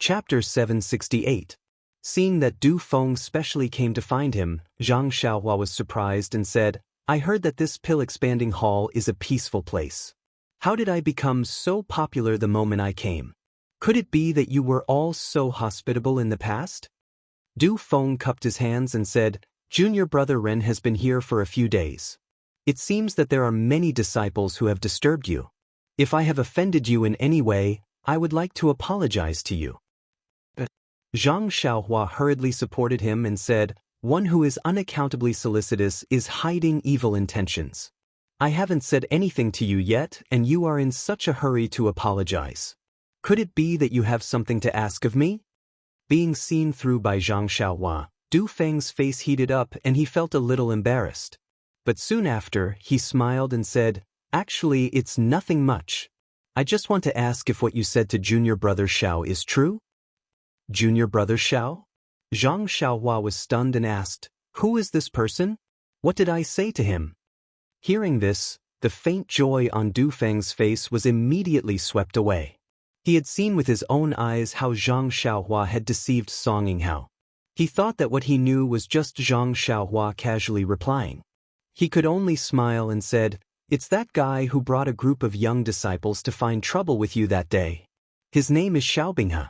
Chapter 768. Seeing that Du Feng specially came to find him, Zhang Xiaohua was surprised and said, "I heard that this pill-expanding hall is a peaceful place. How did I become so popular the moment I came? Could it be that you were all so hospitable in the past?" Du Feng cupped his hands and said, "Junior brother Ren has been here for a few days. It seems that there are many disciples who have disturbed you. If I have offended you in any way, I would like to apologize to you." Zhang Xiaohua hurriedly supported him and said, "One who is unaccountably solicitous is hiding evil intentions. I haven't said anything to you yet, and you are in such a hurry to apologize. Could it be that you have something to ask of me?" Being seen through by Zhang Xiaohua, Du Feng's face heated up and he felt a little embarrassed. But soon after, he smiled and said, "Actually, it's nothing much. I just want to ask if what you said to junior brother Xiao is true." "Junior brother Xiao?" Zhang Xiaohua was stunned and asked, "Who is this person? What did I say to him?" Hearing this, the faint joy on Du Feng's face was immediately swept away. He had seen with his own eyes how Zhang Xiaohua had deceived Song Yinghao. He thought that what he knew was just Zhang Xiaohua casually replying. He could only smile and said, "It's that guy who brought a group of young disciples to find trouble with you that day. His name is Xiaobinghe."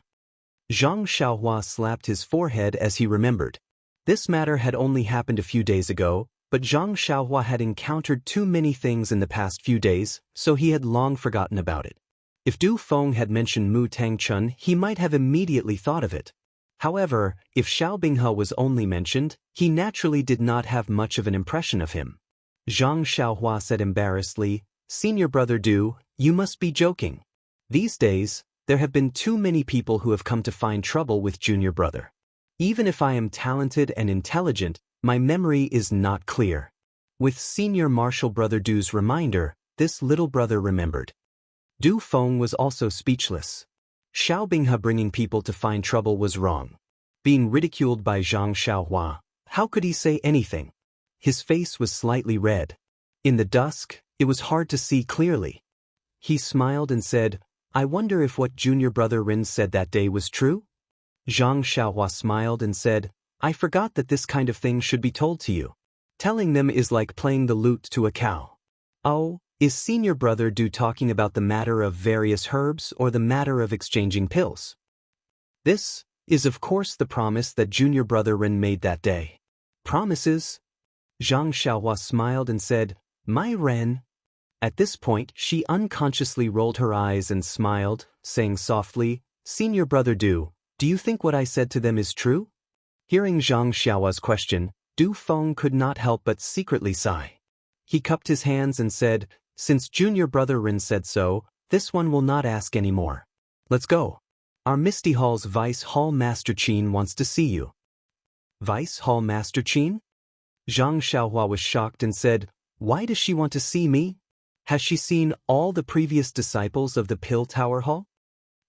Zhang Xiaohua slapped his forehead as he remembered. This matter had only happened a few days ago, but Zhang Xiaohua had encountered too many things in the past few days, so he had long forgotten about it. If Du Feng had mentioned Mu Tangchun, he might have immediately thought of it. However, if Xiaobinghe was only mentioned, he naturally did not have much of an impression of him. Zhang Xiaohua said embarrassedly, "Senior brother Du, you must be joking. These days, there have been too many people who have come to find trouble with junior brother. Even if I am talented and intelligent, my memory is not clear." With senior martial brother Du's reminder, this little brother remembered. Du Feng was also speechless. Xiaobinghe bringing people to find trouble was wrong. Being ridiculed by Zhang Xiaohua, how could he say anything? His face was slightly red. In the dusk, it was hard to see clearly. He smiled and said, "I wonder if what junior brother Rin said that day was true?" Zhang Xiaohua smiled and said, "I forgot that this kind of thing should be told to you. Telling them is like playing the lute to a cow." "Oh, is senior brother Du talking about the matter of various herbs or the matter of exchanging pills?" "This is of course the promise that junior brother Rin made that day." "Promises?" Zhang Xiaohua smiled and said, "My Ren." At this point, she unconsciously rolled her eyes and smiled, saying softly, "Senior brother Du, do you think what I said to them is true?" Hearing Zhang Xiaohua's question, Du Feng could not help but secretly sigh. He cupped his hands and said, "Since junior brother Rin said so, this one will not ask any more. Let's go. Our Misty Hall's Vice Hall Master Qin wants to see you." "Vice Hall Master Qin?" Zhang Xiaohua was shocked and said, "Why does she want to see me? Has she seen all the previous disciples of the Pill Tower Hall?"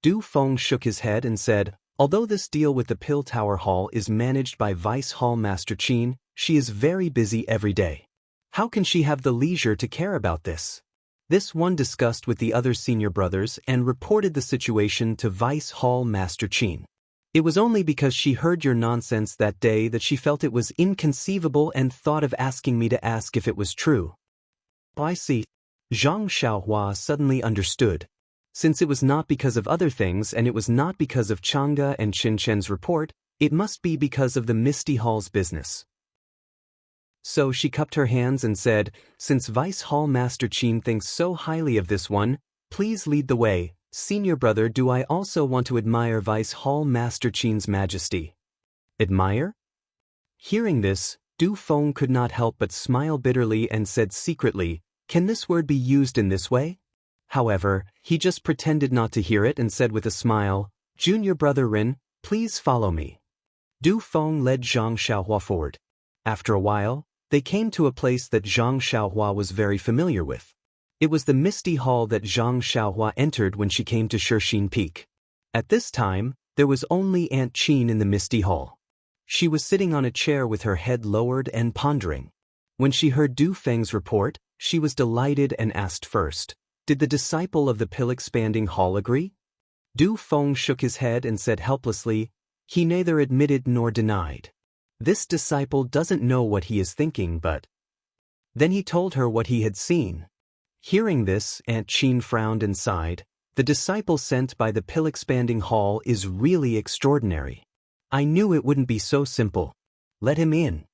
Du Feng shook his head and said, "Although this deal with the Pill Tower Hall is managed by Vice Hall Master Qin, she is very busy every day. How can she have the leisure to care about this?" This one discussed with the other senior brothers and reported the situation to Vice Hall Master Qin. "It was only because she heard your nonsense that day that she felt it was inconceivable and thought of asking me to ask if it was true." "I see." Zhang Xiaohua suddenly understood. Since it was not because of other things and it was not because of Chang'e and Qin Chen's report, it must be because of the Misty Hall's business. So she cupped her hands and said, "Since Vice Hall Master Qin thinks so highly of this one, please lead the way. Senior brother Do I also want to admire Vice Hall Master Qin's majesty." "Admire?" Hearing this, Du Feng could not help but smile bitterly and said secretly, "Can this word be used in this way?" However, he just pretended not to hear it and said with a smile, "Junior brother Rin, please follow me." Du Feng led Zhang Xiaohua forward. After a while, they came to a place that Zhang Xiaohua was very familiar with. It was the Misty Hall that Zhang Xiaohua entered when she came to Shixin Peak. At this time, there was only Aunt Qin in the Misty Hall. She was sitting on a chair with her head lowered and pondering. When she heard Du Feng's report, she was delighted and asked first, "Did the disciple of the pill-expanding hall agree?" Du Feng shook his head and said helplessly, he neither admitted nor denied. This disciple doesn't know what he is thinking, but... Then he told her what he had seen. Hearing this, Aunt Qin frowned and sighed. The disciple sent by the pill-expanding hall is really extraordinary. I knew it wouldn't be so simple. Let him in.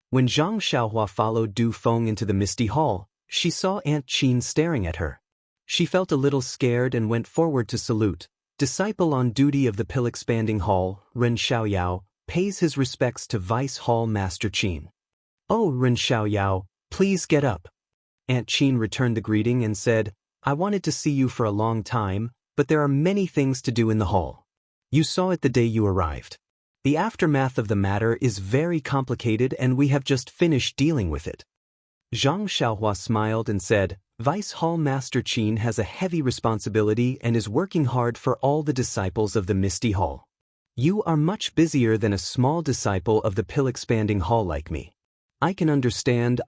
When Zhang Xiaohua followed Du Feng into the misty hall, she saw Aunt Qin staring at her. She felt a little scared and went forward to salute. Disciple on duty of the pill-expanding hall, Ren Xiaoyao, pays his respects to Vice Hall Master Qin. Oh, Ren Xiaoyao, please get up. Aunt Qin returned the greeting and said, I wanted to see you for a long time, but there are many things to do in the hall. You saw it the day you arrived. The aftermath of the matter is very complicated and we have just finished dealing with it. Zhang Xiaohua smiled and said, Vice Hall Master Qin has a heavy responsibility and is working hard for all the disciples of the Misty Hall. You are much busier than a small disciple of the pill-expanding hall like me. I can understand.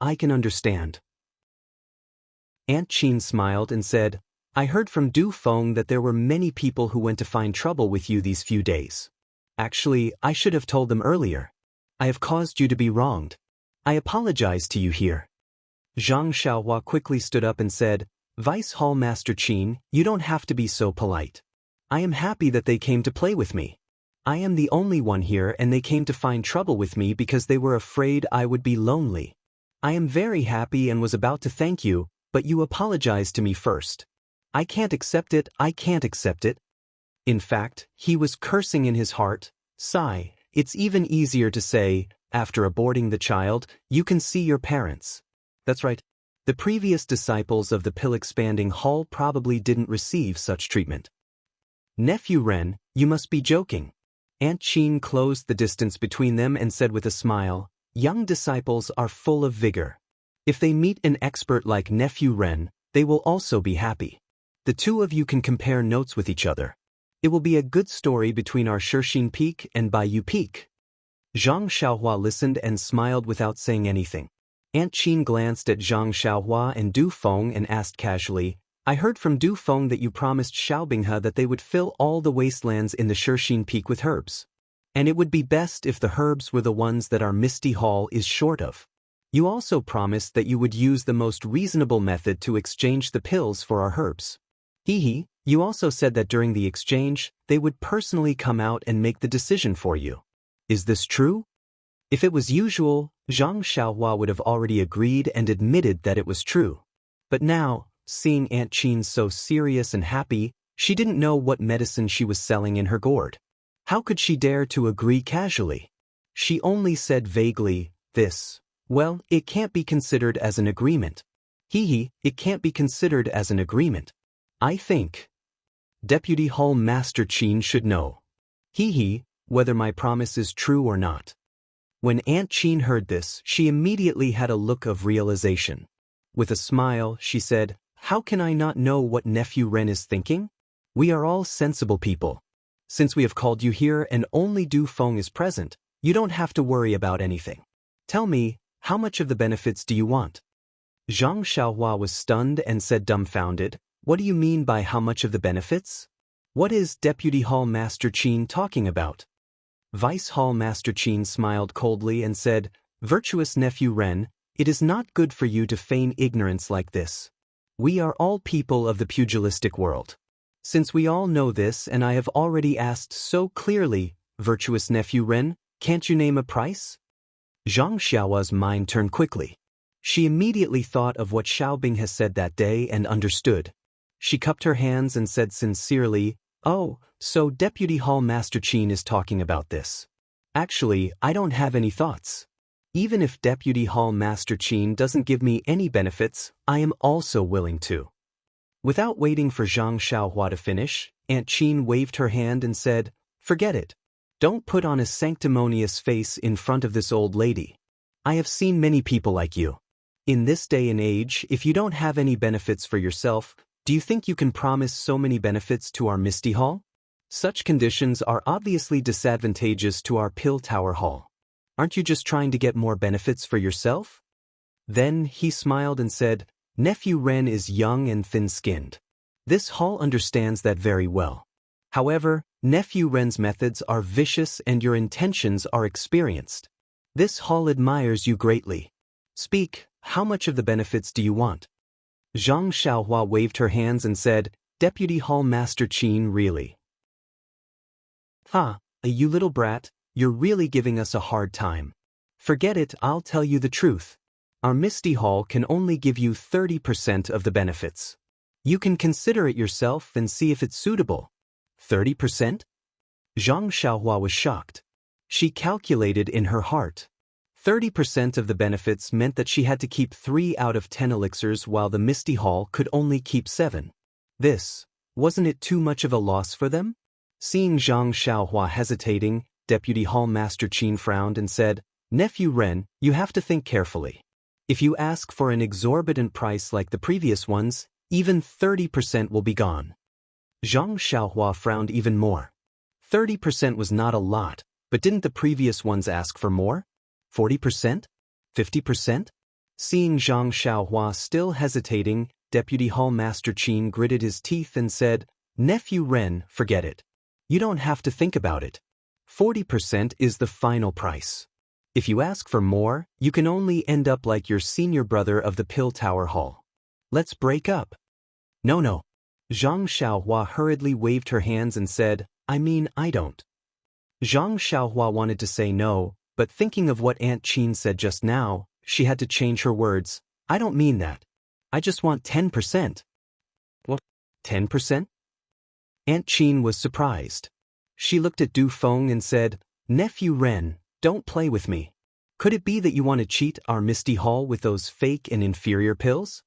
Aunt Qin smiled and said, I heard from Du Feng that there were many people who went to find trouble with you these few days. Actually, I should have told them earlier. I have caused you to be wronged. I apologize to you here. Zhang Xiaohua quickly stood up and said, Vice Hall Master Qin, you don't have to be so polite. I am happy that they came to play with me. I am the only one here and they came to find trouble with me because they were afraid I would be lonely. I am very happy and was about to thank you, but you apologized to me first. I can't accept it. In fact, he was cursing in his heart. Sigh, it's even easier to say, after aborting the child, you can see your parents. That's right. The previous disciples of the pill-expanding hall probably didn't receive such treatment. Nephew Ren, you must be joking. Aunt Qin closed the distance between them and said with a smile, young disciples are full of vigor. If they meet an expert like Nephew Ren, they will also be happy. The two of you can compare notes with each other. It will be a good story between our Shixin Peak and Baiyu Peak. Zhang Xiaohua listened and smiled without saying anything. Aunt Qin glanced at Zhang Xiaohua and Du Feng and asked casually, I heard from Du Feng that you promised Xiaobinghe that they would fill all the wastelands in the Shixin Peak with herbs. And it would be best if the herbs were the ones that our Misty Hall is short of. You also promised that you would use the most reasonable method to exchange the pills for our herbs. You also said that during the exchange, they would personally come out and make the decision for you. Is this true? If it was usual, Zhang Xiaohua would have already agreed and admitted that it was true. But now, seeing Aunt Qin so serious and happy, she didn't know what medicine she was selling in her gourd. How could she dare to agree casually? She only said vaguely, well, it can't be considered as an agreement. It can't be considered as an agreement. I think Deputy Hall Master Qin should know. Whether my promise is true or not. When Aunt Qin heard this, she immediately had a look of realization. With a smile, she said, how can I not know what Nephew Ren is thinking? We are all sensible people. Since we have called you here and only Du Feng is present, you don't have to worry about anything. Tell me, how much of the benefits do you want? Zhang Xiaohua was stunned and said dumbfounded, what do you mean by how much of the benefits? What is Deputy Hall Master Qin talking about? Vice Hall Master Qin smiled coldly and said, virtuous Nephew Ren, it is not good for you to feign ignorance like this. We are all people of the pugilistic world. Since we all know this and I have already asked so clearly, virtuous Nephew Ren, can't you name a price? Zhang Xiaohua's mind turned quickly. She immediately thought of what Xiaobing has said that day and understood. She cupped her hands and said sincerely, oh, so Deputy Hall Master Qin is talking about this. Actually, I don't have any thoughts. Even if Deputy Hall Master Qin doesn't give me any benefits, I am also willing to. Without waiting for Zhang Xiaohua to finish, Aunt Qin waved her hand and said, forget it. Don't put on a sanctimonious face in front of this old lady. I have seen many people like you. In this day and age, if you don't have any benefits for yourself, do you think you can promise so many benefits to our Misty Hall? Such conditions are obviously disadvantageous to our Pill Tower Hall. Aren't you just trying to get more benefits for yourself? Then he smiled and said, Nephew Ren is young and thin-skinned. This hall understands that very well. However, Nephew Ren's methods are vicious and your intentions are experienced. This hall admires you greatly. Speak, how much of the benefits do you want? Zhang Xiaohua waved her hands and said, Deputy Hall Master Qin, really? Ha, you little brat, you're really giving us a hard time. Forget it, I'll tell you the truth. Our Misty Hall can only give you 30% of the benefits. You can consider it yourself and see if it's suitable. 30%? Zhang Xiaohua was shocked. She calculated in her heart. 30% of the benefits meant that she had to keep 3 out of 10 elixirs while the Misty Hall could only keep 7. Wasn't it too much of a loss for them? Seeing Zhang Xiaohua hesitating, Deputy Hall Master Qin frowned and said, Nephew Ren, you have to think carefully. If you ask for an exorbitant price like the previous ones, even 30% will be gone. Zhang Xiaohua frowned even more. 30% was not a lot, but didn't the previous ones ask for more? 40%? 50%? Seeing Zhang Xiaohua still hesitating, Deputy Hall Master Qin gritted his teeth and said, Nephew Ren, forget it. You don't have to think about it. 40% is the final price. If you ask for more, you can only end up like your senior brother of the Pill Tower Hall. Let's break up. No. Zhang Xiaohua hurriedly waved her hands and said, I don't. Zhang Xiaohua wanted to say no, but thinking of what Aunt Qin said just now, she had to change her words. I don't mean that. I just want 10%. What? 10%? Aunt Qin was surprised. She looked at Du Feng and said, Nephew Ren, don't play with me. Could it be that you want to cheat our Misty Hall with those fake and inferior pills?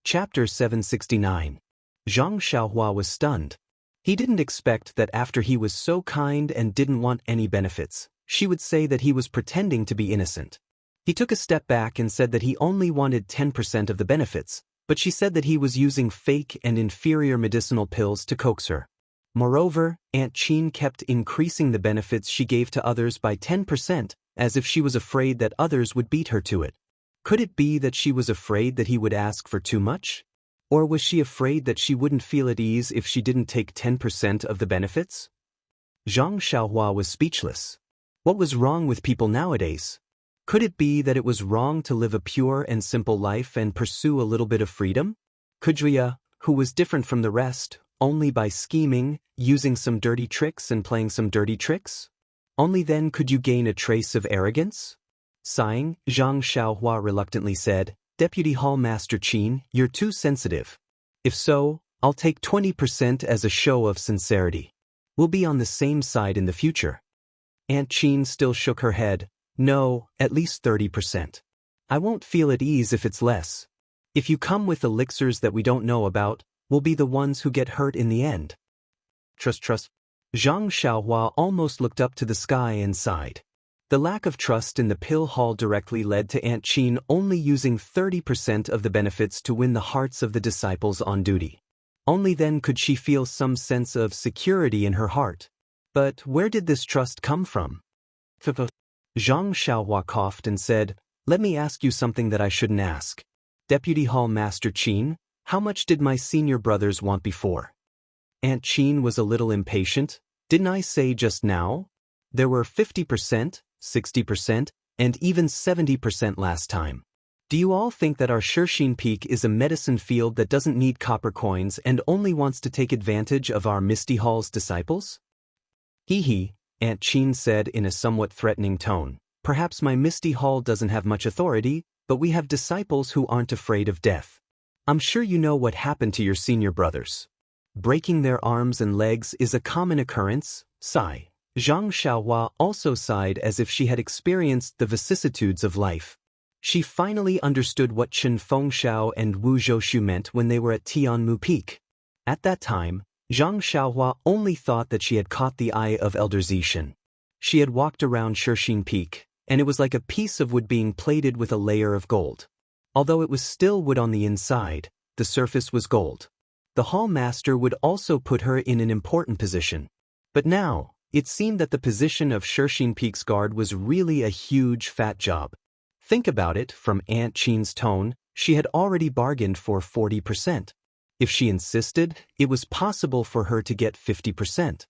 Chapter 769. Zhang Xiaohua was stunned. He didn't expect that after he was so kind and didn't want any benefits, she would say that he was pretending to be innocent. He took a step back and said that he only wanted 10% of the benefits, but she said that he was using fake and inferior medicinal pills to coax her. Moreover, Aunt Qin kept increasing the benefits she gave to others by 10%, as if she was afraid that others would beat her to it. Could it be that she was afraid that he would ask for too much? Or was she afraid that she wouldn't feel at ease if she didn't take 10% of the benefits? Zhang Xiaohua was speechless. What was wrong with people nowadays? Could it be that it was wrong to live a pure and simple life and pursue a little bit of freedom? Could Wuxia, who was different from the rest, only by scheming, using some dirty tricks and playing some dirty tricks? Only then could you gain a trace of arrogance? Sighing, Zhang Xiaohua reluctantly said, Deputy Hall Master Qin, you're too sensitive. If so, I'll take 20% as a show of sincerity. We'll be on the same side in the future. Aunt Qin still shook her head. No, at least 30%. I won't feel at ease if it's less. If you come with elixirs that we don't know about, we'll be the ones who get hurt in the end. Trust. Zhang Xiaohua almost looked up to the sky and sighed. The lack of trust in the pill hall directly led to Aunt Qin only using 30% of the benefits to win the hearts of the disciples on duty. Only then could she feel some sense of security in her heart. But where did this trust come from? Zhang Xiaohua coughed and said, Let me ask you something that I shouldn't ask. Deputy Hall Master Qin, how much did my senior brothers want before? Aunt Qin was a little impatient. Didn't I say just now? There were 50%, 60%, and even 70% last time. Do you all think that our Shirxin Peak is a medicine field that doesn't need copper coins and only wants to take advantage of our Misty Hall's disciples? Hee, Aunt Qin said in a somewhat threatening tone. Perhaps my Misty Hall doesn't have much authority, but we have disciples who aren't afraid of death. I'm sure you know what happened to your senior brothers. Breaking their arms and legs is a common occurrence. Sigh. Zhang Xiaohua also sighed as if she had experienced the vicissitudes of life. She finally understood what Chen Fengxiao and Wu Zhoushu meant when they were at Tianmu Peak. At that time, Zhang Xiaohua only thought that she had caught the eye of Elder Zishan. She had walked around Shirxin Peak, and it was like a piece of wood being plated with a layer of gold. Although it was still wood on the inside, the surface was gold. The hall master would also put her in an important position. But now, it seemed that the position of Shirxin Peak's guard was really a huge fat job. Think about it, from Aunt Qin's tone, she had already bargained for 40%. If she insisted, it was possible for her to get 50%.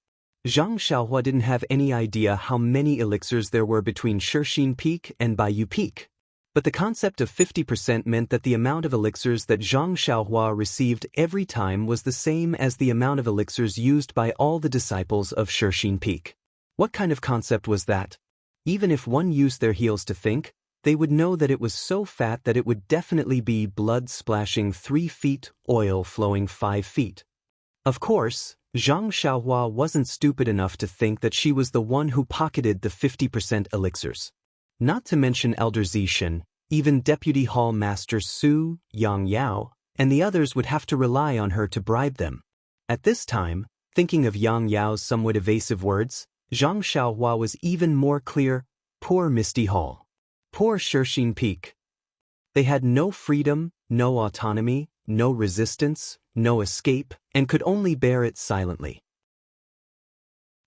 Zhang Xiaohua didn't have any idea how many elixirs there were between Shixin Peak and Baiyu Peak. But the concept of 50% meant that the amount of elixirs that Zhang Xiaohua received every time was the same as the amount of elixirs used by all the disciples of Shixin Peak. What kind of concept was that? Even if one used their heels to think, they would know that it was so fat that it would definitely be blood splashing 3 feet, oil flowing 5 feet. Of course, Zhang Xiaohua wasn't stupid enough to think that she was the one who pocketed the 50% elixirs. Not to mention Elder Zishan, even Deputy Hall Master Su, Yang Yao, and the others would have to rely on her to bribe them. At this time, thinking of Yang Yao's somewhat evasive words, Zhang Xiaohua was even more clear. Poor Misty Hall. Poor Shixin Peak. They had no freedom, no autonomy, no resistance, no escape, and could only bear it silently.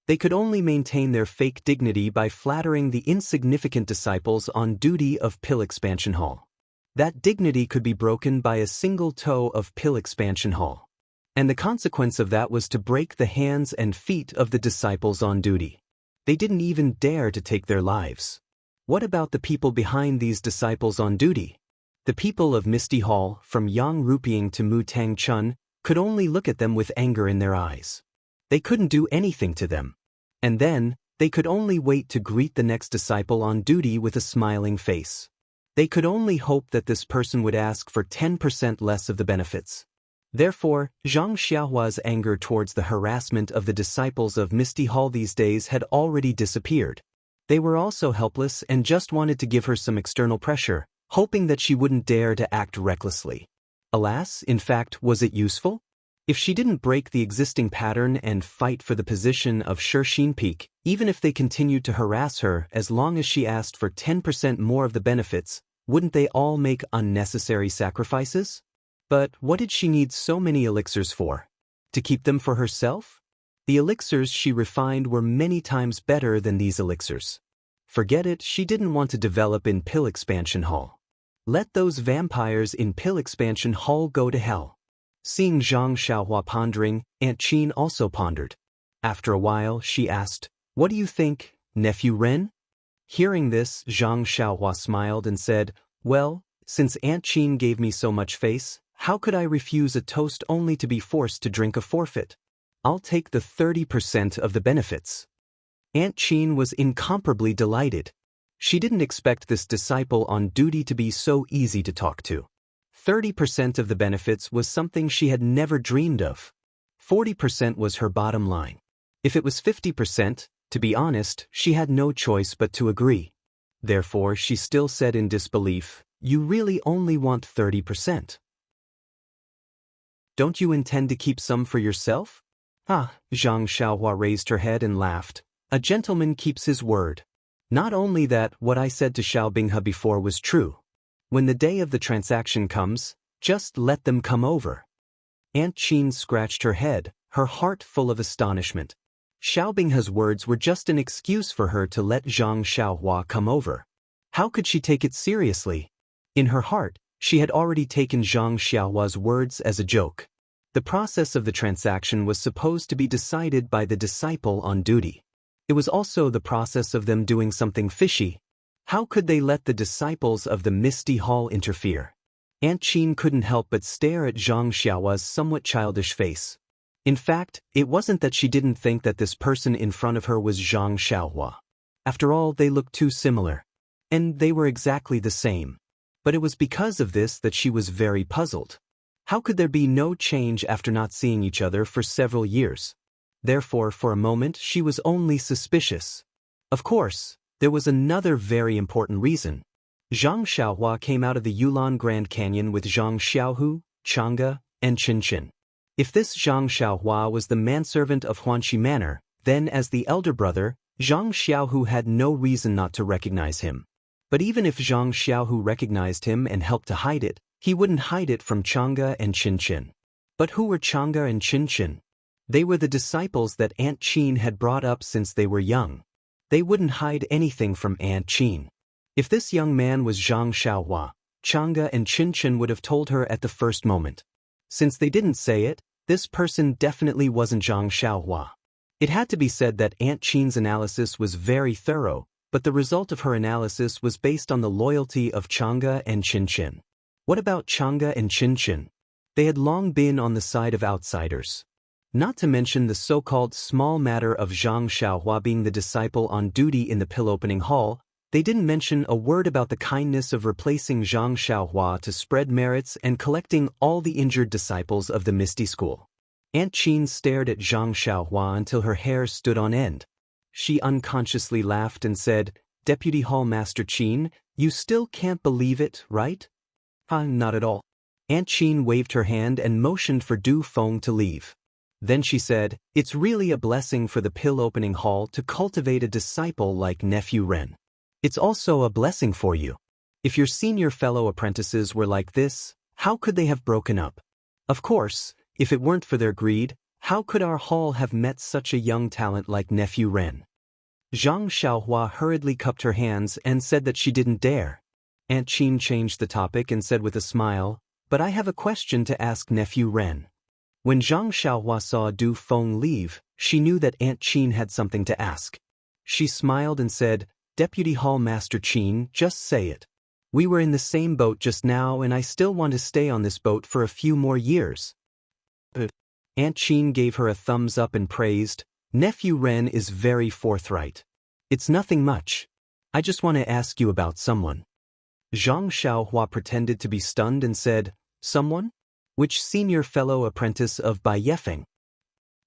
They could only maintain their fake dignity by flattering the insignificant disciples on duty of Pill Expansion Hall. That dignity could be broken by a single toe of Pill Expansion Hall. And the consequence of that was to break the hands and feet of the disciples on duty. They didn't even dare to take their lives. What about the people behind these disciples on duty? The people of Misty Hall, from Yang Rupiang to Mu Tang Chun, could only look at them with anger in their eyes. They couldn't do anything to them. And then, they could only wait to greet the next disciple on duty with a smiling face. They could only hope that this person would ask for 10% less of the benefits. Therefore, Zhang Xiaohua's anger towards the harassment of the disciples of Misty Hall these days had already disappeared. They were also helpless and just wanted to give her some external pressure, hoping that she wouldn't dare to act recklessly. Alas, in fact, was it useful? If she didn't break the existing pattern and fight for the position of Shixin Peak, even if they continued to harass her as long as she asked for 10% more of the benefits, wouldn't they all make unnecessary sacrifices? But what did she need so many elixirs for? To keep them for herself? The elixirs she refined were many times better than these elixirs. Forget it, she didn't want to develop in Pill Expansion Hall. Let those vampires in Pill Expansion Hall go to hell. Seeing Zhang Xiaohua pondering, Aunt Qin also pondered. After a while, she asked, "What do you think, Nephew Ren?" Hearing this, Zhang Xiaohua smiled and said, "Well, since Aunt Qin gave me so much face, how could I refuse a toast only to be forced to drink a forfeit? I'll take the 30% of the benefits." Aunt Qin was incomparably delighted. She didn't expect this disciple on duty to be so easy to talk to. 30% of the benefits was something she had never dreamed of. 40% was her bottom line. If it was 50%, to be honest, she had no choice but to agree. Therefore, she still said in disbelief, "You really only want 30%? Don't you intend to keep some for yourself?" "Ah," Zhang Xiaohua raised her head and laughed. "A gentleman keeps his word. Not only that, what I said to Xiao Binghe before was true. When the day of the transaction comes, just let them come over." Aunt Qin scratched her head, her heart full of astonishment. Xiao Binghe's words were just an excuse for her to let Zhang Xiaohua come over. How could she take it seriously? In her heart, she had already taken Zhang Xiaohua's words as a joke. The process of the transaction was supposed to be decided by the disciple on duty. It was also the process of them doing something fishy. How could they let the disciples of the Misty Hall interfere? Aunt Qin couldn't help but stare at Zhang Xiaohua's somewhat childish face. In fact, it wasn't that she didn't think that this person in front of her was Zhang Xiaohua. After all, they looked too similar. And they were exactly the same. But it was because of this that she was very puzzled. How could there be no change after not seeing each other for several years? Therefore, for a moment, she was only suspicious. Of course, there was another very important reason. Zhang Xiaohua came out of the Yulin Grand Canyon with Zhang Xiaohu, Chang'e, and Qinshin. If this Zhang Xiaohua was the manservant of Huanxi Manor, then as the elder brother, Zhang Xiaohu had no reason not to recognize him. But even if Zhang Xiaohu recognized him and helped to hide it, he wouldn't hide it from Chang'e and Qinshin. But who were Chang'e and Qinshin? They were the disciples that Aunt Qin had brought up since they were young. They wouldn't hide anything from Aunt Qin. If this young man was Zhang Xiaohua, Chang'e and Qinshin would have told her at the first moment. Since they didn't say it, this person definitely wasn't Zhang Xiaohua. It had to be said that Aunt Qin's analysis was very thorough, but the result of her analysis was based on the loyalty of Chang'e and Qin. What about Chang'e and Qin? They had long been on the side of outsiders. Not to mention the so-called small matter of Zhang Xiaohua being the disciple on duty in the pill-opening hall, they didn't mention a word about the kindness of replacing Zhang Xiaohua to spread merits and collecting all the injured disciples of the Misty School. Aunt Qin stared at Zhang Xiaohua until her hair stood on end. She unconsciously laughed and said, "Deputy Hall Master Qin, you still can't believe it, right?" Not at all." Aunt Qin waved her hand and motioned for Du Feng to leave. Then she said, "It's really a blessing for the pill-opening hall to cultivate a disciple like Nephew Ren. It's also a blessing for you. If your senior fellow apprentices were like this, how could they have broken up? Of course, if it weren't for their greed, how could our hall have met such a young talent like Nephew Ren?" Zhang Xiaohua hurriedly cupped her hands and said that she didn't dare. Aunt Qin changed the topic and said with a smile, "But I have a question to ask Nephew Ren." When Zhang Xiaohua saw Du Feng leave, she knew that Aunt Qin had something to ask. She smiled and said, "Deputy Hall Master Qin, just say it. We were in the same boat just now and I still want to stay on this boat for a few more years." Aunt Qin gave her a thumbs up and praised, "Nephew Ren is very forthright. It's nothing much. I just want to ask you about someone." Zhang Xiaohua pretended to be stunned and said, "Someone? Which senior fellow apprentice of Bai Yefeng?"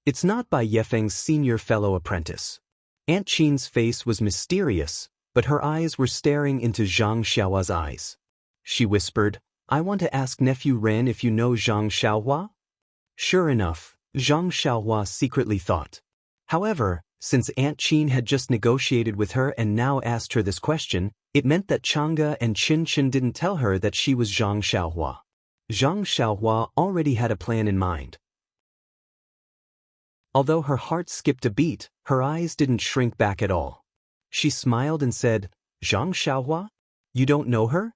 "It's not Bai Yefeng's senior fellow apprentice." Aunt Qin's face was mysterious, but her eyes were staring into Zhang Xiaohua's eyes. She whispered, "I want to ask Nephew Ren if you know Zhang Xiaohua?" Sure enough, Zhang Xiaohua secretly thought. However, since Aunt Qin had just negotiated with her and now asked her this question, it meant that Chang'e and Qin didn't tell her that she was Zhang Xiaohua. Zhang Xiaohua already had a plan in mind. Although her heart skipped a beat, her eyes didn't shrink back at all. She smiled and said, "Zhang Xiaohua? You don't know her?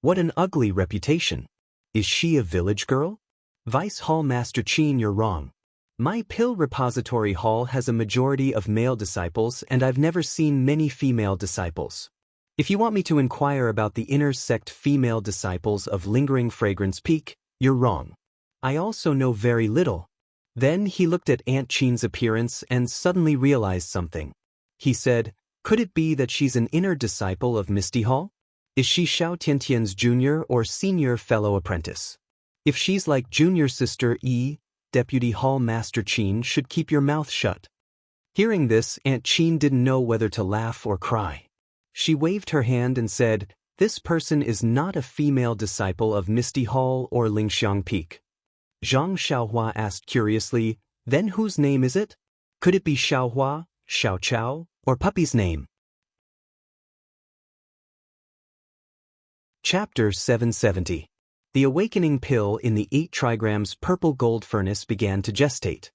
What an ugly reputation. Is she a village girl?" "Vice Hall Master Qin, you're wrong. My pill repository hall has a majority of male disciples and I've never seen many female disciples. If you want me to inquire about the inner sect female disciples of Lingering Fragrance Peak, you're wrong. I also know very little." Then he looked at Aunt Qin's appearance and suddenly realized something. He said, "Could it be that she's an inner disciple of Misty Hall? Is she Xiao Tiantian's junior or senior fellow apprentice? If she's like junior sister Deputy Hall Master Qin should keep your mouth shut." Hearing this, Aunt Qin didn't know whether to laugh or cry. She waved her hand and said, "This person is not a female disciple of Misty Hall or Lingxiang Peak." Zhang Xiaohua asked curiously, "Then whose name is it? Could it be Xiaohua, Xiaochao, or Puppy's name?" Chapter 770. The awakening pill in the 8 trigrams purple gold furnace began to gestate.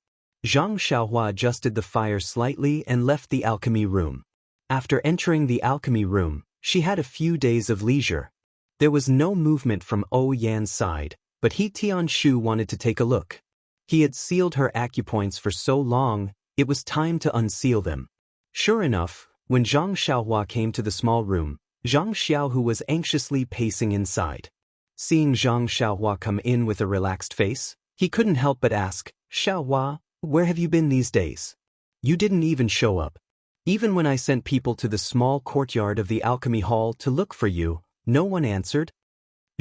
Zhang Xiaohua adjusted the fire slightly and left the alchemy room. After entering the alchemy room, she had a few days of leisure. There was no movement from Yan's side, but He Tianshu wanted to take a look. He had sealed her acupoints for so long, it was time to unseal them. Sure enough, when Zhang Xiaohua came to the small room, Zhang Xiaohu was anxiously pacing inside. Seeing Zhang Xiaohua come in with a relaxed face, he couldn't help but ask, "Xiaohua, where have you been these days? You didn't even show up. Even when I sent people to the small courtyard of the alchemy hall to look for you, no one answered."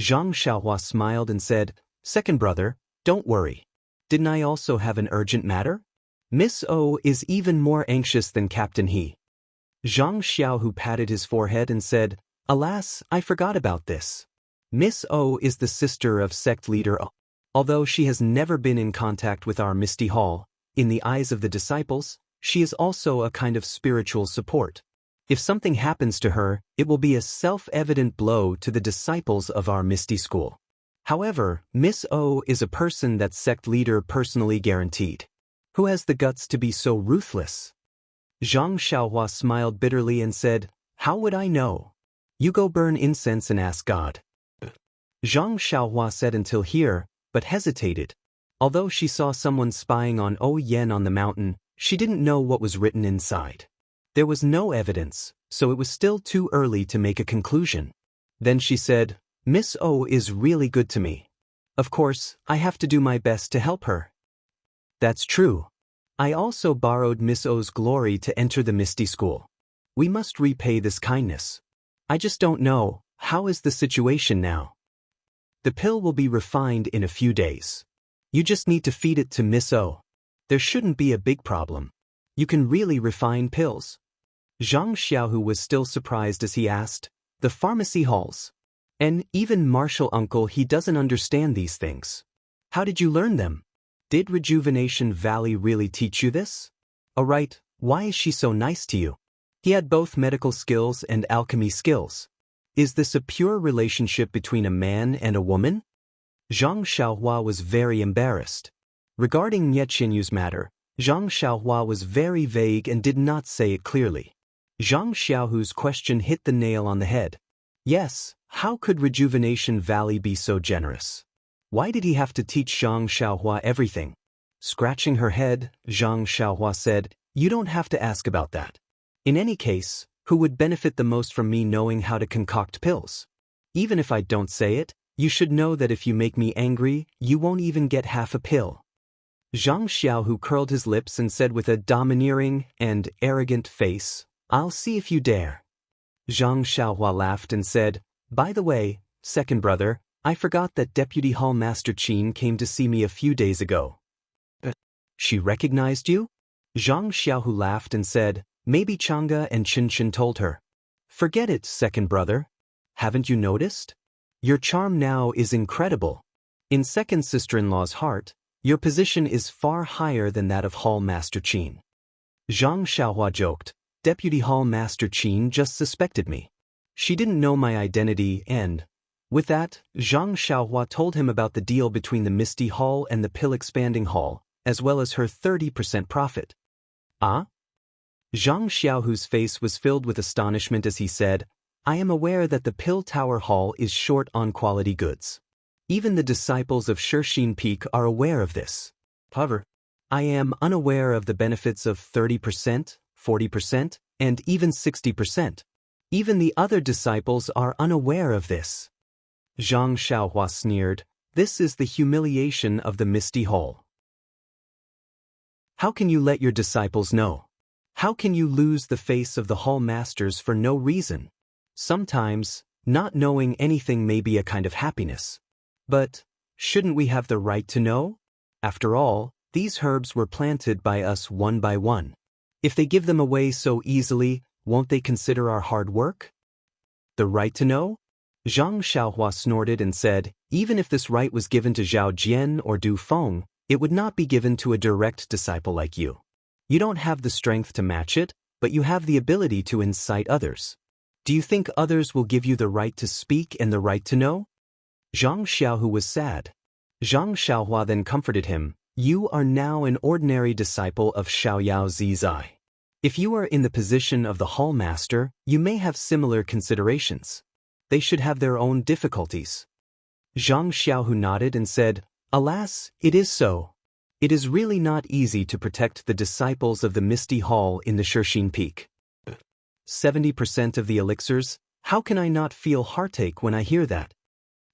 Zhang Xiaohua smiled and said, "Second brother, don't worry. Didn't I also have an urgent matter? Miss O is even more anxious than Captain He." Zhang Xiaohu patted his forehead and said, "Alas, I forgot about this. Miss O is the sister of sect leader O. Although she has never been in contact with our Misty Hall, in the eyes of the disciples, she is also a kind of spiritual support. If something happens to her, it will be a self-evident blow to the disciples of our Misty School. However, Miss O is a person that sect leader personally guaranteed. Who has the guts to be so ruthless?" Zhang Xiaohua smiled bitterly and said, "How would I know? You go burn incense and ask God." Zhang Xiaohua said until here, but hesitated. Although she saw someone spying on Oh Yen on the mountain, she didn't know what was written inside. There was no evidence, so it was still too early to make a conclusion. Then she said, Miss O is really good to me. Of course, I have to do my best to help her. That's true. I also borrowed Miss O's glory to enter the Misty School. We must repay this kindness. I just don't know, how is the situation now? The pill will be refined in a few days. You just need to feed it to Miss O. There shouldn't be a big problem. You can really refine pills. Zhang Xiaohu was still surprised as he asked, the pharmacy halls. And even Marshall Uncle, he doesn't understand these things. How did you learn them? Did Rejuvenation Valley really teach you this? Alright, why is she so nice to you? He had both medical skills and alchemy skills. Is this a pure relationship between a man and a woman? Zhang Xiaohua was very embarrassed. Regarding Nie Qianyu's matter, Zhang Xiaohua was very vague and did not say it clearly. Zhang Xiaohu's question hit the nail on the head. Yes, how could Rejuvenation Valley be so generous? Why did he have to teach Zhang Xiaohua everything? Scratching her head, Zhang Xiaohua said, You don't have to ask about that. In any case, who would benefit the most from me knowing how to concoct pills? Even if I don't say it, you should know that if you make me angry, you won't even get half a pill. Zhang Xiaohu curled his lips and said with a domineering and arrogant face, I'll see if you dare. Zhang Xiaohua laughed and said, By the way, second brother, I forgot that Deputy Hall Master Qin came to see me a few days ago. She recognized you? Zhang Xiaohu laughed and said, Maybe Chang'e and Qinshan told her. Forget it, second brother. Haven't you noticed? Your charm now is incredible. In second sister-in-law's heart, your position is far higher than that of Hall Master Qin. Zhang Xiaohua joked, Deputy Hall Master Qin just suspected me. She didn't know my identity and, with that, Zhang Xiaohua told him about the deal between the Misty Hall and the Pill Expanding Hall, as well as her 30% profit. Ah? Zhang Xiaohu's face was filled with astonishment as he said, I am aware that the Pill Tower Hall is short on quality goods. Even the disciples of Shixin Peak are aware of this. However, I am unaware of the benefits of 30%, 40%, and even 60%. Even the other disciples are unaware of this. Zhang Xiaohua sneered, This is the humiliation of the Misty Hall. How can you let your disciples know? How can you lose the face of the Hall Masters for no reason? Sometimes, not knowing anything may be a kind of happiness. But, shouldn't we have the right to know? After all, these herbs were planted by us one by one. If they give them away so easily, won't they consider our hard work? The right to know? Zhang Xiaohua snorted and said, Even if this right was given to Zhao Jian or Du Feng, it would not be given to a direct disciple like you. You don't have the strength to match it, but you have the ability to incite others. Do you think others will give you the right to speak and the right to know? Zhang Xiaohu was sad. Zhang Xiaohua then comforted him, You are now an ordinary disciple of Xiaoyao Zizai. If you are in the position of the Hall Master, you may have similar considerations. They should have their own difficulties. Zhang Xiaohu nodded and said, Alas, it is so. It is really not easy to protect the disciples of the Misty Hall in the Shixin Peak. 70% of the elixirs, how can I not feel heartache when I hear that?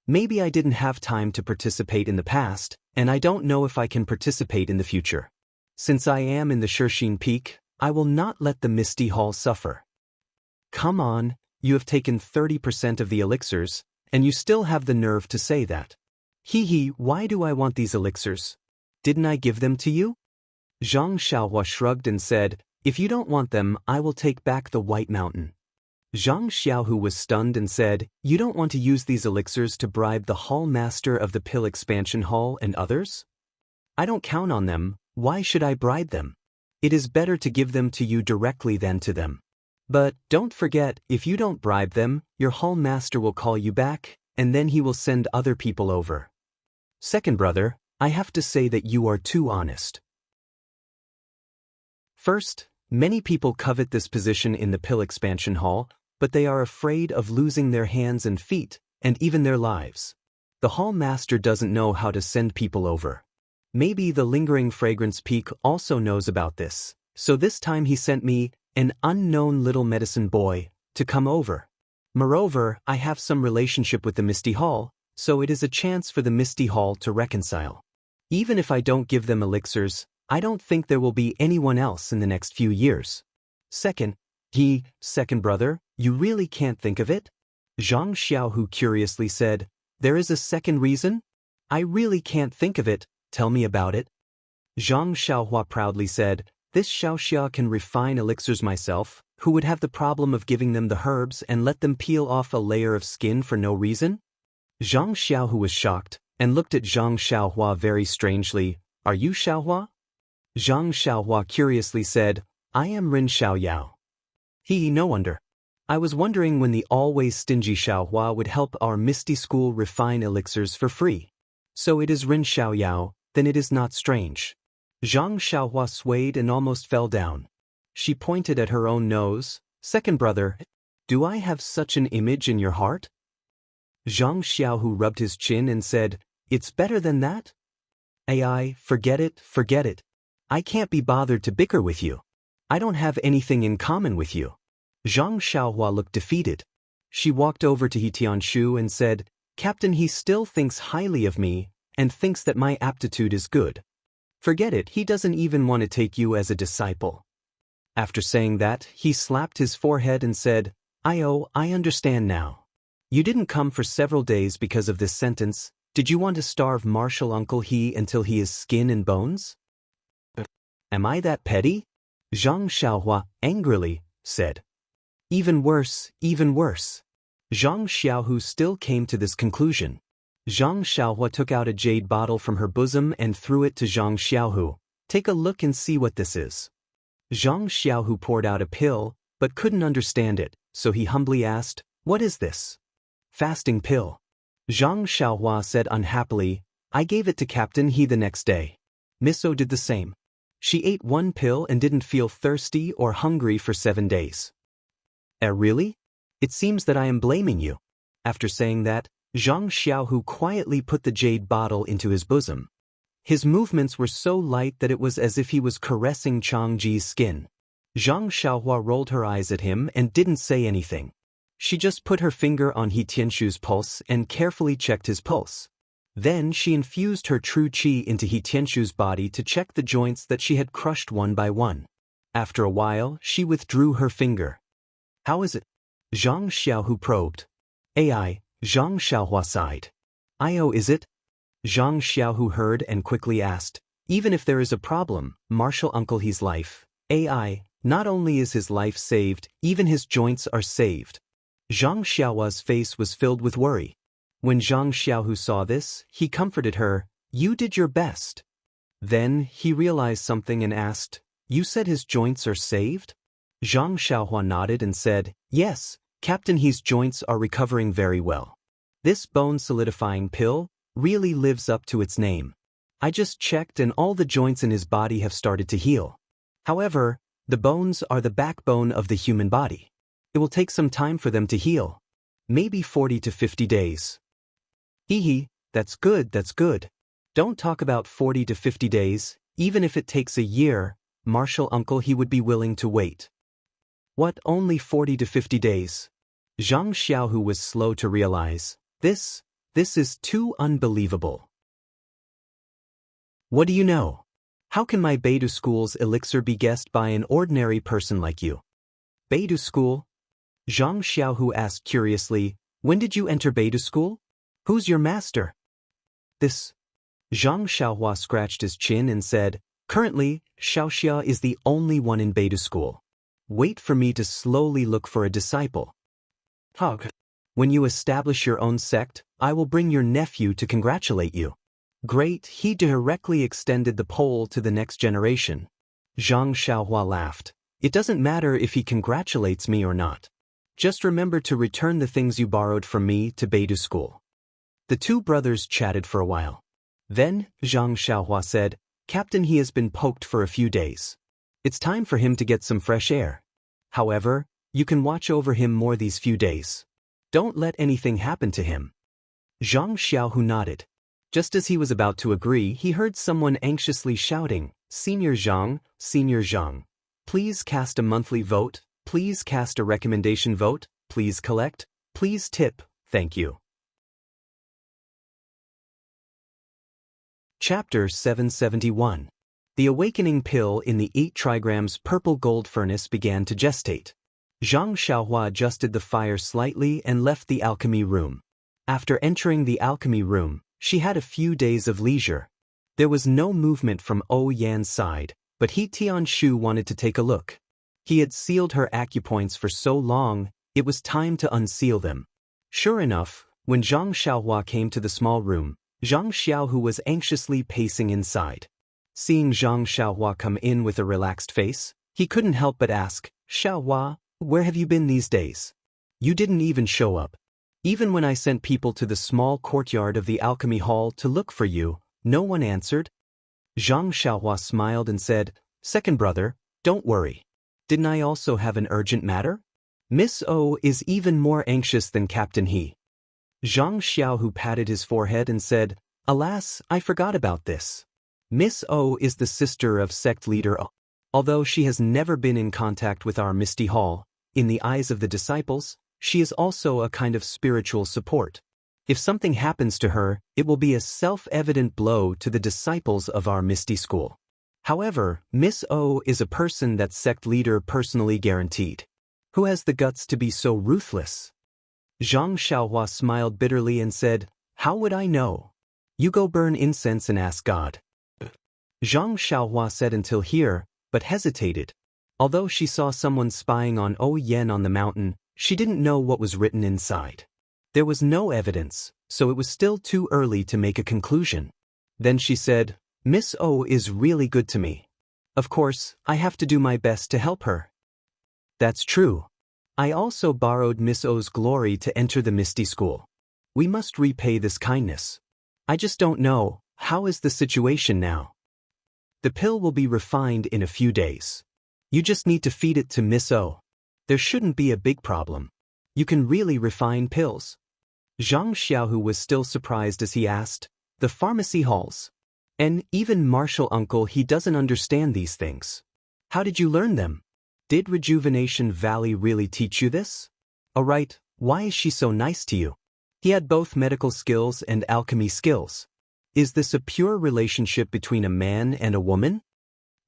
Maybe I didn't have time to participate in the past, and I don't know if I can participate in the future. Since I am in the Shixin Peak, I will not let the Misty Hall suffer. Come on, you have taken 30% of the elixirs, and you still have the nerve to say that. Why do I want these elixirs? Didn't I give them to you? Zhang Xiaohua shrugged and said, If you don't want them, I will take back the White Mountain. Zhang Xiaohu was stunned and said, You don't want to use these elixirs to bribe the Hall Master of the Pill Expansion Hall and others? I don't count on them, why should I bribe them? It is better to give them to you directly than to them. But, don't forget, if you don't bribe them, your Hall Master will call you back, and then he will send other people over. Second brother, I have to say that you are too honest. First, many people covet this position in the Pill Expansion Hall, but they are afraid of losing their hands and feet, and even their lives. The hall master doesn't know how to send people over. Maybe the lingering fragrance peak also knows about this, so this time he sent me, an unknown little medicine boy, to come over. Moreover, I have some relationship with the Misty Hall, so it is a chance for the Misty Hall to reconcile. Even if I don't give them elixirs, I don't think there will be anyone else in the next few years. Second brother, you really can't think of it? Zhang Xiaohu curiously said, there is a second reason? I really can't think of it, tell me about it. Zhang Xiaohua proudly said, this Xiaoxia can refine elixirs myself, who would have the problem of giving them the herbs and let them peel off a layer of skin for no reason? Zhang Xiaohu was shocked, and looked at Zhang Xiaohua very strangely, are you Xiaohua? Zhang Xiaohua curiously said, I am Rin Xiaoyao. No wonder. I was wondering when the always stingy Xiaohua would help our Misty School refine elixirs for free. So it is Rin Xiaoyao, then it is not strange. Zhang Xiaohua swayed and almost fell down. She pointed at her own nose, second brother, do I have such an image in your heart? Zhang Xiaohu rubbed his chin and said, it's better than that? Forget it. I can't be bothered to bicker with you. I don't have anything in common with you. Zhang Xiaohua looked defeated. She walked over to He Tianshu and said, Captain, he still thinks highly of me, and thinks that my aptitude is good. Forget it, he doesn't even want to take you as a disciple. After saying that, he slapped his forehead and said, I understand now. You didn't come for several days because of this sentence. Did you want to starve Martial Uncle He until he is skin and bones? Am I that petty? Zhang Xiaohua, angrily, said. Even worse. Zhang Xiaohu still came to this conclusion. Zhang Xiaohua took out a jade bottle from her bosom and threw it to Zhang Xiaohu. Take a look and see what this is. Zhang Xiaohu poured out a pill, but couldn't understand it, so he humbly asked, what is this? Fasting pill. Zhang Xiaohua said unhappily, I gave it to Captain He the next day. Miso did the same. She ate one pill and didn't feel thirsty or hungry for 7 days. Really? It seems that I am blaming you. After saying that, Zhang Xiaohu quietly put the jade bottle into his bosom. His movements were so light that it was as if he was caressing Changji's skin. Zhang Xiaohua rolled her eyes at him and didn't say anything. She just put her finger on He Tianshu's pulse and carefully checked his pulse. Then she infused her true qi into He Tianshu's body to check the joints that she had crushed one by one. After a while, she withdrew her finger. How is it? Zhang Xiaohu probed. Zhang Xiaohua sighed. Is it? Zhang Xiaohu heard and quickly asked, even if there is a problem, Martial Uncle He's life. Not only is his life saved, even his joints are saved. Zhang Xiaohua's face was filled with worry. When Zhang Xiaohu saw this, he comforted her, you did your best. Then, he realized something and asked, you said his joints are saved? Zhang Xiaohua nodded and said, yes, Captain He's joints are recovering very well. This bone-solidifying pill really lives up to its name. I just checked and all the joints in his body have started to heal. However, the bones are the backbone of the human body. It will take some time for them to heal. Maybe 40 to 50 days. That's good. Don't talk about 40 to 50 days, even if it takes a year, Martial Uncle He would be willing to wait. What, only 40 to 50 days? Zhang Xiaohu was slow to realize, this is too unbelievable. What do you know? How can my Beidou School's elixir be guessed by an ordinary person like you? Beidou School? Zhang Xiaohu asked curiously, when did you enter Beidou School? Who's your master? This. Zhang Xiaohua scratched his chin and said, currently, Xiaoxia is the only one in Beidou School. Wait for me to slowly look for a disciple. When you establish your own sect, I will bring your nephew to congratulate you. Great, he directly extended the pole to the next generation. Zhang Xiaohua laughed. It doesn't matter if he congratulates me or not. Just remember to return the things you borrowed from me to Beidou School. The two brothers chatted for a while. Then, Zhang Xiaohua said, Captain, he has been poked for a few days. It's time for him to get some fresh air. However, you can watch over him more these few days. Don't let anything happen to him. Zhang Xiaohu nodded. Just as he was about to agree, he heard someone anxiously shouting, Senior Zhang, Senior Zhang. Please cast a monthly vote, please cast a recommendation vote, please collect, please tip, thank you. Chapter 771. The awakening pill in the 8 trigrams purple gold furnace began to gestate. Zhang Xiaohua adjusted the fire slightly and left the alchemy room. After entering the alchemy room, she had a few days of leisure. There was no movement from Yan's side, but He Tianshu wanted to take a look. He had sealed her acupoints for so long, it was time to unseal them. Sure enough, when Zhang Xiaohua came to the small room, Zhang Xiaohu was anxiously pacing inside. Seeing Zhang Xiaohua come in with a relaxed face, he couldn't help but ask, Xiaohua, where have you been these days? You didn't even show up. Even when I sent people to the small courtyard of the alchemy hall to look for you, no one answered. Zhang Xiaohua smiled and said, Second brother, don't worry. Didn't I also have an urgent matter? Miss O is even more anxious than Captain He. Zhang Xiaohu patted his forehead and said, Alas, I forgot about this. Miss O is the sister of sect leader O. Although she has never been in contact with our Misty Hall, in the eyes of the disciples, she is also a kind of spiritual support. If something happens to her, it will be a self-evident blow to the disciples of our Misty School. However, Miss O is a person that sect leader personally guaranteed. Who has the guts to be so ruthless? Zhang Xiaohua smiled bitterly and said, How would I know? You go burn incense and ask God. Zhang Xiaohua said until here, but hesitated. Although she saw someone spying on Yan on the mountain, she didn't know what was written inside. There was no evidence, so it was still too early to make a conclusion. Then she said, Miss O is really good to me. Of course, I have to do my best to help her. That's true. I also borrowed Miss O's glory to enter the Misty School. We must repay this kindness. I just don't know, how is the situation now? The pill will be refined in a few days. You just need to feed it to Miss O. There shouldn't be a big problem. You can really refine pills. Zhang Xiaohu was still surprised as he asked, The pharmacy halls. And even Marshal Uncle, he doesn't understand these things. How did you learn them? Did Rejuvenation Valley really teach you this? Alright, why is she so nice to you? He had both medical skills and alchemy skills. Is this a pure relationship between a man and a woman?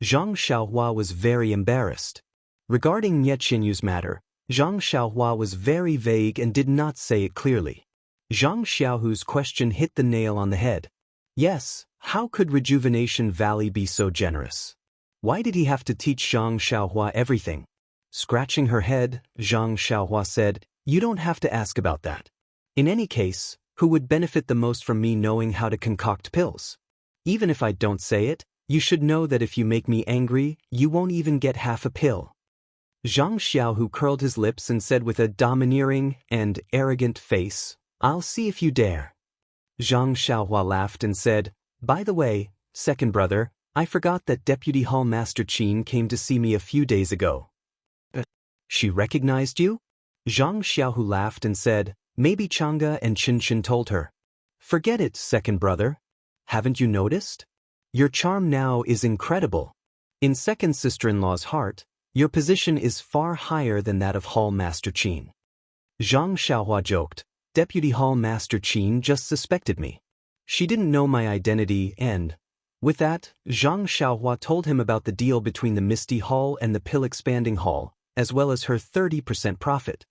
Zhang Xiaohua was very embarrassed. Regarding Nie Qinyu's matter, Zhang Xiaohua was very vague and did not say it clearly. Zhang Xiaohu's question hit the nail on the head. Yes, how could Rejuvenation Valley be so generous? Why did he have to teach Zhang Xiaohua everything? Scratching her head, Zhang Xiaohua said, You don't have to ask about that. In any case, who would benefit the most from me knowing how to concoct pills? Even if I don't say it, you should know that if you make me angry, you won't even get half a pill. Zhang Xiaohu curled his lips and said with a domineering and arrogant face, I'll see if you dare. Zhang Xiaohua laughed and said, By the way, second brother, I forgot that Deputy Hall Master Qin came to see me a few days ago. She recognized you? Zhang Xiaohu laughed and said, Maybe Chang'e and Qinshin told her. Forget it, second brother. Haven't you noticed? Your charm now is incredible. In second sister-in-law's heart, your position is far higher than that of Hall Master Qin. Zhang Xiaohua joked, Deputy Hall Master Qin just suspected me. She didn't know my identity and, with that, Zhang Xiaohua told him about the deal between the Misty Hall and the Pill-Expanding Hall, as well as her 30% profit.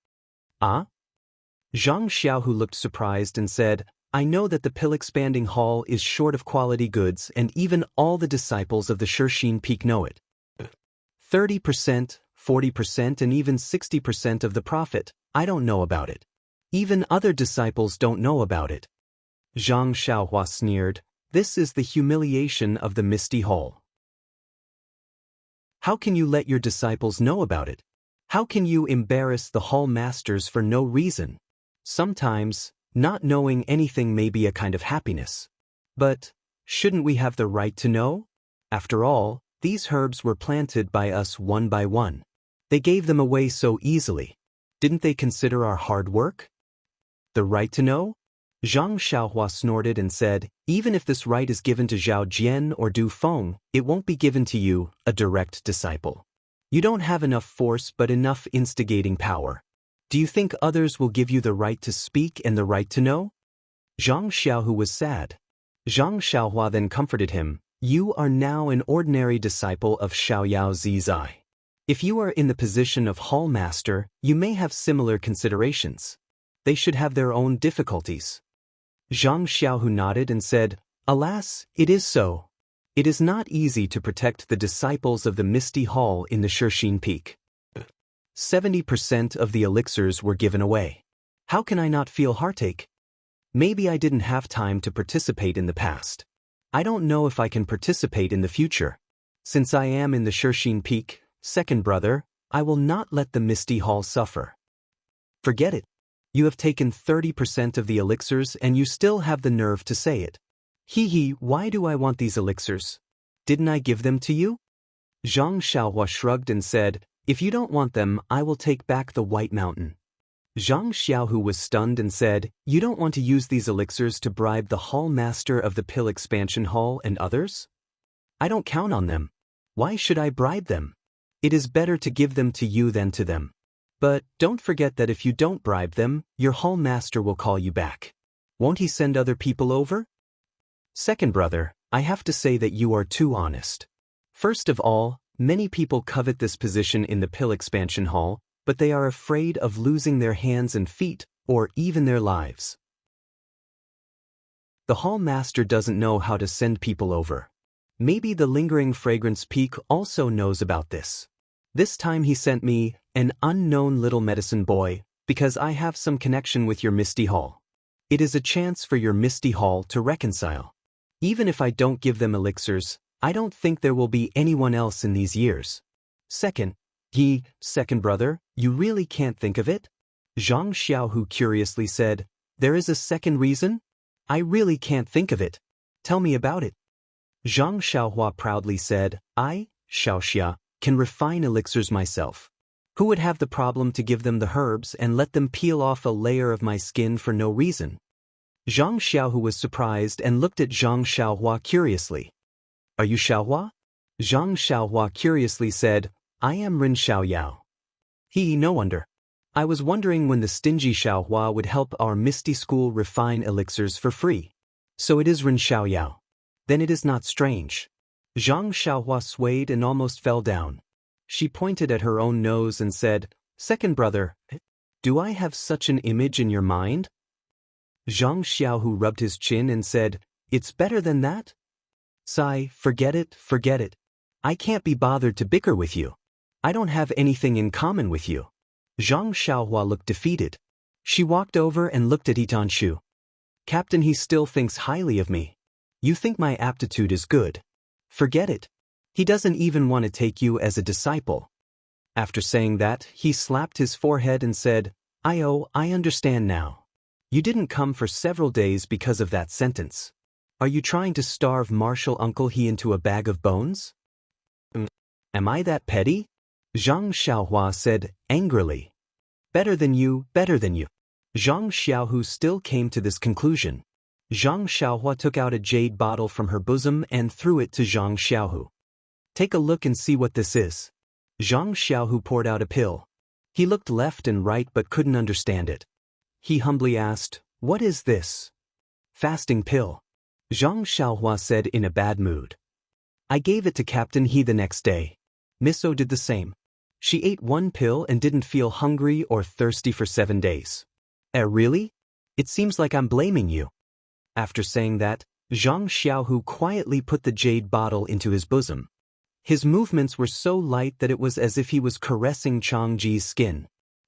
Ah? Zhang Xiaohu looked surprised and said, I know that the Pill-Expanding Hall is short of quality goods and even all the disciples of the Shixin Peak know it. 30%, 40% and even 60% of the profit, I don't know about it. Even other disciples don't know about it. Zhang Xiaohua sneered, This is the humiliation of the Misty Hall. How can you let your disciples know about it? How can you embarrass the hall masters for no reason? Sometimes, not knowing anything may be a kind of happiness. But, shouldn't we have the right to know? After all, these herbs were planted by us one by one. They gave them away so easily. Didn't they consider our hard work? The right to know? Zhang Xiaohua snorted and said, even if this right is given to Zhao Jian or Du Feng, it won't be given to you, a direct disciple. You don't have enough force but enough instigating power. Do you think others will give you the right to speak and the right to know? Zhang Xiaohu was sad. Zhang Xiaohua then comforted him, you are now an ordinary disciple of Xiaoyao Zizai. If you are in the position of hall master, you may have similar considerations. They should have their own difficulties. Zhang Xiaohu nodded and said, alas, it is so. It is not easy to protect the disciples of the Misty Hall in the Shixin Peak. 70% of the elixirs were given away. How can I not feel heartache? Maybe I didn't have time to participate in the past. I don't know if I can participate in the future. Since I am in the Shixin Peak, second brother, I will not let the Misty Hall suffer. Forget it. You have taken 30% of the elixirs and you still have the nerve to say it. Why do I want these elixirs? Didn't I give them to you? Zhang Xiaohua shrugged and said, if you don't want them, I will take back the White Mountain. Zhang Xiaohu was stunned and said, you don't want to use these elixirs to bribe the hall master of the Pill Expansion Hall and others? I don't count on them. Why should I bribe them? It is better to give them to you than to them. But don't forget that if you don't bribe them, your hall master will call you back. Won't he send other people over? Second brother, I have to say that you are too honest. First of all, many people covet this position in the Pill Expansion Hall, but they are afraid of losing their hands and feet, or even their lives. The hall master doesn't know how to send people over. Maybe the Lingering Fragrance Peak also knows about this. This time he sent me, an unknown little medicine boy, because I have some connection with your Misty Hall. It is a chance for your Misty Hall to reconcile. Even if I don't give them elixirs, I don't think there will be anyone else in these years. Second brother, you really can't think of it? Zhang Xiaohu curiously said, there is a second reason? I really can't think of it. Tell me about it. Zhang Xiaohua proudly said, I, Xiaoxia, can refine elixirs myself. Who would have the problem to give them the herbs and let them peel off a layer of my skin for no reason? Zhang Xiaohu was surprised and looked at Zhang Xiaohua curiously. Are you Xiaohua? Zhang Xiaohua curiously said, I am Ren Xiaoyao. No wonder. I was wondering when the stingy Xiaohua would help our Misty School refine elixirs for free. So it is Ren Xiaoyao. Then it is not strange. Zhang Xiaohua swayed and almost fell down. She pointed at her own nose and said, second brother, do I have such an image in your mind? Zhang Xiaohu rubbed his chin and said, it's better than that? Sigh, forget it. I can't be bothered to bicker with you. I don't have anything in common with you. Zhang Xiaohua looked defeated. She walked over and looked at Itanshu. Captain, he still thinks highly of me. You think my aptitude is good. Forget it. He doesn't even want to take you as a disciple. After saying that, he slapped his forehead and said, I understand now. You didn't come for several days because of that sentence. Are you trying to starve Martial Uncle He into a bag of bones? Am I that petty? Zhang Xiaohua said, angrily. Better than you. Zhang Xiaohu still came to this conclusion. Zhang Xiaohua took out a jade bottle from her bosom and threw it to Zhang Xiaohu. Take a look and see what this is. Zhang Xiaohu poured out a pill. He looked left and right but couldn't understand it. He humbly asked, what is this? Fasting pill. Zhang Xiaohua said in a bad mood. I gave it to Captain He the next day. Miso did the same. She ate one pill and didn't feel hungry or thirsty for 7 days. Really? It seems like I'm blaming you. After saying that, Zhang Xiaohu quietly put the jade bottle into his bosom. His movements were so light that it was as if he was caressing Changji's skin.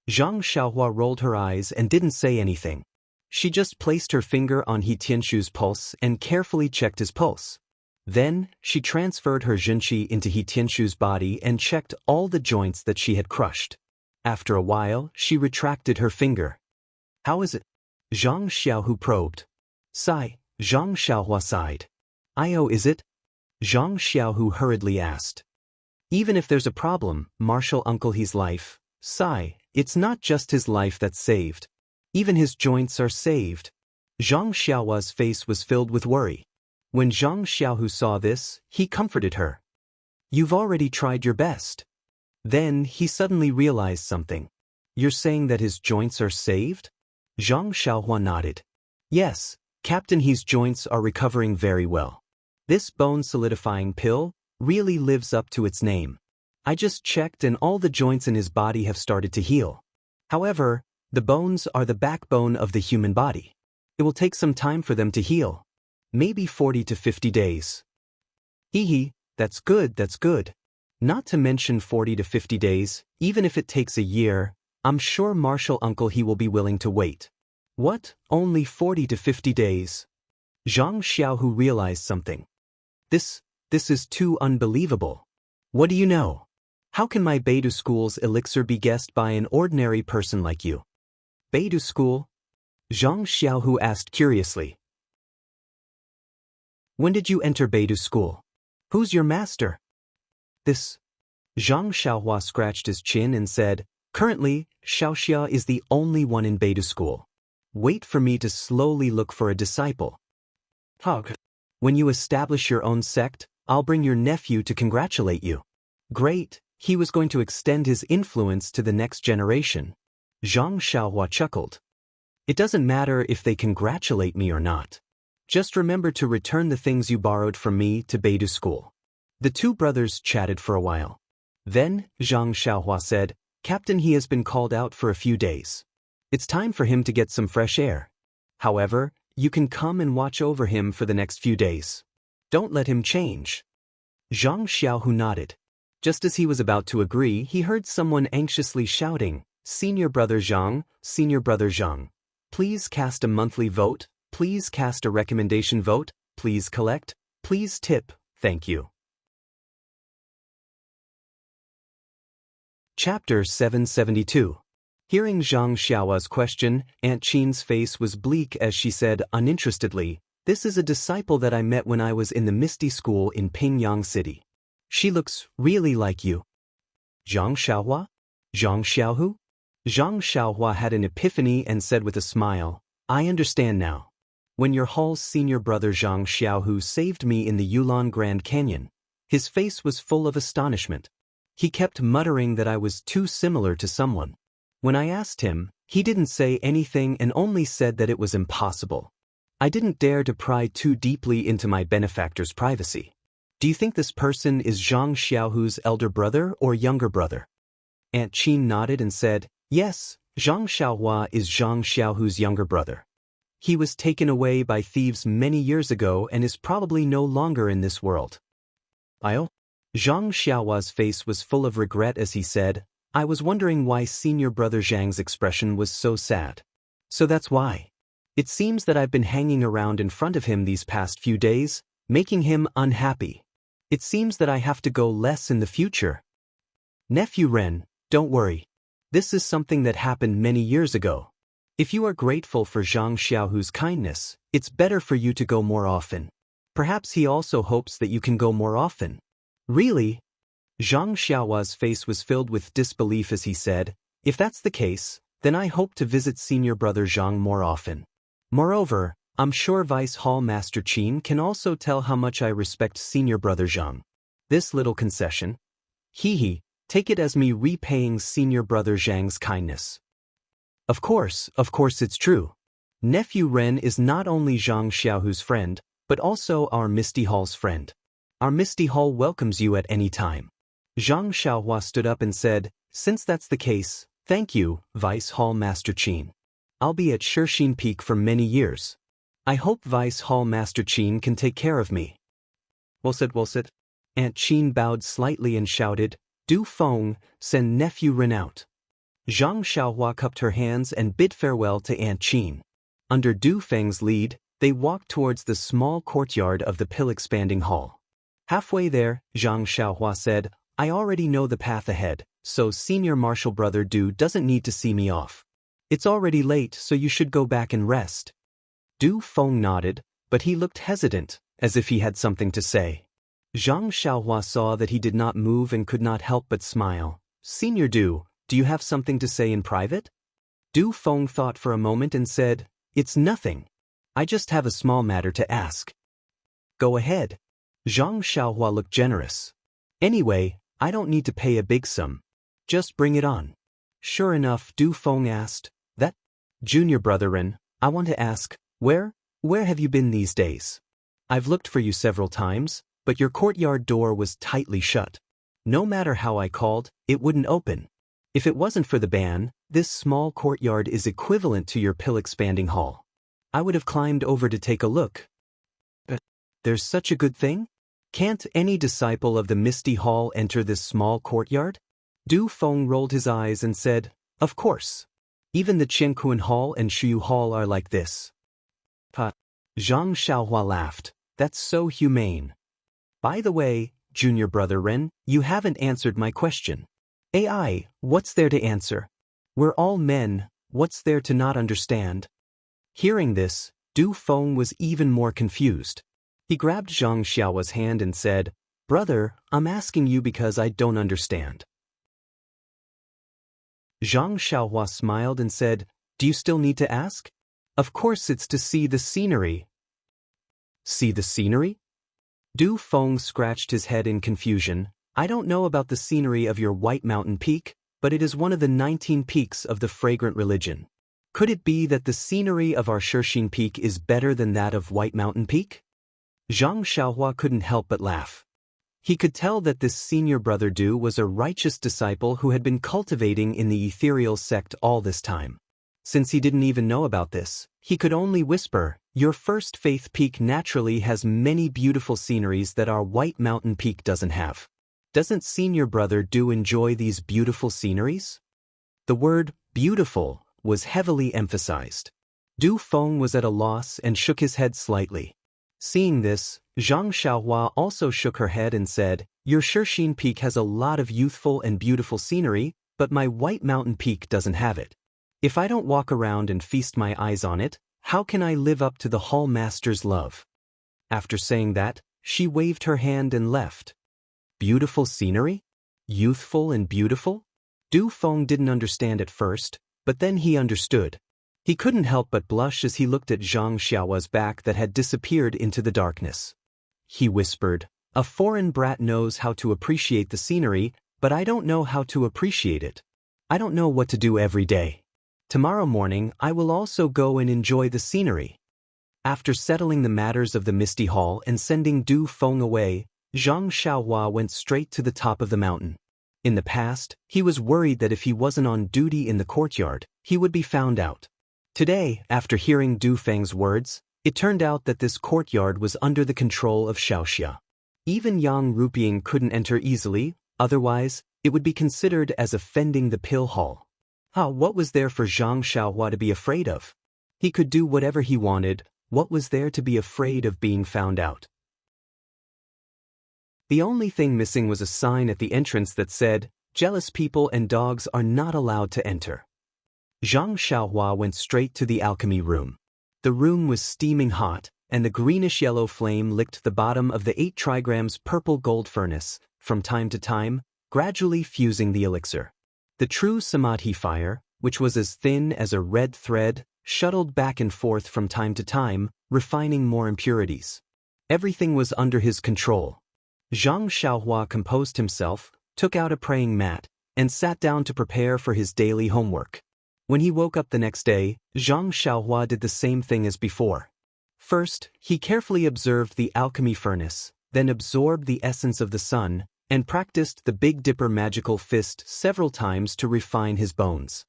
Zhang Xiaohua rolled her eyes and didn't say anything. She just placed her finger on He Tianshu's pulse and carefully checked his pulse. Then, she transferred her Zhenqi into He Tianshu's body and checked all the joints that she had crushed. After a while, she retracted her finger. How is it? Zhang Xiaohu probed. Sigh, Zhang Xiaohua sighed. Is it? Zhang Xiaohu hurriedly asked. Even if there's a problem, Martial Uncle He's life, sigh, it's not just his life that's saved. Even his joints are saved. Zhang Xiaohua's face was filled with worry. When Zhang Xiaohu saw this, he comforted her. You've already tried your best. Then he suddenly realized something. You're saying that his joints are saved? Zhang Xiaohua nodded. Yes, Captain, his joints are recovering very well. This bone-solidifying pill really lives up to its name. I just checked and all the joints in his body have started to heal. However, the bones are the backbone of the human body. It will take some time for them to heal. Maybe 40 to 50 days. Hee, that's good, that's good. Not to mention 40 to 50 days, even if it takes a year, I'm sure Marshal Uncle he will be willing to wait. What? Only 40 to 50 days? Zhang Xiaohu realized something. This is too unbelievable. What do you know? How can my Beidou school's elixir be guessed by an ordinary person like you? Beidou school? Zhang Xiaohu asked curiously. When did you enter Beidou school? Who's your master? This. Zhang Xiaohua scratched his chin and said, currently, Xiaoxia is the only one in Beidou school. Wait for me to slowly look for a disciple. Hug. When you establish your own sect, I'll bring your nephew to congratulate you. Great, he was going to extend his influence to the next generation. Zhang Xiaohua chuckled. It doesn't matter if they congratulate me or not. Just remember to return the things you borrowed from me to Beidou school. The two brothers chatted for a while. Then, Zhang Xiaohua said, Captain, he has been called out for a few days. It's time for him to get some fresh air. However, you can come and watch over him for the next few days. Don't let him change. Zhang Xiaohu nodded. Just as he was about to agree, he heard someone anxiously shouting, Senior Brother Zhang, Senior Brother Zhang. Please cast a monthly vote, please cast a recommendation vote, please collect, please tip, thank you. Chapter 772. Hearing Zhang Xiaohua's question, Aunt Qin's face was bleak as she said uninterestedly, This is a disciple that I met when I was in the Misty School in Pingyang City. She looks really like you. Zhang Xiaohua? Zhang Xiaohu? Zhang Xiaohua had an epiphany and said with a smile, I understand now. When your hall's senior brother Zhang Xiaohu saved me in the Yulon Grand Canyon, his face was full of astonishment. He kept muttering that I was too similar to someone. When I asked him, he didn't say anything and only said that it was impossible. I didn't dare to pry too deeply into my benefactor's privacy. Do you think this person is Zhang Xiaohu's elder brother or younger brother? Aunt Qin nodded and said, Yes, Zhang Xiaohua is Zhang Xiaohu's younger brother. He was taken away by thieves many years ago and is probably no longer in this world. Zhang Xiaohua's face was full of regret as he said, I was wondering why senior brother Zhang's expression was so sad. So that's why. It seems that I've been hanging around in front of him these past few days, making him unhappy. It seems that I have to go less in the future. Nephew Ren, don't worry. This is something that happened many years ago. If you are grateful for Zhang Xiaohu's kindness, it's better for you to go more often. Perhaps he also hopes that you can go more often. Really? Zhang Xiaohua's face was filled with disbelief as he said, If that's the case, then I hope to visit senior brother Zhang more often. Moreover, I'm sure Vice Hall Master Qin can also tell how much I respect senior brother Zhang. This little concession, take it as me repaying senior brother Zhang's kindness. Of course it's true. Nephew Ren is not only Zhang Xiaohu's friend, but also our Misty Hall's friend. Our Misty Hall welcomes you at any time. Zhang Xiaohua stood up and said, Since that's the case, thank you, Vice Hall Master Qin. I'll be at Shixin Peak for many years. I hope Vice Hall Master Qin can take care of me. Well said. Aunt Qin bowed slightly and shouted, Du Feng, send nephew Ren out. Zhang Xiaohua cupped her hands and bid farewell to Aunt Qin. Under Du Feng's lead, they walked towards the small courtyard of the pill-expanding hall. Halfway there, Zhang Xiaohua said, I already know the path ahead, so senior marshal brother Du doesn't need to see me off. It's already late, so you should go back and rest. Du Feng nodded, but he looked hesitant, as if he had something to say. Zhang Xiaohua saw that he did not move and could not help but smile. Senior Du, do you have something to say in private? Du Feng thought for a moment and said, It's nothing. I just have a small matter to ask. Go ahead. Zhang Xiaohua looked generous. Anyway, I don't need to pay a big sum. Just bring it on. Sure enough, Du Feng asked, That? Junior brother Ren, I want to ask, where have you been these days? I've looked for you several times, but your courtyard door was tightly shut. No matter how I called, it wouldn't open. If it wasn't for the ban, this small courtyard is equivalent to your pill-expanding hall. I would have climbed over to take a look. But there's such a good thing? Can't any disciple of the Misty Hall enter this small courtyard? Du Feng rolled his eyes and said, Of course. Even the Qianquan Hall and Shuyu Hall are like this. Pa. Zhang Xiaohua laughed. That's so humane. By the way, junior brother Ren, you haven't answered my question. AI, what's there to answer? We're all men, what's there to not understand? Hearing this, Du Feng was even more confused. He grabbed Zhang Xiaohua's hand and said, Brother, I'm asking you because I don't understand. Zhang Xiaohua smiled and said, Do you still need to ask? Of course it's to see the scenery. See the scenery? Du Feng scratched his head in confusion. I don't know about the scenery of your White Mountain Peak, but it is one of the 19 peaks of the fragrant religion. Could it be that the scenery of our Shixin Peak is better than that of White Mountain Peak? Zhang Xiaohua couldn't help but laugh. He could tell that this senior brother Du was a righteous disciple who had been cultivating in the ethereal sect all this time. Since he didn't even know about this, he could only whisper, Your first faith peak naturally has many beautiful sceneries that our White Mountain Peak doesn't have. Doesn't senior brother Du enjoy these beautiful sceneries? The word, beautiful, was heavily emphasized. Du Feng was at a loss and shook his head slightly. Seeing this, Zhang Xiaohua also shook her head and said, Your Shixin Peak has a lot of youthful and beautiful scenery, but my White Mountain Peak doesn't have it. If I don't walk around and feast my eyes on it, how can I live up to the Hall Master's love? After saying that, she waved her hand and left. Beautiful scenery? Youthful and beautiful? Du Feng didn't understand at first, but then he understood. He couldn't help but blush as he looked at Zhang Xiaohua's back that had disappeared into the darkness. He whispered, A foreign brat knows how to appreciate the scenery, but I don't know how to appreciate it. I don't know what to do every day. Tomorrow morning I will also go and enjoy the scenery. After settling the matters of the Misty Hall and sending Du Feng away, Zhang Xiaohua went straight to the top of the mountain. In the past, he was worried that if he wasn't on duty in the courtyard, he would be found out. Today, after hearing Du Feng's words, it turned out that this courtyard was under the control of Xiaoxia. Even Yang Rupiang couldn't enter easily, otherwise, it would be considered as offending the pill hall. What was there for Zhang Xiaohua to be afraid of? He could do whatever he wanted. What was there to be afraid of being found out? The only thing missing was a sign at the entrance that said, Jealous people and dogs are not allowed to enter. Zhang Xiaohua went straight to the alchemy room. The room was steaming hot, and the greenish-yellow flame licked the bottom of the 8 trigrams purple gold furnace, from time to time, gradually fusing the elixir. The true samadhi fire, which was as thin as a red thread, shuttled back and forth from time to time, refining more impurities. Everything was under his control. Zhang Xiaohua composed himself, took out a praying mat, and sat down to prepare for his daily homework. When he woke up the next day, Zhang Xiaohua did the same thing as before. First, he carefully observed the alchemy furnace, then absorbed the essence of the sun, and practiced the Big Dipper magical fist several times to refine his bones.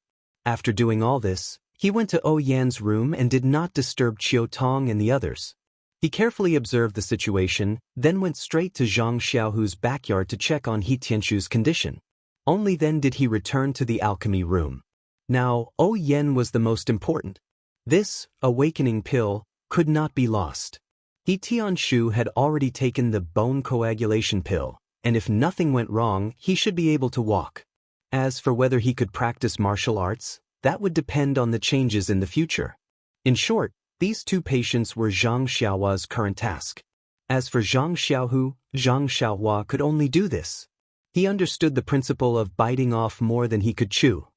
After doing all this, he went to Yan's room and did not disturb Qiu Tong and the others. He carefully observed the situation, then went straight to Zhang Xiaohu's backyard to check on He Tianshu's condition. Only then did he return to the alchemy room. Now, Yan was the most important. This awakening pill could not be lost. He Tianshu had already taken the bone coagulation pill, and if nothing went wrong, he should be able to walk. As for whether he could practice martial arts, that would depend on the changes in the future. In short, these 2 patients were Zhang Xiaohua's current task. As for Zhang Xiaohu, Zhang Xiaohua could only do this. He understood the principle of biting off more than he could chew.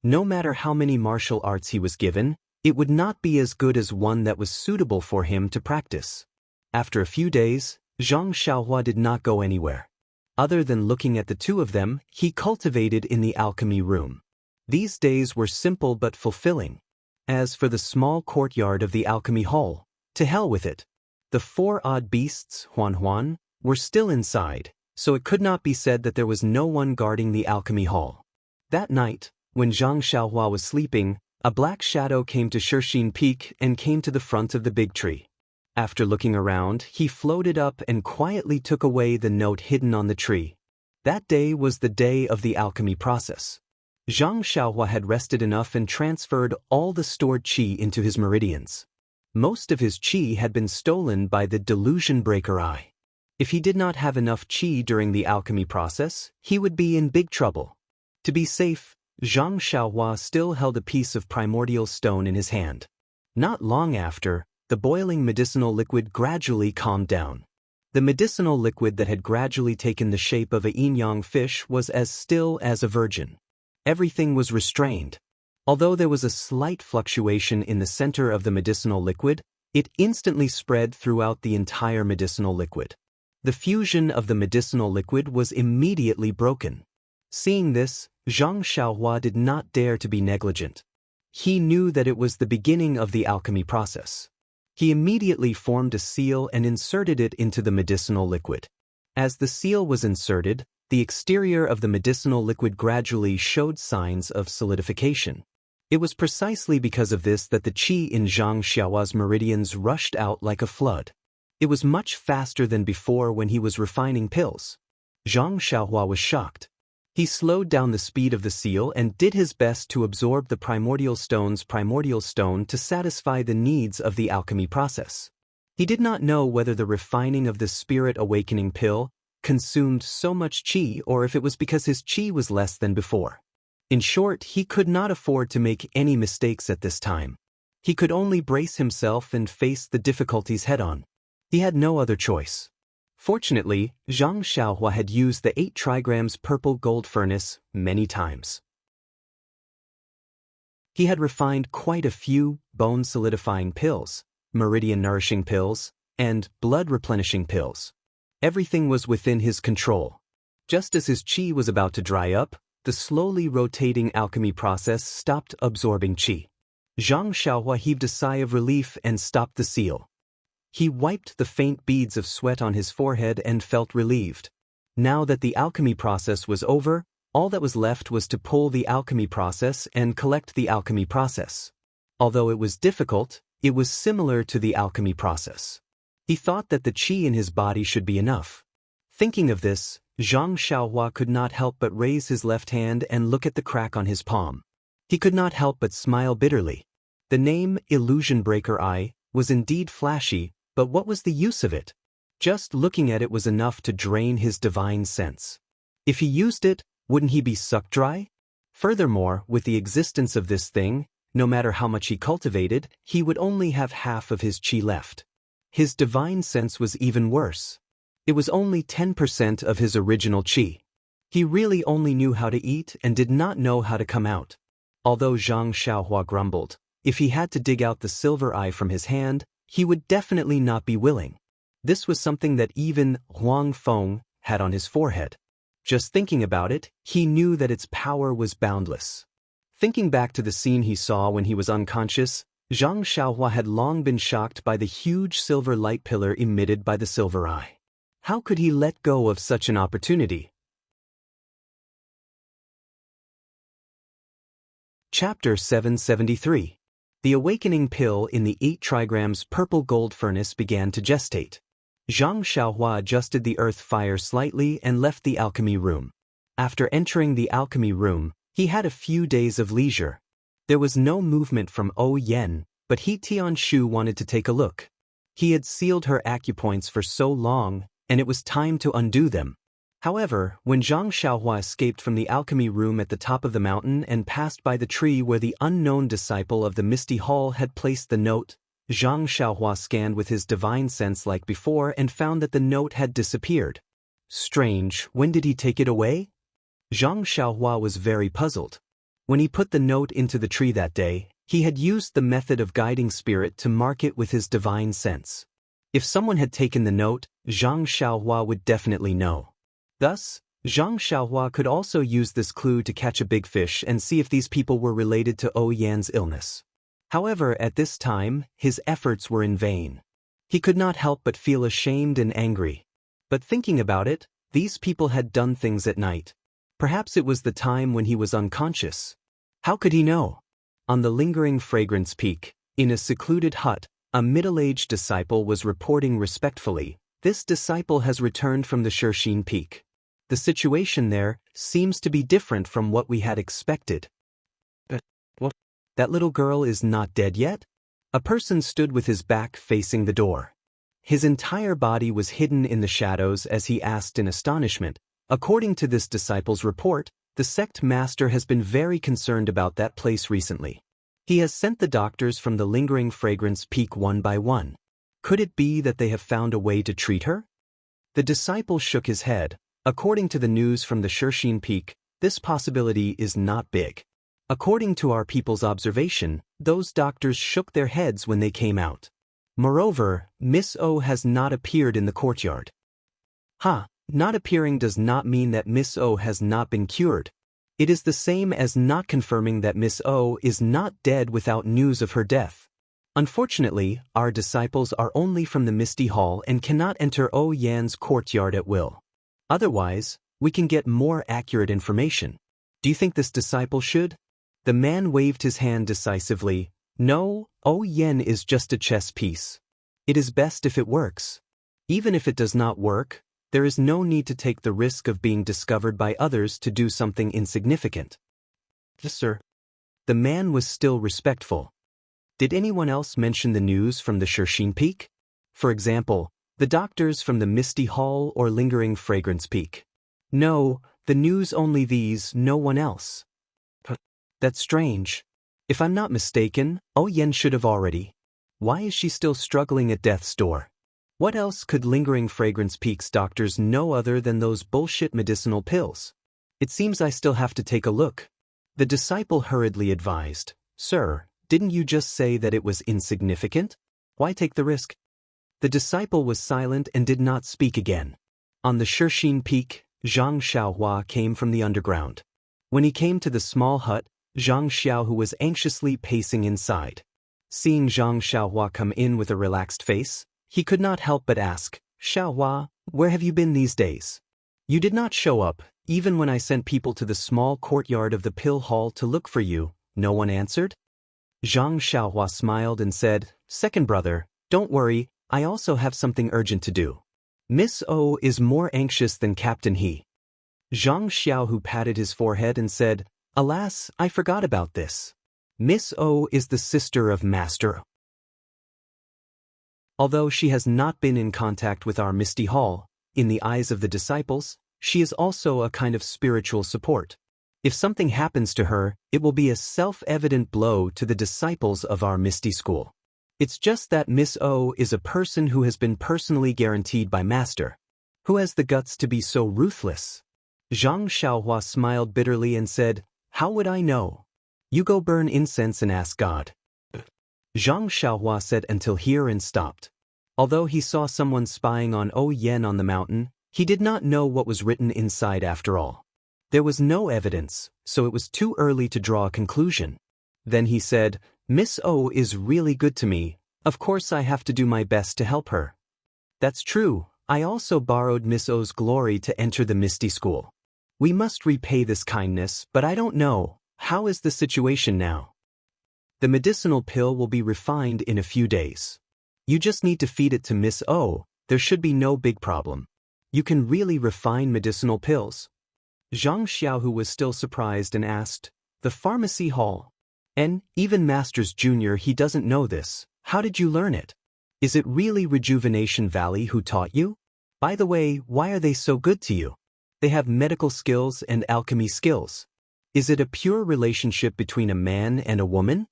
No matter how many martial arts he was given, It would not be as good as one that was suitable for him to practice. After a few days, Zhang Xiaohua did not go anywhere. Other than looking at the two of them, he cultivated in the alchemy room. These days were simple but fulfilling. As for the small courtyard of the alchemy hall, to hell with it. The four odd beasts, Huan, were still inside, so it could not be said that there was no one guarding the alchemy hall. That night, when Zhang Xiaohua was sleeping, a black shadow came to Shixin Peak and came to the front of the big tree. After looking around, he floated up and quietly took away the note hidden on the tree. That day was the day of the alchemy process. Zhang Xiaohua had rested enough and transferred all the stored qi into his meridians. Most of his qi had been stolen by the delusion breaker eye. If he did not have enough qi during the alchemy process, he would be in big trouble. To be safe, Zhang Xiaohua still held a piece of primordial stone in his hand. Not long after, the boiling medicinal liquid gradually calmed down. The medicinal liquid that had gradually taken the shape of a yin-yang fish was as still as a virgin. Everything was restrained. Although there was a slight fluctuation in the center of the medicinal liquid, it instantly spread throughout the entire medicinal liquid. The fusion of the medicinal liquid was immediately broken. Seeing this, Zhang Xiaohua did not dare to be negligent. He knew that it was the beginning of the alchemy process. He immediately formed a seal and inserted it into the medicinal liquid. As the seal was inserted, the exterior of the medicinal liquid gradually showed signs of solidification. It was precisely because of this that the qi in Zhang Xiaohua's meridians rushed out like a flood. It was much faster than before when he was refining pills. Zhang Xiaohua was shocked. He slowed down the speed of the seal and did his best to absorb the primordial stone's primordial stone to satisfy the needs of the alchemy process. He did not know whether the refining of the spirit awakening pill consumed so much qi or if it was because his qi was less than before. In short, he could not afford to make any mistakes at this time. He could only brace himself and face the difficulties head-on. He had no other choice. Fortunately, Zhang Xiaohua had used the 8 trigrams purple gold furnace many times. He had refined quite a few bone-solidifying pills, meridian-nourishing pills, and blood-replenishing pills. Everything was within his control. Just as his qi was about to dry up, the slowly rotating alchemy process stopped absorbing qi. Zhang Xiaohua heaved a sigh of relief and stopped the seal. He wiped the faint beads of sweat on his forehead and felt relieved. Now that the alchemy process was over, all that was left was to pull the alchemy process and collect the alchemy process. Although it was difficult, it was similar to the alchemy process. He thought that the qi in his body should be enough. Thinking of this, Zhang Xiaohua could not help but raise his left hand and look at the crack on his palm. He could not help but smile bitterly. The name Illusion Breaker Eye was indeed flashy, but what was the use of it? Just looking at it was enough to drain his divine sense. If he used it, wouldn't he be sucked dry? Furthermore, with the existence of this thing, no matter how much he cultivated, he would only have half of his qi left. His divine sense was even worse. It was only 10% of his original qi. He really only knew how to eat and did not know how to come out. Although Zhang Xiaohua grumbled, if he had to dig out the silver eye from his hand, he would definitely not be willing. This was something that even Huang Feng had on his forehead. Just thinking about it, he knew that its power was boundless. Thinking back to the scene he saw when he was unconscious, Zhang Xiaohua had long been shocked by the huge silver light pillar emitted by the silver eye. How could he let go of such an opportunity? Chapter 773. The awakening pill in the 8 trigrams purple gold furnace began to gestate. Zhang Xiaohua adjusted the earth fire slightly and left the alchemy room. After entering the alchemy room, he had a few days of leisure. There was no movement from Yen, but He Tianshu wanted to take a look. He had sealed her acupoints for so long, and it was time to undo them. However, when Zhang Xiaohua escaped from the alchemy room at the top of the mountain and passed by the tree where the unknown disciple of the Misty Hall had placed the note, Zhang Xiaohua scanned with his divine sense like before and found that the note had disappeared. Strange, when did he take it away? Zhang Xiaohua was very puzzled. When he put the note into the tree that day, He had used the method of guiding spirit to mark it with his divine sense. If someone had taken the note, Zhang Xiaohua would definitely know. Thus, Zhang Xiaohua could also use this clue to catch a big fish and see if these people were related to Yan's illness. However, at this time, his efforts were in vain. He could not help but feel ashamed and angry. But thinking about it, these people had done things at night. Perhaps it was the time when he was unconscious. How could he know? On the lingering fragrance peak, in a secluded hut, a middle-aged disciple was reporting respectfully, "This disciple has returned from the Shixin Peak. The situation there seems to be different from what we had expected." "But what? That little girl is not dead yet?" A person stood with his back facing the door. His entire body was hidden in the shadows as he asked in astonishment. According to this disciple's report, the sect master has been very concerned about that place recently. He has sent the doctors from the lingering fragrance peak one by one. Could it be that they have found a way to treat her? The disciple shook his head. According to the news from the Shixin Peak, this possibility is not big. According to our people's observation, those doctors shook their heads when they came out. Moreover, Miss O has not appeared in the courtyard. Not appearing does not mean that Miss O has not been cured. It is the same as not confirming that Miss O is not dead without news of her death. Unfortunately, our disciples are only from the Misty Hall and cannot enter Yan's courtyard at will. Otherwise, we can get more accurate information. Do you think this disciple should? The man waved his hand decisively. No, Yan is just a chess piece. It is best if it works. Even if it does not work, there is no need to take the risk of being discovered by others to do something insignificant. Yes, sir. The man was still respectful. Did anyone else mention the news from the Shixin Peak? For example, the doctors from the Misty Hall or lingering fragrance peak? No, the news only these, no one else. That's strange. If I'm not mistaken, Yan should have already. Why is she still struggling at death's door? What else could lingering fragrance peak's doctors know other than those bullshit medicinal pills? It seems I still have to take a look. The disciple hurriedly advised, "Sir, didn't you just say that it was insignificant? Why take the risk?" The disciple was silent and did not speak again. On the Shixin Peak, Zhang Xiaohua came from the underground. When he came to the small hut, Zhang Xiaohu was anxiously pacing inside. Seeing Zhang Xiaohua come in with a relaxed face, he could not help but ask, "Xiaohua, where have you been these days? You did not show up, even when I sent people to the small courtyard of the pill hall to look for you. No one answered?" Zhang Xiaohua smiled and said, "Second brother, don't worry, I also have something urgent to do. Miss O is more anxious than Captain He." Zhang Xiaohu patted his forehead and said, "Alas, I forgot about this. Miss O is the sister of Master. Although she has not been in contact with our Misty Hall, in the eyes of the disciples, she is also a kind of spiritual support. If something happens to her, it will be a self-evident blow to the disciples of our Misty School. It's just that Miss O is a person who has been personally guaranteed by Master. Who has the guts to be so ruthless?" Zhang Xiaohua smiled bitterly and said, "How would I know? You go burn incense and ask God." Zhang Xiaohua said until here and stopped. Although he saw someone spying on Yan on the mountain, he did not know what was written inside after all. There was no evidence, so it was too early to draw a conclusion. Then he said, "Miss O is really good to me. Of course I have to do my best to help her." "That's true. I also borrowed Miss O's glory to enter the Misty School. We must repay this kindness, but I don't know. How is the situation now?" "The medicinal pill will be refined in a few days. You just need to feed it to Miss O. There should be no big problem. You can really refine medicinal pills." Zhang Xiaohu was still surprised and asked, "The pharmacy hall? And even Masters Junior, he doesn't know this. How did you learn it? Is it really Rejuvenation Valley who taught you? By the way, why are they so good to you? They have medical skills and alchemy skills. Is it a pure relationship between a man and a woman?"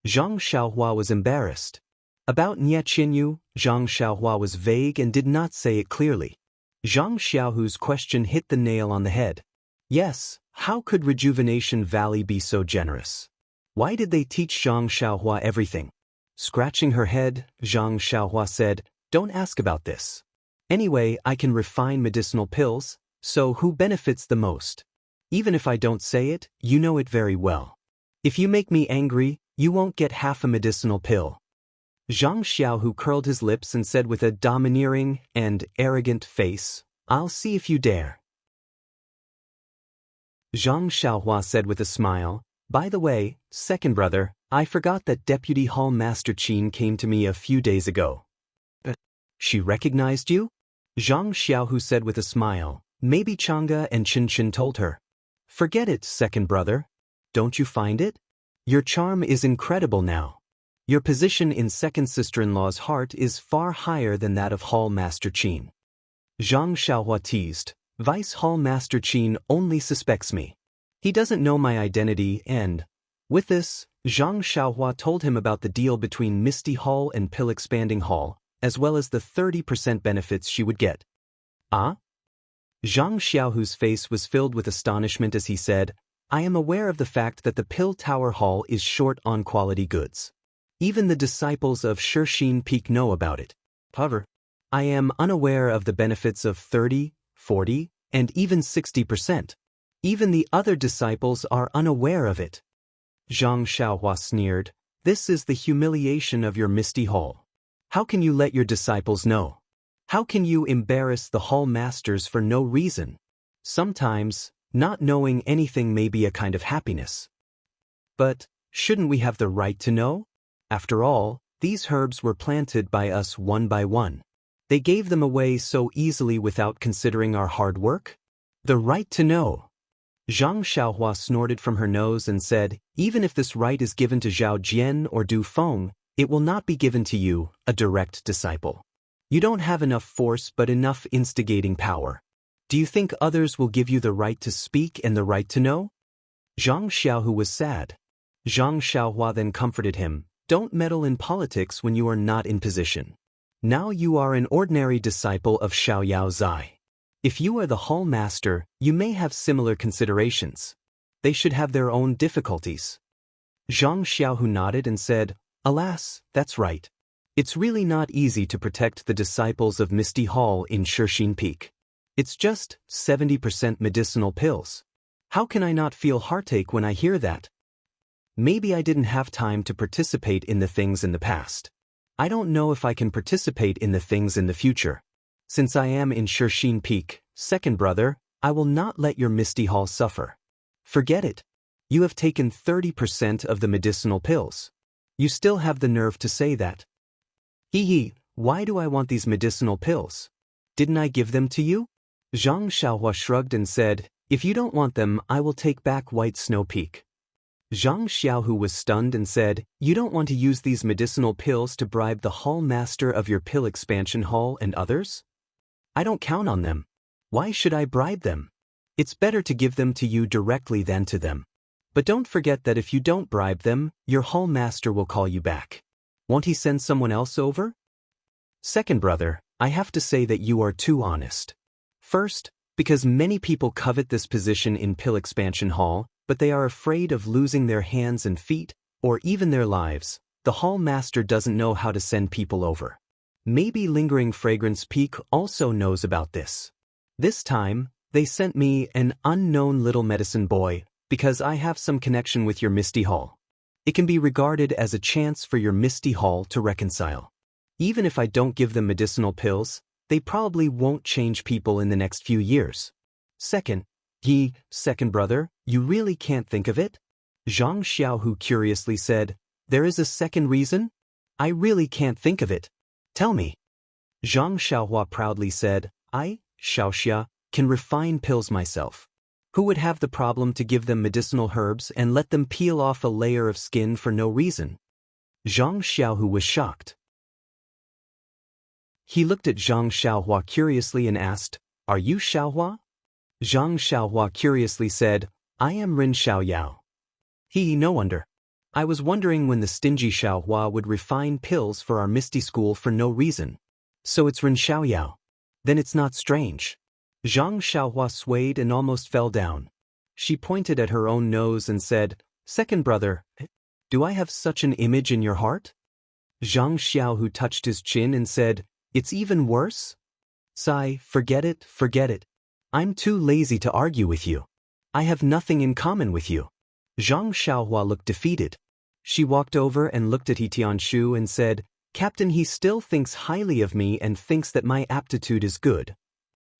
Zhang Xiaohua was embarrassed. About Nye Qinyu, Zhang Xiaohua was vague and did not say it clearly. Zhang Xiaohu's question hit the nail on the head. Yes, how could Rejuvenation Valley be so generous? Why did they teach Zhang Xiaohua everything? Scratching her head, Zhang Xiaohua said, don't ask about this. Anyway, I can refine medicinal pills, so who benefits the most? Even if I don't say it, you know it very well. If you make me angry, you won't get half a medicinal pill. Zhang Xiaohu curled his lips and said with a domineering and arrogant face, I'll see if you dare. Zhang Xiaohua said with a smile, by the way, second brother, I forgot that Deputy Hall Master Qin came to me a few days ago. She recognized you? Zhang Xiaohu said with a smile, maybe Chang'e and Chen told her. Forget it, second brother. Don't you find it? Your charm is incredible now. Your position in second sister-in-law's heart is far higher than that of Hall Master Qin. Zhang Xiaohua teased, Vice Hall Master Qin only suspects me. He doesn't know my identity and, with this, Zhang Xiaohua told him about the deal between Misty Hall and Pill Expanding Hall, as well as the 30% benefits she would get. Ah? Zhang Xiaohu's face was filled with astonishment as he said, I am aware of the fact that the Pill Tower Hall is short on quality goods. Even the disciples of Shixin Peak know about it. However, I am unaware of the benefits of 30, 40, and even 60%. Even the other disciples are unaware of it. Zhang Xiaohua sneered, this is the humiliation of your Misty Hall. How can you let your disciples know? How can you embarrass the hall masters for no reason? Sometimes, not knowing anything may be a kind of happiness. But, shouldn't we have the right to know? After all, these herbs were planted by us one by one. They gave them away so easily without considering our hard work? The right to know. Zhang Xiaohua snorted from her nose and said, even if this right is given to Zhao Jian or Du Feng, it will not be given to you, a direct disciple. You don't have enough force but enough instigating power. Do you think others will give you the right to speak and the right to know? Zhang Xiaohu was sad. Zhang Xiaohua then comforted him, don't meddle in politics when you are not in position. Now you are an ordinary disciple of Xiaoyao Zai. If you are the hall master, you may have similar considerations. They should have their own difficulties. Zhang Xiaohu nodded and said, alas, that's right. It's really not easy to protect the disciples of Misty Hall in Shixin Peak. It's just 70% medicinal pills. How can I not feel heartache when I hear that? Maybe I didn't have time to participate in the things in the past. I don't know if I can participate in the things in the future. Since I am in Shixin Peak, second brother, I will not let your Misty Hall suffer. Forget it. You have taken 30% of the medicinal pills. You still have the nerve to say that. Why do I want these medicinal pills? Didn't I give them to you? Zhang Xiaohua shrugged and said, if you don't want them, I will take back White Snow Peak. Zhang Xiaohu was stunned and said, you don't want to use these medicinal pills to bribe the hall master of your Pill Expansion Hall and others? I don't count on them. Why should I bribe them? It's better to give them to you directly than to them. But don't forget that if you don't bribe them, your hall master will call you back. Won't he send someone else over? Second brother, I have to say that you are too honest. First, because many people covet this position in Pill Expansion Hall, but they are afraid of losing their hands and feet, or even their lives. The hall master doesn't know how to send people over. Maybe Lingering Fragrance Peak also knows about this. This time, they sent me an unknown little medicine boy, because I have some connection with your Misty Hall. It can be regarded as a chance for your Misty Hall to reconcile. Even if I don't give them medicinal pills, they probably won't change people in the next few years. Second brother, you really can't think of it? Zhang Xiaohu curiously said, there is a second reason? I really can't think of it. Tell me. Zhang Xiaohua proudly said, I, Xiaoxia, can refine pills myself. Who would have the problem to give them medicinal herbs and let them peel off a layer of skin for no reason? Zhang Xiaohu was shocked. He looked at Zhang Xiaohua curiously and asked, are you Xiaohua? Zhang Xiaohua curiously said, I am Rin Xiaoyao. No wonder. I was wondering when the stingy Xiaohua would refine pills for our Misty School for no reason. So it's Rin Xiaoyao. Then it's not strange. Zhang Xiaohua swayed and almost fell down. She pointed at her own nose and said, second brother, Do I have such an image in your heart? Zhang Xiaohu touched his chin and said, It's even worse? Sigh, forget it, forget it. I'm too lazy to argue with you. I have nothing in common with you. Zhang Xiaohua looked defeated. She walked over and looked at He Tianshu and said, Captain, he still thinks highly of me and thinks that my aptitude is good.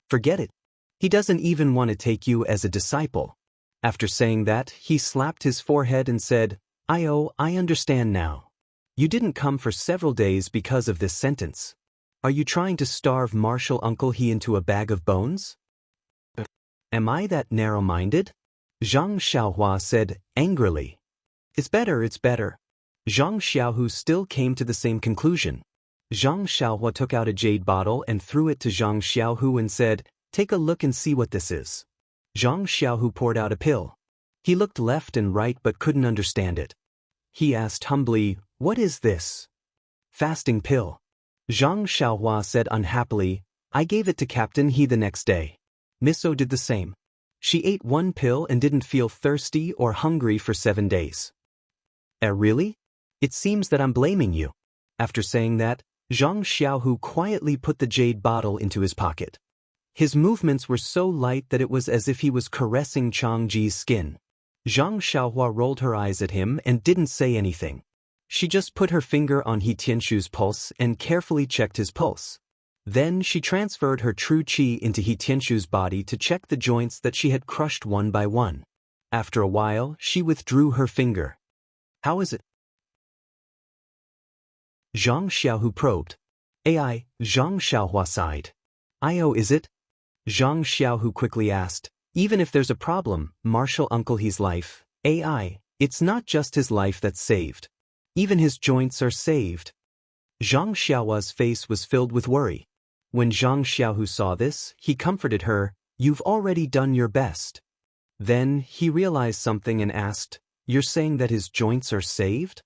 Forget it. He doesn't even want to take you as a disciple. After saying that, he slapped his forehead and said, I understand now. You didn't come for several days because of this sentence. Are you trying to starve Martial Uncle He into a bag of bones? Am I that narrow-minded? Zhang Xiaohua said angrily. It's better, it's better. Zhang Xiaohu still came to the same conclusion. Zhang Xiaohua took out a jade bottle and threw it to Zhang Xiaohu and said, Take a look and see what this is. Zhang Xiaohu poured out a pill. He looked left and right but couldn't understand it. He asked humbly, What is this? Fasting pill. Zhang Xiaohua said unhappily, I gave it to Captain He the next day. Miso did the same. She ate one pill and didn't feel thirsty or hungry for 7 days. Really? It seems that I'm blaming you. After saying that, Zhang Xiaohu quietly put the jade bottle into his pocket. His movements were so light that it was as if he was caressing Changji's skin. Zhang Xiaohua rolled her eyes at him and didn't say anything. She just put her finger on He Tianshu's pulse and carefully checked his pulse. Then she transferred her true qi into He Tianshu's body to check the joints that she had crushed one by one. After a while, she withdrew her finger. How is it? Zhang Xiaohu probed. Zhang Xiaohua sighed. Is it? Zhang Xiaohu quickly asked. Even if there's a problem, Martial Uncle He's life, it's not just his life that's saved. Even his joints are saved. Zhang Xiaohua's face was filled with worry. When Zhang Xiaohu saw this, he comforted her, You've already done your best. Then he realized something and asked, You're saying that his joints are saved?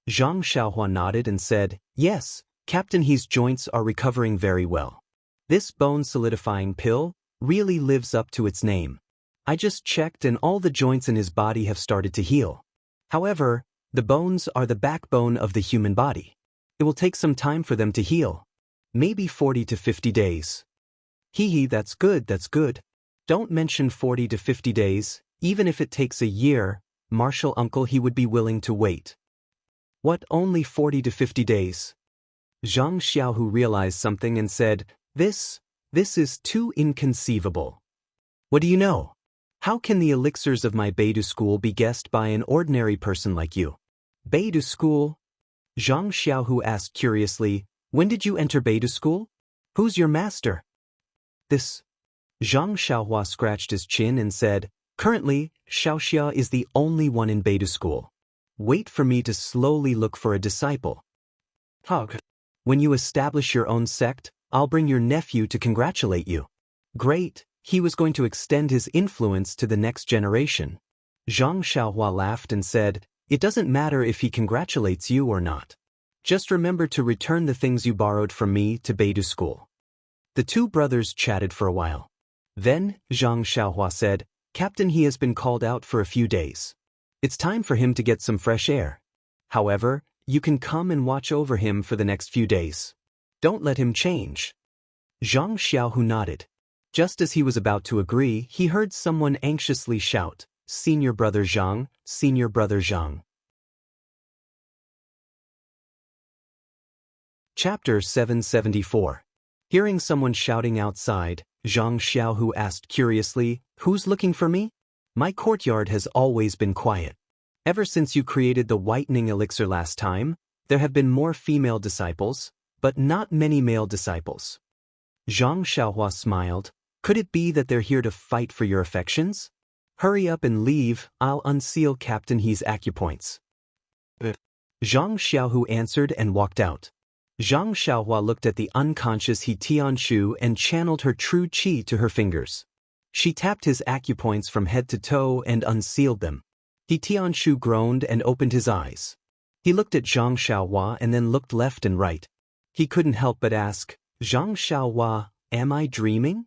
Zhang Xiaohua nodded and said, Yes, Captain He's joints are recovering very well. This bone-solidifying pill really lives up to its name. I just checked and all the joints in his body have started to heal. However, the bones are the backbone of the human body. It will take some time for them to heal. Maybe 40 to 50 days. That's good, that's good. Don't mention 40 to 50 days, even if it takes a year, Martial Uncle He would be willing to wait. What, only 40 to 50 days? Zhang Xiaohu realized something and said, This is too inconceivable. What do you know? How can the elixirs of my Beidou school be guessed by an ordinary person like you? Beidou school? Zhang Xiaohu asked curiously, When did you enter Beidou school? Who's your master? This. Zhang Xiaohua scratched his chin and said, Currently, Xiaoxia is the only one in Beidou school. Wait for me to slowly look for a disciple. When you establish your own sect, I'll bring your nephew to congratulate you. Great, he was going to extend his influence to the next generation. Zhang Xiaohua laughed and said, It doesn't matter if he congratulates you or not. Just remember to return the things you borrowed from me to Beidou school. The two brothers chatted for a while. Then, Zhang Xiaohua said, Captain, he has been called out for a few days. It's time for him to get some fresh air. However, you can come and watch over him for the next few days. Don't let him change. Zhang Xiaohu nodded. Just as he was about to agree, he heard someone anxiously shout, Senior Brother Zhang, Senior Brother Zhang. Chapter 774. Hearing someone shouting outside, Zhang Xiaohu asked curiously, Who's looking for me? My courtyard has always been quiet. Ever since you created the whitening elixir last time, there have been more female disciples, but not many male disciples. Zhang Xiaohua smiled. Could it be that they're here to fight for your affections? Hurry up and leave, I'll unseal Captain He's acupoints. Zhang Xiaohu answered and walked out. Zhang Xiaohua looked at the unconscious He Tianshu and channeled her true qi to her fingers. She tapped his acupoints from head to toe and unsealed them. He Tianshu groaned and opened his eyes. He looked at Zhang Xiaohua and then looked left and right. He couldn't help but ask, Zhang Xiaohua, am I dreaming?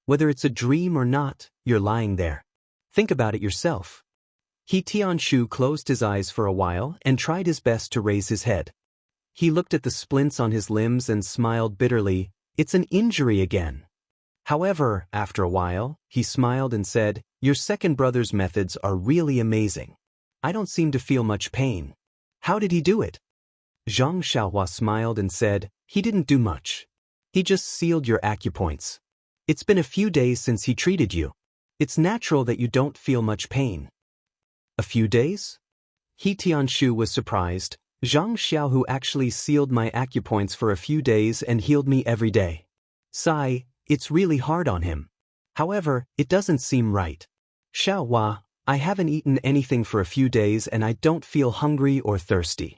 Whether it's a dream or not, you're lying there. Think about it yourself. He Tianshu closed his eyes for a while and tried his best to raise his head. He looked at the splints on his limbs and smiled bitterly. It's an injury again. However, after a while, he smiled and said, your second brother's methods are really amazing. I don't seem to feel much pain. How did he do it? Zhang Xiaohua smiled and said, he didn't do much. He just sealed your acupoints. It's been a few days since he treated you. It's natural that you don't feel much pain. A few days? He Tianshu was surprised. Zhang Xiaohu actually sealed my acupoints for a few days and healed me every day. Sigh, it's really hard on him. However, it doesn't seem right. Xiaohua, I haven't eaten anything for a few days and I don't feel hungry or thirsty.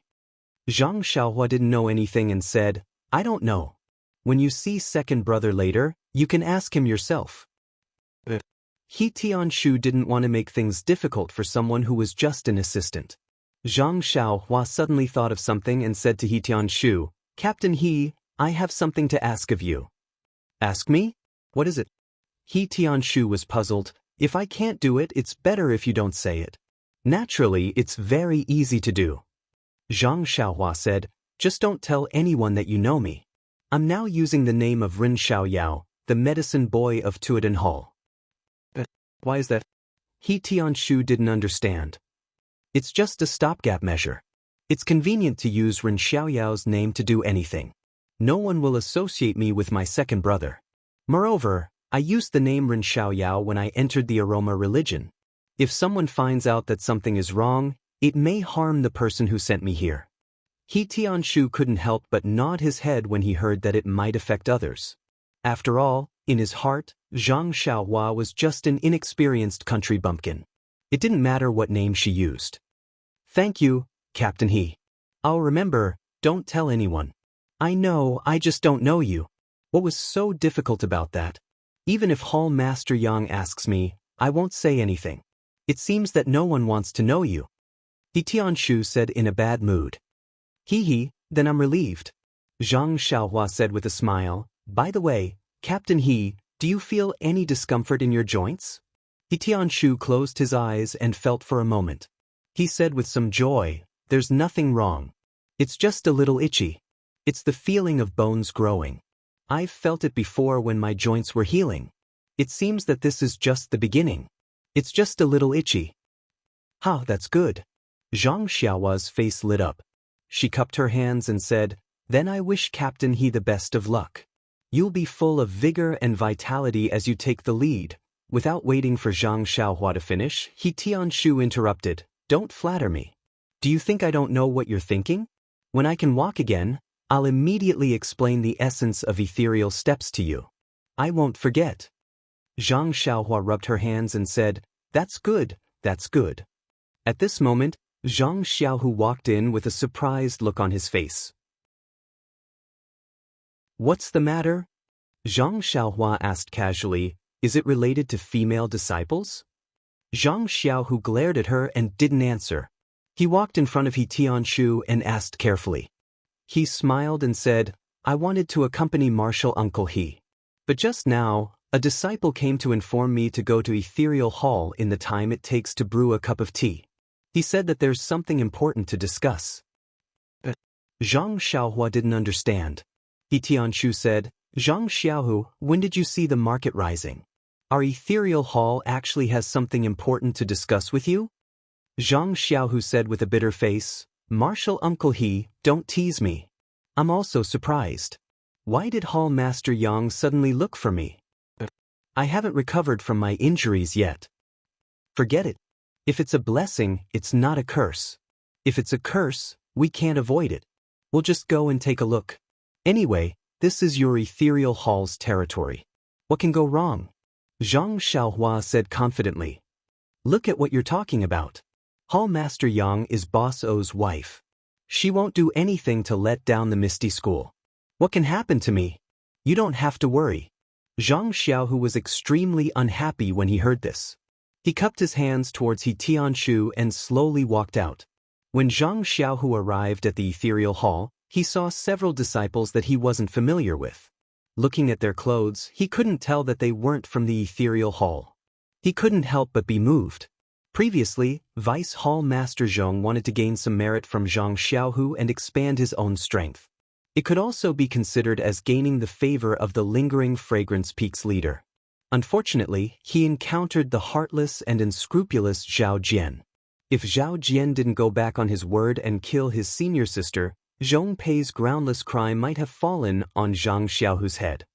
Zhang Xiaohua didn't know anything and said, I don't know. When you see second brother later, you can ask him yourself. He Tianshu didn't want to make things difficult for someone who was just an assistant. Zhang Xiaohua suddenly thought of something and said to He Tianshu, Captain He, I have something to ask of you. Ask me? What is it? He Tianshu was puzzled. If I can't do it, it's better if you don't say it. Naturally, it's very easy to do. Zhang Xiaohua said, just don't tell anyone that you know me. I'm now using the name of Ren Xiaoyao, the medicine boy of Tuadan Hall. Why is that? He Tianshu didn't understand. It's just a stopgap measure. It's convenient to use Ren Xiaoyao's name to do anything. No one will associate me with my second brother. Moreover, I used the name Ren Xiaoyao when I entered the aroma religion. If someone finds out that something is wrong, it may harm the person who sent me here. He Tianshu couldn't help but nod his head when he heard that it might affect others. After all, in his heart, Zhang Xiaohua was just an inexperienced country bumpkin. It didn't matter what name she used. Thank you, Captain He. I'll remember, don't tell anyone. I know, I just don't know you. What was so difficult about that? Even if Hall Master Yang asks me, I won't say anything. It seems that no one wants to know you. He Tianshu said in a bad mood. He, then I'm relieved. Zhang Xiaohua said with a smile, by the way, Captain He, do you feel any discomfort in your joints? He Tianshu closed his eyes and felt for a moment. He said with some joy, there's nothing wrong. It's just a little itchy. It's the feeling of bones growing. I've felt it before when my joints were healing. It seems that this is just the beginning. It's just a little itchy. That's good. Zhang Xiaohua's face lit up. She cupped her hands and said, then I wish Captain He the best of luck. You'll be full of vigor and vitality as you take the lead. Without waiting for Zhang Xiaohua to finish, He Tianshu interrupted, don't flatter me. Do you think I don't know what you're thinking? When I can walk again, I'll immediately explain the essence of ethereal steps to you. I won't forget. Zhang Xiaohua rubbed her hands and said, that's good, that's good. At this moment, Zhang Xiaohu walked in with a surprised look on his face. What's the matter? Zhang Xiaohua asked casually, is it related to female disciples? Zhang Xiaohu glared at her and didn't answer. He walked in front of He Tianshu and asked carefully. He smiled and said, I wanted to accompany Martial Uncle He. But just now, a disciple came to inform me to go to Ethereal Hall in the time it takes to brew a cup of tea. He said that there's something important to discuss. Zhang Xiaohua didn't understand. He Tianshu said, Zhang Xiaohu, when did you see the market rising? Our Ethereal Hall actually has something important to discuss with you? Zhang Xiaohu said with a bitter face, Martial Uncle He, don't tease me. I'm also surprised. Why did Hall Master Yang suddenly look for me? I haven't recovered from my injuries yet. Forget it. If it's a blessing, it's not a curse. If it's a curse, we can't avoid it. We'll just go and take a look. Anyway, this is your Ethereal Hall's territory. What can go wrong? Zhang Xiaohua said confidently. Look at what you're talking about. Hall Master Yang is Boss O's wife. She won't do anything to let down the Misty School. What can happen to me? You don't have to worry. Zhang Xiaohu was extremely unhappy when he heard this. He cupped his hands towards He Tianshu and slowly walked out. When Zhang Xiaohu arrived at the Ethereal Hall, he saw several disciples that he wasn't familiar with. Looking at their clothes, he couldn't tell that they weren't from the Ethereal Hall. He couldn't help but be moved. Previously, Vice Hall Master Zhong wanted to gain some merit from Zhang Xiaohu and expand his own strength. It could also be considered as gaining the favor of the Lingering Fragrance Peak's leader. Unfortunately, he encountered the heartless and unscrupulous Zhao Jian. If Zhao Jian didn't go back on his word and kill his senior sister, Zhong Pei's groundless crime might have fallen on Zhang Xiaohu's head.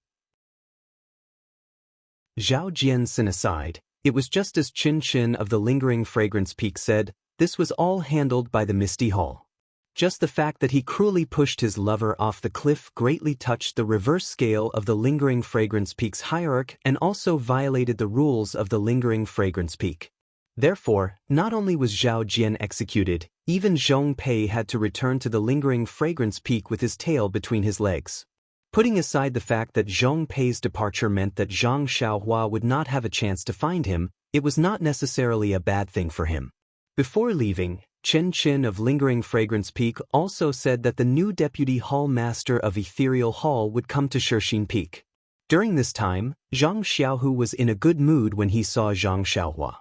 Zhao Jian's aside, it was just as Qin Qin of the Lingering Fragrance Peak said, this was all handled by the Misty Hall. Just the fact that he cruelly pushed his lover off the cliff greatly touched the reverse scale of the Lingering Fragrance Peak's hierarchy and also violated the rules of the Lingering Fragrance Peak. Therefore, not only was Zhao Jian executed, even Zhong Pei had to return to the Lingering Fragrance Peak with his tail between his legs. Putting aside the fact that Zhong Pei's departure meant that Zhang Xiaohua would not have a chance to find him, it was not necessarily a bad thing for him. Before leaving, Qin Qin of Lingering Fragrance Peak also said that the new Deputy Hall Master of Ethereal Hall would come to Shixin Peak. During this time, Zhang Xiaohu was in a good mood when he saw Zhang Xiaohua.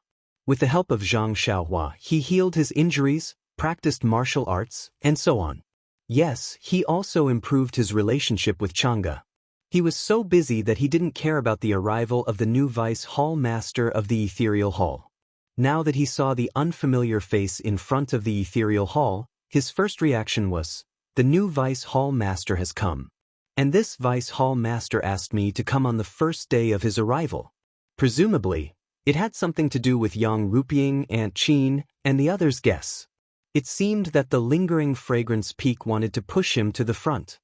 With the help of Zhang Xiaohua, he healed his injuries, practiced martial arts, and so on. Yes, he also improved his relationship with Chang'e. He was so busy that he didn't care about the arrival of the new Vice Hall Master of the Ethereal Hall. Now that he saw the unfamiliar face in front of the Ethereal Hall, his first reaction was, the new Vice Hall Master has come. And this Vice Hall Master asked me to come on the first day of his arrival. Presumably, it had something to do with Yang Ruping, Aunt Qin, and the others' guess. It seemed that the Lingering Fragrance Peak wanted to push him to the front.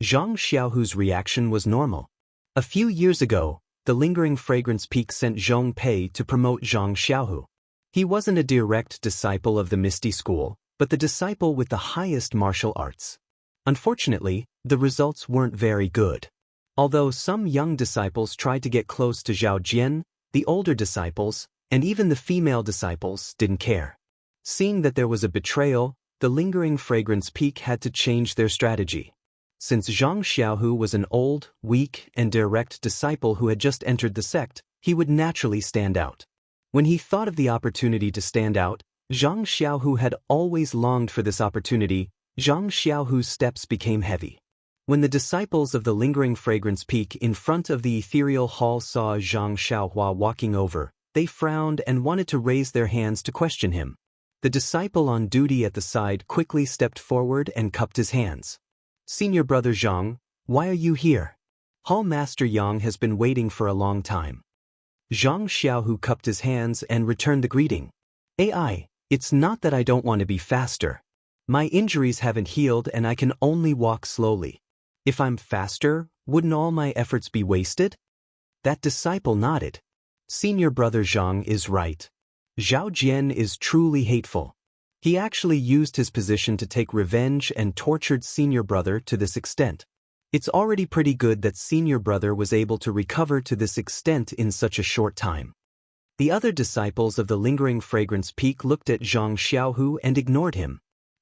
Zhang Xiaohu's reaction was normal. A few years ago, the Lingering Fragrance Peak sent Zhong Pei to promote Zhang Xiaohu. He wasn't a direct disciple of the Misty School, but the disciple with the highest martial arts. Unfortunately, the results weren't very good. Although some young disciples tried to get close to Zhao Jian, the older disciples, and even the female disciples, didn't care. Seeing that there was a betrayal, the Lingering Fragrance Peak had to change their strategy. Since Zhang Xiaohu was an old, weak, and direct disciple who had just entered the sect, he would naturally stand out. When he thought of the opportunity to stand out, Zhang Xiaohu had always longed for this opportunity. Zhang Xiaohu's steps became heavy. When the disciples of the Lingering Fragrance Peak in front of the Ethereal Hall saw Zhang Xiaohua walking over, they frowned and wanted to raise their hands to question him. The disciple on duty at the side quickly stepped forward and cupped his hands. Senior brother Zhang, why are you here? Hall Master Yang has been waiting for a long time. Zhang Xiaohu cupped his hands and returned the greeting. AI, it's not that I don't want to be faster. My injuries haven't healed and I can only walk slowly. If I'm faster, wouldn't all my efforts be wasted? That disciple nodded. Senior brother Zhang is right. Zhao Jian is truly hateful. He actually used his position to take revenge and tortured senior brother to this extent. It's already pretty good that senior brother was able to recover to this extent in such a short time. The other disciples of the Lingering Fragrance Peak looked at Zhang Xiaohu and ignored him.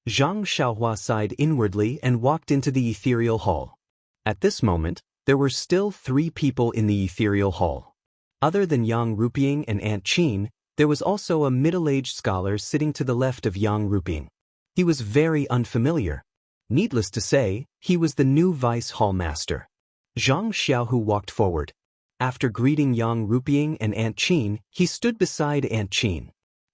Zhang Xiaohua sighed inwardly and walked into the Ethereal Hall. At this moment, there were still 3 people in the Ethereal Hall. Other than Yang Ruping and Aunt Qin, there was also a middle-aged scholar sitting to the left of Yang Ruping. He was very unfamiliar. Needless to say, he was the new Vice Hall Master. Zhang Xiaohu walked forward. After greeting Yang Ruping and Aunt Qin, he stood beside Aunt Qin.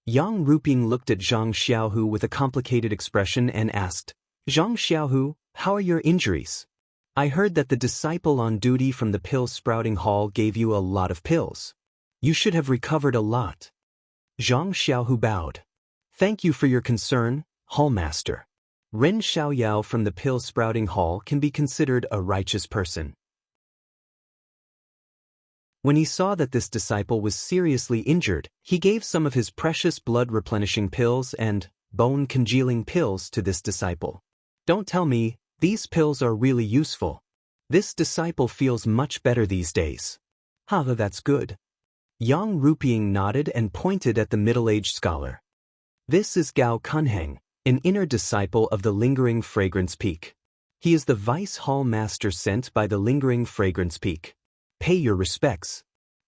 Yang Ruping looked at Zhang Xiaohu with a complicated expression and asked, Zhang Xiaohu, how are your injuries? I heard that the disciple on duty from the pill-sprouting hall gave you a lot of pills. You should have recovered a lot. Zhang Xiaohu bowed. Thank you for your concern, Hall Master. Ren Xiaoyao from the pill-sprouting hall can be considered a righteous person. When he saw that this disciple was seriously injured, he gave some of his precious blood-replenishing pills and bone-congealing pills to this disciple. Don't tell me, these pills are really useful. This disciple feels much better these days. That's good. Yang Ruping nodded and pointed at the middle-aged scholar. This is Gao Kunheng, an inner disciple of the Lingering Fragrance Peak. He is the Vice Hall Master sent by the Lingering Fragrance Peak. Pay your respects.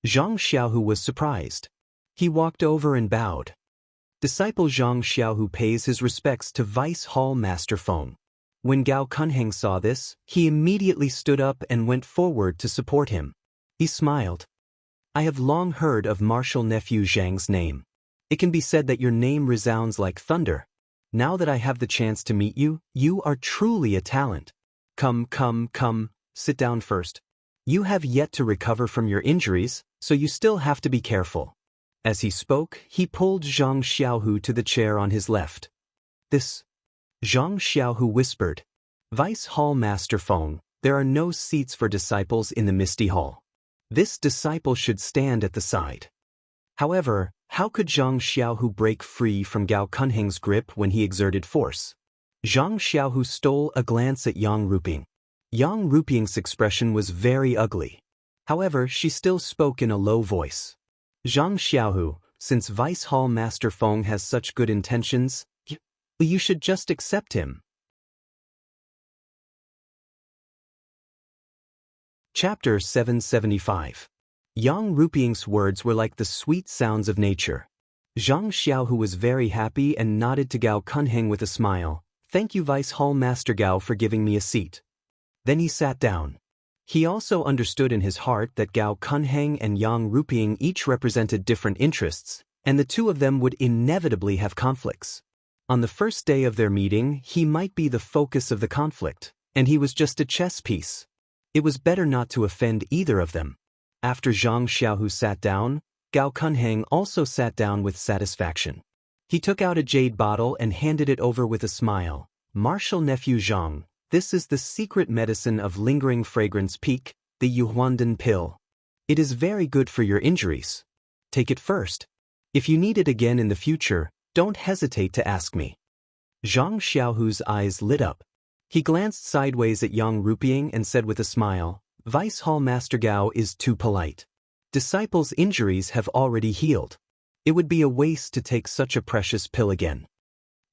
Zhang Xiaohu was surprised. He walked over and bowed. Disciple Zhang Xiaohu pays his respects to Vice Hall Master Feng. When Gao Kunheng saw this, he immediately stood up and went forward to support him. He smiled. I have long heard of martial nephew Zhang's name. It can be said that your name resounds like thunder. Now that I have the chance to meet you, you are truly a talent. Come, sit down first. You have yet to recover from your injuries, so you still have to be careful. As he spoke, he pulled Zhang Xiaohu to the chair on his left. This. Zhang Xiaohu whispered. Vice Hall Master Feng, there are no seats for disciples in the Misty Hall. This disciple should stand at the side. However, how could Zhang Xiaohu break free from Gao Kunheng's grip when he exerted force? Zhang Xiaohu stole a glance at Yang Ruping. Yang Ruping's expression was very ugly. However, she still spoke in a low voice. Zhang Xiaohu, since Vice Hall Master Feng has such good intentions, you should just accept him. Chapter 775. Yang Ruping's words were like the sweet sounds of nature. Zhang Xiaohu was very happy and nodded to Gao Kunheng with a smile. Thank you, Vice Hall Master Gao, for giving me a seat. Then he sat down. He also understood in his heart that Gao Kunheng and Yang Ruping each represented different interests, and the two of them would inevitably have conflicts. On the first day of their meeting, he might be the focus of the conflict, and he was just a chess piece. It was better not to offend either of them. After Zhang Xiaohu sat down, Gao Kunheng also sat down with satisfaction. He took out a jade bottle and handed it over with a smile. Martial nephew Zhang, this is the secret medicine of lingering fragrance peak, the Yuhuandan pill. It is very good for your injuries. Take it first. If you need it again in the future, don't hesitate to ask me. Zhang Xiaohu's eyes lit up. He glanced sideways at Yang Ruping and said with a smile, Vice Hall Master Gao is too polite. Disciples' injuries have already healed. It would be a waste to take such a precious pill again.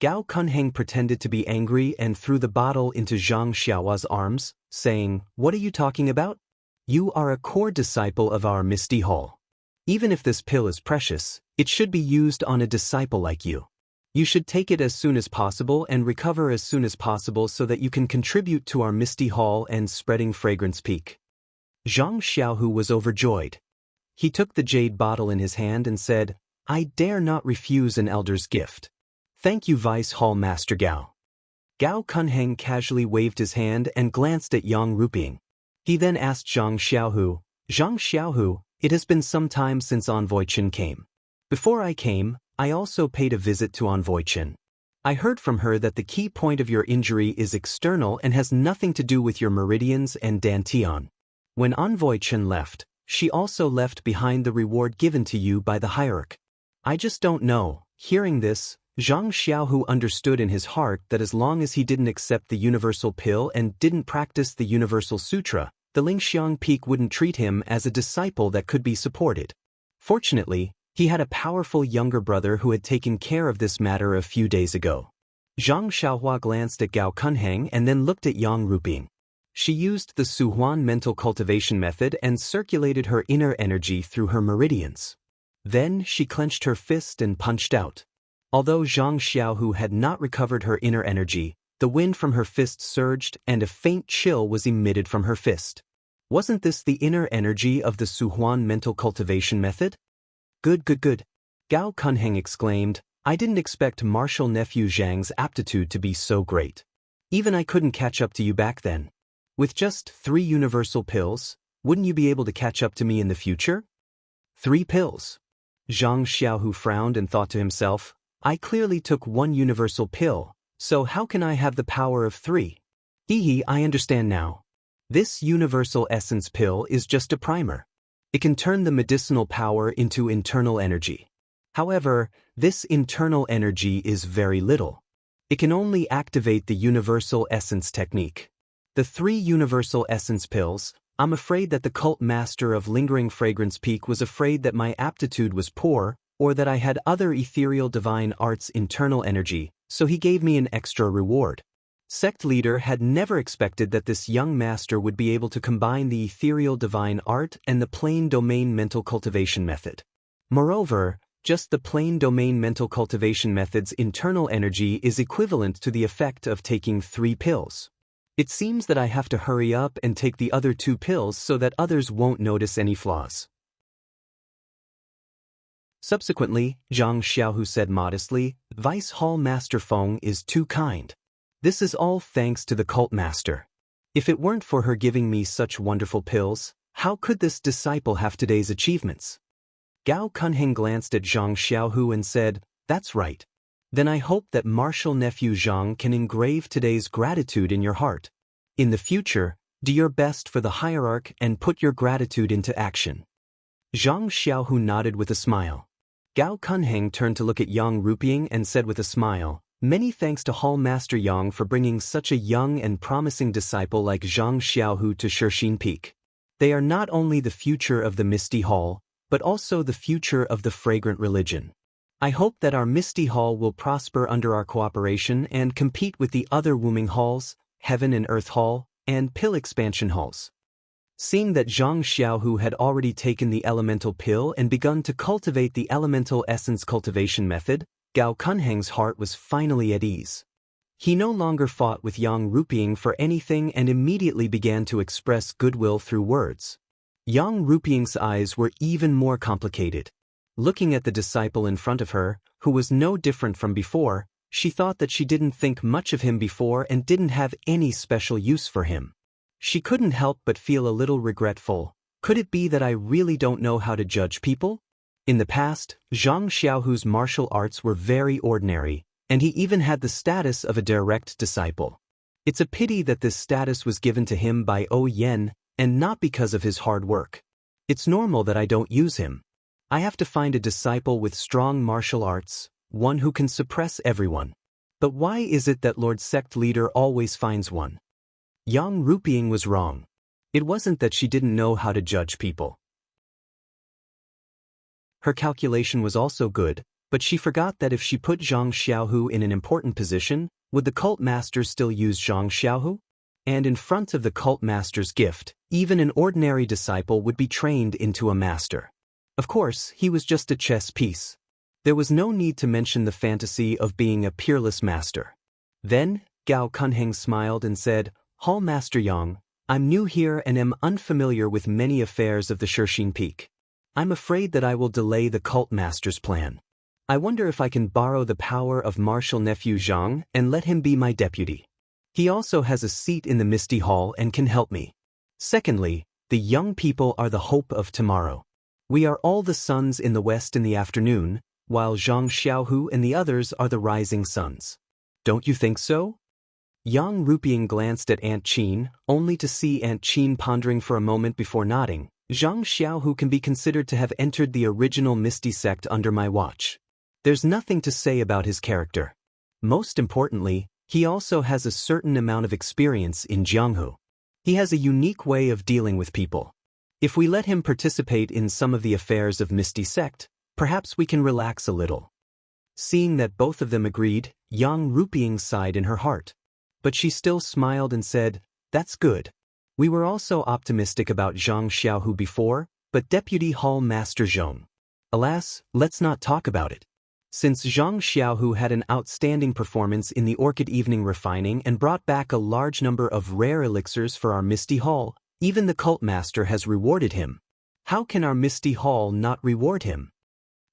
Gao Kunheng pretended to be angry and threw the bottle into Zhang Xiaohu's arms, saying, What are you talking about? You are a core disciple of our Misty Hall. Even if this pill is precious, it should be used on a disciple like you. You should take it as soon as possible and recover as soon as possible so that you can contribute to our Misty Hall and spreading fragrance peak. Zhang Xiaohu was overjoyed. He took the jade bottle in his hand and said, I dare not refuse an elder's gift. Thank you, Vice Hall Master Gao. Gao Kunheng casually waved his hand and glanced at Yang Ruping. He then asked Zhang Xiaohu, it has been some time since Envoy Chen came. Before I came, I also paid a visit to Envoy Chen. I heard from her that the key point of your injury is external and has nothing to do with your meridians and dantian. When Envoy Chen left, she also left behind the reward given to you by the hierarch. I just don't know. Hearing this, Zhang Xiaohu understood in his heart that as long as he didn't accept the universal pill and didn't practice the universal sutra, the Lingxiang peak wouldn't treat him as a disciple that could be supported. Fortunately, he had a powerful younger brother who had taken care of this matter a few days ago. Zhang Xiaohua glanced at Gao Kunheng and then looked at Yang Ruping. She used the Suhuan mental cultivation method and circulated her inner energy through her meridians. Then she clenched her fist and punched out. Although Zhang Xiaohu had not recovered her inner energy, the wind from her fist surged and a faint chill was emitted from her fist. Wasn't this the inner energy of the Suhuan mental cultivation method? Good. Gao Kunheng exclaimed, I didn't expect martial nephew Zhang's aptitude to be so great. Even I couldn't catch up to you back then. With just 3 universal pills, wouldn't you be able to catch up to me in the future? 3 pills. Zhang Xiaohu frowned and thought to himself, I clearly took 1 universal pill, so how can I have the power of 3? I understand now. This universal essence pill is just a primer. It can turn the medicinal power into internal energy. However, this internal energy is very little. It can only activate the universal essence technique. The 3 universal essence pills, I'm afraid that the cult master of lingering fragrance peak was afraid that my aptitude was poor, or that I had other ethereal divine arts internal energy, so he gave me an extra reward. Sect leader had never expected that this young master would be able to combine the ethereal divine art and the plain domain mental cultivation method. Moreover, Just the plain domain mental cultivation method's internal energy is equivalent to the effect of taking 3 pills. It seems that I have to hurry up and take the other 2 pills so that others won't notice any flaws. Subsequently, Zhang Xiaohu said modestly, Vice Hall Master Feng is too kind. This is all thanks to the cult master. If it weren't for her giving me such wonderful pills, how could this disciple have today's achievements? Gao Kunheng glanced at Zhang Xiaohu and said, That's right. Then I hope that martial nephew Zhang can engrave today's gratitude in your heart. In the future, do your best for the hierarch and put your gratitude into action. Zhang Xiaohu nodded with a smile. Gao Kunheng turned to look at Yang Ruping and said with a smile, Many thanks to Hall Master Yang for bringing such a young and promising disciple like Zhang Xiaohu to Shixin Peak. They are not only the future of the Misty Hall, but also the future of the fragrant religion. I hope that our Misty Hall will prosper under our cooperation and compete with the other Wuming Halls, Heaven and Earth Hall, and Pill Expansion Halls. Seeing that Zhang Xiaohu had already taken the elemental pill and begun to cultivate the elemental essence cultivation method, Gao Kunheng's heart was finally at ease. He no longer fought with Yang Ruping for anything and immediately began to express goodwill through words. Yang Ruping's eyes were even more complicated. Looking at the disciple in front of her, who was no different from before, she thought that she didn't think much of him before and didn't have any special use for him. She couldn't help but feel a little regretful. Could it be that I really don't know how to judge people? In the past, Zhang Xiaohu's martial arts were very ordinary, and he even had the status of a direct disciple. It's a pity that this status was given to him by O Yen, and not because of his hard work. It's normal that I don't use him. I have to find a disciple with strong martial arts, one who can suppress everyone. But why is it that Lord Sect Leader always finds one? Yang Ruping was wrong. It wasn't that she didn't know how to judge people. Her calculation was also good, but she forgot that if she put Zhang Xiaohu in an important position, would the cult master still use Zhang Xiaohu? And in front of the cult master's gift, even an ordinary disciple would be trained into a master. Of course, he was just a chess piece. There was no need to mention the fantasy of being a peerless master. Then, Gao Kunheng smiled and said, Hall Master Yang, I'm new here and am unfamiliar with many affairs of the Shixin Peak. I'm afraid that I will delay the cult master's plan. I wonder if I can borrow the power of martial nephew Zhang and let him be my deputy. He also has a seat in the Misty Hall and can help me. Secondly, the young people are the hope of tomorrow. We are all the suns in the west in the afternoon, while Zhang Xiaohu and the others are the rising suns. Don't you think so? Yang Ruping glanced at Aunt Qin, only to see Aunt Qin pondering for a moment before nodding. Zhang Xiaohu can be considered to have entered the original Misty sect under my watch. There's nothing to say about his character. Most importantly, he also has a certain amount of experience in Jianghu. He has a unique way of dealing with people. If we let him participate in some of the affairs of Misty sect, perhaps we can relax a little. Seeing that both of them agreed, Yang Ruping sighed in her heart. But she still smiled and said, That's good. We were also optimistic about Zhang Xiaohu before, but Deputy Hall Master Zhong. Alas, let's not talk about it. Since Zhang Xiaohu had an outstanding performance in the Orchid Evening Refining and brought back a large number of rare elixirs for our Misty Hall, even the cult master has rewarded him. How can our Misty Hall not reward him?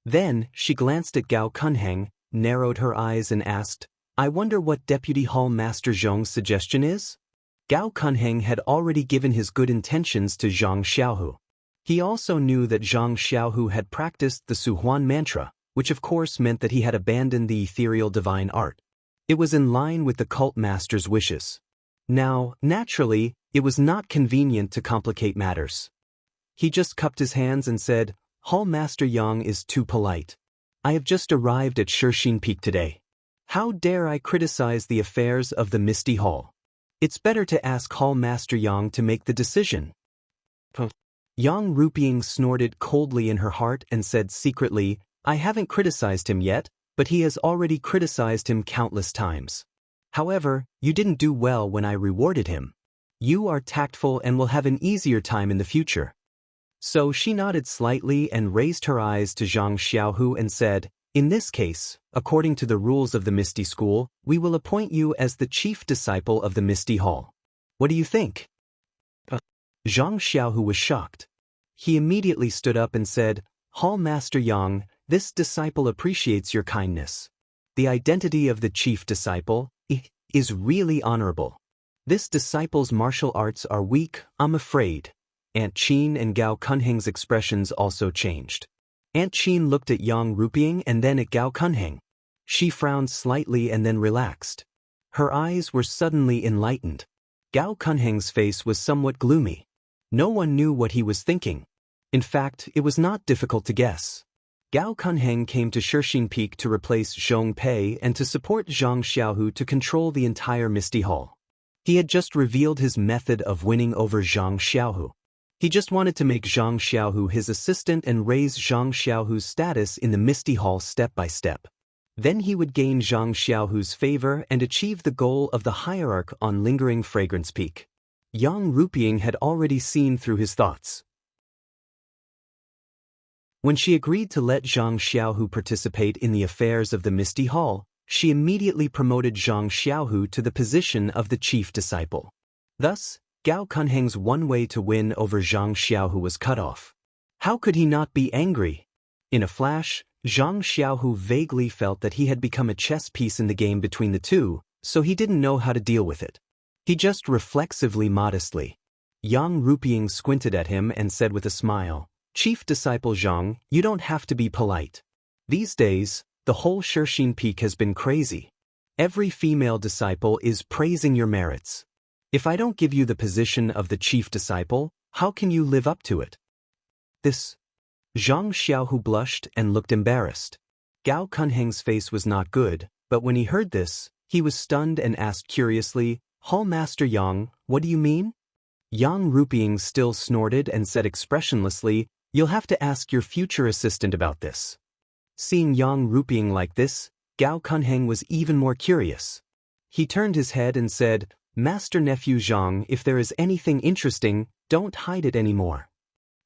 Then, she glanced at Gao Kunheng, narrowed her eyes and asked, I wonder what Deputy Hall Master Zhong's suggestion is? Gao Kunheng had already given his good intentions to Zhang Xiaohu. He also knew that Zhang Xiaohu had practiced the Suhuan mantra, which of course meant that he had abandoned the ethereal divine art. It was in line with the cult master's wishes. Now, naturally, it was not convenient to complicate matters. He just cupped his hands and said, Hall Master Yang is too polite. I have just arrived at Shixin Peak today. How dare I criticize the affairs of the Misty Hall? It's better to ask Hall Master Yang to make the decision. Yang Ruping snorted coldly in her heart and said secretly, I haven't criticized him yet, but he has already criticized him countless times. However, you didn't do well when I rewarded him. You are tactful and will have an easier time in the future. So she nodded slightly and raised her eyes to Zhang Xiaohu and said, "In this case, according to the rules of the Misty School, we will appoint you as the chief disciple of the Misty Hall. What do you think?" Zhang Xiaohu was shocked. He immediately stood up and said, "Hall Master Yang, this disciple appreciates your kindness. The identity of the chief disciple is really honorable. This disciple's martial arts are weak, I'm afraid." Aunt Qin and Gao Kunheng's expressions also changed. Aunt Qin looked at Yang Ruping and then at Gao Kunheng. She frowned slightly and then relaxed. Her eyes were suddenly enlightened. Gao Kunheng's face was somewhat gloomy. No one knew what he was thinking. In fact, it was not difficult to guess. Gao Kunheng came to Shixin Peak to replace Zhong Pei and to support Zhang Xiaohu to control the entire Misty Hall. He had just revealed his method of winning over Zhang Xiaohu. He just wanted to make Zhang Xiaohu his assistant and raise Zhang Xiaohu's status in the Misty Hall step by step. Then he would gain Zhang Xiaohu's favor and achieve the goal of the hierarch on Lingering Fragrance Peak. Yang Ruping had already seen through his thoughts. When she agreed to let Zhang Xiaohu participate in the affairs of the Misty Hall, she immediately promoted Zhang Xiaohu to the position of the chief disciple. Thus, Gao Kunheng's one way to win over Zhang Xiaohu was cut off. How could he not be angry? In a flash, Zhang Xiaohu vaguely felt that he had become a chess piece in the game between the two, so he didn't know how to deal with it. He just reflexively modestly. Yang Ruping squinted at him and said with a smile, "Chief disciple Zhang, you don't have to be polite. These days, the whole Shixin Peak has been crazy. Every female disciple is praising your merits. If I don't give you the position of the chief disciple, how can you live up to it?" This. Zhang Xiaohu blushed and looked embarrassed. Gao Kunheng's face was not good, but when he heard this, he was stunned and asked curiously, "Hall Master Yang, what do you mean?" Yang Ruping still snorted and said expressionlessly, "You'll have to ask your future assistant about this." Seeing Yang Ruping like this, Gao Kunheng was even more curious. He turned his head and said, "Master Nephew Zhang, if there is anything interesting, don't hide it anymore."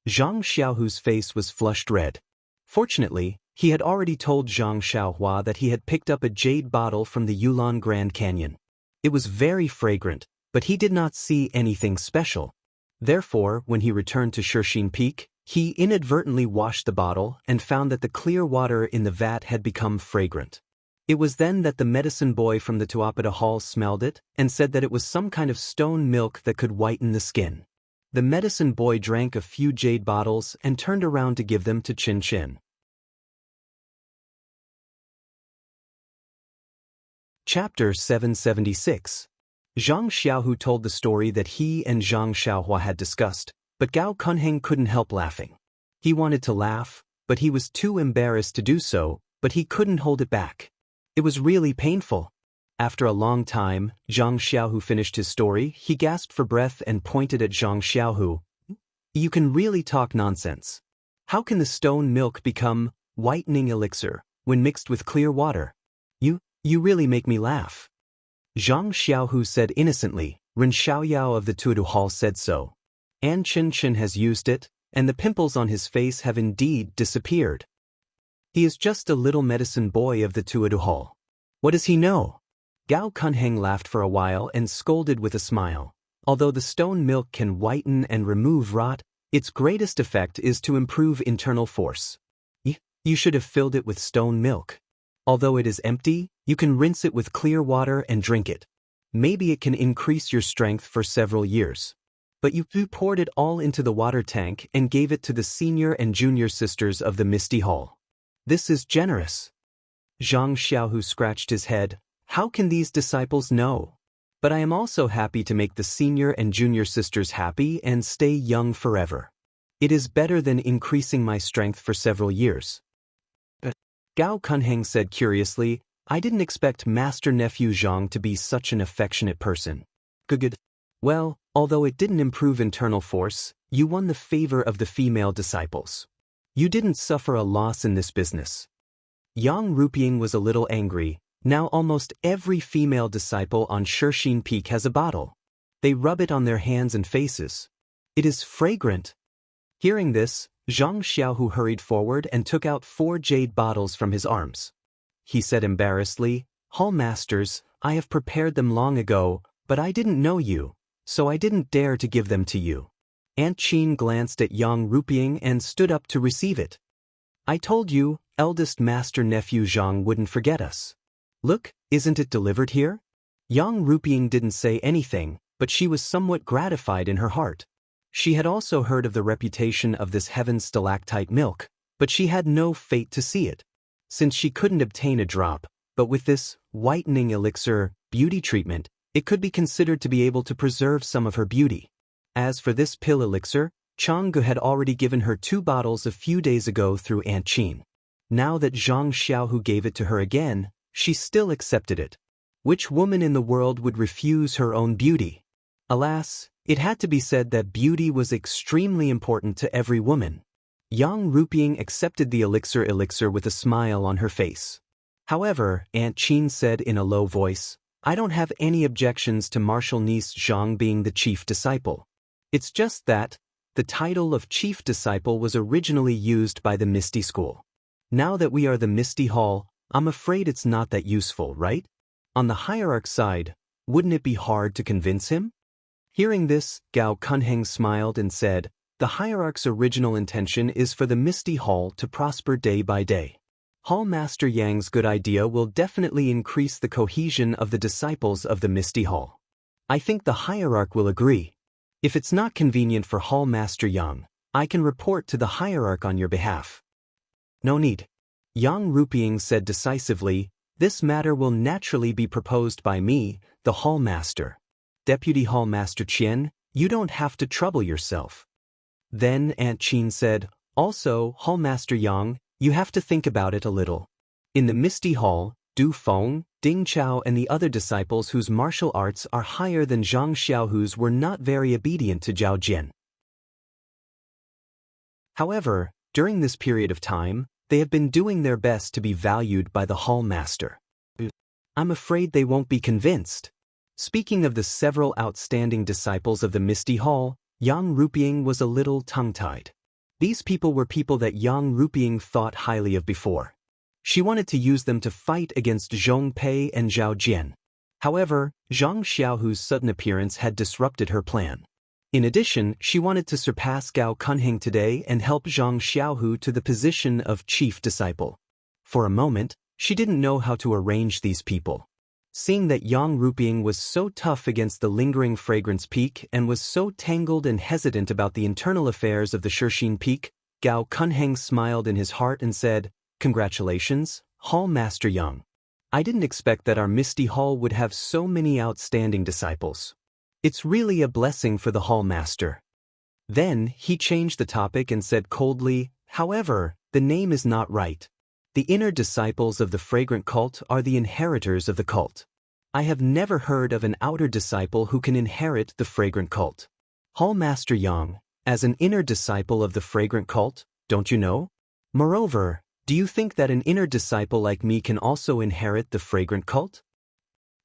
Zhang Xiaohu's face was flushed red. Fortunately, he had already told Zhang Xiaohua that he had picked up a jade bottle from the Yulon Grand Canyon. It was very fragrant, but he did not see anything special. Therefore, when he returned to Shixin Peak, he inadvertently washed the bottle and found that the clear water in the vat had become fragrant. It was then that the medicine boy from the Tuapata Hall smelled it and said that it was some kind of stone milk that could whiten the skin. The medicine boy drank a few jade bottles and turned around to give them to Chin Chin. Chapter 776. Zhang Xiaohu told the story that he and Zhang Xiaohua had discussed, but Gao Kunheng couldn't help laughing. He wanted to laugh, but he was too embarrassed to do so, but he couldn't hold it back. It was really painful. After a long time, Zhang Xiaohu finished his story. He gasped for breath and pointed at Zhang Xiaohu. "You can really talk nonsense. How can the stone milk become whitening elixir when mixed with clear water? You really make me laugh." Zhang Xiaohu said innocently, "Ren Xiaoyao of the Tuodu Hall said so. And Chin Chin has used it, and the pimples on his face have indeed disappeared. He is just a little medicine boy of the Tuodu Hall. What does he know?" Gao Kunheng laughed for a while and scolded with a smile. "Although the stone milk can whiten and remove rot, its greatest effect is to improve internal force. You should have filled it with stone milk. Although it is empty, you can rinse it with clear water and drink it. Maybe it can increase your strength for several years. But you poured it all into the water tank and gave it to the senior and junior sisters of the Misty Hall. This is generous." Zhang Xiaohu scratched his head. "How can these disciples know? But I am also happy to make the senior and junior sisters happy and stay young forever. It is better than increasing my strength for several years." Gao Kunheng said curiously, "I didn't expect Master Nephew Zhang to be such an affectionate person." "Good. Well, although it didn't improve internal force, you won the favor of the female disciples. You didn't suffer a loss in this business." Yang Ruping was a little angry. Now almost every female disciple on Shixin Peak has a bottle. They rub it on their hands and faces. It is fragrant. Hearing this, Zhang Xiaohu hurried forward and took out 4 jade bottles from his arms. He said embarrassedly, "Hall masters, I have prepared them long ago, but I didn't know you, so I didn't dare to give them to you." Aunt Qin glanced at Yang Ruping and stood up to receive it. "I told you, eldest master nephew Zhang wouldn't forget us. Look, isn't it delivered here?" Yang Ruping didn't say anything, but she was somewhat gratified in her heart. She had also heard of the reputation of this heaven stalactite milk, but she had no fate to see it. Since she couldn't obtain a drop, but with this whitening elixir, beauty treatment, it could be considered to be able to preserve some of her beauty. As for this pill elixir, Chang'e had already given her 2 bottles a few days ago through Aunt Qin. Now that Zhang Xiaohu gave it to her again, she still accepted it. Which woman in the world would refuse her own beauty? Alas, it had to be said that beauty was extremely important to every woman. Yang Ruping accepted the elixir with a smile on her face. However, Aunt Qin said in a low voice, "I don't have any objections to martial niece Zhang being the chief disciple. It's just that the title of chief disciple was originally used by the Misty School. Now that we are the Misty Hall, I'm afraid it's not that useful, right? On the hierarch side, wouldn't it be hard to convince him?" Hearing this, Gao Kunheng smiled and said, "The hierarch's original intention is for the Misty Hall to prosper day by day. Hall Master Yang's good idea will definitely increase the cohesion of the disciples of the Misty Hall. I think the hierarch will agree. If it's not convenient for Hall Master Yang, I can report to the hierarch on your behalf." "No need," Yang Ruping said decisively. "This matter will naturally be proposed by me, the Hall Master. Deputy Hall Master Qian, you don't have to trouble yourself." Then Aunt Qin said, "Also, Hall Master Yang, you have to think about it a little. In the Misty Hall, Du Feng, Ding Chao and the other disciples whose martial arts are higher than Zhang Xiaohu's were not very obedient to Zhao Jian. However, during this period of time, they have been doing their best to be valued by the Hall Master. I'm afraid they won't be convinced." Speaking of the several outstanding disciples of the Misty Hall, Yang Ruping was a little tongue-tied. These people were people that Yang Ruping thought highly of before. She wanted to use them to fight against Zhong Pei and Zhao Jian. However, Zhang Xiaohu's sudden appearance had disrupted her plan. In addition, she wanted to surpass Gao Kunheng today and help Zhang Xiaohu to the position of chief disciple. For a moment, she didn't know how to arrange these people. Seeing that Yang Ruping was so tough against the lingering fragrance peak and was so tangled and hesitant about the internal affairs of the Shixin Peak, Gao Kunheng smiled in his heart and said, "Congratulations, Hall Master Yang. I didn't expect that our Misty Hall would have so many outstanding disciples. It's really a blessing for the Hall Master." Then he changed the topic and said coldly, "However, the name is not right. The inner disciples of the fragrant cult are the inheritors of the cult. I have never heard of an outer disciple who can inherit the fragrant cult. Hall Master Yang, as an inner disciple of the fragrant cult, don't you know? Moreover, do you think that an inner disciple like me can also inherit the fragrant cult?"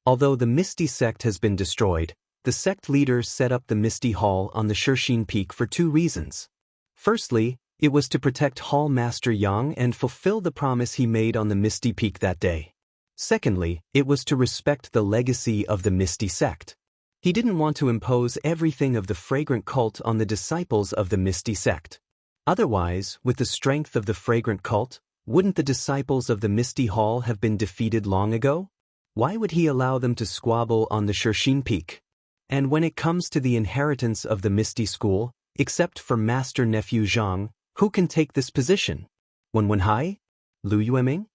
Although the Misty sect has been destroyed, the sect leaders set up the Misty Hall on the Shixin Peak for 2 reasons. Firstly, it was to protect Hall Master Yang and fulfill the promise he made on the Misty Peak that day. Secondly, it was to respect the legacy of the Misty sect. He didn't want to impose everything of the fragrant cult on the disciples of the Misty sect. Otherwise, with the strength of the fragrant cult, wouldn't the disciples of the Misty Hall have been defeated long ago? Why would he allow them to squabble on the Shixin Peak? And when it comes to the inheritance of the Misty School, except for Master Nephew Zhang, who can take this position? Wenwenhai? Lu Yueming?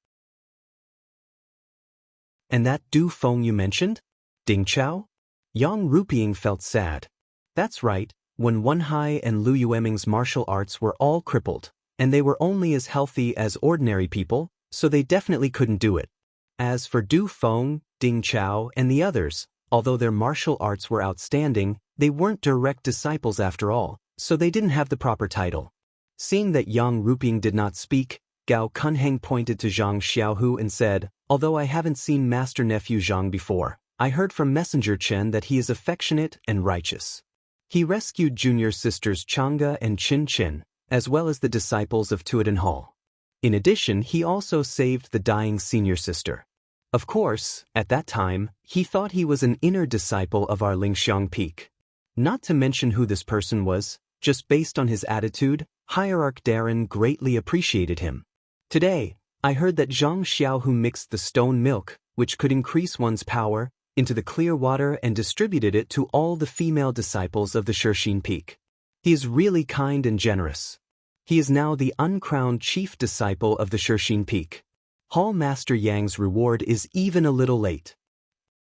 And that Du Feng you mentioned? Ding Chao? Yang Ruping felt sad. That's right, Wenwenhai and Lu Yueming's martial arts were all crippled, and they were only as healthy as ordinary people, so they definitely couldn't do it. As for Du Feng, Ding Chao, and the others, although their martial arts were outstanding, they weren't direct disciples after all, so they didn't have the proper title. Seeing that Yang Ruping did not speak, Gao Kunheng pointed to Zhang Xiaohu and said, "Although I haven't seen Master Nephew Zhang before, I heard from Messenger Chen that he is affectionate and righteous. He rescued junior sisters Chang'e and Qin Qin, as well as the disciples of Tuatan Hall. In addition, he also saved the dying senior sister. Of course, at that time, he thought he was an inner disciple of our Lingxiang peak. Not to mention who this person was, just based on his attitude, Hierarch Darren greatly appreciated him. Today, I heard that Zhang Xiaohu mixed the stone milk, which could increase one's power, into the clear water and distributed it to all the female disciples of the Shixin peak. He is really kind and generous. He is now the uncrowned chief disciple of the Shixin peak. Hall Master Yang's reward is even a little late.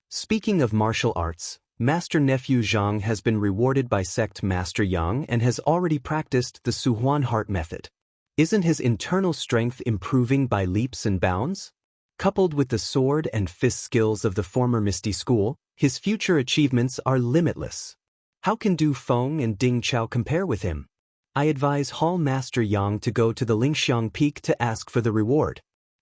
Speaking of martial arts, Master Nephew Zhang has been rewarded by Sect Master Yang and has already practiced the Suhuan Heart method. Isn't his internal strength improving by leaps and bounds? Coupled with the sword and fist skills of the former Misty School, his future achievements are limitless. How can Du Feng and Ding Chao compare with him? I advise Hall Master Yang to go to the Lingxiang Peak to ask for the reward.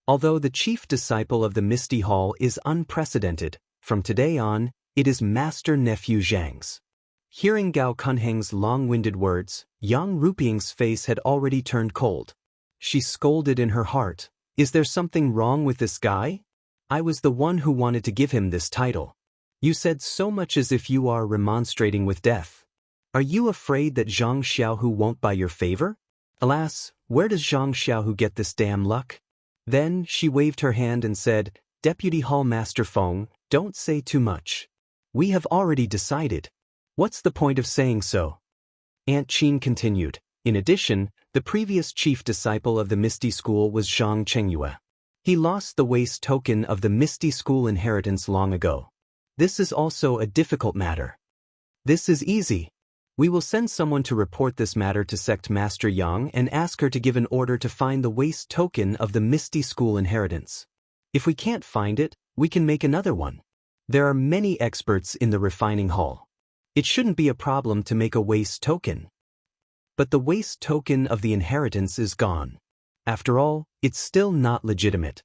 Although the chief disciple of the Misty Hall is unprecedented, from today on, it is Master Nephew Zhang's. Hearing Gao Kunheng's long-winded words, Yang Ruping's face had already turned cold. She scolded in her heart, "Is there something wrong with this guy? I was the one who wanted to give him this title. You said so much as if you are remonstrating with death. Are you afraid that Zhang Xiaohu won't buy your favor? Alas, where does Zhang Xiaohu get this damn luck?" Then she waved her hand and said, "Deputy Hall Master Feng, don't say too much. We have already decided. What's the point of saying so?" Aunt Qin continued. In addition, the previous chief disciple of the Misty School was Zhang Chengyue. He lost the waste token of the Misty School inheritance long ago. This is also a difficult matter. This is easy. We will send someone to report this matter to Sect Master Yang and ask her to give an order to find the waste token of the Misty School inheritance. If we can't find it, we can make another one. There are many experts in the refining hall. It shouldn't be a problem to make a waste token. But the waste token of the inheritance is gone. After all, it's still not legitimate.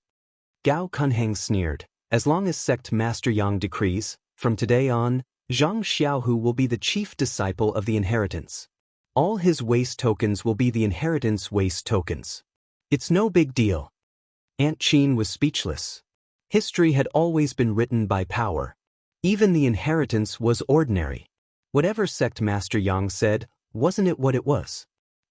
Gao Kunheng sneered. As long as Sect Master Yang decrees, from today on, Zhang Xiaohu will be the chief disciple of the inheritance. All his waste tokens will be the inheritance waste tokens. It's no big deal. Aunt Qin was speechless. History had always been written by power. Even the inheritance was ordinary. Whatever Sect Master Yang said, wasn't it what it was?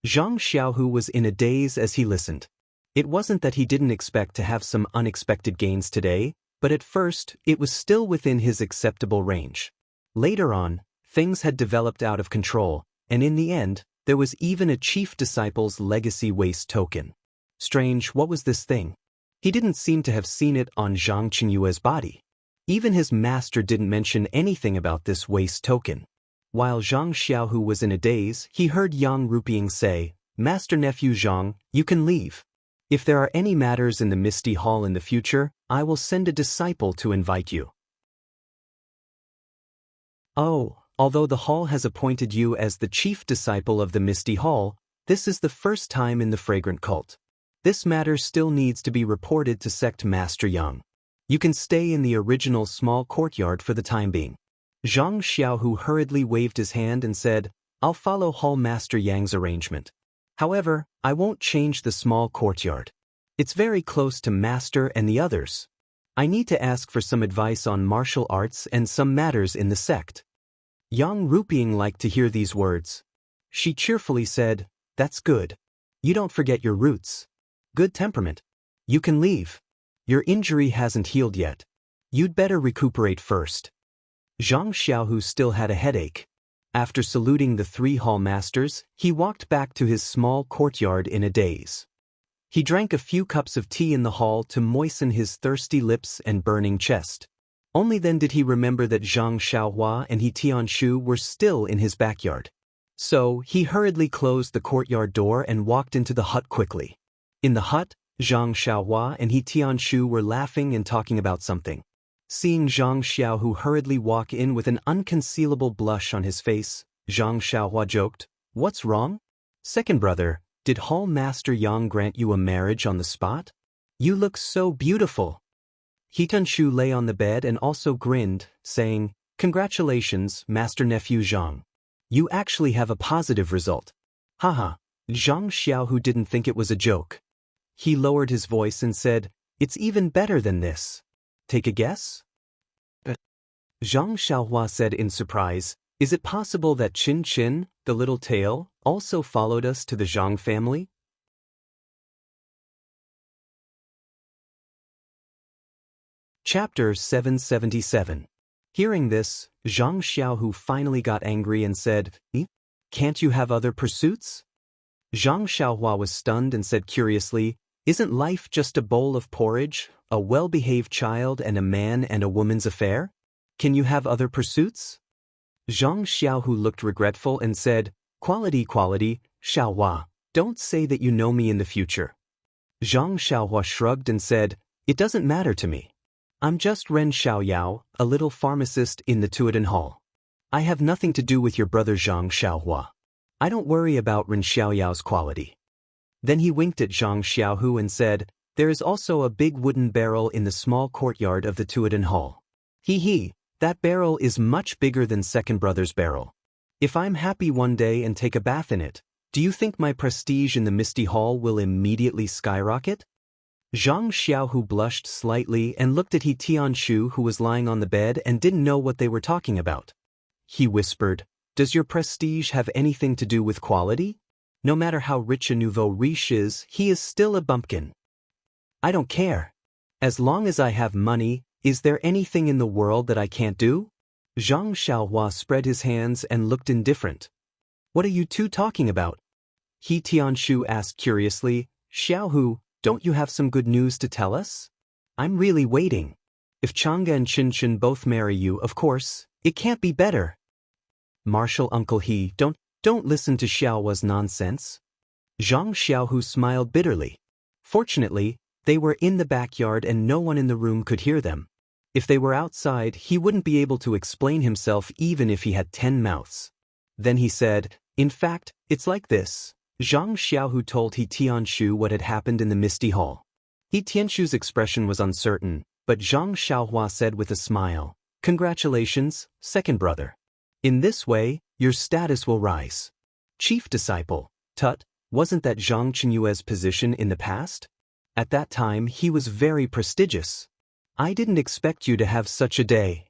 Zhang Xiaohu was in a daze as he listened. It wasn't that he didn't expect to have some unexpected gains today, but at first, it was still within his acceptable range. Later on, things had developed out of control, and in the end, there was even a chief disciple's legacy waste token. Strange, what was this thing? He didn't seem to have seen it on Zhang Chengyue's body. Even his master didn't mention anything about this waste token. While Zhang Xiaohu was in a daze, he heard Yang Ruping say, "Master Nephew Zhang, you can leave. If there are any matters in the Misty Hall in the future, I will send a disciple to invite you." Oh, although the hall has appointed you as the chief disciple of the Misty Hall, this is the first time in the fragrant cult. This matter still needs to be reported to Sect Master Yang. You can stay in the original small courtyard for the time being. Zhang Xiaohu hurriedly waved his hand and said, "I'll follow Hall Master Yang's arrangement. However, I won't change the small courtyard. It's very close to Master and the others. I need to ask for some advice on martial arts and some matters in the sect." Yang Ruping liked to hear these words. She cheerfully said, "That's good. You don't forget your roots. Good temperament. You can leave. Your injury hasn't healed yet. You'd better recuperate first." Zhang Xiaohu still had a headache. After saluting the 3 hall masters, he walked back to his small courtyard in a daze. He drank a few cups of tea in the hall to moisten his thirsty lips and burning chest. Only then did he remember that Zhang Xiaohua and He Tianshu were still in his backyard. So, he hurriedly closed the courtyard door and walked into the hut quickly. In the hut, Zhang Xiaohua and He Tianshu were laughing and talking about something. Seeing Zhang Xiaohu hurriedly walk in with an unconcealable blush on his face, Zhang Xiaohua joked, "What's wrong? Second brother, did Hall Master Yang grant you a marriage on the spot? You look so beautiful." He Tianshu lay on the bed and also grinned, saying, "Congratulations, Master Nephew Zhang. You actually have a positive result. Haha, Zhang Xiaohu didn't think it was a joke. He lowered his voice and said, "It's even better than this. Take a guess?" Zhang Xiaohua said in surprise, "Is it possible that Qin Qin, the little tail, also followed us to the Zhang family?" Chapter 777. Hearing this, Zhang Xiaohu finally got angry and said, "Can't you have other pursuits?" Zhang Xiaohua was stunned and said curiously, "Isn't life just a bowl of porridge, a well-behaved child and a man and a woman's affair? Can you have other pursuits?" Zhang Xiaohu looked regretful and said, Quality, Xiaohua, don't say that you know me in the future." Zhang Xiaohua shrugged and said, "It doesn't matter to me. I'm just Ren Xiaoyao, a little pharmacist in the Tuodan Hall. I have nothing to do with your brother Zhang Xiaohua. I don't worry about Ren Xiaoyao's quality." Then he winked at Zhang Xiaohu and said, "There is also a big wooden barrel in the small courtyard of the Tuodan Hall. Hee, that barrel is much bigger than second brother's barrel. If I'm happy one day and take a bath in it, do you think my prestige in the Misty Hall will immediately skyrocket?" Zhang Xiaohu blushed slightly and looked at He Tianshu, who was lying on the bed and didn't know what they were talking about. He whispered, "Does your prestige have anything to do with quality? No matter how rich a nouveau riche is, he is still a bumpkin." "I don't care. As long as I have money, is there anything in the world that I can't do?" Zhang Xiaohua spread his hands and looked indifferent. "What are you two talking about?" He Tianshu asked curiously, "Xiaohu, don't you have some good news to tell us? I'm really waiting. If Chang'e and Qin both marry you, of course, it can't be better." "Martial Uncle He, don't listen to Xiaohua's nonsense." Zhang Xiaohu smiled bitterly. Fortunately, they were in the backyard and no one in the room could hear them. If they were outside, he wouldn't be able to explain himself even if he had 10 mouths. Then he said, "In fact, it's like this." Zhang Xiaohu told He Tianshu what had happened in the Misty Hall. He Tianshu's expression was uncertain, but Zhang Xiaohua said with a smile, "Congratulations, second brother. In this way, your status will rise. Chief disciple, tut, wasn't that Zhang Qinyue's position in the past? At that time he was very prestigious. I didn't expect you to have such a day."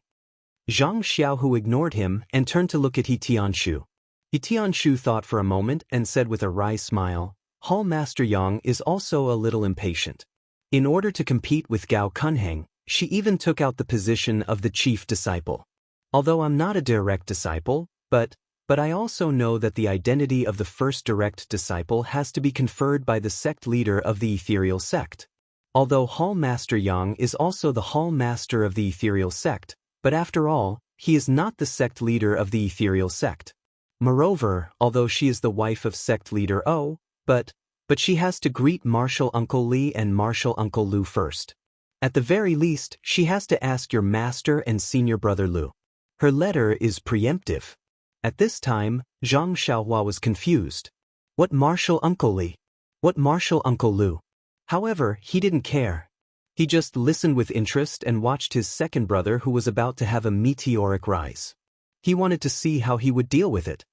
Zhang Xiaohu ignored him and turned to look at He Tianshu. He Tianshu thought for a moment and said with a wry smile, "Hall Master Yang is also a little impatient. In order to compete with Gao Kunheng, she even took out the position of the chief disciple. Although I'm not a direct disciple, but I also know that the identity of the first direct disciple has to be conferred by the sect leader of the ethereal sect. Although Hall Master Yang is also the Hall Master of the ethereal sect, but after all, he is not the sect leader of the ethereal sect. Moreover, although she is the wife of sect leader O, but she has to greet Martial Uncle Li and Martial Uncle Lu first. At the very least, she has to ask your master and senior brother Lu. Her letter is preemptive." At this time, Zhang Xiaohua was confused. What Martial Uncle Li? What Martial Uncle Lu? However, he didn't care. He just listened with interest and watched his second brother who was about to have a meteoric rise. He wanted to see how he would deal with it.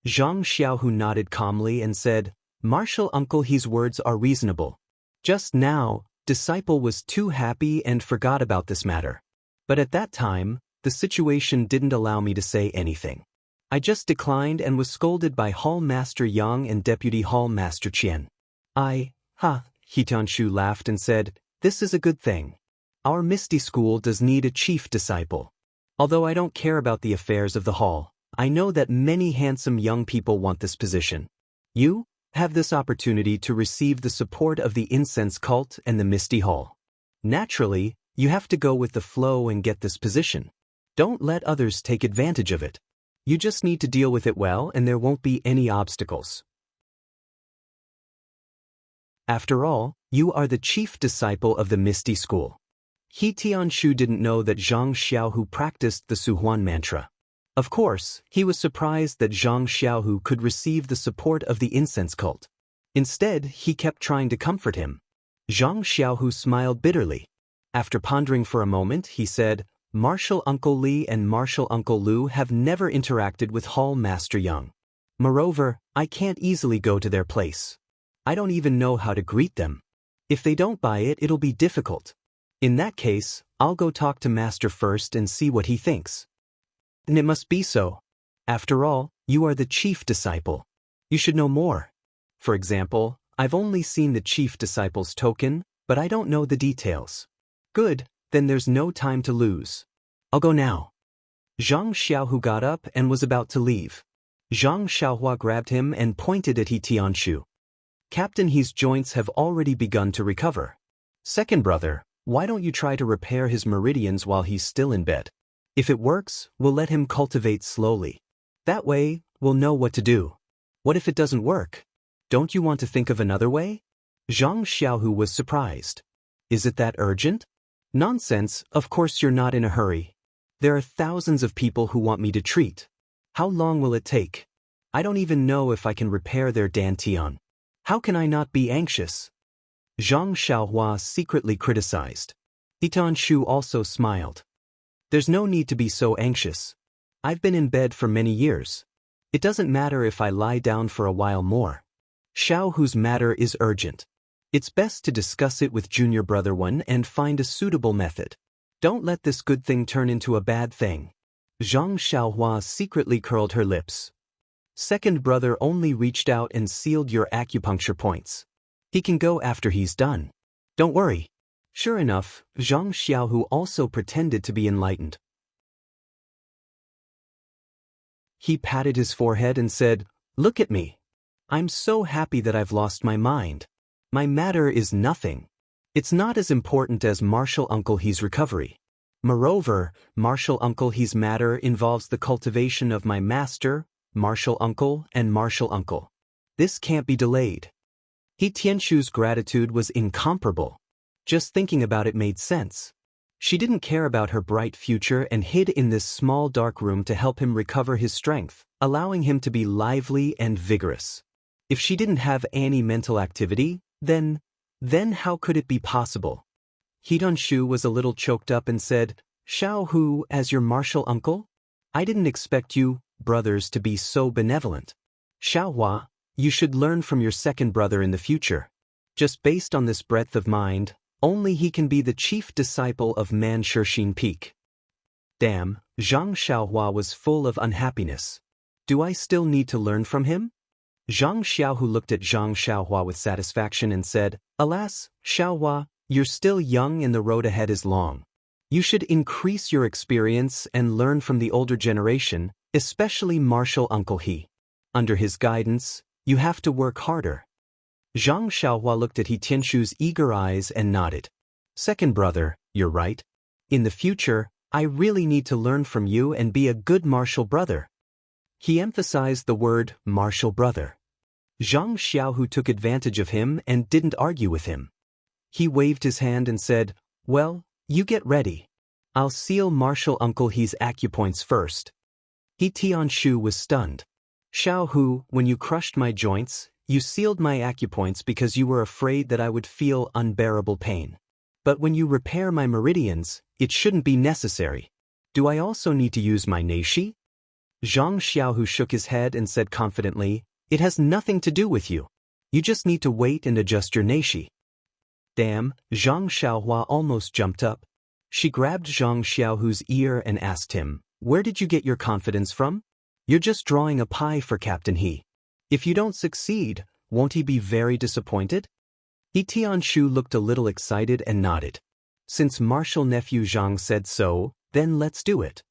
Zhang Xiaohu nodded calmly and said, "Martial Uncle He's words are reasonable. Just now, disciple was too happy and forgot about this matter. But at that time, the situation didn't allow me to say anything. I just declined and was scolded by Hall Master Yang and Deputy Hall Master Qian. He Tianshu laughed and said, "This is a good thing. Our Misty School does need a chief disciple. Although I don't care about the affairs of the hall, I know that many handsome young people want this position. You have this opportunity to receive the support of the incense cult and the Misty Hall. Naturally, you have to go with the flow and get this position. Don't let others take advantage of it. You just need to deal with it well and there won't be any obstacles. After all, you are the chief disciple of the Misty School." He Tianshu didn't know that Zhang Xiaohu practiced the Suhuan mantra. Of course, he was surprised that Zhang Xiaohu could receive the support of the incense cult. Instead, he kept trying to comfort him. Zhang Xiaohu smiled bitterly. After pondering for a moment, he said, "Martial Uncle Li and Martial Uncle Lu have never interacted with Hall Master Yang. Moreover, I can't easily go to their place. I don't even know how to greet them. If they don't buy it, it'll be difficult. In that case, I'll go talk to Master first and see what he thinks. And it must be so. After all, you are the chief disciple. You should know more. For example, I've only seen the chief disciple's token, but I don't know the details. Good, then there's no time to lose. I'll go now. Zhang Xiaohu got up and was about to leave. Zhang Xiaohua grabbed him and pointed at He Tianshu. Captain He's joints have already begun to recover. Second brother, why don't you try to repair his meridians while he's still in bed? If it works, we'll let him cultivate slowly. That way, we'll know what to do. What if it doesn't work? Don't you want to think of another way? Zhang Xiaohu was surprised. Is it that urgent? Nonsense, of course you're not in a hurry. There are thousands of people who want me to treat. How long will it take? I don't even know if I can repair their dantian. How can I not be anxious? Zhang Xiaohua secretly criticized. He Tianshu also smiled. There's no need to be so anxious. I've been in bed for many years. It doesn't matter if I lie down for a while more. Xiaohu's matter is urgent. It's best to discuss it with junior brother one and find a suitable method. Don't let this good thing turn into a bad thing. Zhang Xiaohua secretly curled her lips. Second brother only reached out and sealed your acupuncture points. He can go after he's done. Don't worry. Sure enough, Zhang Xiaohu also pretended to be enlightened. He patted his forehead and said, "Look at me. I'm so happy that I've lost my mind. My matter is nothing. It's not as important as Martial Uncle He's recovery. Moreover, Martial Uncle He's matter involves the cultivation of my master, Martial Uncle and Martial Uncle. This can't be delayed." He Tianshu's gratitude was incomparable. Just thinking about it made sense. She didn't care about her bright future and hid in this small dark room to help him recover his strength, allowing him to be lively and vigorous. If she didn't have any mental activity, then how could it be possible? He Tianshu was a little choked up and said, "Xiaohu as your martial uncle? I didn't expect you, brothers, to be so benevolent. Xiaohua, you should learn from your second brother in the future. Just based on this breadth of mind, only he can be the chief disciple of Man Shirshin Peak." Damn, Zhang Xiaohua was full of unhappiness. Do I still need to learn from him? Zhang Xiaohu looked at Zhang Xiaohua with satisfaction and said, "Alas, Xiaohua, you're still young and the road ahead is long. You should increase your experience and learn from the older generation, especially Martial Uncle He. Under his guidance, you have to work harder." Zhang Xiaohua looked at He Tianshu's eager eyes and nodded. "Second brother, you're right. In the future, I really need to learn from you and be a good martial brother." He emphasized the word martial brother. Zhang Xiaohu took advantage of him and didn't argue with him. He waved his hand and said, "Well, you get ready. I'll seal Martial Uncle He's acupoints first." He Tianshu was stunned. "Xiaohu, when you crushed my joints, you sealed my acupoints because you were afraid that I would feel unbearable pain. But when you repair my meridians, it shouldn't be necessary. Do I also need to use my neishi?" Zhang Xiaohu shook his head and said confidently, "It has nothing to do with you. You just need to wait and adjust your neishi." Damn, Zhang Xiaohua almost jumped up. She grabbed Zhang Xiaohu's ear and asked him, "Where did you get your confidence from? You're just drawing a pie for Captain He. If you don't succeed, won't he be very disappointed?" He Tianshu looked a little excited and nodded. "Since martial nephew Zhang said so, then let's do it."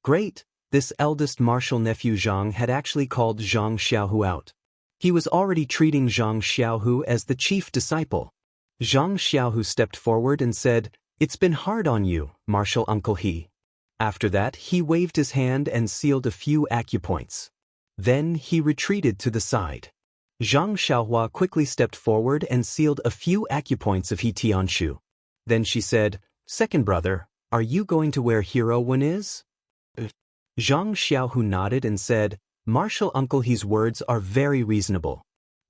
Great, this eldest martial nephew Zhang had actually called Zhang Xiaohu out. He was already treating Zhang Xiaohu as the chief disciple. Zhang Xiaohu stepped forward and said, "It's been hard on you, Martial Uncle He." After that, he waved his hand and sealed a few acupoints. Then he retreated to the side. Zhang Xiaohua quickly stepped forward and sealed a few acupoints of He Tianshu. Then she said, "Second brother, are you going to where Hero One is?" Zhang Xiaohu nodded and said, "Martial Uncle He's words are very reasonable.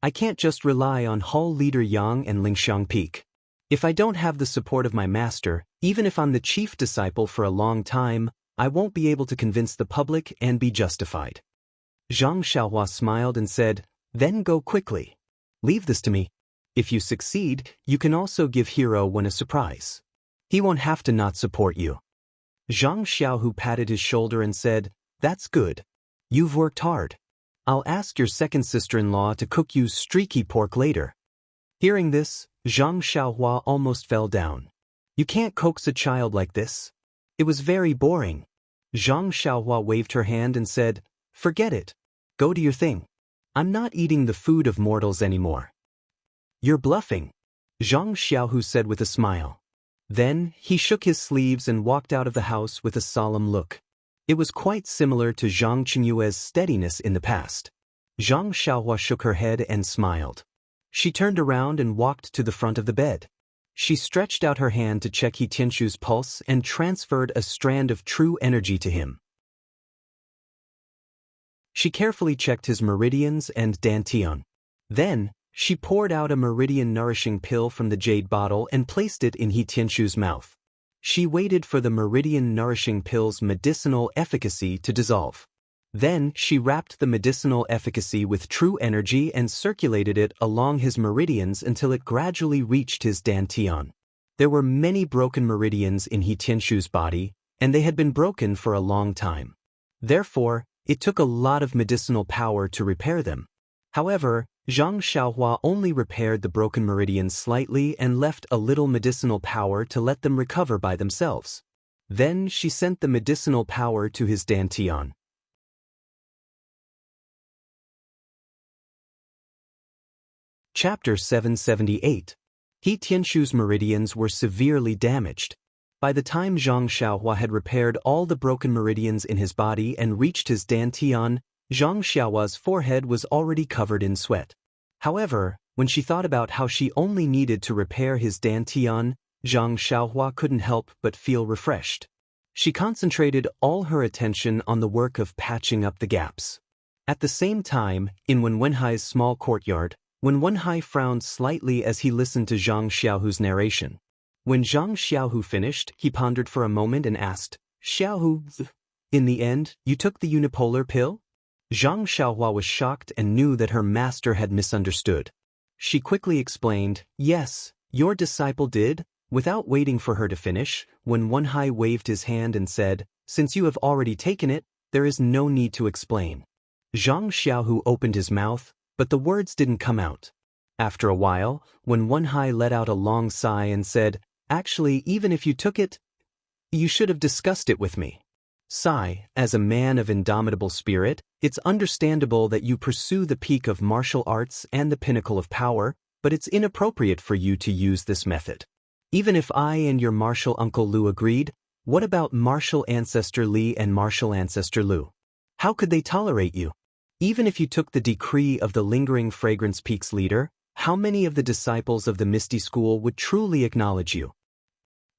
I can't just rely on Hall Leader Yang and Lingxiang Peak. If I don't have the support of my master, even if I'm the chief disciple for a long time, I won't be able to convince the public and be justified." Zhang Xiaohua smiled and said, "Then go quickly. Leave this to me. If you succeed, you can also give Hero One a surprise. He won't have to not support you." Zhang Xiaohu patted his shoulder and said, "That's good. You've worked hard. I'll ask your second sister-in-law to cook you streaky pork later." Hearing this, Zhang Xiaohua almost fell down. "You can't coax a child like this. It was very boring." Zhang Xiaohua waved her hand and said, "Forget it. Go do your thing. I'm not eating the food of mortals anymore." "You're bluffing," Zhang Xiaohu said with a smile. Then, he shook his sleeves and walked out of the house with a solemn look. It was quite similar to Zhang Qingyue's steadiness in the past. Zhang Xiaohua shook her head and smiled. She turned around and walked to the front of the bed. She stretched out her hand to check He Tianshu's pulse and transferred a strand of true energy to him. She carefully checked his meridians and dantian. Then, she poured out a meridian-nourishing pill from the jade bottle and placed it in He Tianshu's mouth. She waited for the meridian-nourishing pill's medicinal efficacy to dissolve. Then, she wrapped the medicinal efficacy with true energy and circulated it along his meridians until it gradually reached his dantian. There were many broken meridians in He Tianshu's body, and they had been broken for a long time. Therefore, it took a lot of medicinal power to repair them. However, Zhang Xiaohua only repaired the broken meridians slightly and left a little medicinal power to let them recover by themselves. Then she sent the medicinal power to his dantian. Chapter 778. He Tianshu's meridians were severely damaged. By the time Zhang Xiaohua had repaired all the broken meridians in his body and reached his dantian, Zhang Xiaohua's forehead was already covered in sweat. However, when she thought about how she only needed to repair his dantian, Zhang Xiaohua couldn't help but feel refreshed. She concentrated all her attention on the work of patching up the gaps. At the same time, in Wenwenhai's small courtyard, Wenwenhai frowned slightly as he listened to Zhang Xiaohu's narration. When Zhang Xiaohu finished, he pondered for a moment and asked, "Xiaohu, in the end, you took the unipolar pill?" Zhang Xiaohua was shocked and knew that her master had misunderstood. She quickly explained, "Yes, your disciple did." Without waiting for her to finish, Wenwenhai waved his hand and said, "Since you have already taken it, there is no need to explain." Zhang Xiaohu opened his mouth, but the words didn't come out. After a while, Wenwenhai let out a long sigh and said, "Actually, even if you took it, you should have discussed it with me. Sai, as a man of indomitable spirit, it's understandable that you pursue the peak of martial arts and the pinnacle of power, but it's inappropriate for you to use this method. Even if I and your martial uncle Lu agreed, what about martial ancestor Li and martial ancestor Lu? How could they tolerate you? Even if you took the decree of the lingering fragrance peak's leader, how many of the disciples of the Misty School would truly acknowledge you?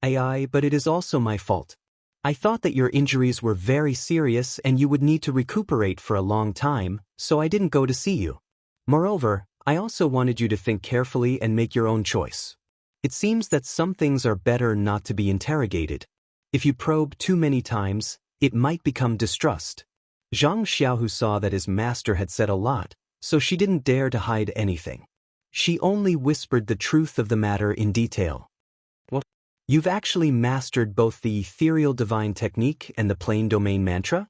But it is also my fault. I thought that your injuries were very serious and you would need to recuperate for a long time, so I didn't go to see you. Moreover, I also wanted you to think carefully and make your own choice. It seems that some things are better not to be interrogated. If you probe too many times, it might become distrust." Zhang Xiaohu saw that his master had said a lot, so she didn't dare to hide anything. She only whispered the truth of the matter in detail. "What? You've actually mastered both the ethereal divine technique and the plain domain mantra?"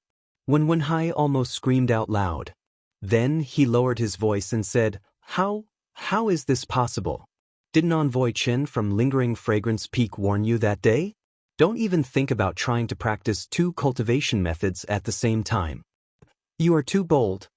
Wenwenhai almost screamed out loud. Then he lowered his voice and said, How is this possible? Didn't Envoy Chen from Lingering Fragrance Peak warn you that day? Don't even think about trying to practice 2 cultivation methods at the same time. You are too bold."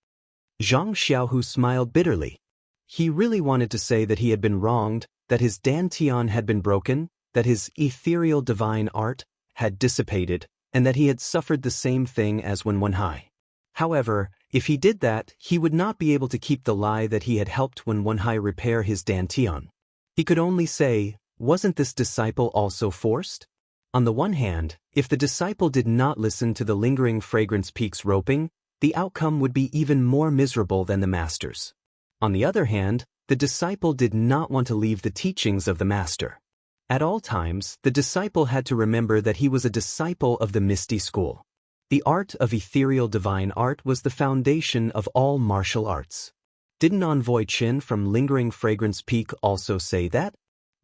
Zhang Xiaohu smiled bitterly. He really wanted to say that he had been wronged, that his dantian had been broken, that his ethereal divine art had dissipated, and that he had suffered the same thing as Wenwenhai. However, if he did that, he would not be able to keep the lie that he had helped Wenwenhai repair his dantian. He could only say, wasn't this disciple also forced? On the one hand, if the disciple did not listen to the Lingering Fragrance Peak's roping, the outcome would be even more miserable than the master's. On the other hand, the disciple did not want to leave the teachings of the master. At all times, the disciple had to remember that he was a disciple of the Misty School. The art of ethereal divine art was the foundation of all martial arts. Didn't Envoy Qin from Lingering Fragrance Peak also say that?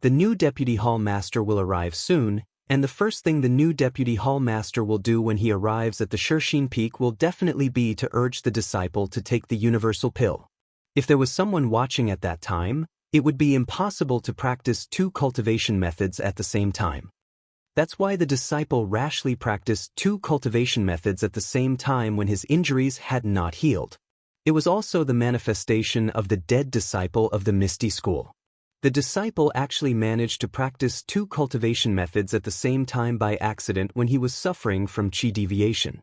The new Deputy Hall Master will arrive soon, and the first thing the new Deputy Hall Master will do when he arrives at the Shishine Peak will definitely be to urge the disciple to take the universal pill. If there was someone watching at that time, it would be impossible to practice 2 cultivation methods at the same time. That's why the disciple rashly practiced 2 cultivation methods at the same time when his injuries had not healed. It was also the manifestation of the dead disciple of the Misty School. The disciple actually managed to practice 2 cultivation methods at the same time by accident when he was suffering from qi deviation.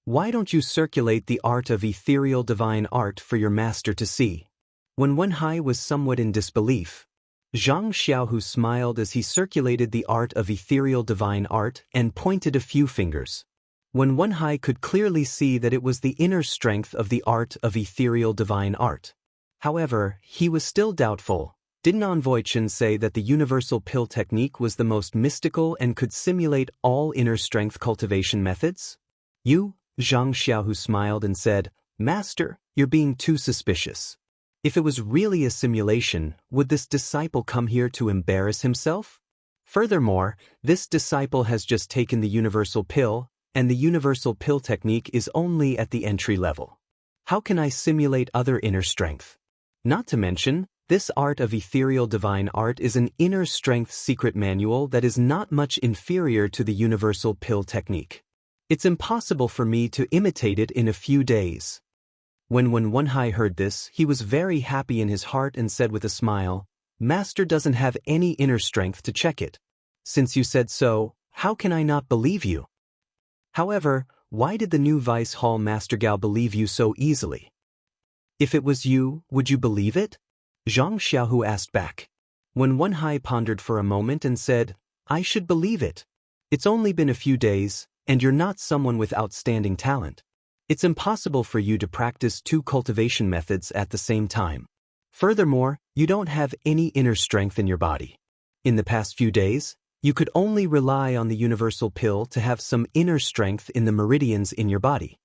Why don't you circulate the art of ethereal divine art for your master to see? When Wenhai was somewhat in disbelief, Jianghu smiled as he circulated the art of ethereal divine art and pointed a few fingers. When Wenhai could clearly see that it was the inner strength of the art of ethereal divine art. However, he was still doubtful. Didn't Envoy Qin say that the universal pill technique was the most mystical and could simulate all inner strength cultivation methods? Jianghu smiled and said, "Master, you're being too suspicious. If it was really a simulation, would this disciple come here to embarrass himself? Furthermore, this disciple has just taken the universal pill, and the universal pill technique is only at the entry level. How can I simulate other inner strength? Not to mention, this art of ethereal divine art is an inner strength secret manual that is not much inferior to the universal pill technique. It's impossible for me to imitate it in a few days." When Wenhai heard this, he was very happy in his heart and said with a smile, "Master doesn't have any inner strength to check it. Since you said so, how can I not believe you? However, why did the new Vice Hall Master Gao believe you so easily? If it was you, would you believe it?" Jianghu asked back. When Wenhai pondered for a moment and said, "I should believe it. It's only been a few days, and you're not someone with outstanding talent. It's impossible for you to practice 2 cultivation methods at the same time. Furthermore, you don't have any inner strength in your body. In the past few days, you could only rely on the universal pill to have some inner strength in the meridians in your body."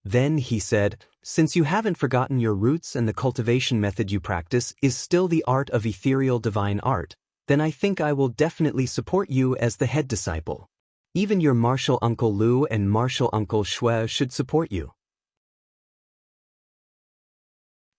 Then he said, "Since you haven't forgotten your roots and the cultivation method you practice is still the art of ethereal divine art, then I think I will definitely support you as the head disciple. Even your martial uncle Lu and martial uncle Shui should support you."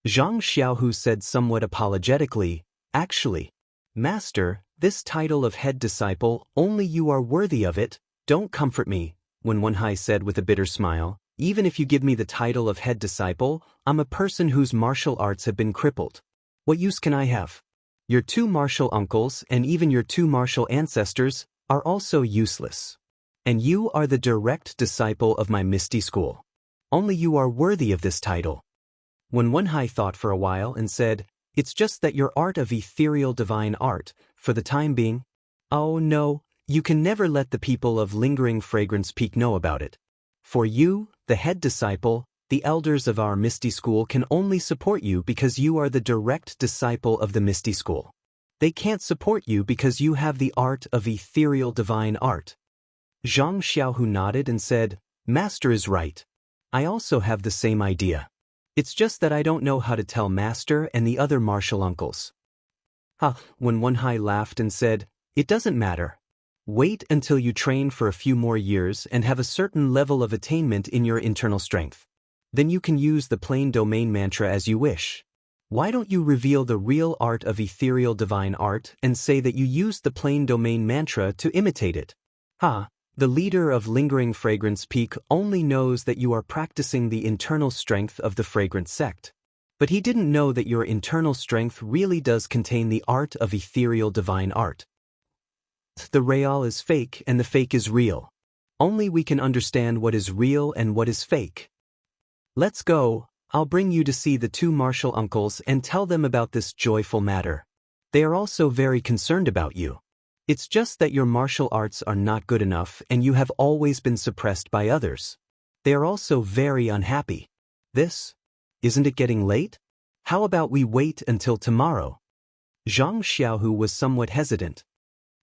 Jianghu said somewhat apologetically, "Actually, Master, this title of head disciple, only you are worthy of it, don't comfort me." When Wenhai said with a bitter smile, "Even if you give me the title of head disciple, I'm a person whose martial arts have been crippled. What use can I have? Your 2 martial uncles and even your 2 martial ancestors are also useless. And you are the direct disciple of my Misty School. Only you are worthy of this title." When Wenhai thought for a while and said, "It's just that your art of ethereal divine art, for the time being—" "Oh no, you can never let the people of Lingering Fragrance Peak know about it. For you, the head disciple, the elders of our Misty School can only support you because you are the direct disciple of the Misty School. They can't support you because you have the art of ethereal divine art." Jianghu nodded and said, "Master is right. I also have the same idea. It's just that I don't know how to tell Master and the other martial uncles." When Wenhai laughed and said, "It doesn't matter. Wait until you train for a few more years and have a certain level of attainment in your internal strength. Then you can use the plain domain mantra as you wish. Why don't you reveal the real art of ethereal divine art and say that you used the plain domain mantra to imitate it?" The leader of Lingering Fragrance Peak only knows that you are practicing the internal strength of the fragrance sect. But he didn't know that your internal strength really does contain the art of ethereal divine art. The real is fake and the fake is real. Only we can understand what is real and what is fake. Let's go. I'll bring you to see the 2 martial uncles and tell them about this joyful matter. They are also very concerned about you. It's just that your martial arts are not good enough and you have always been suppressed by others. They are also very unhappy. Isn't it getting late? How about we wait until tomorrow?" Jianghu was somewhat hesitant.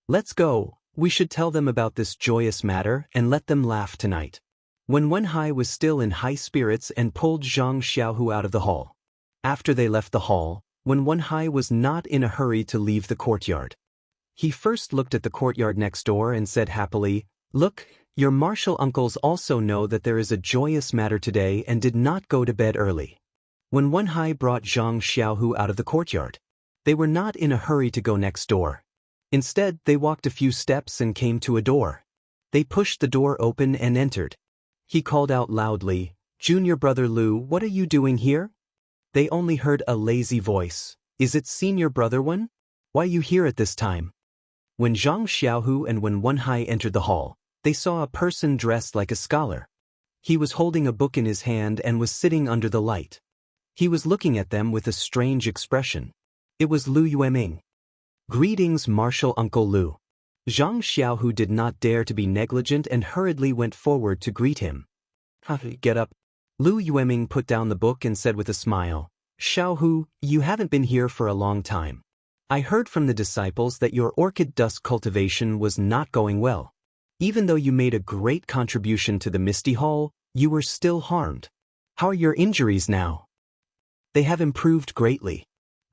"Let's go, We should tell them about this joyous matter and let them laugh tonight. When Wenhai was still in high spirits and pulled Zhang Xiaohu out of the hall. After they left the hall, when Wenhai was not in a hurry to leave the courtyard. He first looked at the courtyard next door and said happily, "Look, your martial uncles also know that there is a joyous matter today and did not go to bed early." When Wenhai brought Zhang Xiaohu out of the courtyard, they were not in a hurry to go next door. Instead, they walked a few steps and came to a door. They pushed the door open and entered. He called out loudly, "Junior brother Lu, what are you doing here?" They only heard a lazy voice, "Is it senior brother Wen? Why are you here at this time?" When Zhang Xiaohu and when Wenhai entered the hall, they saw a person dressed like a scholar. He was holding a book in his hand and was sitting under the light. He was looking at them with a strange expression. It was Lu Yueming. "Greetings, martial uncle Lu." Zhang Xiaohu did not dare to be negligent and hurriedly went forward to greet him. "Get up." Lu Yueming put down the book and said with a smile, "Xiaohu, you haven't been here for a long time. I heard from the disciples that your orchid dust cultivation was not going well. Even though you made a great contribution to the Misty Hall, you were still harmed. How are your injuries now?" "They have improved greatly.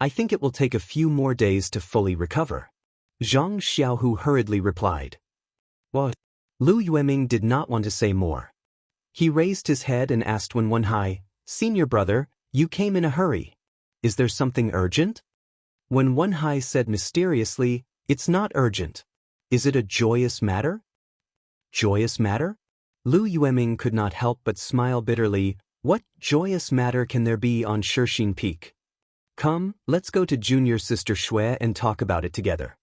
I think it will take a few more days to fully recover." Zhang Xiaohu hurriedly replied. "What?" Lu Yueming did not want to say more. He raised his head and asked Wen Wenhai, "Senior brother, you came in a hurry. Is there something urgent?" When Wenhai said mysteriously, "It's not urgent. Is it a joyous matter?" "Joyous matter?" Lu Yueming could not help but smile bitterly. What joyous matter can there be on Shixin Peak? Come, let's go to junior sister Xue and talk about it together.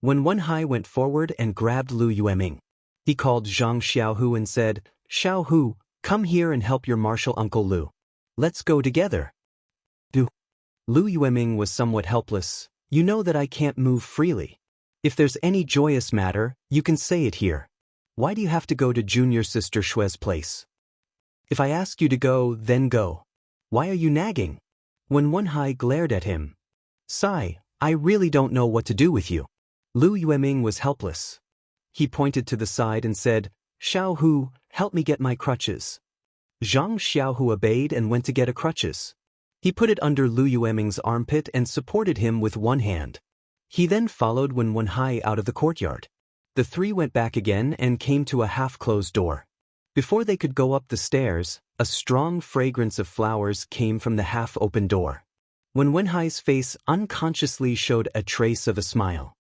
When Wenhai went forward and grabbed Lu Yueming, he called Zhang Xiaohu and said, "Xiaohu, come here and help your martial uncle Lu. Let's go together." Lu Yueming was somewhat helpless. "You know that I can't move freely. If there's any joyous matter, you can say it here. Why do you have to go to junior sister Xue's place? If I ask you to go, then go. Why are you nagging?" When Wenhai glared at him, "Sai, I really don't know what to do with you." Lu Yueming was helpless. He pointed to the side and said, "Xiaohu, help me get my crutches." Zhang Xiaohu obeyed and went to get a crutches. He put it under Lu Yueming's armpit and supported him with one hand. He then followed Wen Wenhai out of the courtyard. The three went back again and came to a half-closed door. Before they could go up the stairs, a strong fragrance of flowers came from the half-open door. Wen Wenhai's face unconsciously showed a trace of a smile.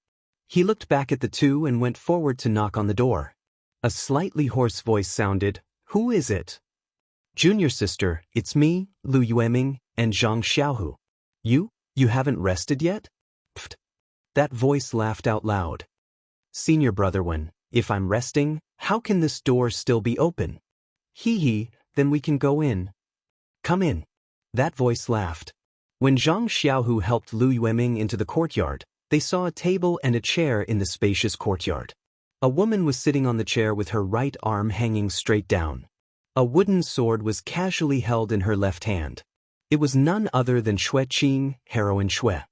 He looked back at the two and went forward to knock on the door. A slightly hoarse voice sounded, "Who is it?" "Junior sister, it's me, Lu Yueming, and Zhang Xiaohu. You haven't rested yet?" Pfft. That voice laughed out loud. "Senior brother Wen, if I'm resting, how can this door still be open?" Hee, then we can go in." "Come in." That voice laughed. When Zhang Xiaohu helped Lu Yueming into the courtyard, they saw a table and a chair in the spacious courtyard. A woman was sitting on the chair with her right arm hanging straight down. A wooden sword was casually held in her left hand. It was none other than Xue Qing, heroine Xue.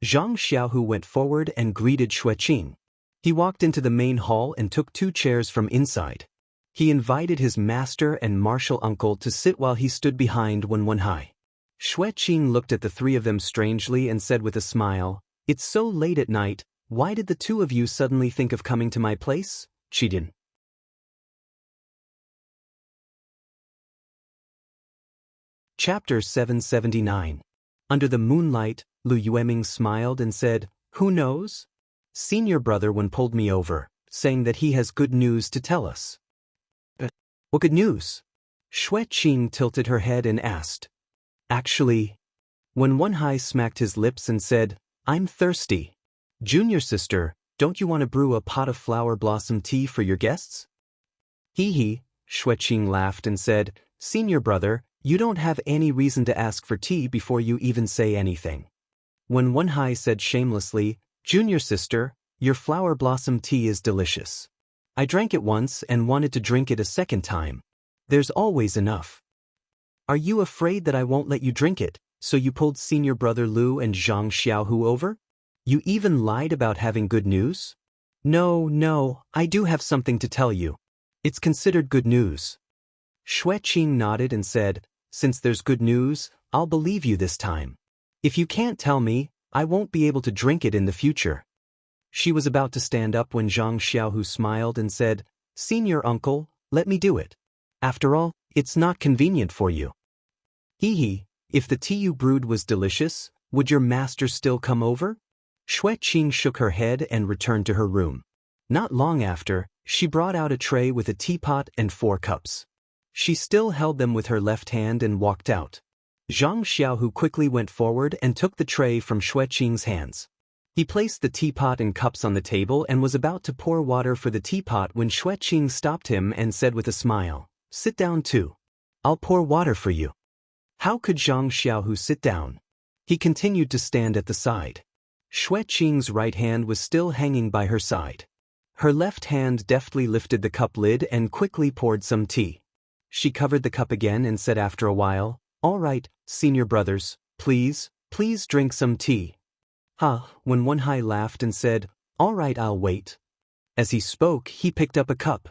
Zhang Xiaohu went forward and greeted Xue Qing. He walked into the main hall and took 2 chairs from inside. He invited his master and martial uncle to sit while he stood behind Wen Wenhai. Xue Qing looked at the 3 of them strangely and said with a smile, "It's so late at night, why did the 2 of you suddenly think of coming to my place, Chidin?" Chapter 779. Under the moonlight, Lu Yueming smiled and said, "Who knows? Senior brother Wen pulled me over, saying that he has good news to tell us." "What good news?" Xue Qing tilted her head and asked. "Actually," Wen Wenhai smacked his lips and said, "I'm thirsty. Junior sister, don't you want to brew a pot of flower blossom tea for your guests?" Hee, Xue Qing laughed and said, "Senior brother, you don't have any reason to ask for tea before you even say anything." When Wenhai said shamelessly, "Junior sister, your flower blossom tea is delicious. I drank it once and wanted to drink it a second time. There's always enough. Are you afraid that I won't let you drink it, so you pulled senior brother Lu and Zhang Xiaohu over?" You even lied about having good news? No, I do have something to tell you. It's considered good news. Xue Qing nodded and said, since there's good news, I'll believe you this time. If you can't tell me, I won't be able to drink it in the future. She was about to stand up when Zhang Xiaohu smiled and said, Senior uncle, let me do it. After all, it's not convenient for you. Hee, if the tea you brewed was delicious, would your master still come over? Xue Qing shook her head and returned to her room. Not long after, she brought out a tray with a teapot and 4 cups. She still held them with her left hand and walked out. Zhang Xiaohu quickly went forward and took the tray from Xue Qing's hands. He placed the teapot and cups on the table and was about to pour water for the teapot when Xue Qing stopped him and said with a smile, Sit down too. I'll pour water for you. How could Zhang Xiaohu sit down? He continued to stand at the side. Xue Qing's right hand was still hanging by her side. Her left hand deftly lifted the cup lid and quickly poured some tea. She covered the cup again and said after a while, All right, senior brothers, please drink some tea. When Wenhai laughed and said, All right, I'll wait. As he spoke, he picked up a cup.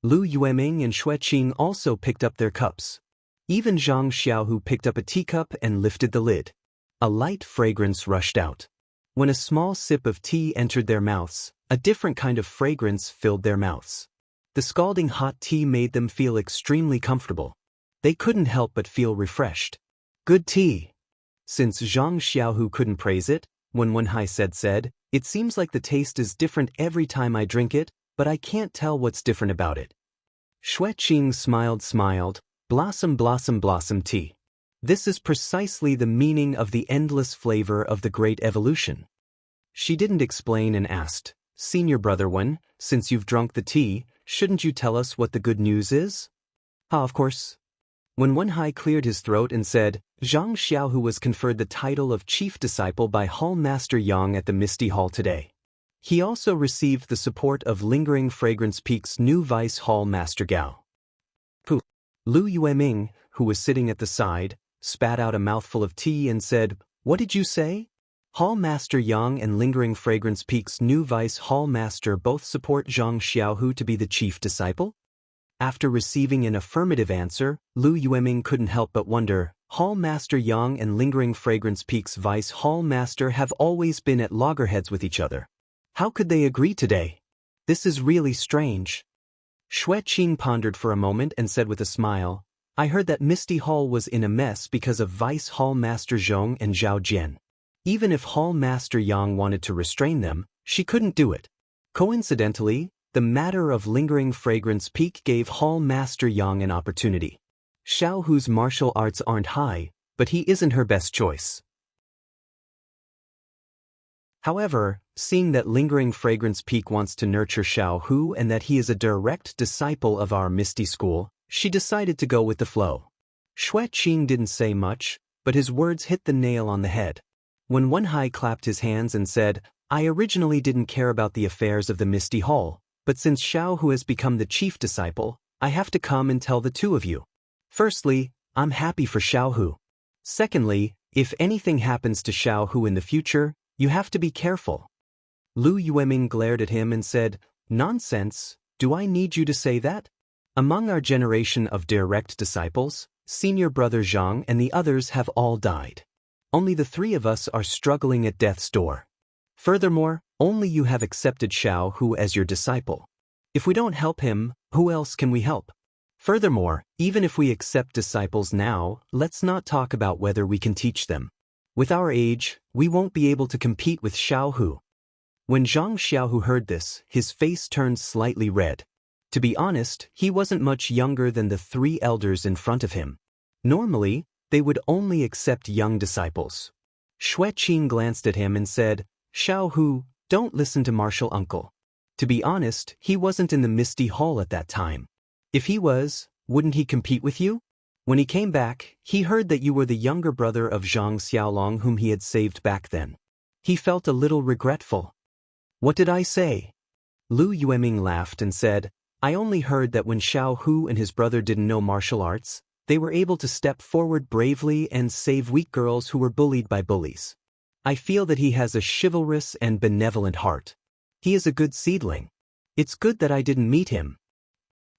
Lu Yueming and Xue Qing also picked up their cups. Even Zhang Xiaohu picked up a teacup and lifted the lid. A light fragrance rushed out. When a small sip of tea entered their mouths, a different kind of fragrance filled their mouths. The scalding hot tea made them feel extremely comfortable. They couldn't help but feel refreshed. Good tea. Since Zhang Xiaohu couldn't praise it, when Wenhai said, It seems like the taste is different every time I drink it, but I can't tell what's different about it. Xue Qing smiled, blossom tea. This is precisely the meaning of the endless flavor of the great evolution. She didn't explain and asked, Senior brother Wen, since you've drunk the tea, shouldn't you tell us what the good news is? Of course. When Wenhai cleared his throat and said, Zhang Xiaohu was conferred the title of Chief Disciple by Hall Master Yang at the Misty Hall today. He also received the support of Lingering Fragrance Peak's new Vice Hall Master Gao. Lu Yueming, who was sitting at the side, spat out a mouthful of tea and said, What did you say? Hall Master Yang and Lingering Fragrance Peak's new Vice Hall Master both support Zhang Xiaohu to be the chief disciple? After receiving an affirmative answer, Lu Yueming couldn't help but wonder, Hall Master Yang and Lingering Fragrance Peak's Vice Hall Master have always been at loggerheads with each other. How could they agree today? This is really strange. Xue Qing pondered for a moment and said with a smile, I heard that Misty Hall was in a mess because of Vice Hall Master Zhong and Zhao Jian. Even if Hall Master Yang wanted to restrain them, she couldn't do it. Coincidentally, the matter of Lingering Fragrance Peak gave Hall Master Yang an opportunity. Xiaohu's martial arts aren't high, but he isn't her best choice. However, seeing that Lingering Fragrance Peak wants to nurture Xiaohu and that he is a direct disciple of our Misty School, she decided to go with the flow. Xue Qing didn't say much, but his words hit the nail on the head. When Wenhai clapped his hands and said, I originally didn't care about the affairs of the Misty Hall, but since Xiaohu has become the chief disciple, I have to come and tell the two of you. Firstly, I'm happy for Xiaohu. Secondly, if anything happens to Xiaohu in the future, you have to be careful. Lu Yueming glared at him and said, Nonsense, do I need you to say that? Among our generation of direct disciples, senior brother Zhang and the others have all died. Only the 3 of us are struggling at death's door. Furthermore, only you have accepted Xiaohu as your disciple. If we don't help him, who else can we help? Furthermore, even if we accept disciples now, let's not talk about whether we can teach them. With our age, we won't be able to compete with Xiaohu. When Zhang Xiaohu heard this, his face turned slightly red. To be honest, he wasn't much younger than the 3 elders in front of him. Normally, they would only accept young disciples. Xue Qing glanced at him and said, Xiaohu, don't listen to martial uncle. To be honest, he wasn't in the Misty Hall at that time. If he was, wouldn't he compete with you? When he came back, he heard that you were the younger brother of Zhang Xiaolong whom he had saved back then. He felt a little regretful. What did I say? Lu Yueming laughed and said, I only heard that when Xiaohu and his brother didn't know martial arts, they were able to step forward bravely and save weak girls who were bullied by bullies. I feel that he has a chivalrous and benevolent heart. He is a good seedling. It's good that I didn't meet him.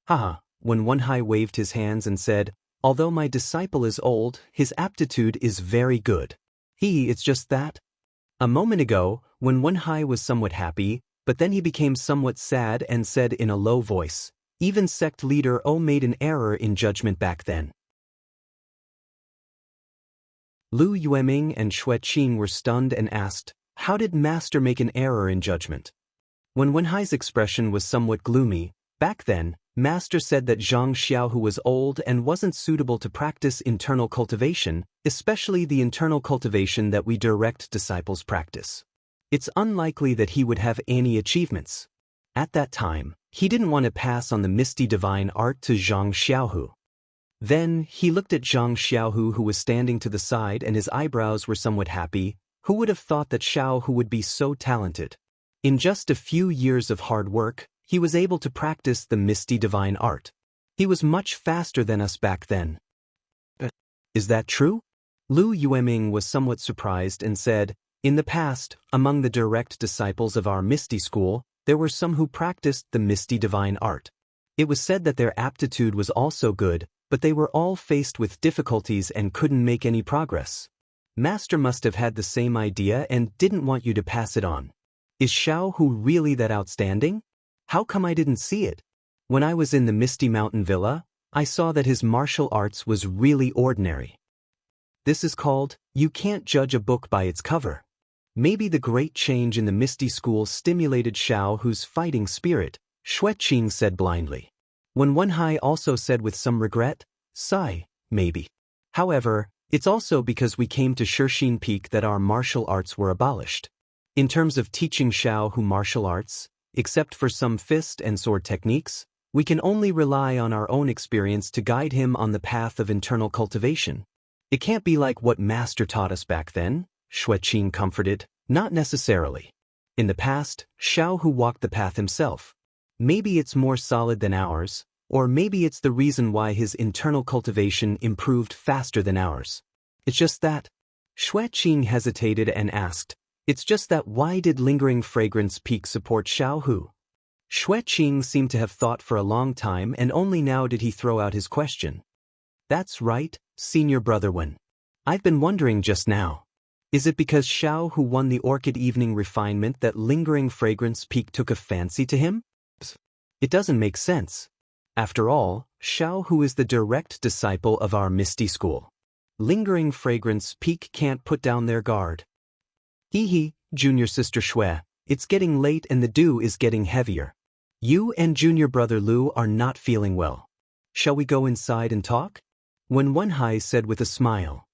Haha, when Wenhai waved his hands and said, although my disciple is old, his aptitude is very good. It's just that. A moment ago, when Wenhai was somewhat happy, but then he became somewhat sad and said in a low voice, even sect leader O made an error in judgment back then. Lu Yueming and Xue Qing were stunned and asked, how did Master make an error in judgment? When Wenhai's expression was somewhat gloomy, back then, Master said that Zhang Xiaohu was old and wasn't suitable to practice internal cultivation, especially the internal cultivation that we direct disciples practice. It's unlikely that he would have any achievements. At that time, he didn't want to pass on the misty divine art to Zhang Xiaohu. Then, he looked at Zhang Xiaohu who was standing to the side and his eyebrows were somewhat happy. Who would have thought that Xiaohu would be so talented? In just a few years of hard work, he was able to practice the misty divine art. He was much faster than us back then. Is that true? Lu Yueming was somewhat surprised and said, in the past, among the direct disciples of our misty school, there were some who practiced the misty divine art. It was said that their aptitude was also good, but they were all faced with difficulties and couldn't make any progress. Master must have had the same idea and didn't want you to pass it on. Is Xiaohu really that outstanding? How come I didn't see it? When I was in the Misty Mountain Villa, I saw that his martial arts was really ordinary. This is called, you can't judge a book by its cover. Maybe the great change in the Misty School stimulated Xiaohu's fighting spirit, Xue Qing said blindly. When Wenhai also said with some regret, sigh, maybe. However, it's also because we came to Shixin Peak that our martial arts were abolished. In terms of teaching Xiaohu martial arts, except for some fist and sword techniques, we can only rely on our own experience to guide him on the path of internal cultivation. It can't be like what Master taught us back then, Xue Qing comforted, not necessarily. In the past, Xiaohu walked the path himself. Maybe it's more solid than ours, or maybe it's the reason why his internal cultivation improved faster than ours. It's just that. Xue Qing hesitated and asked, it's just that why did Lingering Fragrance Peak support Xiaohu? Xue Qing seemed to have thought for a long time and only now did he throw out his question. That's right, Senior Brother Wen. I've been wondering just now. Is it because Xiaohu won the Orchid Evening Refinement that Lingering Fragrance Peak took a fancy to him? It doesn't make sense. After all, Xiaohu is the direct disciple of our Misty School. Lingering Fragrance Peak can't put down their guard. Junior Sister Xue, it's getting late and the dew is getting heavier. You and Junior Brother Lu are not feeling well. Shall we go inside and talk? When Wenhai said with a smile.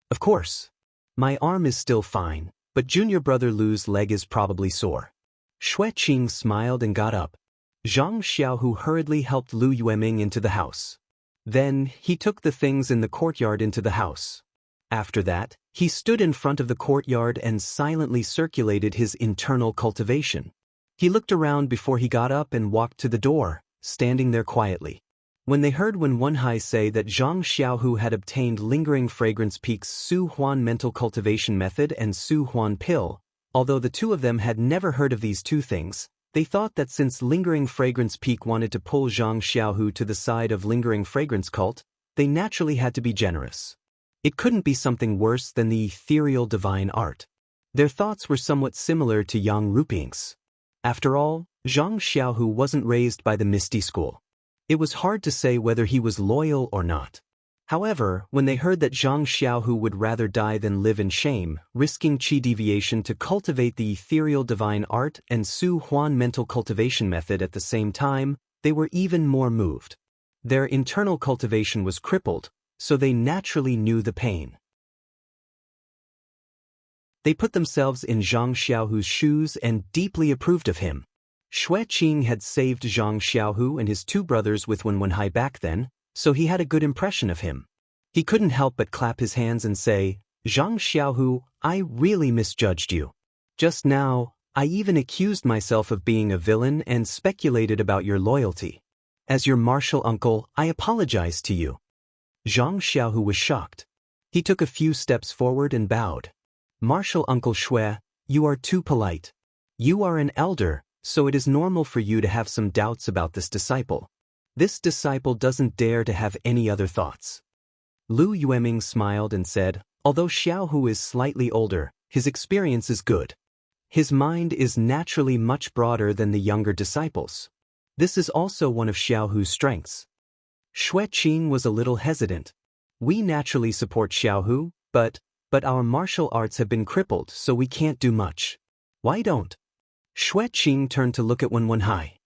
Of course. My arm is still fine, but Junior Brother Lu's leg is probably sore. Xue Qing smiled and got up. Zhang Xiaohu hurriedly helped Lu Yueming into the house. Then, he took the things in the courtyard into the house. After that, he stood in front of the courtyard and silently circulated his internal cultivation. He looked around before he got up and walked to the door, standing there quietly. When they heard Wenhai say that Zhang Xiaohu had obtained Lingering Fragrance Peak's Su Huan mental cultivation method and Su Huan pill, although the two of them had never heard of these two things, they thought that since Lingering Fragrance Peak wanted to pull Zhang Xiaohu to the side of Lingering Fragrance Cult, they naturally had to be generous. It couldn't be something worse than the ethereal divine art. Their thoughts were somewhat similar to Yang Ruping's. After all, Zhang Xiaohu wasn't raised by the Misty School. It was hard to say whether he was loyal or not. However, when they heard that Zhang Xiaohu would rather die than live in shame, risking qi deviation to cultivate the ethereal divine art and Su Huan mental cultivation method at the same time, they were even more moved. Their internal cultivation was crippled, so they naturally knew the pain. They put themselves in Zhang Xiaohu's shoes and deeply approved of him. Xue Qing had saved Zhang Xiaohu and his two brothers with Wenhai back then, so he had a good impression of him. He couldn't help but clap his hands and say, Zhang Xiaohu, I really misjudged you. Just now, I even accused myself of being a villain and speculated about your loyalty. As your martial uncle, I apologize to you. Zhang Xiaohu was shocked. He took a few steps forward and bowed. Martial Uncle Shui, you are too polite. You are an elder, so it is normal for you to have some doubts about this disciple. This disciple doesn't dare to have any other thoughts. Lu Yueming smiled and said, although Xiaohu is slightly older, his experience is good. His mind is naturally much broader than the younger disciples. This is also one of Xiaohu's strengths. Xue Qing was a little hesitant. We naturally support Xiaohu, but our martial arts have been crippled, so we can't do much. Why don't? Xue Qing turned to look at Wenwenhai.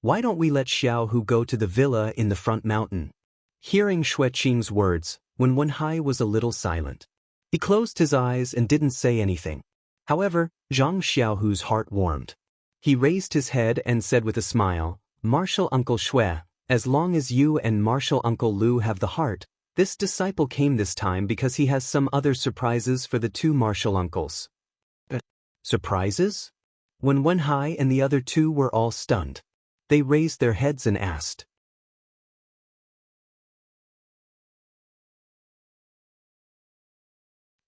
Why don't we let Xiaohu go to the villa in the front mountain? Hearing Xue Qing's words, Wenwenhai was a little silent. He closed his eyes and didn't say anything. However, Zhang Xiaohu's heart warmed. He raised his head and said with a smile, Martial Uncle Shui, as long as you and Martial Uncle Lu have the heart, this disciple came this time because he has some other surprises for the two martial uncles. Surprises? Wenwenhai and the other two were all stunned. They raised their heads and asked.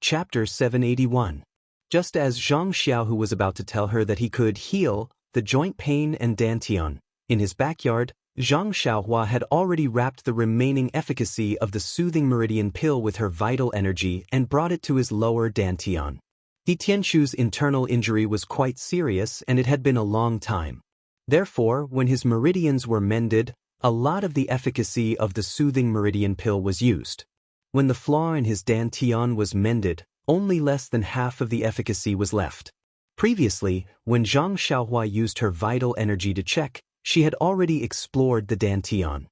Chapter 781. Just as Zhang Xiaohu was about to tell her that he could heal the joint pain and dantian, in his backyard, Zhang Xiaohua had already wrapped the remaining efficacy of the soothing meridian pill with her vital energy and brought it to his lower dantian. He Tianchu's internal injury was quite serious and it had been a long time. Therefore, when his meridians were mended, a lot of the efficacy of the soothing meridian pill was used. When the flaw in his dantian was mended, only less than half of the efficacy was left. Previously, when Zhang Xiaohua used her vital energy to check, she had already explored the dantian.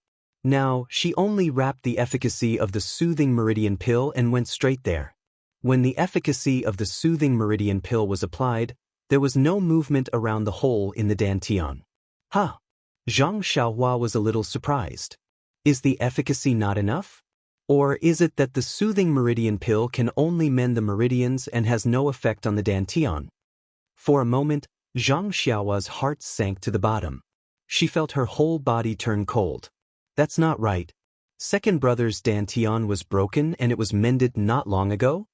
Now, she only wrapped the efficacy of the soothing meridian pill and went straight there. When the efficacy of the soothing meridian pill was applied, there was no movement around the hole in the dantian. Huh! Zhang Xiaohua was a little surprised. Is the efficacy not enough? Or is it that the soothing meridian pill can only mend the meridians and has no effect on the dantian? For a moment, Zhang Xiaohua's heart sank to the bottom. She felt her whole body turn cold. That's not right. Second brother's dantian was broken and it was mended not long ago?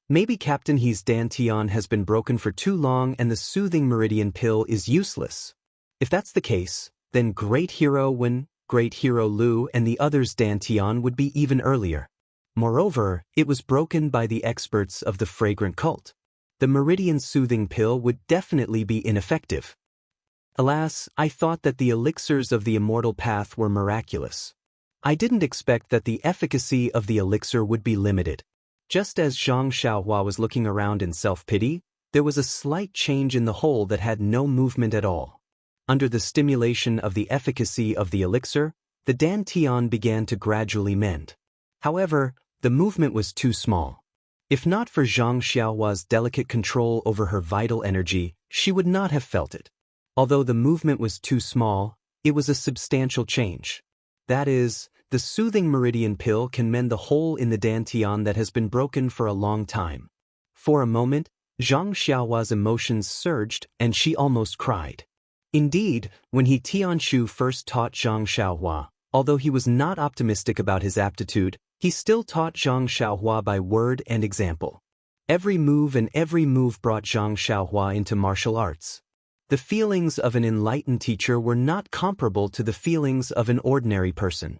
Maybe Captain He's dantian has been broken for too long and the soothing meridian pill is useless. If that's the case, then Great Hero Wen, Great Hero Lu and the others' dantian would be even earlier. Moreover, it was broken by the experts of the fragrant cult. The meridian soothing pill would definitely be ineffective. Alas, I thought that the elixirs of the immortal path were miraculous. I didn't expect that the efficacy of the elixir would be limited. Just as Zhang Xiaohua was looking around in self-pity, there was a slight change in the hole that had no movement at all. Under the stimulation of the efficacy of the elixir, the dantian began to gradually mend. However, the movement was too small. If not for Zhang Xiaohua's delicate control over her vital energy, she would not have felt it. Although the movement was too small, it was a substantial change. That is, the soothing meridian pill can mend the hole in the dantian that has been broken for a long time. For a moment, Zhang Xiaohua's emotions surged and she almost cried. Indeed, when He Tianshu first taught Zhang Xiaohua, although he was not optimistic about his aptitude, he still taught Zhang Xiaohua by word and example. Every move brought Zhang Xiaohua into martial arts. The feelings of an enlightened teacher were not comparable to the feelings of an ordinary person.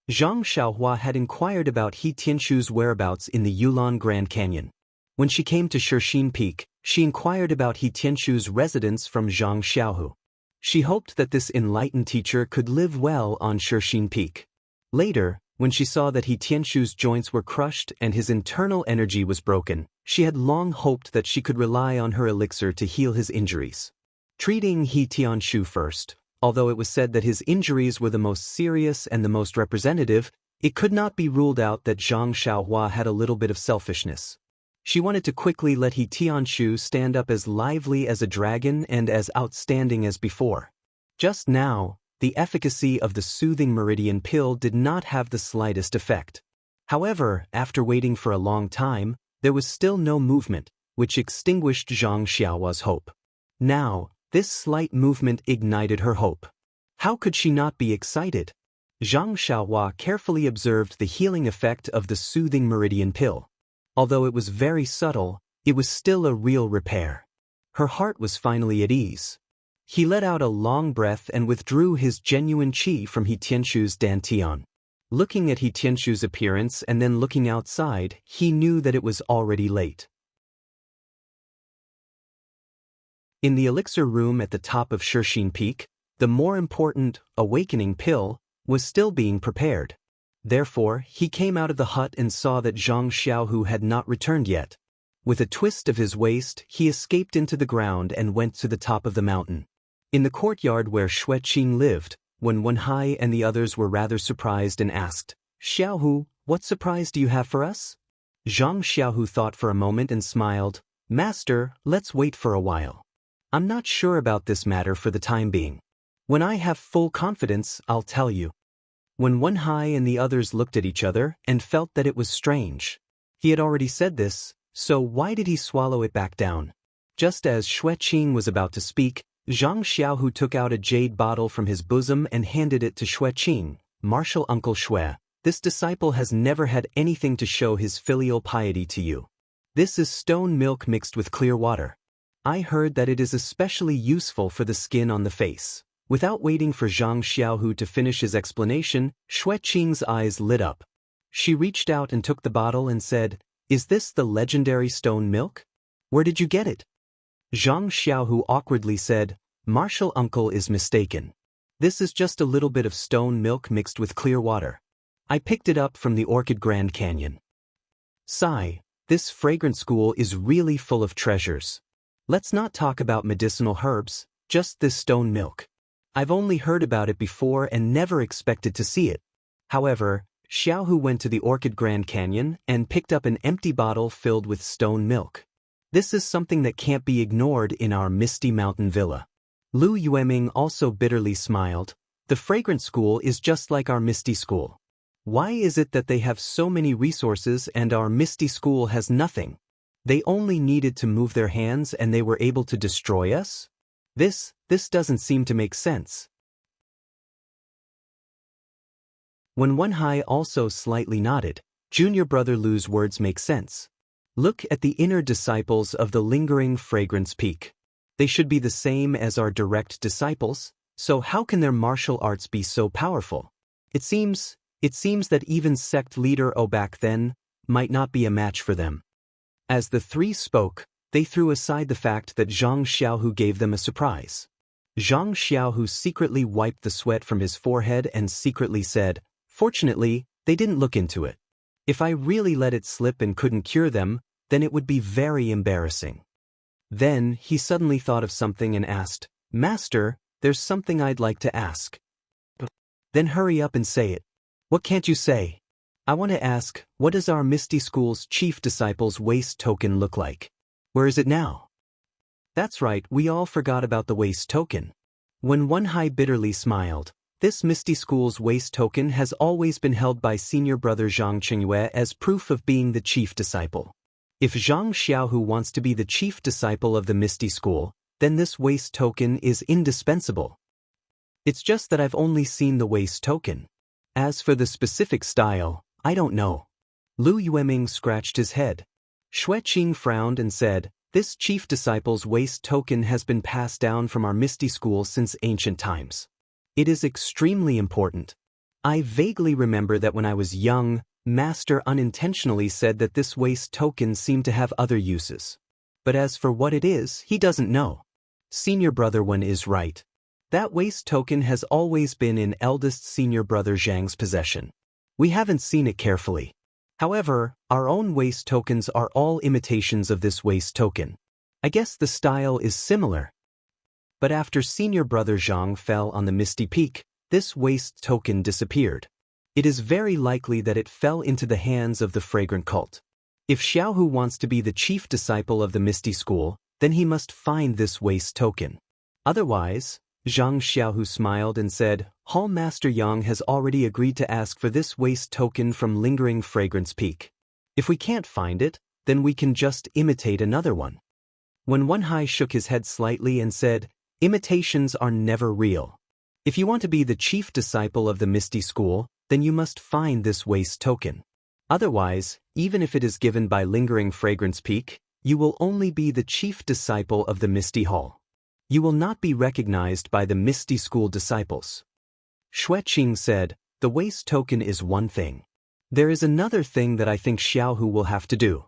Zhang Xiaohua had inquired about He Tianshu's whereabouts in the Yulon Grand Canyon. When she came to Shixin Peak, she inquired about He Tianshu's residence from Zhang Xiaohu. She hoped that this enlightened teacher could live well on Shixin Peak. Later, when she saw that He Tianshu's joints were crushed and his internal energy was broken, she had long hoped that she could rely on her elixir to heal his injuries. Treating He Tianshu first, although it was said that his injuries were the most serious and the most representative, it could not be ruled out that Zhang Xiaohua had a little bit of selfishness. She wanted to quickly let He Tianshu stand up as lively as a dragon and as outstanding as before. Just now, the efficacy of the soothing meridian pill did not have the slightest effect. However, after waiting for a long time, there was still no movement, which extinguished Zhang Xiaohua's hope. Now, this slight movement ignited her hope. How could she not be excited? Zhang Xiaohua carefully observed the healing effect of the soothing meridian pill. Although it was very subtle, It was still a real repair. Her heart was finally at ease. He let out a long breath and withdrew his genuine qi from He Tianshu's dantian. Looking at He Tianshu's appearance and then looking outside, he knew that it was already late. In the elixir room at the top of Shixin Peak, the more important, awakening pill, was still being prepared. Therefore, he came out of the hut and saw that Zhang Xiaohu had not returned yet. With a twist of his waist, he escaped into the ground and went to the top of the mountain. In the courtyard where Xue Qing lived, when Wenhai and the others were rather surprised and asked, "Xiaohu, what surprise do you have for us?" Zhang Xiaohu thought for a moment and smiled, "Master, let's wait for a while. I'm not sure about this matter for the time being. When I have full confidence, I'll tell you." When Wenhai and the others looked at each other and felt that it was strange. He had already said this, so why did he swallow it back down? Just as Xue Qing was about to speak, Zhang Xiaohu took out a jade bottle from his bosom and handed it to Xue Qing. "Martial Uncle Xue, this disciple has never had anything to show his filial piety to you. This is stone milk mixed with clear water. I heard that it is especially useful for the skin on the face." Without waiting for Zhang Xiaohu to finish his explanation, Xue Qing's eyes lit up. She reached out and took the bottle and said, "Is this the legendary stone milk? Where did you get it?" Zhang Xiaohu awkwardly said, "Martial uncle is mistaken. This is just a little bit of stone milk mixed with clear water. I picked it up from the Orchid Grand Canyon." "Sigh, this fragrant school is really full of treasures. Let's not talk about medicinal herbs, just this stone milk. I've only heard about it before and never expected to see it." However, Xiaohu went to the Orchid Grand Canyon and picked up an empty bottle filled with stone milk. "This is something that can't be ignored in our misty mountain villa." Lu Yueming also bitterly smiled. "The fragrant school is just like our misty school. Why is it that they have so many resources and our misty school has nothing? They only needed to move their hands and they were able to destroy us? This doesn't seem to make sense." When Wenhai also slightly nodded, junior brother Lu's words make sense. Look at the inner disciples of the lingering fragrance peak. They should be the same as our direct disciples, so how can their martial arts be so powerful? It seems that even sect leader back then might not be a match for them. As the three spoke, they threw aside the fact that Zhang Xiaohu gave them a surprise. Zhang Xiaohu secretly wiped the sweat from his forehead and secretly said, "Fortunately, they didn't look into it. If I really let it slip and couldn't cure them, then it would be very embarrassing." Then he suddenly thought of something and asked, "Master, there's something I'd like to ask." "Then hurry up and say it. What can't you say?" "I want to ask, what does our Misty School's chief disciple's waist token look like? Where is it now?" "That's right, we all forgot about the waist token." When Wenhai bitterly smiled, "This Misty School's waist token has always been held by senior brother Zhang Qingyue as proof of being the chief disciple. If Zhang Xiaohu wants to be the chief disciple of the Misty School, then this waist token is indispensable. It's just that I've only seen the waist token. As for the specific style, I don't know." Lu Yueming scratched his head. Xue Qing frowned and said, "This chief disciple's waist token has been passed down from our Misty School since ancient times. It is extremely important. I vaguely remember that when I was young, Master unintentionally said that this waist token seemed to have other uses. But as for what it is, he doesn't know. Senior brother Wen is right. That waist token has always been in eldest senior brother Zhang's possession. We haven't seen it carefully. However, our own waist tokens are all imitations of this waist token. I guess the style is similar. But after senior brother Zhang fell on the Misty Peak, this waist token disappeared. It is very likely that it fell into the hands of the fragrant cult. If Xiaohu wants to be the chief disciple of the Misty School, then he must find this waist token. Otherwise, Zhang Xiaohu smiled and said, "Hall Master Yang has already agreed to ask for this waist token from Lingering Fragrance Peak. If we can't find it, then we can just imitate another one." When Wenhai shook his head slightly and said, "Imitations are never real. If you want to be the chief disciple of the Misty School, then you must find this waist token. Otherwise, even if it is given by Lingering Fragrance Peak, you will only be the chief disciple of the Misty Hall. You will not be recognized by the Misty School disciples. Xueqing said, the waste token is one thing. There is another thing that I think Xiaohu will have to do.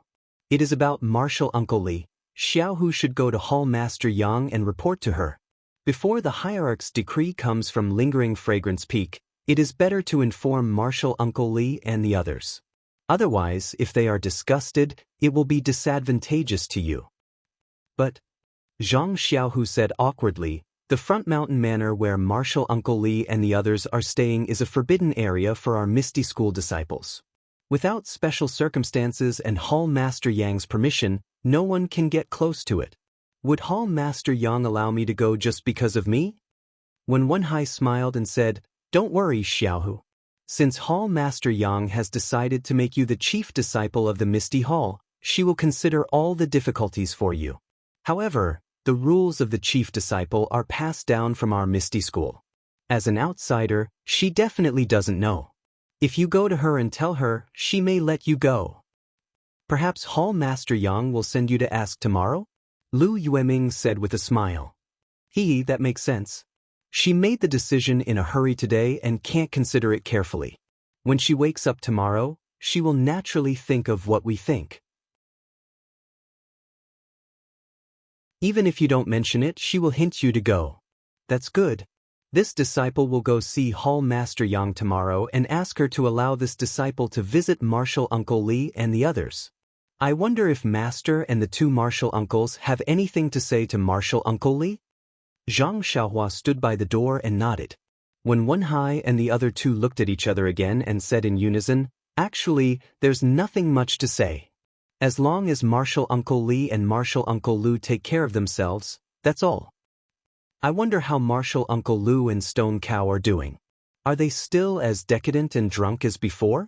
It is about Martial Uncle Li. Xiaohu should go to Hall Master Yang and report to her. Before the hierarch's decree comes from Lingering Fragrance Peak, it is better to inform Martial Uncle Li and the others. Otherwise, if they are disgusted, it will be disadvantageous to you. But, Zhang Xiaohu said awkwardly, the Front Mountain Manor where Martial Uncle Li and the others are staying is a forbidden area for our Misty School disciples. Without special circumstances and Hall Master Yang's permission, no one can get close to it. Would Hall Master Yang allow me to go just because of me? When Wenhai smiled and said, don't worry, Xiaohu. Since Hall Master Yang has decided to make you the chief disciple of the Misty Hall, she will consider all the difficulties for you. However, the rules of the chief disciple are passed down from our Misty School. As an outsider, she definitely doesn't know. If you go to her and tell her, she may let you go. Perhaps Hall Master Yang will send you to ask tomorrow? Lu Yueming said with a smile. That makes sense. She made the decision in a hurry today and can't consider it carefully. When she wakes up tomorrow, she will naturally think of what we think. Even if you don't mention it, she will hint you to go. That's good. This disciple will go see Hall Master Yang tomorrow and ask her to allow this disciple to visit Martial Uncle Li and the others. I wonder if Master and the two Martial Uncles have anything to say to Martial Uncle Li? Zhang Xiaohua stood by the door and nodded. When Wenhai and the other two looked at each other again and said in unison, actually, there's nothing much to say. As long as Martial Uncle Li and Martial Uncle Lu take care of themselves, that's all. I wonder how Martial Uncle Lu and Stone Cow are doing. Are they still as decadent and drunk as before?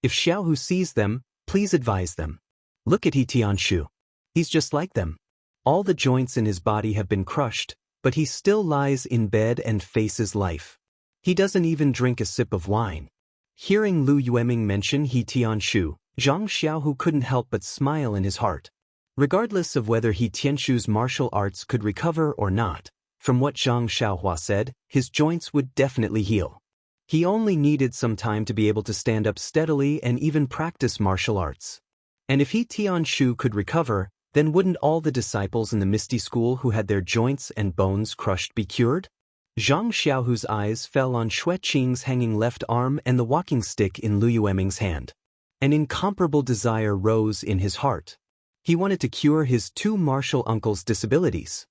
If Xiaohu sees them, please advise them. Look at He Tianshu. He's just like them. All the joints in his body have been crushed, but he still lies in bed and faces life. He doesn't even drink a sip of wine. Hearing Lu Yueming mention He Tianshu, Zhang Xiaohu couldn't help but smile in his heart. Regardless of whether He Tianshu's martial arts could recover or not, from what Zhang Xiaohua said, his joints would definitely heal. He only needed some time to be able to stand up steadily and even practice martial arts. And if He Tianshu could recover, then wouldn't all the disciples in the Misty School who had their joints and bones crushed be cured? Zhang Xiaohu's eyes fell on Xueqing's hanging left arm and the walking stick in Lu Yueming's hand. An incomparable desire rose in his heart. He wanted to cure his two martial uncles' disabilities.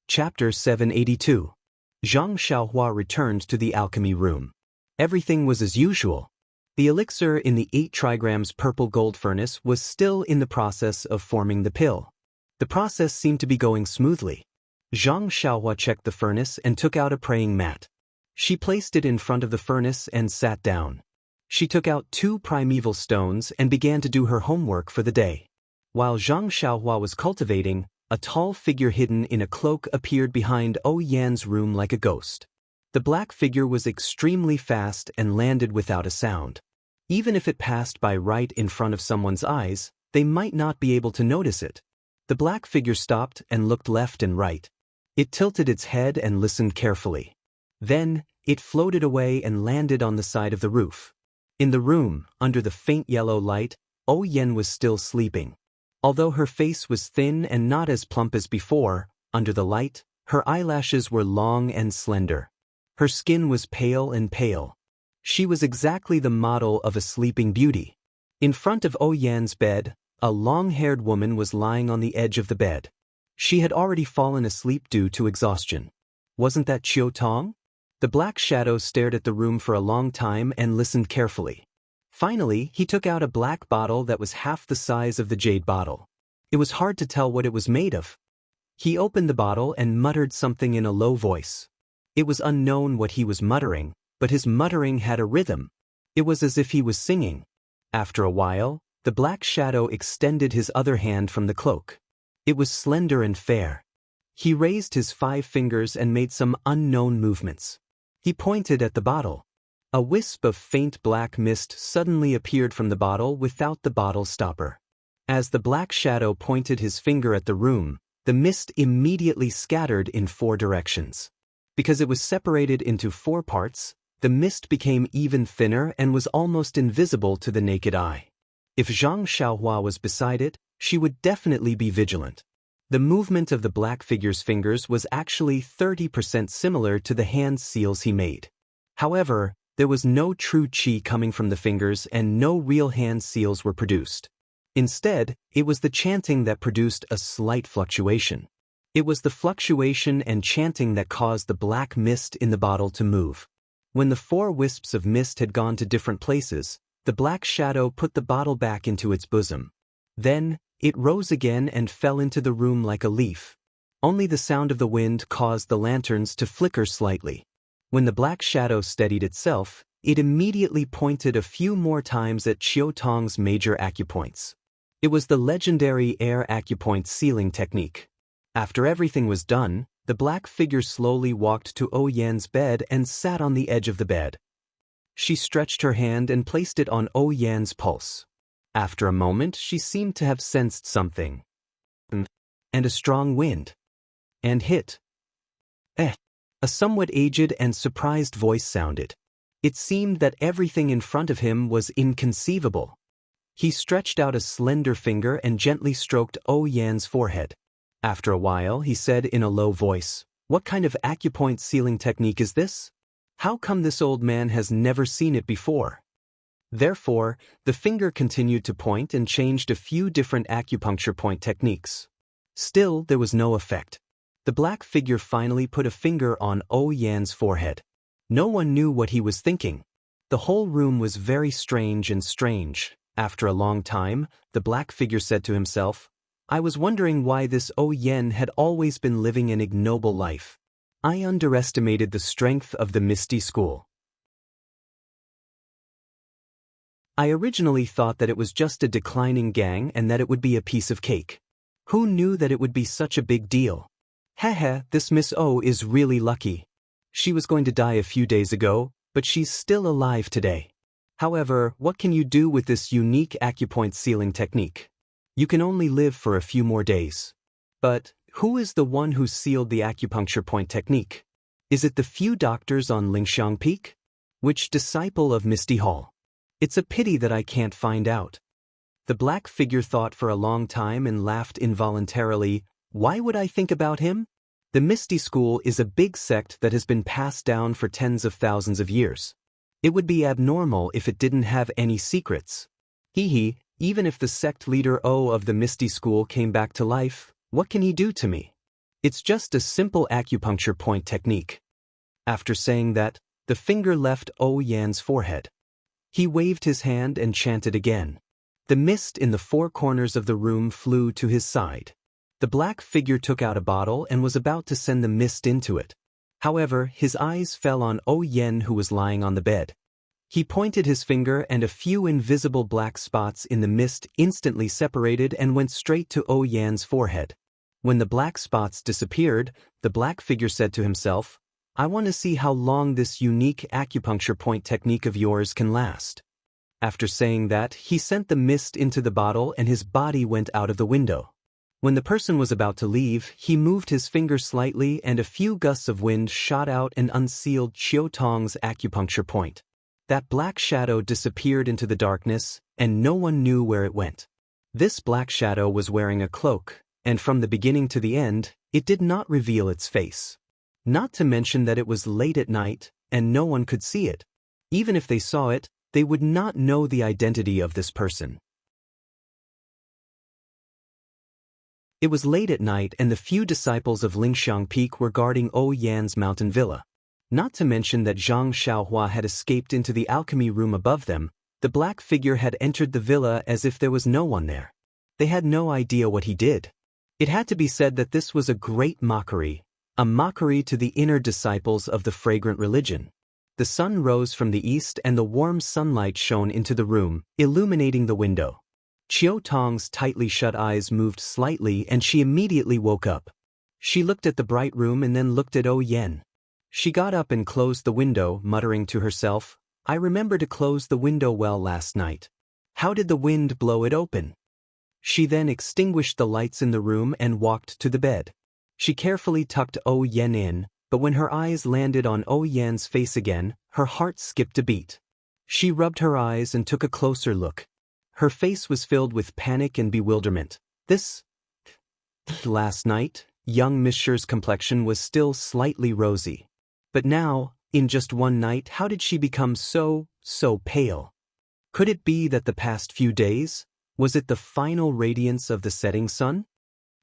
Chapter 782. Zhang Xiaohua returned to the alchemy room. Everything was as usual. The elixir in the 8 trigrams purple gold furnace was still in the process of forming the pill. The process seemed to be going smoothly. Zhang Xiaohua checked the furnace and took out a praying mat. She placed it in front of the furnace and sat down. She took out 2 primeval stones and began to do her homework for the day. While Zhang Xiaohua was cultivating, a tall figure hidden in a cloak appeared behind Yan's room like a ghost. The black figure was extremely fast and landed without a sound. Even if it passed by right in front of someone's eyes, they might not be able to notice it. The black figure stopped and looked left and right. It tilted its head and listened carefully. Then, it floated away and landed on the side of the roof. In the room, under the faint yellow light, Yan was still sleeping. Although her face was thin and not as plump as before, under the light, her eyelashes were long and slender. Her skin was pale and pale. She was exactly the model of a sleeping beauty. In front of Yan's bed, a long-haired woman was lying on the edge of the bed. She had already fallen asleep due to exhaustion. Wasn't that Chiu Tong? The black shadow stared at the room for a long time and listened carefully. Finally, he took out a black bottle that was half the size of the jade bottle. It was hard to tell what it was made of. He opened the bottle and muttered something in a low voice. It was unknown what he was muttering, but his muttering had a rhythm. It was as if he was singing. After a while, the black shadow extended his other hand from the cloak. It was slender and fair. He raised his 5 fingers and made some unknown movements. He pointed at the bottle. A wisp of faint black mist suddenly appeared from the bottle without the bottle stopper. As the black shadow pointed his finger at the room, the mist immediately scattered in 4 directions. Because it was separated into 4 parts, the mist became even thinner and was almost invisible to the naked eye. If Zhang Xiaohua was beside it, she would definitely be vigilant. The movement of the black figure's fingers was actually 30% similar to the hand seals he made. However, there was no true qi coming from the fingers and no real hand seals were produced. Instead, it was the chanting that produced a slight fluctuation. It was the fluctuation and chanting that caused the black mist in the bottle to move. When the 4 wisps of mist had gone to different places, the black shadow put the bottle back into its bosom. Then, it rose again and fell into the room like a leaf. Only the sound of the wind caused the lanterns to flicker slightly. When the black shadow steadied itself, it immediately pointed a few more times at Qiu Tong's major acupoints. It was the legendary air acupoint sealing technique. After everything was done, the black figure slowly walked to O Yan's bed and sat on the edge of the bed. She stretched her hand and placed it on O Yan's pulse. After a moment, she seemed to have sensed something. And a strong wind. And hit. A somewhat aged and surprised voice sounded. It seemed that everything in front of him was inconceivable. He stretched out a slender finger and gently stroked O Yan's forehead. After a while, he said in a low voice, "What kind of acupoint sealing technique is this? How come this old man has never seen it before?" Therefore, the finger continued to point and changed a few different acupuncture point techniques. Still, there was no effect. The black figure finally put a finger on O Yan's forehead. No one knew what he was thinking. The whole room was very strange and strange. After a long time, the black figure said to himself, "I was wondering why this O Yan had always been living an ignoble life. I underestimated the strength of the Misty School. I originally thought that it was just a declining gang and that it would be a piece of cake. Who knew that it would be such a big deal? Heh, this Miss O is really lucky. She was going to die a few days ago, but she's still alive today. However, what can you do with this unique acupoint sealing technique? You can only live for a few more days. But who is the one who sealed the acupuncture point technique? Is it the few doctors on Lingxiang Peak? Which disciple of Misty Hall? It's a pity that I can't find out." The black figure thought for a long time and laughed involuntarily. Why would I think about him? The Misty School is a big sect that has been passed down for tens of thousands of years. It would be abnormal if it didn't have any secrets. Even if the sect leader O of the Misty School came back to life, what can he do to me? It's just a simple acupuncture point technique. After saying that, the finger left O Yan's forehead. He waved his hand and chanted again. The mist in the 4 corners of the room flew to his side. The black figure took out a bottle and was about to send the mist into it. However, his eyes fell on O Yan, who was lying on the bed. He pointed his finger and a few invisible black spots in the mist instantly separated and went straight to O Yan's forehead. When the black spots disappeared, the black figure said to himself, "I want to see how long this unique acupuncture point technique of yours can last." After saying that, he sent the mist into the bottle and his body went out of the window. When the person was about to leave, he moved his finger slightly and a few gusts of wind shot out and unsealed Qiu Tong's acupuncture point. That black shadow disappeared into the darkness, and no one knew where it went. This black shadow was wearing a cloak, and from the beginning to the end, it did not reveal its face. Not to mention that it was late at night, and no one could see it. Even if they saw it, they would not know the identity of this person. It was late at night and the few disciples of Lingxiang Peak were guarding O Yan's mountain villa. Not to mention that Zhang Xiaohua had escaped into the alchemy room above them, the black figure had entered the villa as if there was no one there. They had no idea what he did. It had to be said that this was a great mockery, a mockery to the inner disciples of the fragrant religion. The sun rose from the east and the warm sunlight shone into the room, illuminating the window. Qiu Tong's tightly shut eyes moved slightly and she immediately woke up. She looked at the bright room and then looked at O Yan. She got up and closed the window, muttering to herself, I remember to close the window well last night. How did the wind blow it open? She then extinguished the lights in the room and walked to the bed. She carefully tucked Oh Yen in, but when her eyes landed on Oh Yen's face again, her heart skipped a beat. She rubbed her eyes and took a closer look. Her face was filled with panic and bewilderment. Last night, young Miss Sher's complexion was still slightly rosy. But now, in just one night, how did she become so pale? Could it be that the past few days, was it the final radiance of the setting sun?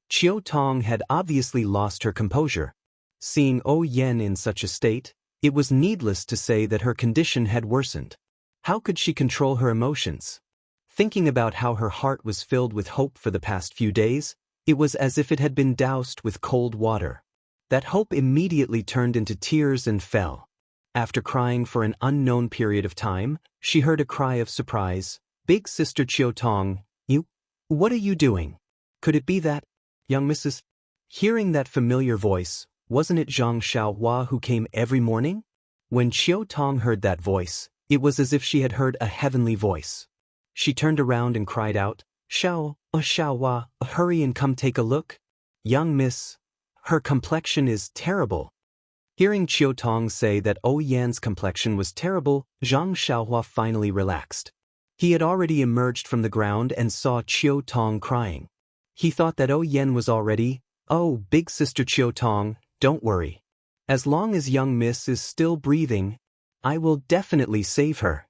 Chiao Tong had obviously lost her composure. Seeing Oh Yen in such a state, it was needless to say that her condition had worsened. How could she control her emotions? Thinking about how her heart was filled with hope for the past few days, it was as if it had been doused with cold water. That hope immediately turned into tears and fell. After crying for an unknown period of time, she heard a cry of surprise. Big Sister Chiao Tong, what are you doing? Could it be that, young Mrs.? Hearing that familiar voice, wasn't it Zhang Xiaohua who came every morning? When Chiao Tong heard that voice, it was as if she had heard a heavenly voice. She turned around and cried out, Xiaohua, hurry and come take a look. Young miss, her complexion is terrible. Hearing Chiao Tong say that Oh Yan's complexion was terrible, Zhang Xiaohua finally relaxed. He had already emerged from the ground and saw Chiao Tong crying. He thought that Oh Yan was already, "Oh, big sister Chiao Tong, don't worry. As long as young miss is still breathing, I will definitely save her."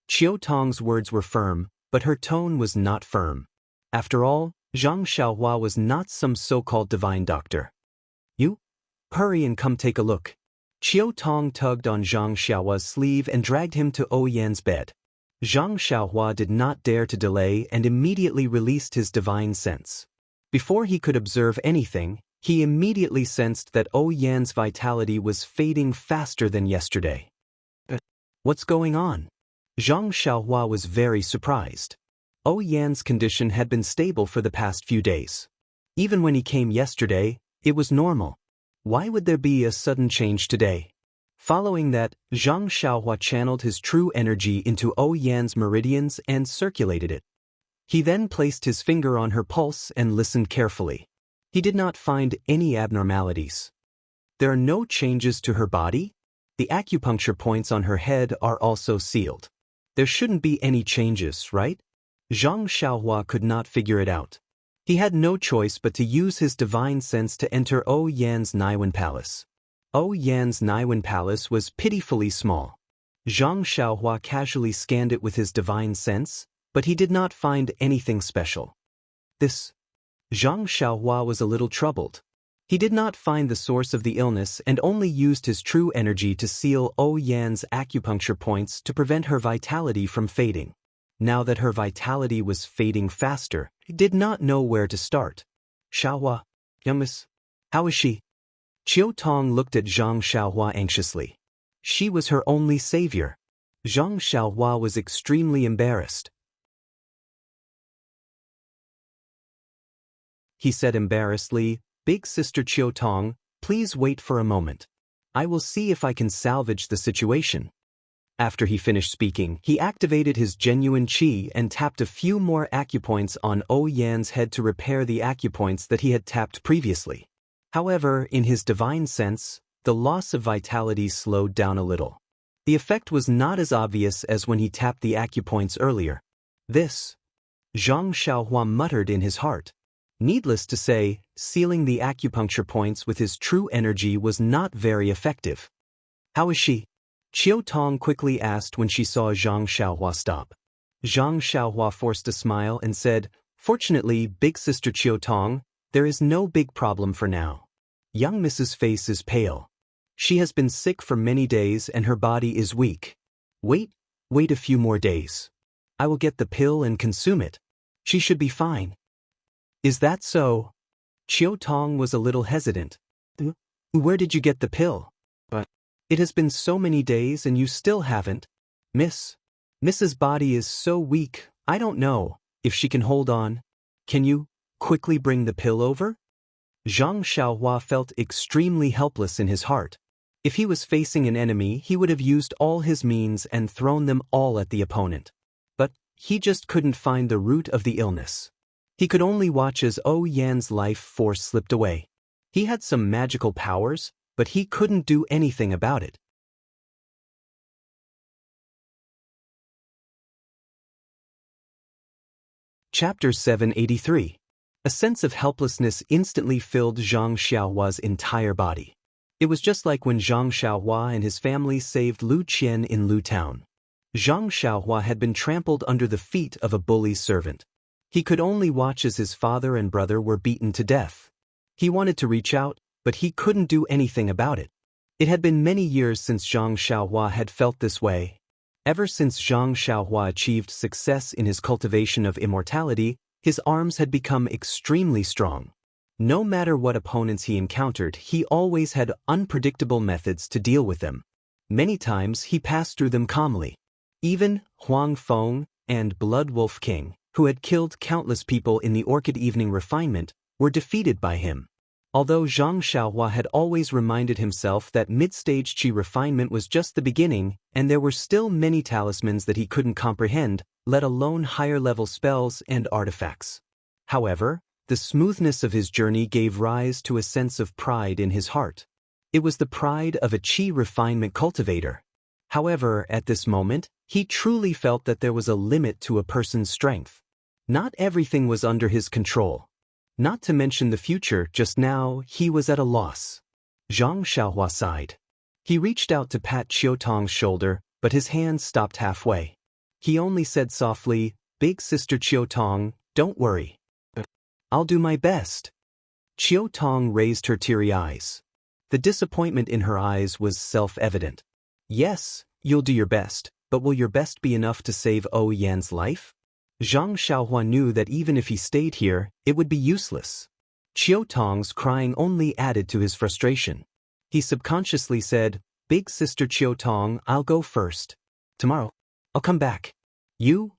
Chiao Tong's words were firm, but her tone was not firm. After all, Zhang Xiaohua was not some so-called divine doctor. "You? Hurry and come take a look." Chiao Tong tugged on Zhang Xiaohua's sleeve and dragged him to Oh Yan's bed. Zhang Xiaohua did not dare to delay and immediately released his divine sense. Before he could observe anything, he immediately sensed that Oh Yan's vitality was fading faster than yesterday. What's going on? Zhang Xiaohua was very surprised. Oh Yan's condition had been stable for the past few days. Even when he came yesterday, it was normal. Why would there be a sudden change today? Following that, Zhang Xiaohua channeled his true energy into Oh Yan's meridians and circulated it. He then placed his finger on her pulse and listened carefully. He did not find any abnormalities. There are no changes to her body. The acupuncture points on her head are also sealed. There shouldn't be any changes, right? Zhang Xiaohua could not figure it out. He had no choice but to use his divine sense to enter Oh Yan's Naiwen Palace. Oh Yan's Naiwen Palace was pitifully small. Zhang Xiaohua casually scanned it with his divine sense, but he did not find anything special. Zhang Xiaohua was a little troubled. He did not find the source of the illness and only used his true energy to seal Oh Yan's acupuncture points to prevent her vitality from fading. Now that her vitality was fading faster, he did not know where to start. "Xiaohua, young miss, how is she?" Chiao Tong looked at Zhang Xiaohua anxiously. She was her only savior. Zhang Xiaohua was extremely embarrassed. He said embarrassedly, "Big sister Chiao Tong, please wait for a moment. I will see if I can salvage the situation." After he finished speaking, he activated his genuine qi and tapped a few more acupoints on Oh Yan's head to repair the acupoints that he had tapped previously. However, in his divine sense, the loss of vitality slowed down a little. The effect was not as obvious as when he tapped the acupoints earlier. Zhang Xiaohua muttered in his heart. Needless to say, sealing the acupuncture points with his true energy was not very effective. "How is she?" Chiao Tong quickly asked when she saw Zhang Xiaohua stop. Zhang Xiaohua forced a smile and said, "Fortunately, big sister Chiao Tong, there is no big problem for now. Young Mrs. Face is pale. She has been sick for many days and her body is weak. Wait a few more days. I will get the pill and consume it. She should be fine." "Is that so?" Chiao Tong was a little hesitant. "Where did you get the pill?" "But it has been so many days and you still haven't." Mrs. Body is so weak, I don't know if she can hold on. Can you quickly bring the pill over?" Zhang Xiaohua felt extremely helpless in his heart. If he was facing an enemy, he would have used all his means and thrown them all at the opponent. But he just couldn't find the root of the illness. He could only watch as Yan's life force slipped away. He had some magical powers, but he couldn't do anything about it. Chapter 783. A sense of helplessness instantly filled Zhang Xiaohua's entire body. It was just like when Zhang Xiaohua and his family saved Lu Qian in Lu Town. Zhang Xiaohua had been trampled under the feet of a bully's servant. He could only watch as his father and brother were beaten to death. He wanted to reach out, but he couldn't do anything about it. It had been many years since Zhang Xiaohua had felt this way. Ever since Zhang Xiaohua achieved success in his cultivation of immortality, his arms had become extremely strong. No matter what opponents he encountered, he always had unpredictable methods to deal with them. Many times he passed through them calmly. Even Huang Feng and Blood Wolf King, who had killed countless people in the Orchid Evening Refinement, were defeated by him. Although Zhang Xiaohua had always reminded himself that mid-stage Qi refinement was just the beginning, and there were still many talismans that he couldn't comprehend, let alone higher-level spells and artifacts. However, the smoothness of his journey gave rise to a sense of pride in his heart. It was the pride of a Qi refinement cultivator. However, at this moment, he truly felt that there was a limit to a person's strength. Not everything was under his control. Not to mention the future, just now he was at a loss. Zhang Xiaohua sighed. He reached out to pat Qiu Tong's shoulder, but his hand stopped halfway. He only said softly, "Big sister Qiu Tong, don't worry. I'll do my best." Qiu Tong raised her teary eyes. The disappointment in her eyes was self-evident. "Yes, you'll do your best, but will your best be enough to save Yan's life?" Zhang Xiaohua knew that even if he stayed here, it would be useless. Qiu Tong's crying only added to his frustration. He subconsciously said, "Big sister Qiu Tong, I'll go first. Tomorrow, I'll come back."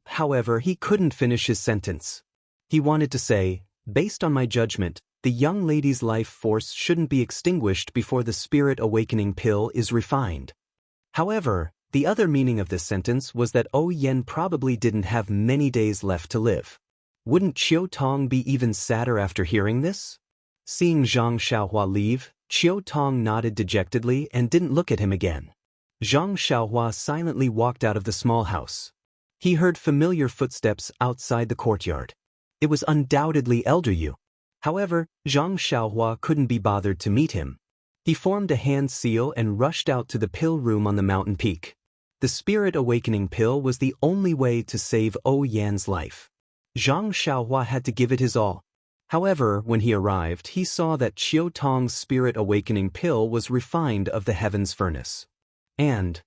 However, he couldn't finish his sentence. He wanted to say, "Based on my judgment, the young lady's life force shouldn't be extinguished before the spirit awakening pill is refined." However, the other meaning of this sentence was that Yan probably didn't have many days left to live. Wouldn't Qiu Tong be even sadder after hearing this? Seeing Zhang Xiaohua leave, Qiu Tong nodded dejectedly and didn't look at him again. Zhang Xiaohua silently walked out of the small house. He heard familiar footsteps outside the courtyard. It was undoubtedly Elder Yu. However, Zhang Xiaohua couldn't be bothered to meet him. He formed a hand seal and rushed out to the pill room on the mountain peak. The spirit awakening pill was the only way to save Yan's life. Zhang Xiaohua had to give it his all. However, when he arrived, he saw that Qiu Tong's spirit awakening pill was refined of the heaven's furnace. And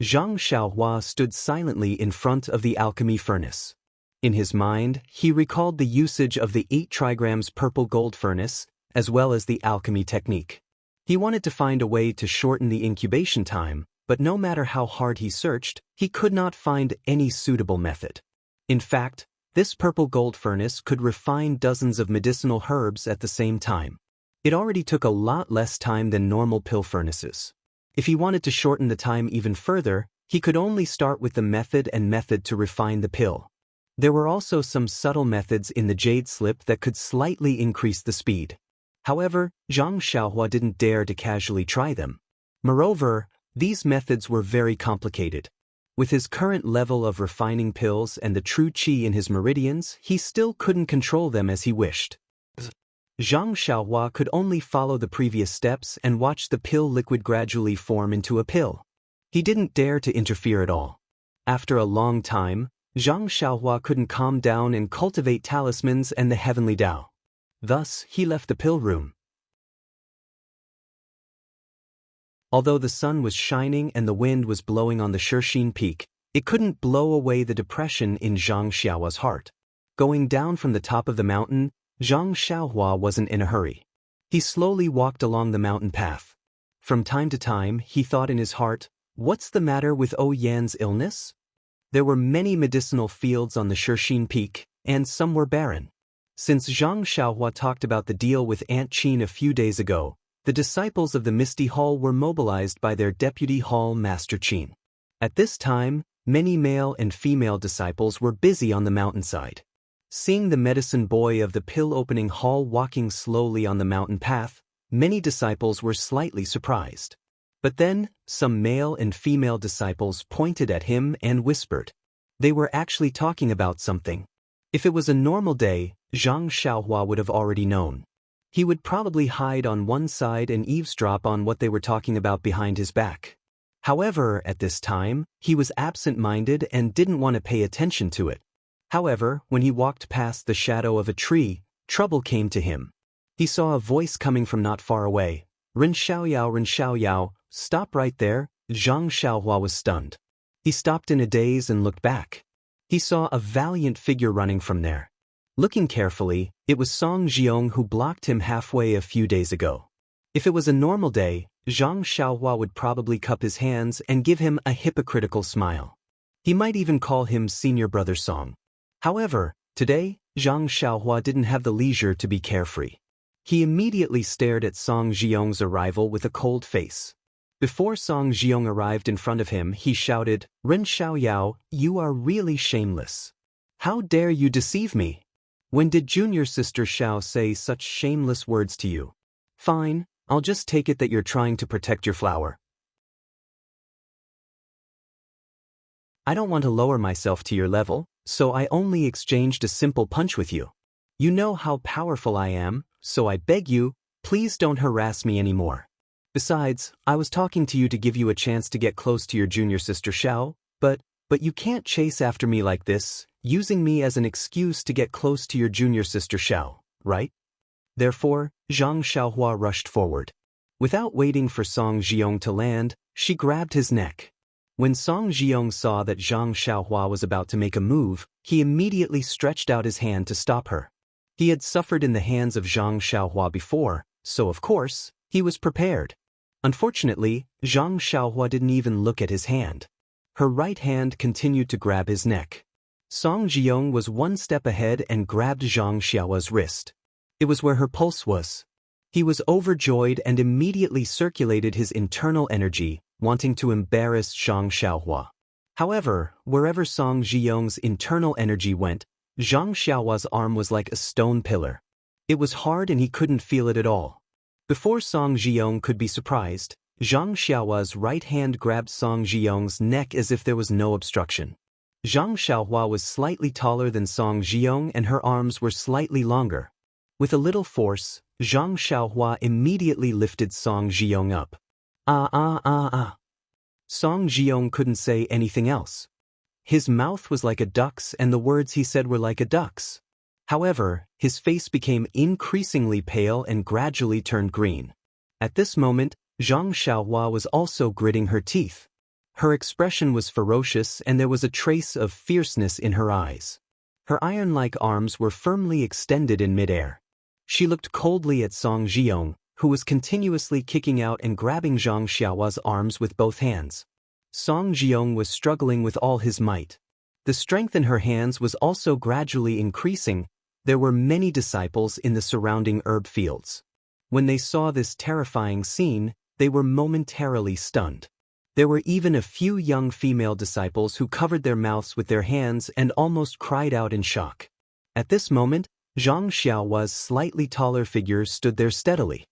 Zhang Xiaohua stood silently in front of the alchemy furnace. In his mind, he recalled the usage of the 8 trigrams purple gold furnace, as well as the alchemy technique. He wanted to find a way to shorten the incubation time, but no matter how hard he searched, he could not find any suitable method. In fact, this purple gold furnace could refine dozens of medicinal herbs at the same time. It already took a lot less time than normal pill furnaces. If he wanted to shorten the time even further, he could only start with the method to refine the pill. There were also some subtle methods in the jade slip that could slightly increase the speed. However, Zhang Xiaohua didn't dare to casually try them. Moreover, these methods were very complicated. With his current level of refining pills and the true qi in his meridians, he still couldn't control them as he wished. Zhang Xiaohua could only follow the previous steps and watch the pill liquid gradually form into a pill. He didn't dare to interfere at all. After a long time, Zhang Xiaohua couldn't calm down and cultivate talismans and the heavenly Tao. Thus, he left the pill room. Although the sun was shining and the wind was blowing on the Shixin peak, it couldn't blow away the depression in Zhang Xiaohua's heart. Going down from the top of the mountain, Zhang Xiaohua wasn't in a hurry. He slowly walked along the mountain path. From time to time, he thought in his heart, "What's the matter with Yan's illness?" There were many medicinal fields on the Shixin peak, and some were barren. Since Zhang Xiaohua talked about the deal with Aunt Qin a few days ago, the disciples of the Misty Hall were mobilized by their deputy hall master Qin. At this time, many male and female disciples were busy on the mountainside. Seeing the medicine boy of the pill-opening hall walking slowly on the mountain path, many disciples were slightly surprised. But then, some male and female disciples pointed at him and whispered. They were actually talking about something. If it was a normal day, Zhang Xiaohua would have already known. He would probably hide on one side and eavesdrop on what they were talking about behind his back. However, at this time, he was absent-minded and didn't want to pay attention to it. However, when he walked past the shadow of a tree, trouble came to him. He saw a voice coming from not far away. Ren Xiaoyao, stop right there. Zhang Xiaohua was stunned. He stopped in a daze and looked back. He saw a valiant figure running from there. Looking carefully, it was Song Jiang who blocked him halfway a few days ago. If it was a normal day, Zhang Xiaohua would probably cup his hands and give him a hypocritical smile. He might even call him Senior Brother Song. However, today, Zhang Xiaohua didn't have the leisure to be carefree. He immediately stared at Song Jiang's arrival with a cold face. Before Song Jiang arrived in front of him, he shouted, Ren Xiaoyao, you are really shameless. How dare you deceive me? When did junior sister Xiao say such shameless words to you? Fine, I'll just take it that you're trying to protect your flower. I don't want to lower myself to your level, so I only exchanged a simple punch with you. You know how powerful I am, so I beg you, please don't harass me anymore. Besides, I was talking to you to give you a chance to get close to your junior sister Xiao, but you can't chase after me like this, using me as an excuse to get close to your junior sister Xiao, right? Therefore, Zhang Xiaohua rushed forward. Without waiting for Song Jiang to land, she grabbed his neck. When Song Jiang saw that Zhang Xiaohua was about to make a move, he immediately stretched out his hand to stop her. He had suffered in the hands of Zhang Xiaohua before, so of course, he was prepared. Unfortunately, Zhang Xiaohua didn't even look at his hand. Her right hand continued to grab his neck. Song Jiang was one step ahead and grabbed Zhang Xiaohua's wrist. It was where her pulse was. He was overjoyed and immediately circulated his internal energy, wanting to embarrass Zhang Xiaohua. However, wherever Song Jiang's internal energy went, Zhang Xiaohua's arm was like a stone pillar. It was hard and he couldn't feel it at all. Before Song Jiang could be surprised, Zhang Xiaohua's right hand grabbed Song Jiang's neck as if there was no obstruction. Zhang Xiaohua was slightly taller than Song Jiang and her arms were slightly longer. With a little force, Zhang Xiaohua immediately lifted Song Jiang up. Song Jiang couldn't say anything else. His mouth was like a duck's and the words he said were like a duck's. However, his face became increasingly pale and gradually turned green. At this moment, Zhang Xiaohua was also gritting her teeth. Her expression was ferocious and there was a trace of fierceness in her eyes. Her iron-like arms were firmly extended in midair. She looked coldly at Song Jiang, who was continuously kicking out and grabbing Zhang Xiaohua's arms with both hands. Song Jiang was struggling with all his might. The strength in her hands was also gradually increasing. There were many disciples in the surrounding herb fields. When they saw this terrifying scene, they were momentarily stunned. There were even a few young female disciples who covered their mouths with their hands and almost cried out in shock. At this moment, Zhang Xiaohua's slightly taller figure stood there steadily.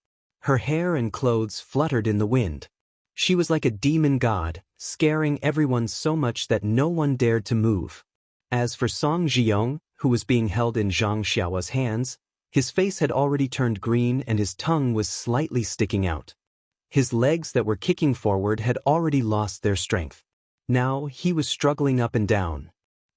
Her hair and clothes fluttered in the wind. She was like a demon god, scaring everyone so much that no one dared to move. As for Song Jiang, who was being held in Zhang Xiaohua's hands, his face had already turned green and his tongue was slightly sticking out. His legs that were kicking forward had already lost their strength. Now he was struggling up and down.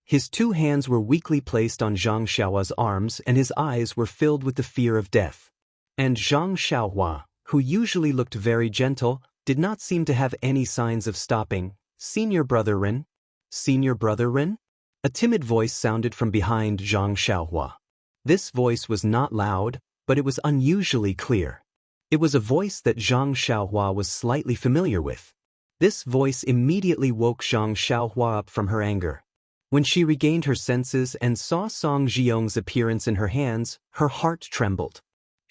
His two hands were weakly placed on Zhang Xiaohua's arms and his eyes were filled with the fear of death. And Zhang Xiaohua, who usually looked very gentle, did not seem to have any signs of stopping. Senior Brother Ren? Senior Brother Ren? A timid voice sounded from behind Zhang Xiaohua. This voice was not loud, but it was unusually clear. It was a voice that Zhang Xiaohua was slightly familiar with. This voice immediately woke Zhang Xiaohua up from her anger. When she regained her senses and saw Song Jiang's appearance in her hands, her heart trembled.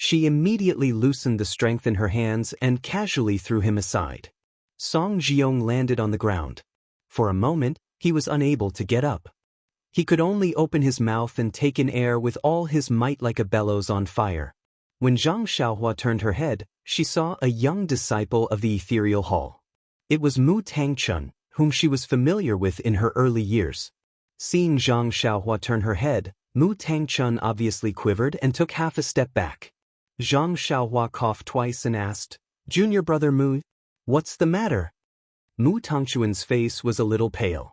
She immediately loosened the strength in her hands and casually threw him aside. Song Jiang landed on the ground. For a moment, he was unable to get up. He could only open his mouth and take in air with all his might like a bellows on fire. When Zhang Xiaohua turned her head, she saw a young disciple of the ethereal hall. It was Mu Tangchun, whom she was familiar with in her early years. Seeing Zhang Xiaohua turn her head, Mu Tangchun obviously quivered and took half a step back. Zhang Xiaohua coughed twice and asked, "Junior brother Mu, what's the matter?" Mu Tangchun's face was a little pale.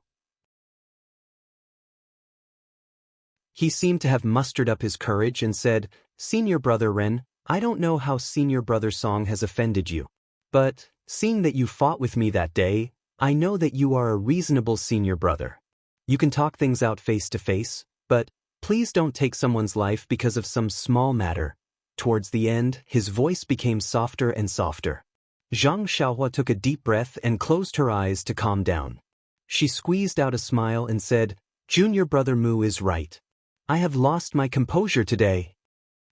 He seemed to have mustered up his courage and said, "Senior brother Ren, I don't know how senior brother Song has offended you. But, seeing that you fought with me that day, I know that you are a reasonable senior brother. You can talk things out face to face, but please don't take someone's life because of some small matter." Towards the end, his voice became softer and softer. Zhang Xiaohua took a deep breath and closed her eyes to calm down. She squeezed out a smile and said, "Junior brother Mu is right. I have lost my composure today."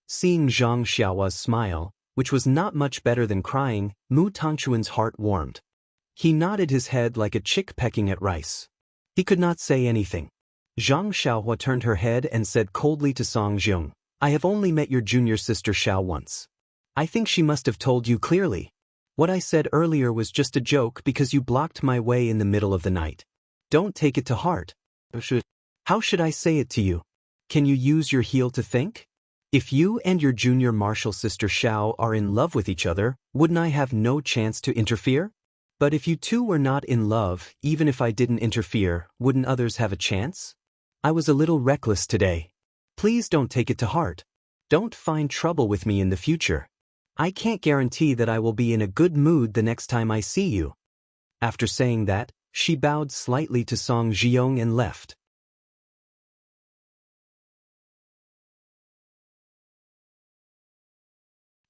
Seeing Zhang Xiaohua's smile, which was not much better than crying, Mu Tangchuan's heart warmed. He nodded his head like a chick pecking at rice. He could not say anything. Zhang Xiaohua turned her head and said coldly to Song Jiang, "I have only met your junior sister Xiao once. I think she must have told you clearly. What I said earlier was just a joke because you blocked my way in the middle of the night. Don't take it to heart." "How should I say it to you? Can you use your heel to think? If you and your junior martial sister Xiao are in love with each other, wouldn't I have no chance to interfere? But if you two were not in love, even if I didn't interfere, wouldn't others have a chance? I was a little reckless today. Please don't take it to heart. Don't find trouble with me in the future. I can't guarantee that I will be in a good mood the next time I see you." After saying that, she bowed slightly to Song Jiang and left.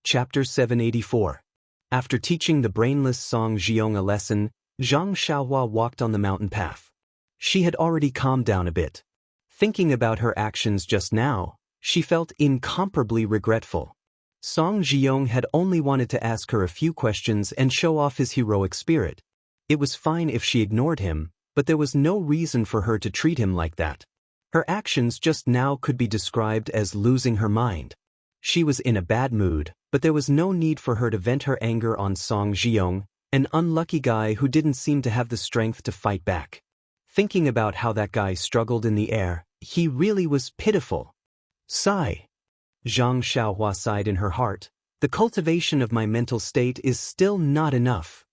Chapter 784. After teaching the brainless Song Jiang a lesson, Zhang Xiaohua walked on the mountain path. She had already calmed down a bit. Thinking about her actions just now, she felt incomparably regretful. Song Jiang had only wanted to ask her a few questions and show off his heroic spirit. It was fine if she ignored him, but there was no reason for her to treat him like that. Her actions just now could be described as losing her mind. She was in a bad mood, but there was no need for her to vent her anger on Song Jiang, an unlucky guy who didn't seem to have the strength to fight back. Thinking about how that guy struggled in the air, he really was pitiful. Sigh. Zhang Xiaohua sighed in her heart. The cultivation of my mental state is still not enough.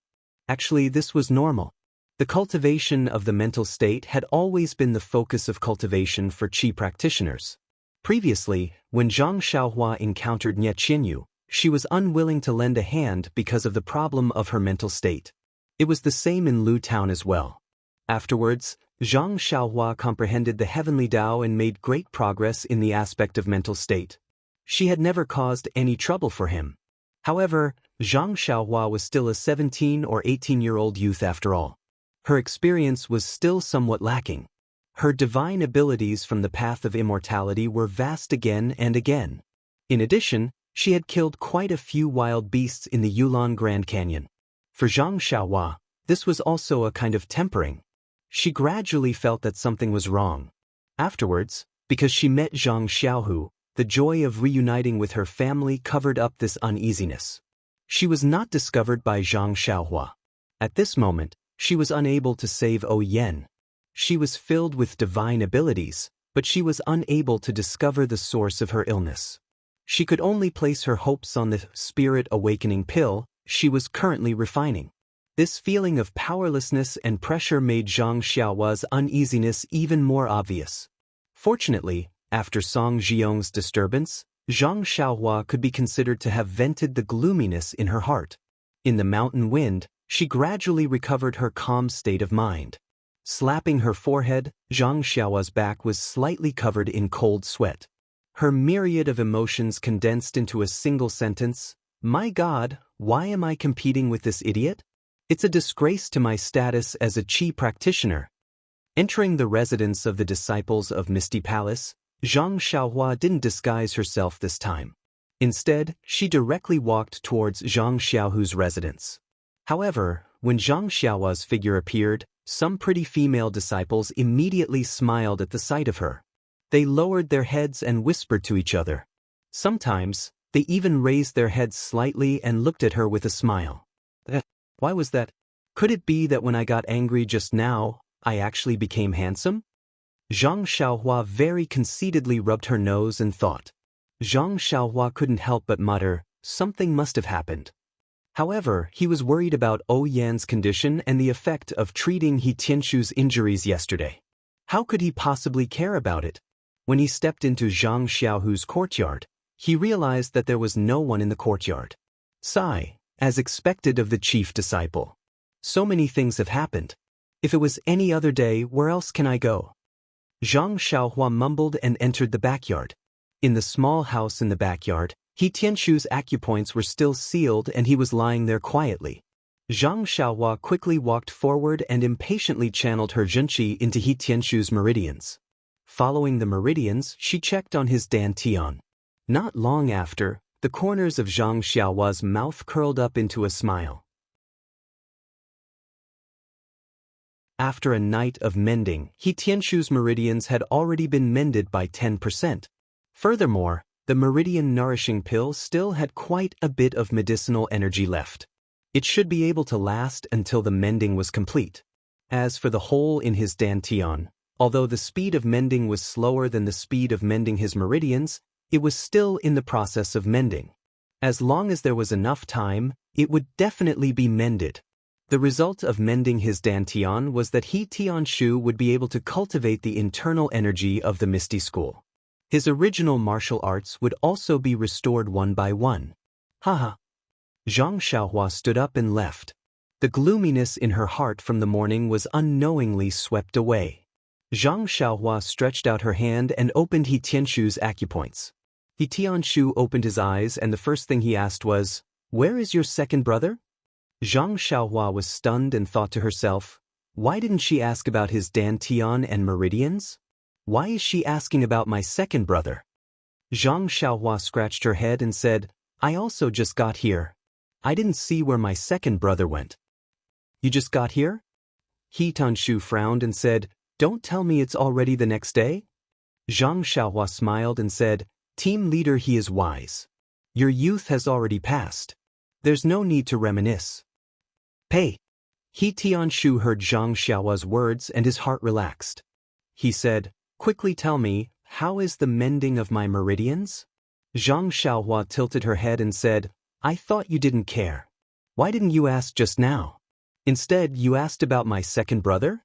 Actually, this was normal. The cultivation of the mental state had always been the focus of cultivation for Qi practitioners. Previously, when Zhang Xiaohua encountered Nie Qinyu, she was unwilling to lend a hand because of the problem of her mental state. It was the same in Lu Town as well. Afterwards, Zhang Xiaohua comprehended the heavenly Tao and made great progress in the aspect of mental state. She had never caused any trouble for him. However, Zhang Xiaohua was still a 17 or 18-year-old youth after all. Her experience was still somewhat lacking. Her divine abilities from the path of immortality were vast again and again. In addition, she had killed quite a few wild beasts in the Yulon Grand Canyon. For Zhang Xiaohua, this was also a kind of tempering. She gradually felt that something was wrong. Afterwards, because she met Zhang Xiaohu, the joy of reuniting with her family covered up this uneasiness. She was not discovered by Zhang Xiaohua. At this moment, she was unable to save O Yen. She was filled with divine abilities, but she was unable to discover the source of her illness. She could only place her hopes on the spirit awakening pill she was currently refining. This feeling of powerlessness and pressure made Zhang Xiaohua's uneasiness even more obvious. Fortunately, after Song Jiang's disturbance, Zhang Xiaohua could be considered to have vented the gloominess in her heart. In the mountain wind, she gradually recovered her calm state of mind. Slapping her forehead, Zhang Xiaohua's back was slightly covered in cold sweat. Her myriad of emotions condensed into a single sentence, "My God, why am I competing with this idiot? It's a disgrace to my status as a Qi practitioner." Entering the residence of the disciples of Misty Palace, Zhang Xiaohua didn't disguise herself this time. Instead, she directly walked towards Zhang Xiaohu's residence. However, when Zhang Xiaohua's figure appeared, some pretty female disciples immediately smiled at the sight of her. They lowered their heads and whispered to each other. Sometimes, they even raised their heads slightly and looked at her with a smile. Why was that? Could it be that when I got angry just now, I actually became handsome? Zhang Xiaohua very conceitedly rubbed her nose and thought. Zhang Xiaohua couldn't help but mutter, something must have happened. However, he was worried about Ou Yan's condition and the effect of treating He Tianshu's injuries yesterday. How could he possibly care about it? When he stepped into Zhang Xiaohu's courtyard, he realized that there was no one in the courtyard. Sigh, as expected of the chief disciple. So many things have happened. If it was any other day, where else can I go? Zhang Xiaohua mumbled and entered the backyard. In the small house in the backyard, He Tianshu's acupoints were still sealed and he was lying there quietly. Zhang Xiaohua quickly walked forward and impatiently channeled her zhenqi into He Tianshu's meridians. Following the meridians, she checked on his dantian. Not long after, the corners of Zhang Xiaohua's mouth curled up into a smile. After a night of mending, He Tianshu's meridians had already been mended by 10%. Furthermore, the meridian nourishing pill still had quite a bit of medicinal energy left. It should be able to last until the mending was complete. As for the hole in his dantian, although the speed of mending was slower than the speed of mending his meridians, it was still in the process of mending. As long as there was enough time, it would definitely be mended. The result of mending his dantian was that He Tianshu would be able to cultivate the internal energy of the Misty School. His original martial arts would also be restored one by one. Haha. Zhang Xiaohua stood up and left. The gloominess in her heart from the morning was unknowingly swept away. Zhang Xiaohua stretched out her hand and opened He Tianshu's acupoints. He Tianshu opened his eyes and the first thing he asked was, "Where is your second brother?" Zhang Xiaohua was stunned and thought to herself, why didn't she ask about his dantian and meridians? Why is she asking about my second brother? Zhang Xiaohua scratched her head and said, I also just got here. I didn't see where my second brother went. You just got here? He Tianshu frowned and said, don't tell me it's already the next day? Zhang Xiaohua smiled and said, Team leader, he is wise. Your youth has already passed. There's no need to reminisce. Pay. He Tianshu heard Zhang Xiaohua's words and his heart relaxed. He said, quickly tell me, how is the mending of my meridians? Zhang Xiaohua tilted her head and said, I thought you didn't care. Why didn't you ask just now? Instead, you asked about my second brother?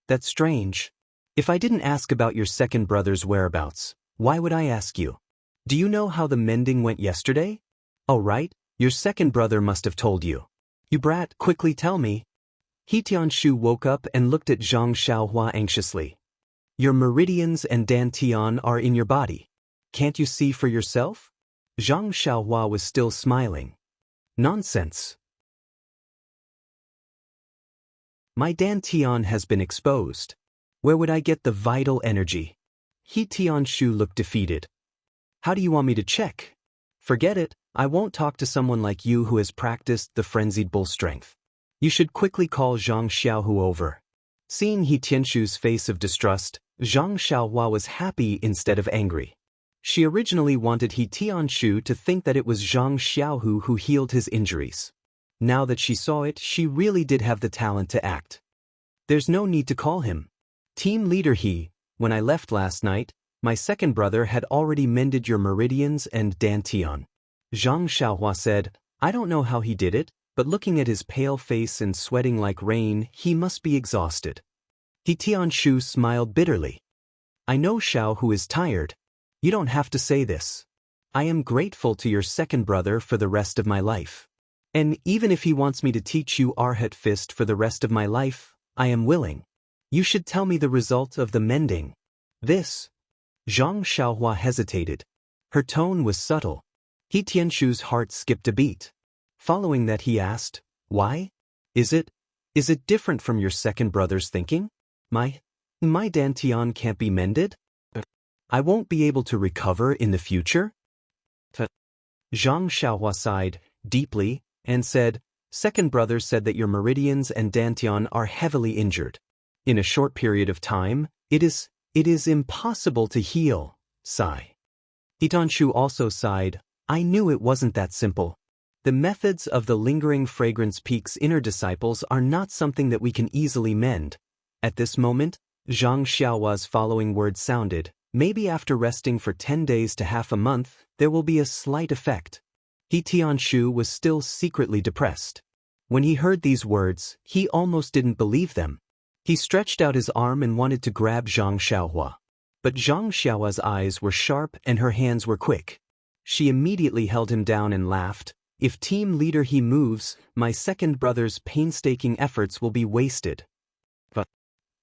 That's strange. If I didn't ask about your second brother's whereabouts, why would I ask you? Do you know how the mending went yesterday? Oh right, your second brother must have told you. You brat, quickly tell me. He Tianshu woke up and looked at Zhang Xiaohua anxiously. Your meridians and dantian are in your body. Can't you see for yourself? Zhang Xiaohua was still smiling. Nonsense. My dantian has been exposed. Where would I get the vital energy? He Tianshu looked defeated. How do you want me to check? Forget it, I won't talk to someone like you who has practiced the frenzied bull strength. You should quickly call Zhang Xiaohu over. Seeing He Tianshu's face of distrust, Zhang Xiaohua was happy instead of angry. She originally wanted He Tianshu to think that it was Zhang Xiaohu who healed his injuries. Now that she saw it, she really did have the talent to act. There's no need to call him. Team leader he, when I left last night, my second brother had already mended your meridians and dantian. Zhang Xiaohua said, I don't know how he did it, but looking at his pale face and sweating like rain, he must be exhausted. He Tianshu smiled bitterly. I know Xiao who is tired. You don't have to say this. I am grateful to your second brother for the rest of my life. And even if he wants me to teach you Arhat Fist for the rest of my life, I am willing. You should tell me the result of the mending. This. Zhang Xiaohua hesitated. Her tone was subtle. He Tianshu's heart skipped a beat. Following that he asked, why? Is it different from your second brother's thinking? My dantian can't be mended? I won't be able to recover in the future? Zhang Xiaohua sighed deeply and said, "Second brother said that your meridians and dantian are heavily injured. In a short period of time, it is impossible to heal." Sigh. Hitanshu also sighed, "I knew it wasn't that simple. The methods of the lingering fragrance peak's inner disciples are not something that we can easily mend." At this moment, Zhang Xiaohua's following words sounded, "Maybe after resting for 10 days to half a month, there will be a slight effect." He Tianshu was still secretly depressed. When he heard these words, he almost didn't believe them. He stretched out his arm and wanted to grab Zhang Xiaohua. But Zhang Xiaohua's eyes were sharp and her hands were quick. She immediately held him down and laughed, "If team leader he moves, my second brother's painstaking efforts will be wasted." But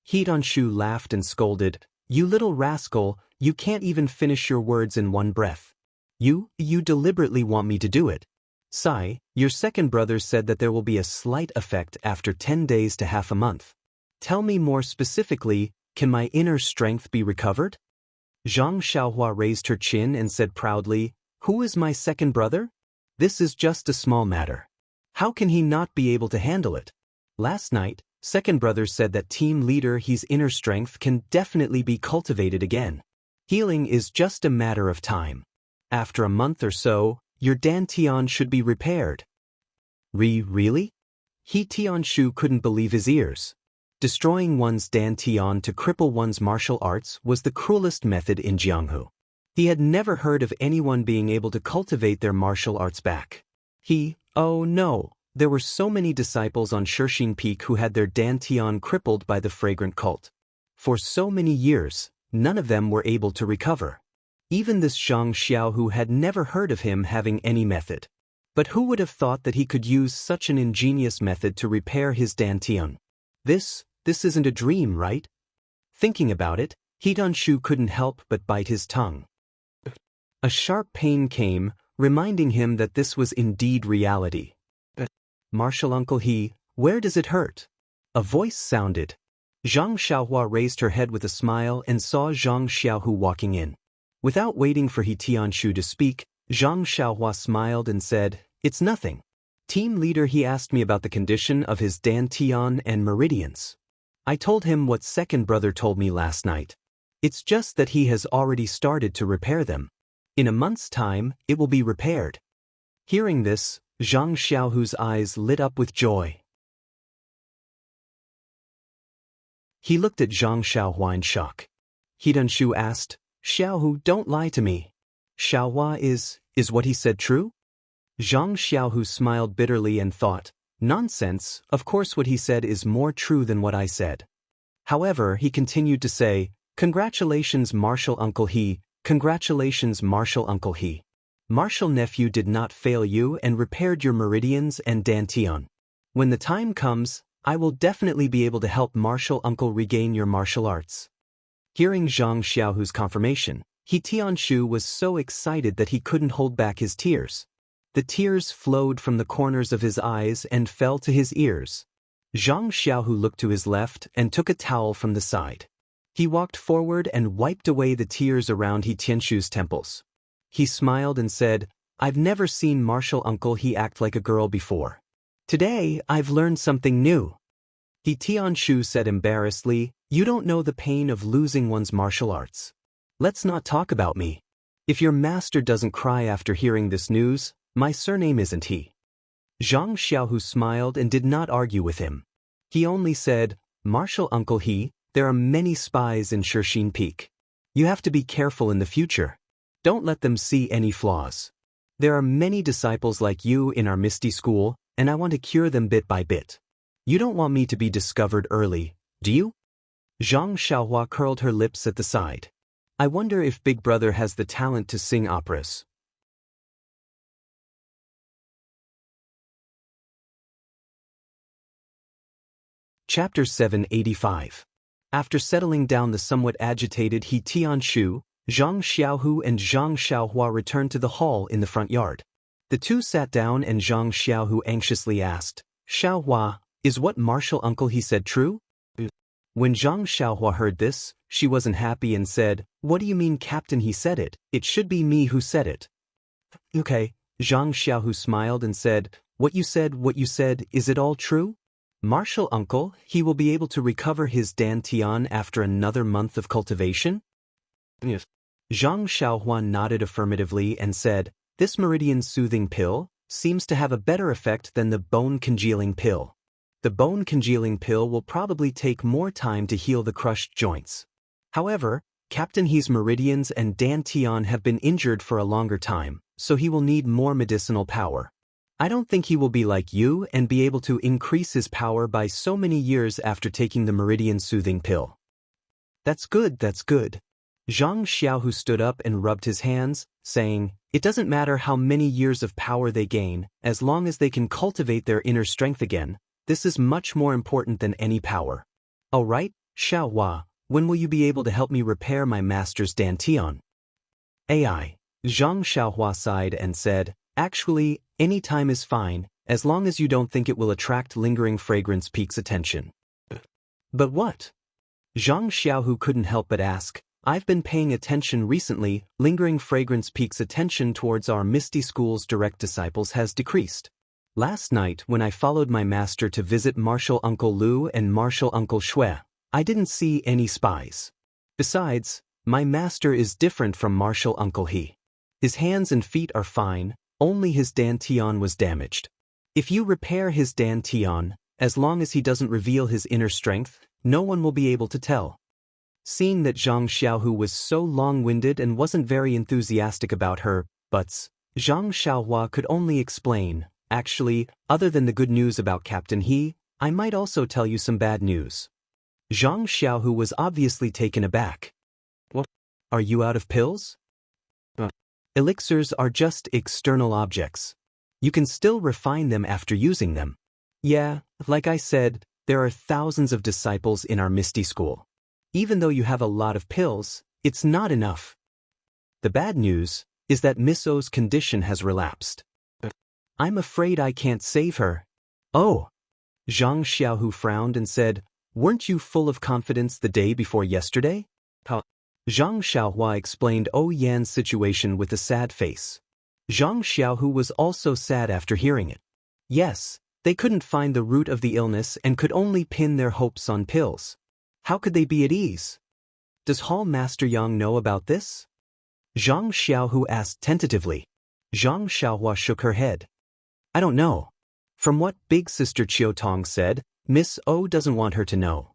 Hitanshu laughed and scolded, "You little rascal, you can't even finish your words in one breath. You deliberately want me to do it. Sai, your second brother said that there will be a slight effect after 10 days to half a month. Tell me more specifically, can my inner strength be recovered?" Zhang Xiaohua raised her chin and said proudly, "Who is my second brother? This is just a small matter. How can he not be able to handle it? Last night, second brother said that team leader his inner strength can definitely be cultivated again. Healing is just a matter of time. After a month or so, your dantian should be repaired." Really? He Tianshu couldn't believe his ears. Destroying one's dantian to cripple one's martial arts was the cruelest method in Jianghu. He had never heard of anyone being able to cultivate their martial arts back. Oh no, there were so many disciples on Shixin Peak who had their dantian crippled by the fragrant cult. For so many years, none of them were able to recover. Even this Zhang Xiaohu had never heard of him having any method. But who would have thought that he could use such an ingenious method to repair his dantian? This isn't a dream, right? Thinking about it, Hitanshu couldn't help but bite his tongue. A sharp pain came, reminding him that this was indeed reality. "Martial uncle where does it hurt?" A voice sounded. Zhang Xiaohua raised her head with a smile and saw Zhang Xiaohu walking in. Without waiting for He Tianshu to speak, Zhang Xiaohua smiled and said, "It's nothing. Team leader he asked me about the condition of his dantian and meridians. I told him what second brother told me last night. It's just that he has already started to repair them. In a month's time, it will be repaired." Hearing this, Zhang Xiaohu's eyes lit up with joy. He looked at Zhang Xiaohua in shock. Hitanshu asked, "Xiaohu, don't lie to me. Xiaohua is what he said true?" Zhang Xiaohu smiled bitterly and thought, "Nonsense, of course what he said is more true than what I said." However, he continued to say, "Congratulations martial uncle congratulations martial uncle Martial nephew did not fail you and repaired your meridians and dantian. When the time comes, I will definitely be able to help martial uncle regain your martial arts." Hearing Zhang Xiaohu's confirmation, He Tianshu was so excited that he couldn't hold back his tears. The tears flowed from the corners of his eyes and fell to his ears. Zhang Xiaohu looked to his left and took a towel from the side. He walked forward and wiped away the tears around He Tianshu's temples. He smiled and said, "I've never seen martial uncle act like a girl before. Today, I've learned something new." He Tianshu said embarrassedly, "You don't know the pain of losing one's martial arts. Let's not talk about me. If your master doesn't cry after hearing this news, my surname isn't he." Zhang Xiaohu smiled and did not argue with him. He only said, "Martial uncle there are many spies in Shixin Peak. You have to be careful in the future. Don't let them see any flaws. There are many disciples like you in our Misty School, and I want to cure them bit by bit. You don't want me to be discovered early, do you?" Zhang Xiaohua curled her lips at the side. "I wonder if Big Brother has the talent to sing operas." Chapter 785. After settling down the somewhat agitated He Tianshu, Zhang Xiaohu and Zhang Xiaohua returned to the hall in the front yard. The two sat down and Zhang Xiaohu anxiously asked, "Xiaohua, is what martial uncle said true?" When Zhang Xiaohua heard this, she wasn't happy and said, "What do you mean, Captain? He said it. It should be me who said it." "Okay, Zhang Xiaohu smiled and said, what you said, is it all true? Martial uncle, he will be able to recover his dantian after another month of cultivation? Yes. Zhang Xiaohuan nodded affirmatively and said, this meridian soothing pill seems to have a better effect than the bone congealing pill. The bone congealing pill will probably take more time to heal the crushed joints. However, Captain He's meridians and dantian have been injured for a longer time, so he will need more medicinal power. I don't think he will be like you and be able to increase his power by so many years after taking the meridian soothing pill. That's good, that's good. Zhang Xiaohu stood up and rubbed his hands, saying, it doesn't matter how many years of power they gain, as long as they can cultivate their inner strength again. This is much more important than any power. All right, Xiaohua, when will you be able to help me repair my master's dantian? AI. Zhang Xiaohua sighed and said, actually, any time is fine, as long as you don't think it will attract lingering fragrance peak's attention. But what? Zhang Xiaohu couldn't help but ask, I've been paying attention recently. Lingering fragrance peak's attention towards our Misty School's direct disciples has decreased. Last night when I followed my master to visit Martial Uncle Lu and Martial Uncle Shui, I didn't see any spies. Besides, my master is different from Martial Uncle He. His hands and feet are fine, only his dantian was damaged. If you repair his dantian, as long as he doesn't reveal his inner strength, no one will be able to tell. Seeing that Zhang Xiaohu was so long-winded and wasn't very enthusiastic about her buts, Zhang Xiaohua could only explain, actually, other than the good news about Captain He, I might also tell you some bad news. Zhang Xiaohu was obviously taken aback. What? Are you out of pills? Elixirs are just external objects. You can still refine them after using them. Yeah, like I said, there are thousands of disciples in our Misty School. Even though you have a lot of pills, it's not enough. The bad news is that Miss O's condition has relapsed. I'm afraid I can't save her. Oh. Zhang Xiaohu frowned and said, weren't you full of confidence the day before yesterday? Zhang Xiaohua explained Oh Yan's situation with a sad face. Zhang Xiaohu was also sad after hearing it. Yes, they couldn't find the root of the illness and could only pin their hopes on pills. How could they be at ease? Does Hall Master Yang know about this? Zhang Xiaohu asked tentatively. Zhang Xiaohua shook her head. I don't know. From what Big Sister Chiu Tong said, Miss O doesn't want her to know.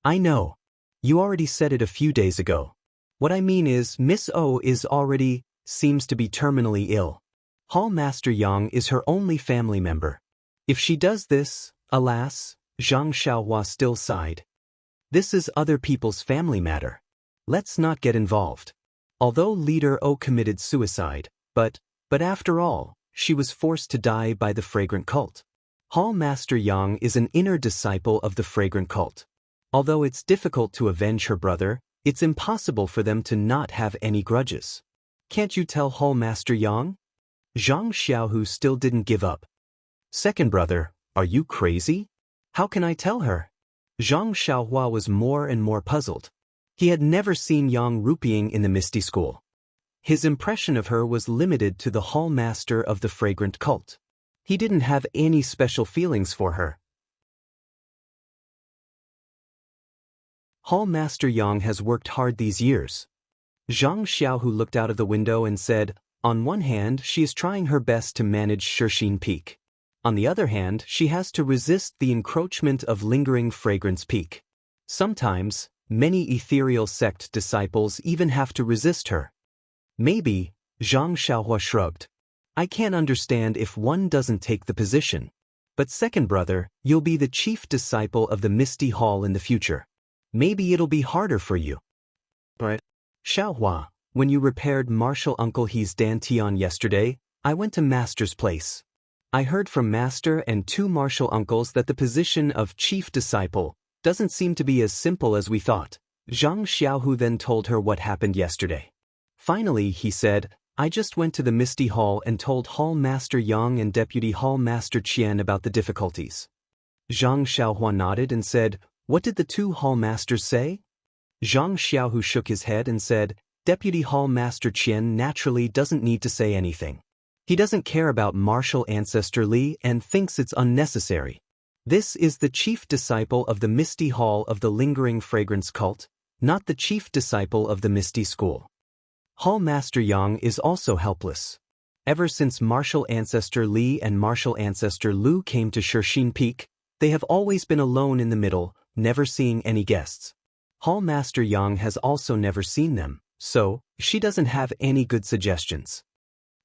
I know. You already said it a few days ago. What I mean is Miss O seems to be terminally ill. Hall Master Yang is her only family member. If she does this, alas, Zhang Xiaohua still sighed. This is other people's family matter. Let's not get involved. Although Leader O committed suicide, but after all, she was forced to die by the fragrant cult. Hall Master Yang is an inner disciple of the fragrant cult. Although it's difficult to avenge her brother, it's impossible for them to not have any grudges. Can't you tell Hall Master Yang? Zhang Xiaohu still didn't give up. Second brother, are you crazy? How can I tell her? Zhang Xiaohua was more and more puzzled. He had never seen Yang Rupiing in the Misty School. His impression of her was limited to the Hall Master of the fragrant cult. He didn't have any special feelings for her. Hall Master Yang has worked hard these years. Zhang Xiaohu looked out of the window and said, on one hand, she is trying her best to manage Shixin Peak. On the other hand, she has to resist the encroachment of lingering fragrance peak. Sometimes, many ethereal sect disciples even have to resist her. Maybe, Zhang Xiaohua shrugged. I can't understand if one doesn't take the position. But second brother, you'll be the chief disciple of the Misty Hall in the future. Maybe it'll be harder for you. Right. Xiaohua, when you repaired Martial Uncle He's dantian yesterday, I went to Master's place. I heard from Master and two Martial Uncles that the position of chief disciple doesn't seem to be as simple as we thought. Zhang Xiaohu then told her what happened yesterday. Finally, he said, I just went to the Misty Hall and told Hall Master Yang and Deputy Hall Master Qian about the difficulties. Zhang Xiaohua nodded and said, what did the two Hall Masters say? Zhang Xiaohu shook his head and said, Deputy Hall Master Qian naturally doesn't need to say anything. He doesn't care about martial ancestor Li and thinks it's unnecessary. This is the chief disciple of the Misty Hall of the Lingering Fragrance cult, not the chief disciple of the Misty School. Hall Master Yang is also helpless. Ever since martial ancestor Li and martial ancestor Lu came to Shixin Peak, they have always been alone in the middle, never seeing any guests. Hall Master Yang has also never seen them, so she doesn't have any good suggestions.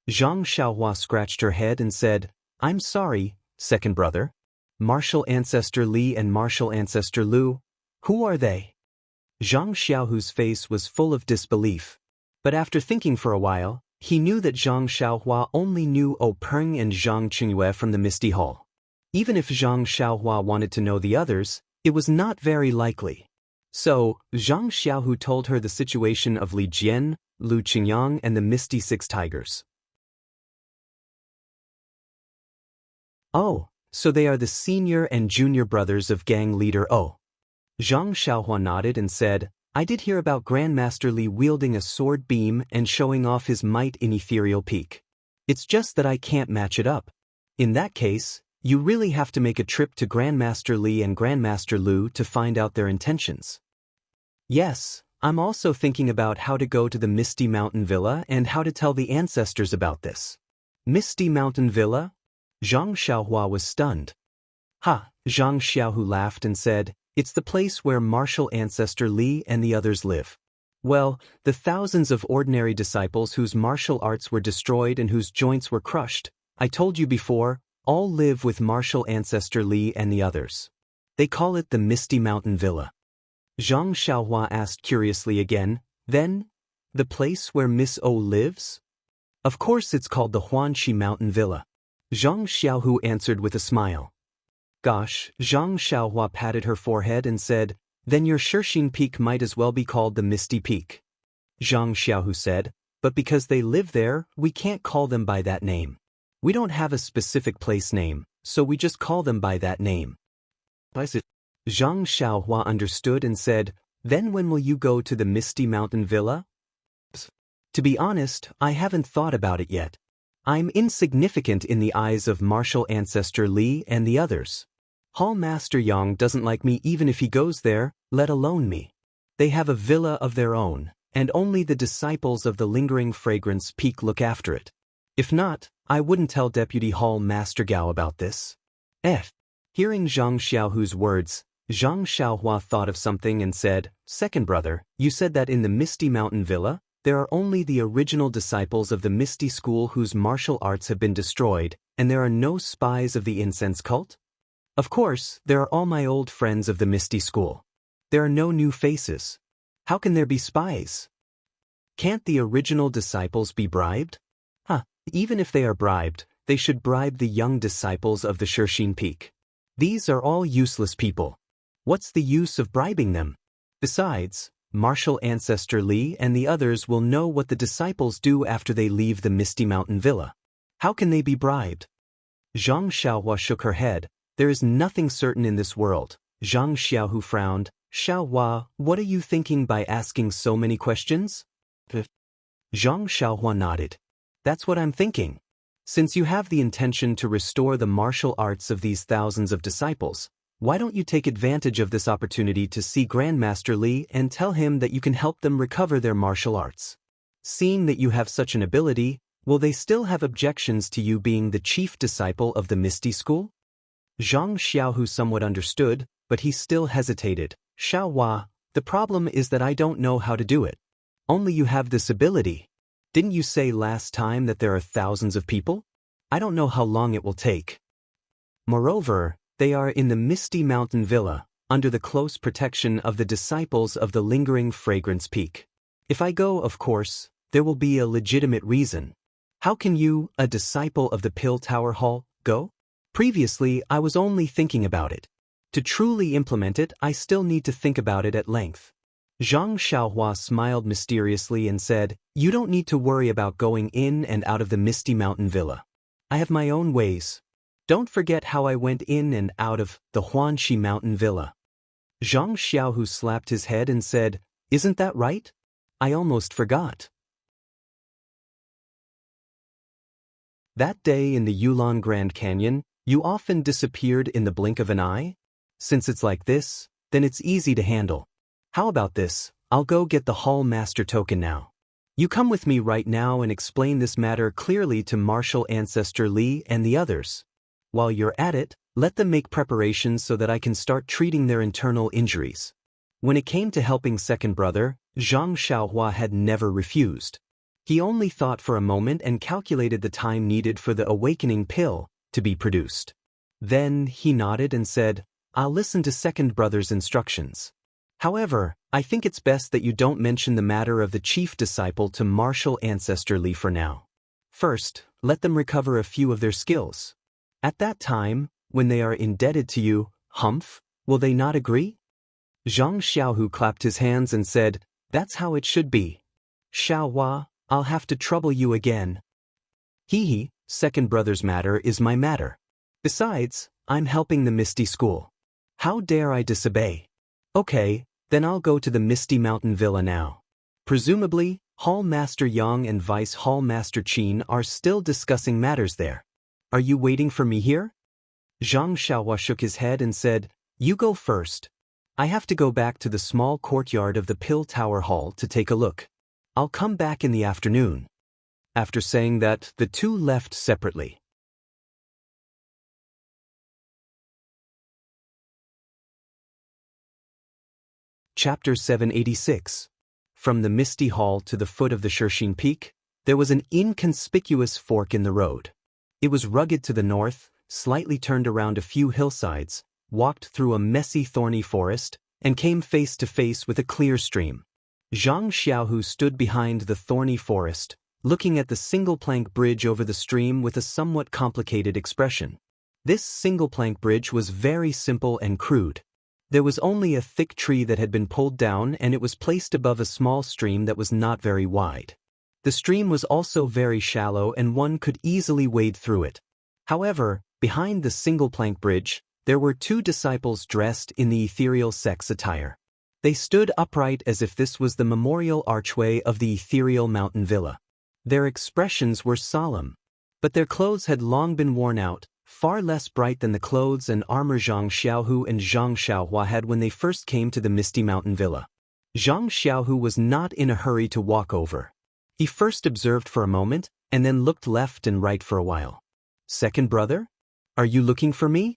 Zhang Xiaohua scratched her head and said, "I'm sorry, second brother. Martial ancestor Li and martial ancestor Lu, who are they?" Zhang Xiaohu's face was full of disbelief. But after thinking for a while, he knew that Zhang Xiaohua only knew Peng and Zhang Qingyue from the Misty Hall. Even if Zhang Xiaohua wanted to know the others, it was not very likely. So, Zhang Xiaohu told her the situation of Li Jian, Lu Qingyang and the Misty Six Tigers. "Oh, so they are the senior and junior brothers of gang leader O." Zhang Xiaohua nodded and said, "I did hear about Grandmaster Li wielding a sword beam and showing off his might in Ethereal Peak. It's just that I can't match it up. In that case, you really have to make a trip to Grandmaster Li and Grandmaster Lu to find out their intentions." "Yes, I'm also thinking about how to go to the Misty Mountain Villa and how to tell the ancestors about this." "Misty Mountain Villa?" Zhang Xiaohua was stunned. "Ha!" Zhang Xiaohu laughed and said, "It's the place where martial ancestor Li and the others live. Well, the thousands of ordinary disciples whose martial arts were destroyed and whose joints were crushed, I told you before, all live with martial ancestor Li and the others. They call it the Misty Mountain Villa." Zhang Xiaohua asked curiously again, "Then, the place where Miss O lives?" "Of course it's called the Huanxi Mountain Villa." Zhang Xiaohu answered with a smile. "Gosh," Zhang Xiaohua patted her forehead and said, "Then your Shixin Peak might as well be called the Misty Peak." Zhang Xiaohu said, "But because they live there, we can't call them by that name. We don't have a specific place name, so we just call them by that name." Zhang Xiaohua understood and said, "Then when will you go to the Misty Mountain Villa?" "To be honest, I haven't thought about it yet. I'm insignificant in the eyes of martial ancestor Li and the others. Hall Master Yang doesn't like me even if he goes there, let alone me. They have a villa of their own, and only the disciples of the Lingering Fragrance Peak look after it. If not, I wouldn't tell Deputy Hall Master Gao about this." Hearing Zhang Xiaohu's words, Zhang Xiaohua thought of something and said, "Second brother, you said that in the Misty Mountain Villa, there are only the original disciples of the Misty School whose martial arts have been destroyed, and there are no spies of the incense cult?" "Of course, there are all my old friends of the Misty School. There are no new faces. How can there be spies? Can't the original disciples be bribed?" Even if they are bribed, they should bribe the young disciples of the Shixin Peak. These are all useless people. What's the use of bribing them? Besides, martial ancestor Li and the others will know what the disciples do after they leave the Misty Mountain Villa. How can they be bribed? Zhang Xiaohua shook her head. "There is nothing certain in this world." Zhang Xiaohu frowned. "Xiaohua, what are you thinking by asking so many questions?" Zhang Xiaohua nodded. "That's what I'm thinking. Since you have the intention to restore the martial arts of these thousands of disciples, why don't you take advantage of this opportunity to see Grandmaster Li and tell him that you can help them recover their martial arts? Seeing that you have such an ability, will they still have objections to you being the chief disciple of the Misty School?" Zhang Xiaohu somewhat understood, but he still hesitated. "Xiaohua, the problem is that I don't know how to do it. Only you have this ability. Didn't you say last time that there are thousands of people? I don't know how long it will take. Moreover, they are in the Misty Mountain Villa, under the close protection of the disciples of the Lingering Fragrance Peak. If I go, of course, there will be a legitimate reason. How can you, a disciple of the Pill Tower Hall, go? Previously, I was only thinking about it. To truly implement it, I still need to think about it at length." Zhang Xiaohua smiled mysteriously and said, "You don't need to worry about going in and out of the Misty Mountain Villa. I have my own ways. Don't forget how I went in and out of the Huanxi Mountain Villa." Zhang Xiaohu slapped his head and said, "Isn't that right? I almost forgot." That day in the Yulon Grand Canyon, you often disappeared in the blink of an eye? Since it's like this, then it's easy to handle. How about this? I'll go get the Hall Master token now. You come with me right now and explain this matter clearly to Martial Ancestor Li and the others. While you're at it, let them make preparations so that I can start treating their internal injuries. When it came to helping second brother, Zhang Xiaohua had never refused. He only thought for a moment and calculated the time needed for the awakening pill to be produced. Then he nodded and said, I'll listen to second brother's instructions. However, I think it's best that you don't mention the matter of the chief disciple to Martial Ancestor Li for now. First, let them recover a few of their skills. At that time, when they are indebted to you, Humph, will they not agree? Zhang Xiaohu clapped his hands and said, That's how it should be. Xiaohua, I'll have to trouble you again. Hee, second brother's matter is my matter. Besides, I'm helping the Misty School. How dare I disobey? Okay, then I'll go to the Misty Mountain Villa now. Presumably, Hall Master Yang and Vice Hall Master Qin are still discussing matters there. Are you waiting for me here? Zhang Xiaohua shook his head and said, You go first. I have to go back to the small courtyard of the Pill Tower Hall to take a look. I'll come back in the afternoon. After saying that, the two left separately. Chapter 786. From the Misty Hall to the foot of the Shirxin Peak, there was an inconspicuous fork in the road. It was rugged to the north, slightly turned around a few hillsides, walked through a messy thorny forest, and came face to face with a clear stream. Zhang Xiaohu stood behind the thorny forest, looking at the single-plank bridge over the stream with a somewhat complicated expression. This single-plank bridge was very simple and crude. There was only a thick tree that had been pulled down and it was placed above a small stream that was not very wide. The stream was also very shallow and one could easily wade through it. However, behind the single-plank bridge, there were two disciples dressed in the ethereal sex attire. They stood upright as if this was the memorial archway of the ethereal mountain villa. Their expressions were solemn, but their clothes had long been worn out, far less bright than the clothes and armor Zhang Xiaohu and Zhang Xiaohua had when they first came to the Misty Mountain Villa. Zhang Xiaohu was not in a hurry to walk over. He first observed for a moment, and then looked left and right for a while. Second brother? Are you looking for me?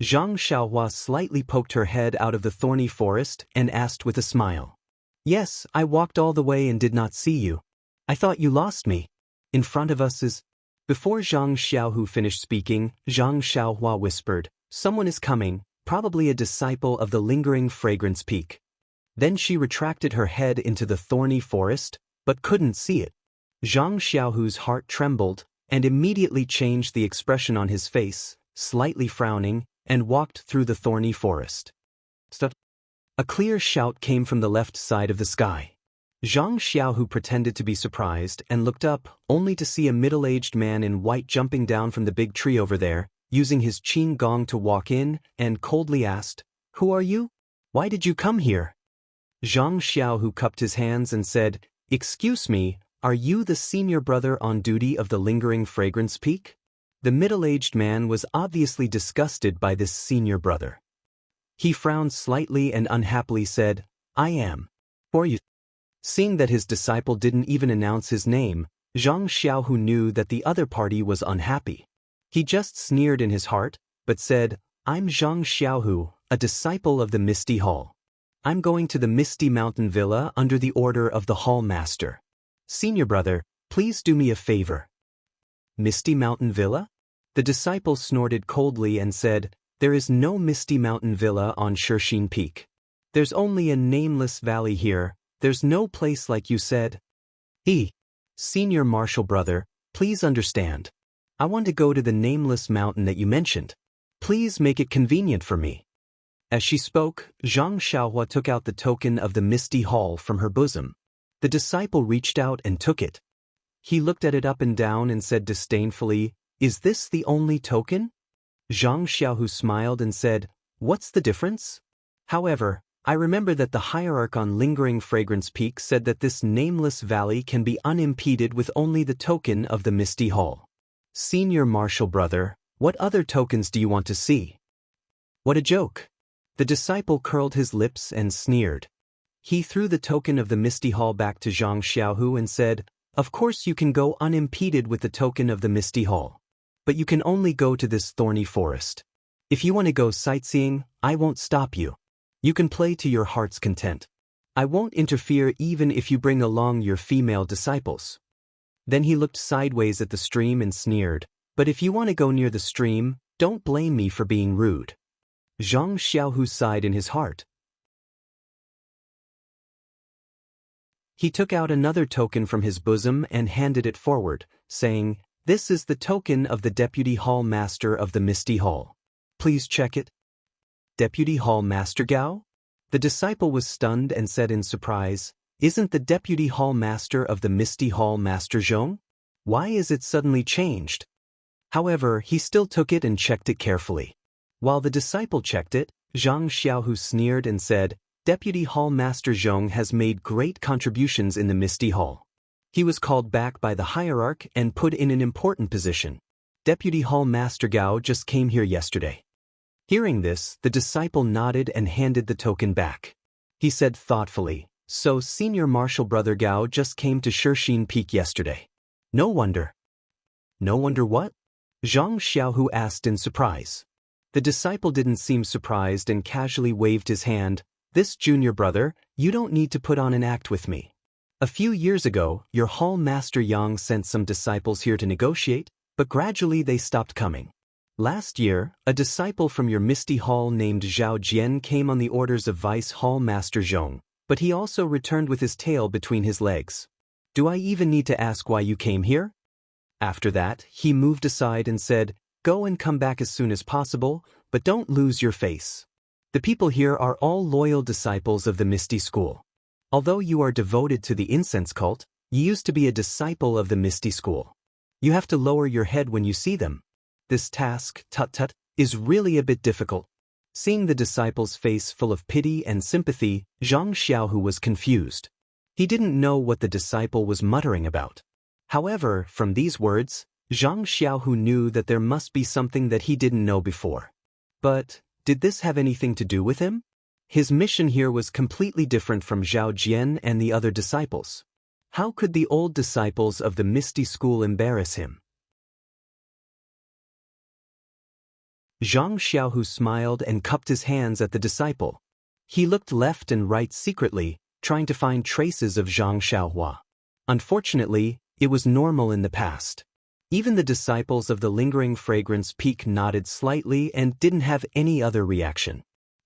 Zhang Xiaohua slightly poked her head out of the thorny forest and asked with a smile. Yes, I walked all the way and did not see you. I thought you lost me. In front of us is... Before Zhang Xiaohu finished speaking, Zhang Xiaohua whispered, Someone is coming, probably a disciple of the lingering fragrance peak. Then she retracted her head into the thorny forest, but couldn't see it. Zhang Xiaohu's heart trembled, and immediately changed the expression on his face, slightly frowning, and walked through the thorny forest. Stop. A clear shout came from the left side of the sky. Zhang Xiaohu pretended to be surprised and looked up, only to see a middle-aged man in white jumping down from the big tree over there, using his qin gong to walk in, and coldly asked, Who are you? Why did you come here? Zhang Xiaohu cupped his hands and said, Excuse me, are you the senior brother on duty of the lingering fragrance peak? The middle-aged man was obviously disgusted by this senior brother. He frowned slightly and unhappily said, I am. For you. Seeing that his disciple didn't even announce his name, Zhang Xiaohu knew that the other party was unhappy. He just sneered in his heart, but said, I'm Zhang Xiaohu, a disciple of the Misty Hall. I'm going to the Misty Mountain Villa under the order of the Hall Master. Senior brother, please do me a favor. Misty Mountain Villa? The disciple snorted coldly and said, There is no Misty Mountain Villa on Shirxin Peak. There's only a nameless valley here. There's no place like you said. Senior martial brother, please understand. I want to go to the nameless mountain that you mentioned. Please make it convenient for me. As she spoke, Zhang Xiaohua took out the token of the Misty Hall from her bosom. The disciple reached out and took it. He looked at it up and down and said disdainfully, Is this the only token? Zhang Xiaohu smiled and said, What's the difference? However, I remember that the hierarch on Lingering Fragrance Peak said that this nameless valley can be unimpeded with only the token of the Misty Hall. Senior martial brother, what other tokens do you want to see? What a joke. The disciple curled his lips and sneered. He threw the token of the Misty Hall back to Zhang Xiaohu and said, "Of course you can go unimpeded with the token of the Misty Hall. But you can only go to this thorny forest. If you want to go sightseeing, I won't stop you. You can play to your heart's content. I won't interfere even if you bring along your female disciples." Then he looked sideways at the stream and sneered, "But if you want to go near the stream, don't blame me for being rude." Zhang Xiaohu sighed in his heart. He took out another token from his bosom and handed it forward, saying, "This is the token of the Deputy Hall Master of the Misty Hall. Please check it." Deputy Hall Master Gao? The disciple was stunned and said in surprise, "Isn't the Deputy Hall Master of the Misty Hall Master Zhong? Why is it suddenly changed?" However, he still took it and checked it carefully. While the disciple checked it, Zhang Xiaohu sneered and said, "Deputy Hall Master Zhong has made great contributions in the Misty Hall. He was called back by the hierarch and put in an important position. Deputy Hall Master Gao just came here yesterday." Hearing this, the disciple nodded and handed the token back. He said thoughtfully, "So Senior Martial Brother Gao just came to Shixin Peak yesterday. No wonder." "No wonder what?" Zhang Xiaohu asked in surprise. The disciple didn't seem surprised and casually waved his hand. "This junior brother, you don't need to put on an act with me. A few years ago, your hall master Yang sent some disciples here to negotiate, but gradually they stopped coming. Last year, a disciple from your Misty Hall named Zhao Jian came on the orders of Vice Hall Master Zhong, but he also returned with his tail between his legs. Do I even need to ask why you came here?" After that, he moved aside and said, "Go and come back as soon as possible, but don't lose your face. The people here are all loyal disciples of the Misty School. Although you are devoted to the incense cult, you used to be a disciple of the Misty School. You have to lower your head when you see them. This task, tut-tut, is really a bit difficult." Seeing the disciple's face full of pity and sympathy, Zhang Xiaohu was confused. He didn't know what the disciple was muttering about. However, from these words, Zhang Xiaohu knew that there must be something that he didn't know before. But did this have anything to do with him? His mission here was completely different from Zhao Jian and the other disciples. How could the old disciples of the Misty School embarrass him? Zhang Xiaohu smiled and cupped his hands at the disciple. He looked left and right secretly, trying to find traces of Zhang Xiaohua. Unfortunately, it was normal in the past. Even the disciples of the Lingering Fragrance Peak nodded slightly and didn't have any other reaction.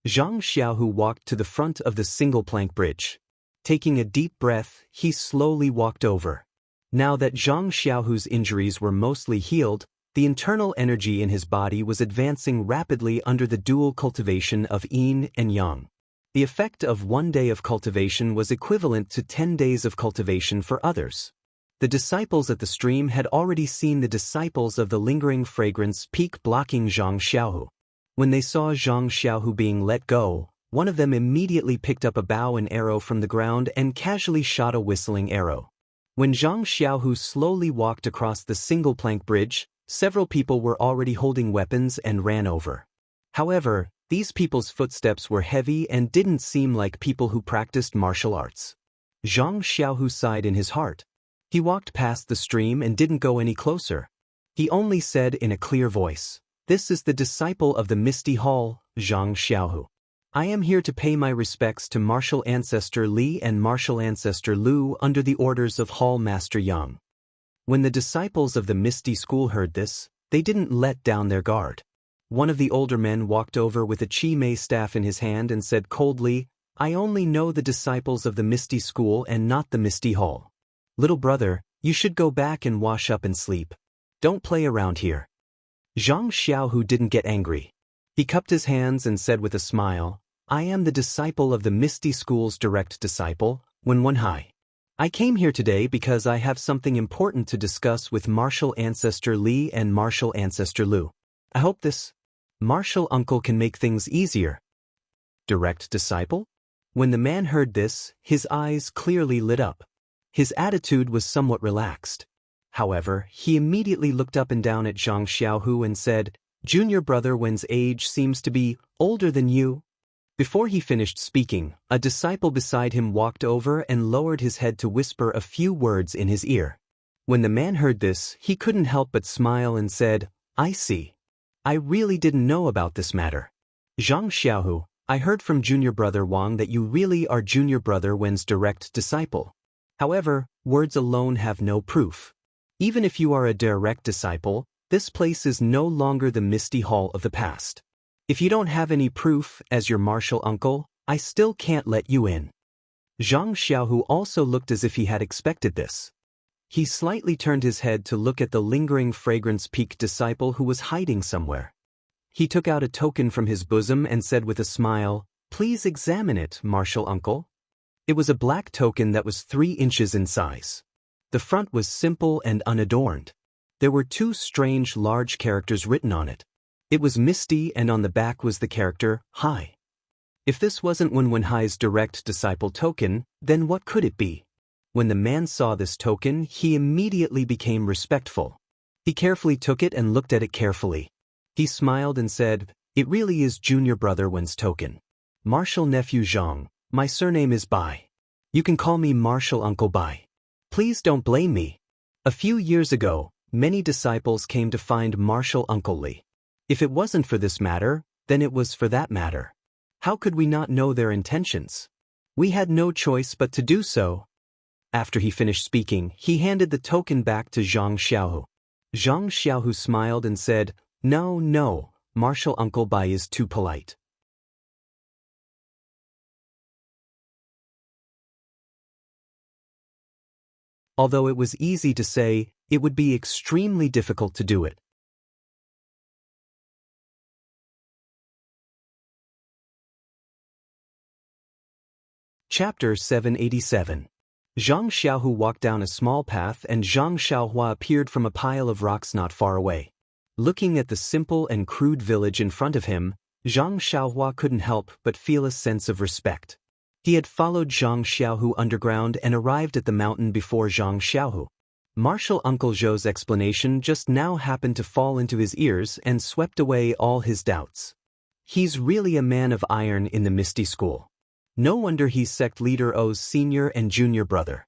Zhang Xiaohu walked to the front of the single-plank bridge. Taking a deep breath, he slowly walked over. Now that Zhang Xiaohu's injuries were mostly healed, the internal energy in his body was advancing rapidly under the dual cultivation of yin and yang. The effect of 1 day of cultivation was equivalent to 10 days of cultivation for others. The disciples at the stream had already seen the disciples of the Lingering Fragrance Peak blocking Zhang Xiaohu. When they saw Zhang Xiaohu being let go, one of them immediately picked up a bow and arrow from the ground and casually shot a whistling arrow. When Zhang Xiaohu slowly walked across the single-plank bridge, several people were already holding weapons and ran over. However, these people's footsteps were heavy and didn't seem like people who practiced martial arts. Zhang Xiaohu sighed in his heart. He walked past the stream and didn't go any closer. He only said in a clear voice, "This is the disciple of the Misty Hall, Zhang Xiaohu. I am here to pay my respects to Martial Ancestor Li and Martial Ancestor Lu under the orders of Hall Master Yang." When the disciples of the Misty School heard this, they didn't let down their guard. One of the older men walked over with a Chi Mei staff in his hand and said coldly, "I only know the disciples of the Misty School and not the Misty Hall. Little brother, you should go back and wash up and sleep. Don't play around here." Zhang Xiaohu didn't get angry. He cupped his hands and said with a smile, "I am the disciple of the Misty School's direct disciple, Wenwenhai. I came here today because I have something important to discuss with Martial Ancestor Li and Martial Ancestor Lu. I hope this Martial uncle can make things easier." Direct disciple? When the man heard this, his eyes clearly lit up. His attitude was somewhat relaxed. However, he immediately looked up and down at Zhang Xiaohu and said, "Junior brother Wen's age seems to be older than you." Before he finished speaking, a disciple beside him walked over and lowered his head to whisper a few words in his ear. When the man heard this, he couldn't help but smile and said, "I see. I really didn't know about this matter. Zhang Xiaohu, I heard from junior brother Wang that you really are junior brother Wen's direct disciple. However, words alone have no proof. Even if you are a direct disciple, this place is no longer the Misty Hall of the past. If you don't have any proof as your martial uncle, I still can't let you in." Zhang Xiaohu also looked as if he had expected this. He slightly turned his head to look at the lingering fragrance peak disciple who was hiding somewhere. He took out a token from his bosom and said with a smile, "Please examine it, martial uncle." It was a black token that was 3 inches in size. The front was simple and unadorned. There were 2 strange large characters written on it. It was Misty and on the back was the character, Hai. If this wasn't Wenhai's direct disciple token, then what could it be? When the man saw this token, he immediately became respectful. He carefully took it and looked at it carefully. He smiled and said, "It really is junior brother Wen's token. Martial nephew Zhang, my surname is Bai. You can call me Martial Uncle Bai. Please don't blame me. A few years ago, many disciples came to find Martial Uncle Li. If it wasn't for this matter, then it was for that matter. How could we not know their intentions? We had no choice but to do so." After he finished speaking, he handed the token back to Zhang Xiaohu. Zhang Xiaohu smiled and said, No, Martial Uncle Bai is too polite." Although it was easy to say, it would be extremely difficult to do it. Chapter 787. Zhang Xiaohu walked down a small path and Zhang Xiaohua appeared from a pile of rocks not far away. Looking at the simple and crude village in front of him, Zhang Xiaohua couldn't help but feel a sense of respect. He had followed Zhang Xiaohu underground and arrived at the mountain before Zhang Xiaohu. Martial Uncle Zhou's explanation just now happened to fall into his ears and swept away all his doubts. He's really a man of iron in the Misty School. No wonder he's sect leader O's senior and junior brother.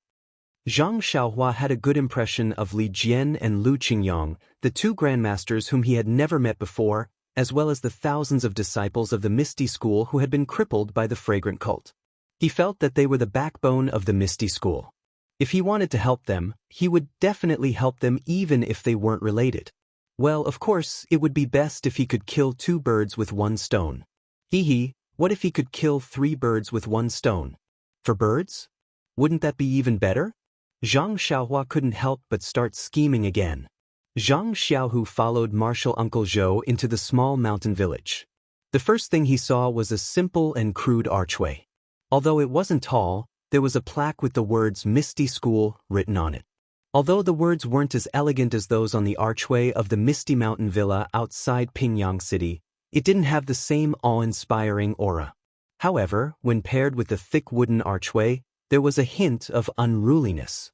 Zhang Xiaohua had a good impression of Li Jian and Lu Qingyong, the 2 grandmasters whom he had never met before, as well as the thousands of disciples of the Misty School who had been crippled by the fragrant cult. He felt that they were the backbone of the Misty School. If he wanted to help them, he would definitely help them even if they weren't related. Well, of course, it would be best if he could kill 2 birds with 1 stone. What if he could kill 3 birds with 1 stone? For birds? Wouldn't that be even better? Zhang Xiaohua couldn't help but start scheming again. Zhang Xiaohu followed Martial Uncle Zhou into the small mountain village. The first thing he saw was a simple and crude archway. Although it wasn't tall, there was a plaque with the words Misty School written on it. Although the words weren't as elegant as those on the archway of the Misty Mountain Villa outside Pingyang City, it didn't have the same awe-inspiring aura. However, when paired with the thick wooden archway, there was a hint of unruliness.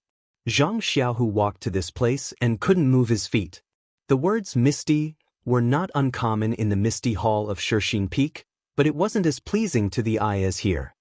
Zhang Xiaohu walked to this place and couldn't move his feet. The words Misty were not uncommon in the Misty Hall of Shixin Peak, but it wasn't as pleasing to the eye as here.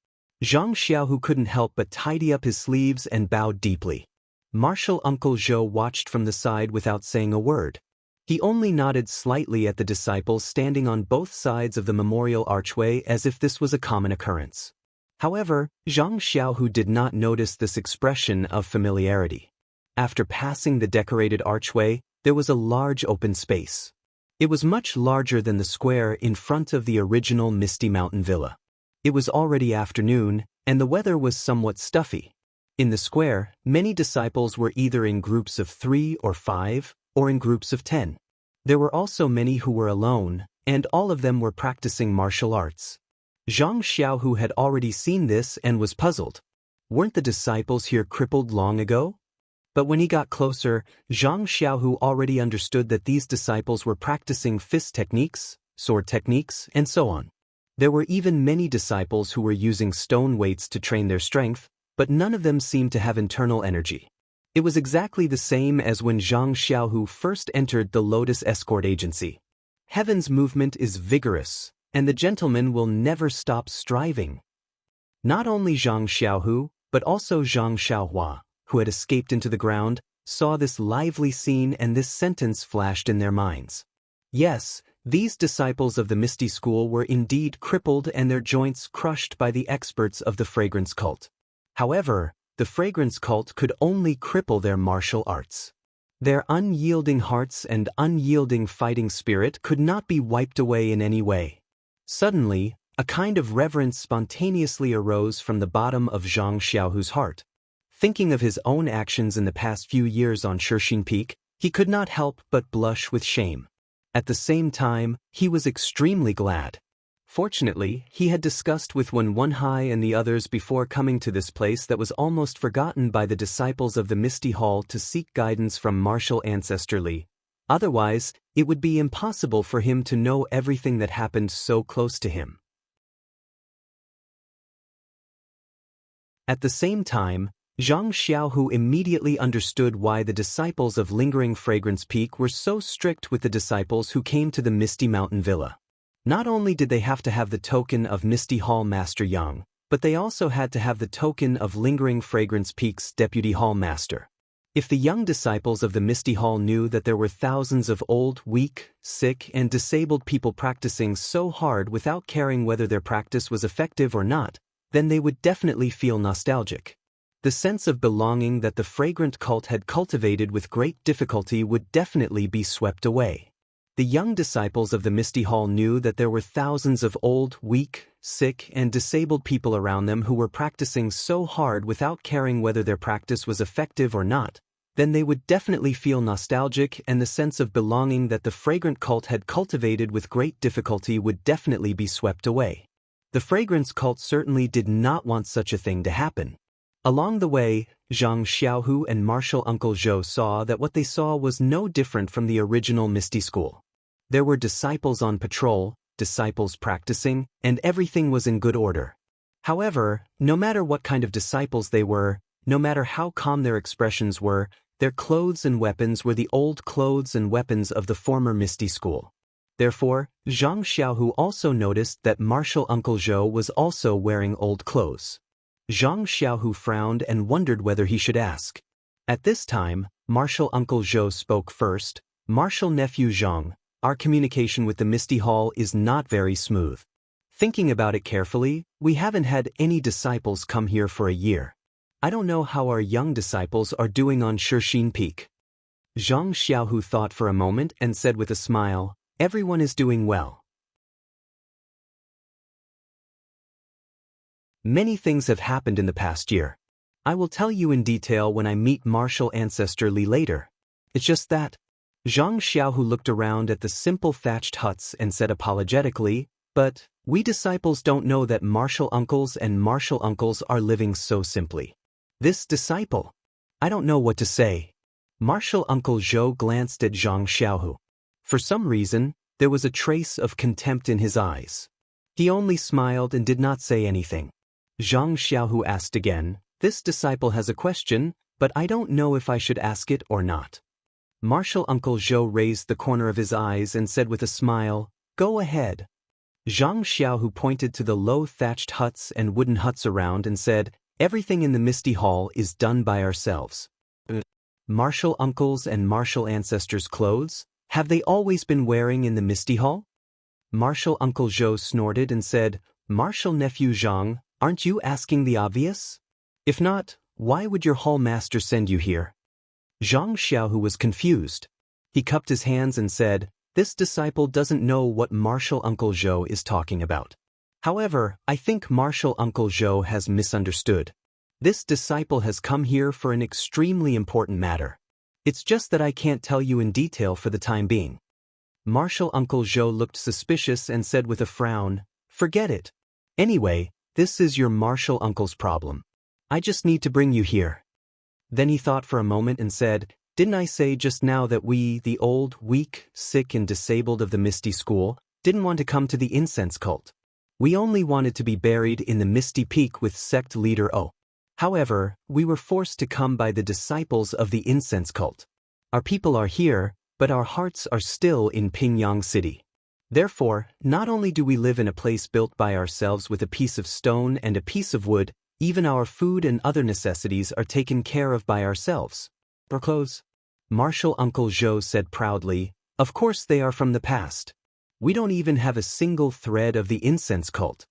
Zhang Xiaohu couldn't help but tidy up his sleeves and bowed deeply. Martial Uncle Zhou watched from the side without saying a word. He only nodded slightly at the disciples standing on both sides of the memorial archway as if this was a common occurrence. However, Zhang Xiaohu did not notice this expression of familiarity. After passing the decorated archway, there was a large open space. It was much larger than the square in front of the original Misty Mountain Villa. It was already afternoon, and the weather was somewhat stuffy. In the square, many disciples were either in groups of 3 or 5, or in groups of 10. There were also many who were alone, and all of them were practicing martial arts. Zhang Xiaohu had already seen this and was puzzled. Weren't the disciples here crippled long ago? But when he got closer, Zhang Xiaohu already understood that these disciples were practicing fist techniques, sword techniques, and so on. There were even many disciples who were using stone weights to train their strength, but none of them seemed to have internal energy. It was exactly the same as when Zhang Xiaohu first entered the Lotus Escort Agency. Heaven's movement is vigorous, and the gentleman will never stop striving. Not only Zhang Xiaohu, but also Zhang Xiaohua, who had escaped into the ground, saw this lively scene, and this sentence flashed in their minds. Yes, these disciples of the Misty School were indeed crippled and their joints crushed by the experts of the fragrance cult. However, the fragrance cult could only cripple their martial arts. Their unyielding hearts and unyielding fighting spirit could not be wiped away in any way. Suddenly, a kind of reverence spontaneously arose from the bottom of Zhang Xiaohu's heart. Thinking of his own actions in the past few years on Shixin Peak, he could not help but blush with shame. At the same time, he was extremely glad. Fortunately, he had discussed with Wenhai and the others before coming to this place that was almost forgotten by the disciples of the Misty Hall to seek guidance from martial ancestor Li. Otherwise, it would be impossible for him to know everything that happened so close to him. At the same time, Zhang Xiaohu immediately understood why the disciples of Lingering Fragrance Peak were so strict with the disciples who came to the Misty Mountain Villa. Not only did they have to have the token of Misty Hall Master Yang, but they also had to have the token of Lingering Fragrance Peak's Deputy Hall Master. If the young disciples of the Misty Hall knew that there were thousands of old, weak, sick, and disabled people practicing so hard without caring whether their practice was effective or not, then they would definitely feel nostalgic. The sense of belonging that the fragrant cult had cultivated with great difficulty would definitely be swept away. The young disciples of the Misty Hall knew that there were thousands of old, weak, sick, and disabled people around them who were practicing so hard without caring whether their practice was effective or not, then they would definitely feel nostalgic, and the sense of belonging that the fragrant cult had cultivated with great difficulty would definitely be swept away. The fragrance cult certainly did not want such a thing to happen. Along the way, Zhang Xiaohu and Martial Uncle Zhou saw that what they saw was no different from the original Misty School. There were disciples on patrol, disciples practicing, and everything was in good order. However, no matter what kind of disciples they were, no matter how calm their expressions were, their clothes and weapons were the old clothes and weapons of the former Misty School. Therefore, Zhang Xiaohu also noticed that Martial Uncle Zhou was also wearing old clothes. Zhang Xiaohu frowned and wondered whether he should ask. At this time, Martial Uncle Zhou spoke first. Martial Nephew Zhang, our communication with the Misty Hall is not very smooth. Thinking about it carefully, we haven't had any disciples come here for a year. I don't know how our young disciples are doing on Shixin Peak. Zhang Xiaohu thought for a moment and said with a smile, "Everyone is doing well." Many things have happened in the past year. I will tell you in detail when I meet Martial Ancestor Li later. It's just that. Zhang Xiaohu looked around at the simple thatched huts and said apologetically, "But we disciples don't know that martial uncles and martial uncles are living so simply." This disciple? I don't know what to say. Martial Uncle Zhou glanced at Zhang Xiaohu. For some reason, there was a trace of contempt in his eyes. He only smiled and did not say anything. Zhang Xiaohu asked again, "This disciple has a question, but I don't know if I should ask it or not." Martial Uncle Zhou raised the corner of his eyes and said with a smile, "Go ahead." Zhang Xiaohu pointed to the low thatched huts and wooden huts around and said, "Everything in the Misty Hall is done by ourselves." Martial uncles and martial ancestors' clothes? Have they always been wearing in the Misty Hall? Martial Uncle Zhou snorted and said, "Martial Nephew Zhang, aren't you asking the obvious? If not, why would your hall master send you here?" Zhang Xiaohu was confused. He cupped his hands and said, "This disciple doesn't know what Martial Uncle Zhou is talking about. However, I think Martial Uncle Zhou has misunderstood. This disciple has come here for an extremely important matter. It's just that I can't tell you in detail for the time being." Martial Uncle Zhou looked suspicious and said with a frown, "Forget it. Anyway, this is your martial uncle's problem. I just need to bring you here." Then he thought for a moment and said, "Didn't I say just now that we, the old, weak, sick and disabled of the Misty School, didn't want to come to the incense cult? We only wanted to be buried in the Misty Peak with sect leader O. However, we were forced to come by the disciples of the incense cult. Our people are here, but our hearts are still in Pingyang City. Therefore, not only do we live in a place built by ourselves with a piece of stone and a piece of wood, even our food and other necessities are taken care of by ourselves. Our clothes? Martial Uncle Zhou said proudly, of course they are from the past. We don't even have a single thread of the incense cult.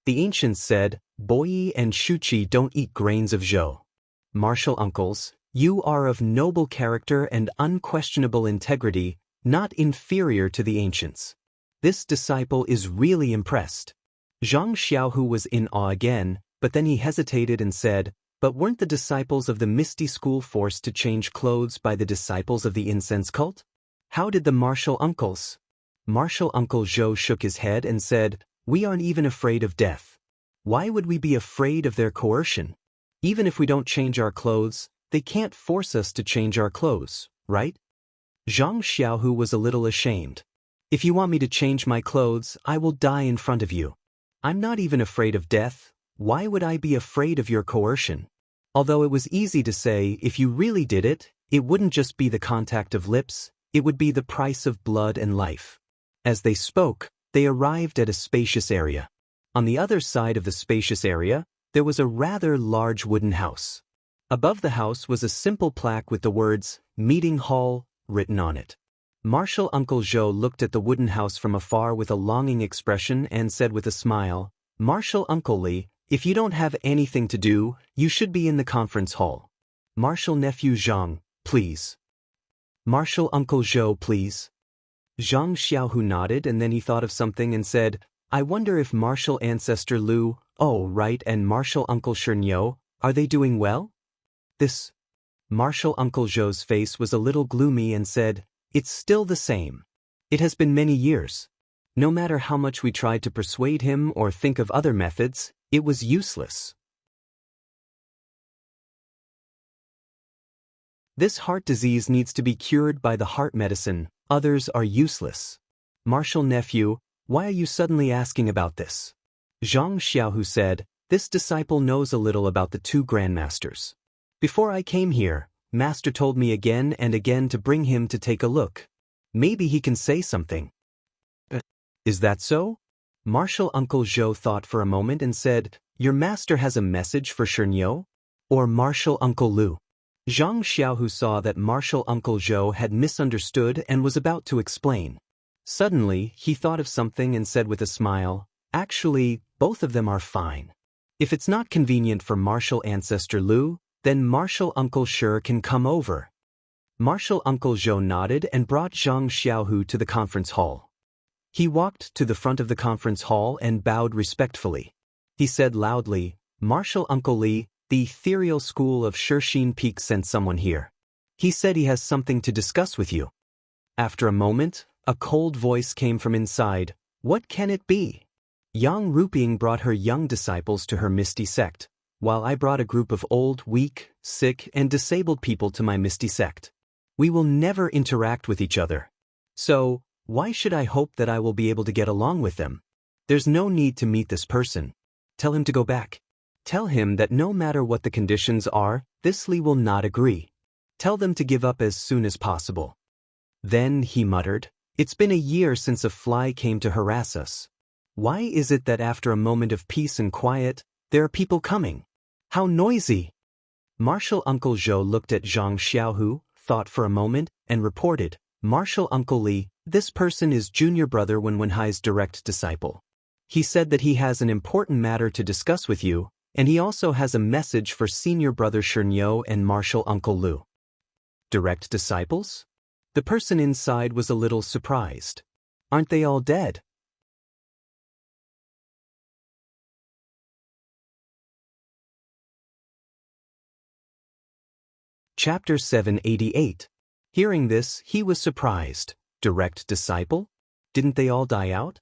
The ancients said, Boyi and Shuqi don't eat grains of zhou. Martial uncles, you are of noble character and unquestionable integrity, not inferior to the ancients. This disciple is really impressed. Zhang Xiaohu was in awe again, but then he hesitated and said, but weren't the disciples of the Misty School forced to change clothes by the disciples of the incense cult? How did the martial uncles? Martial Uncle Zhou shook his head and said, we aren't even afraid of death. Why would we be afraid of their coercion? Even if we don't change our clothes, they can't force us to change our clothes, right? Zhang Xiaohu was a little ashamed. If you want me to change my clothes, I will die in front of you. I'm not even afraid of death. Why would I be afraid of your coercion? Although it was easy to say, if you really did it, it wouldn't just be the contact of lips, it would be the price of blood and life. As they spoke, they arrived at a spacious area. On the other side of the spacious area, there was a rather large wooden house. Above the house was a simple plaque with the words, Meeting Hall, written on it. Martial Uncle Zhou looked at the wooden house from afar with a longing expression and said with a smile, Martial Uncle Li, if you don't have anything to do, you should be in the conference hall. Martial Nephew Zhang, please. Martial Uncle Zhou, please. Zhang Xiaohu nodded and then he thought of something and said, I wonder if Martial Ancestor Lu, oh right, and Martial Uncle Shernyo, are they doing well? This. Martial Uncle Zhou's face was a little gloomy and said, it's still the same. It has been many years. No matter how much we tried to persuade him or think of other methods, it was useless. This heart disease needs to be cured by the heart medicine, others are useless. Martial Nephew, why are you suddenly asking about this? Zhang Xiaohu said, this disciple knows a little about the two grandmasters. Before I came here, Master told me again and again to bring him to take a look. Maybe he can say something. Is that so? Martial Uncle Zhou thought for a moment and said, your master has a message for Shernyo? Or Martial Uncle Lu? Zhang Xiaohu saw that Martial Uncle Zhou had misunderstood and was about to explain. Suddenly, he thought of something and said with a smile, actually, both of them are fine. If it's not convenient for Martial Ancestor Lu, then Martial Uncle Shi can come over. Martial Uncle Zhou nodded and brought Zhang Xiaohu to the conference hall. He walked to the front of the conference hall and bowed respectfully. He said loudly, Martial Uncle Li, the ethereal school of Shixin Peak sent someone here. He said he has something to discuss with you. After a moment, a cold voice came from inside. What can it be? Yang Ruping brought her young disciples to her misty sect, while I brought a group of old, weak, sick, and disabled people to my misty sect. We will never interact with each other. So, why should I hope that I will be able to get along with them? There's no need to meet this person. Tell him to go back. Tell him that no matter what the conditions are, this Li will not agree. Tell them to give up as soon as possible. Then, he muttered, it's been a year since a fly came to harass us. Why is it that after a moment of peace and quiet, there are people coming? How noisy! Martial Uncle Zhou looked at Zhang Xiaohu, thought for a moment, and reported, Martial Uncle Li, this person is junior brother Wenwenhai's direct disciple. He said that he has an important matter to discuss with you, and he also has a message for senior brother Shernyo and Martial Uncle Lu. Direct disciples? The person inside was a little surprised. Aren't they all dead? Chapter 788. Hearing this, he was surprised. Direct disciple? Didn't they all die out?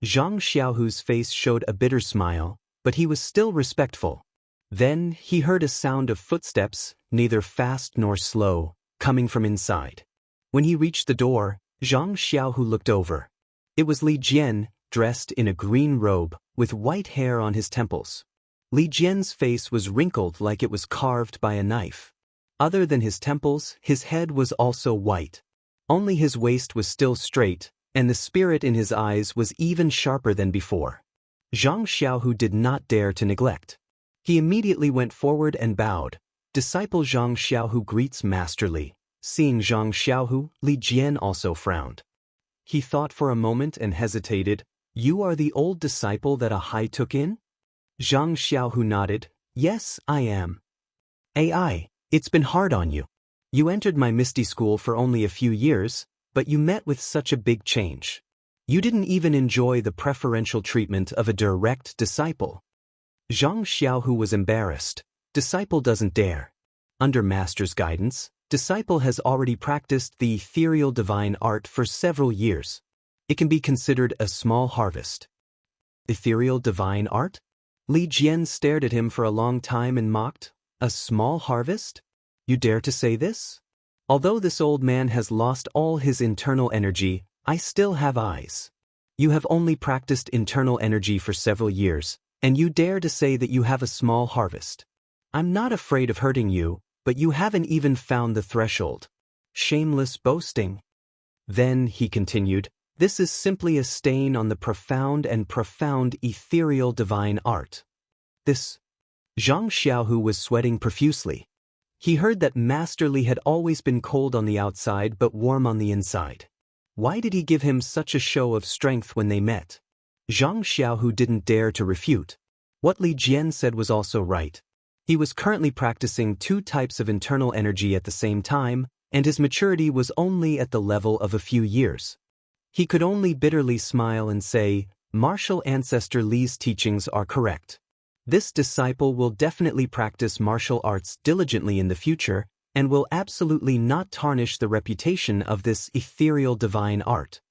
Zhang Xiaohu's face showed a bitter smile, but he was still respectful. Then, he heard a sound of footsteps, neither fast nor slow, coming from inside. When he reached the door, Zhang Xiaohu looked over. It was Li Jian, dressed in a green robe, with white hair on his temples. Li Jian's face was wrinkled like it was carved by a knife. Other than his temples, his head was also white. Only his waist was still straight, and the spirit in his eyes was even sharper than before. Zhang Xiaohu did not dare to neglect. He immediately went forward and bowed. Disciple Zhang Xiaohu greets masterly. Seeing Zhang Xiaohu, Li Jian also frowned. He thought for a moment and hesitated. You are the old disciple that Ahai took in? Zhang Xiaohu nodded. Yes, I am. AI, it's been hard on you. You entered my Misty School for only a few years, but you met with such a big change. You didn't even enjoy the preferential treatment of a direct disciple. Zhang Xiaohu was embarrassed. Disciple doesn't dare. Under master's guidance, disciple has already practiced the ethereal divine art for several years. It can be considered a small harvest. Ethereal divine art? Li Jian stared at him for a long time and mocked. A small harvest? You dare to say this? Although this old man has lost all his internal energy, I still have eyes. You have only practiced internal energy for several years, and you dare to say that you have a small harvest. I'm not afraid of hurting you, but you haven't even found the threshold. Shameless boasting. Then, he continued, this is simply a stain on the profound ethereal divine art. This. Zhang Xiaohu was sweating profusely. He heard that Master Li had always been cold on the outside but warm on the inside. Why did he give him such a show of strength when they met? Zhang Xiaohu didn't dare to refute. What Li Jian said was also right. He was currently practicing two types of internal energy at the same time, and his maturity was only at the level of a few years. He could only bitterly smile and say, Martial Ancestor Li's teachings are correct. This disciple will definitely practice martial arts diligently in the future, and will absolutely not tarnish the reputation of this ethereal divine art.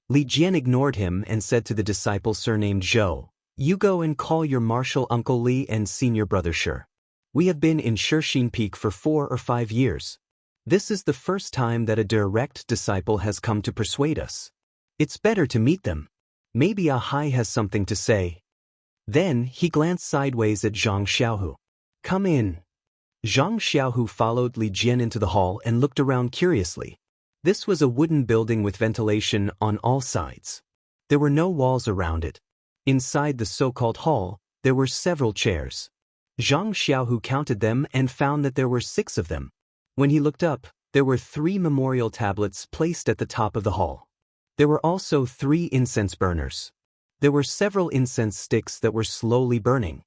Li Jian ignored him and said to the disciple surnamed Zhou, You go and call your martial uncle Li and senior brother Shi. We have been in Shixin Peak for 4 or 5 years. This is the first time that a direct disciple has come to persuade us. It's better to meet them. Maybe Ahai has something to say. Then he glanced sideways at Zhang Xiaohu. Come in. Zhang Xiaohu followed Li Jian into the hall and looked around curiously. This was a wooden building with ventilation on all sides. There were no walls around it. Inside the so-called hall, there were several chairs. Zhang Xiaohu counted them and found that there were 6 of them. When he looked up, there were 3 memorial tablets placed at the top of the hall. There were also 3 incense burners. There were several incense sticks that were slowly burning.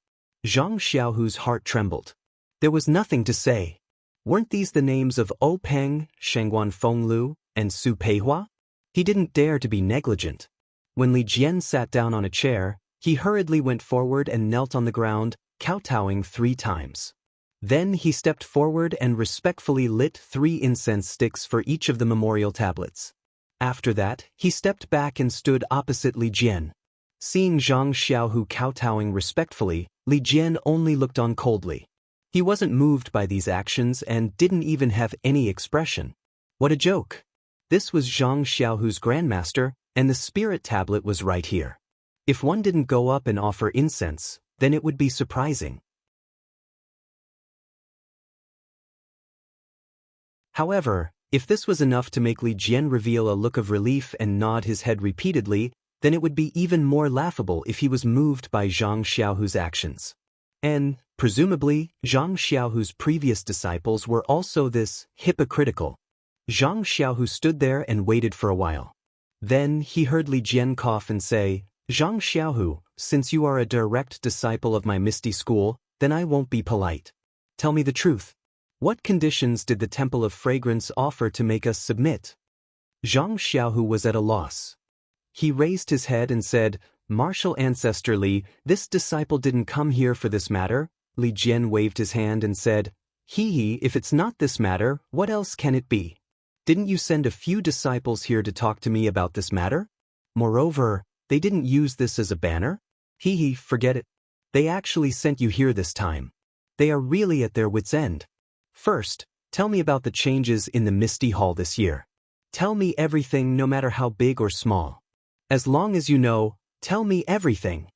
Zhang Xiaohu's heart trembled. There was nothing to say. Weren't these the names of O Peng, Shangguan Fenglu, and Su Peihua? He didn't dare to be negligent. When Li Jian sat down on a chair, he hurriedly went forward and knelt on the ground, kowtowing 3 times. Then he stepped forward and respectfully lit 3 incense sticks for each of the memorial tablets. After that, he stepped back and stood opposite Li Jian. Seeing Zhang Xiaohu kowtowing respectfully, Li Jian only looked on coldly. He wasn't moved by these actions and didn't even have any expression. What a joke! This was Zhang Xiaohu's grandmaster, and the spirit tablet was right here. If one didn't go up and offer incense, then it would be surprising. However, if this was enough to make Li Jian reveal a look of relief and nod his head repeatedly, then it would be even more laughable if he was moved by Zhang Xiaohu's actions. And, presumably, Zhang Xiaohu's previous disciples were also this hypocritical. Zhang Xiaohu stood there and waited for a while. Then he heard Li Jian cough and say, Zhang Xiaohu, since you are a direct disciple of my Misty School, then I won't be polite. Tell me the truth. What conditions did the Temple of Fragrance offer to make us submit? Zhang Xiaohu was at a loss. He raised his head and said, Martial Ancestor Li, this disciple didn't come here for this matter. Li Jian waved his hand and said, if it's not this matter, what else can it be? Didn't you send a few disciples here to talk to me about this matter? Moreover, they didn't use this as a banner? Forget it. They actually sent you here this time. They are really at their wits' end. First, tell me about the changes in the Misty Hall this year. Tell me everything, no matter how big or small. As long as you know, tell me everything.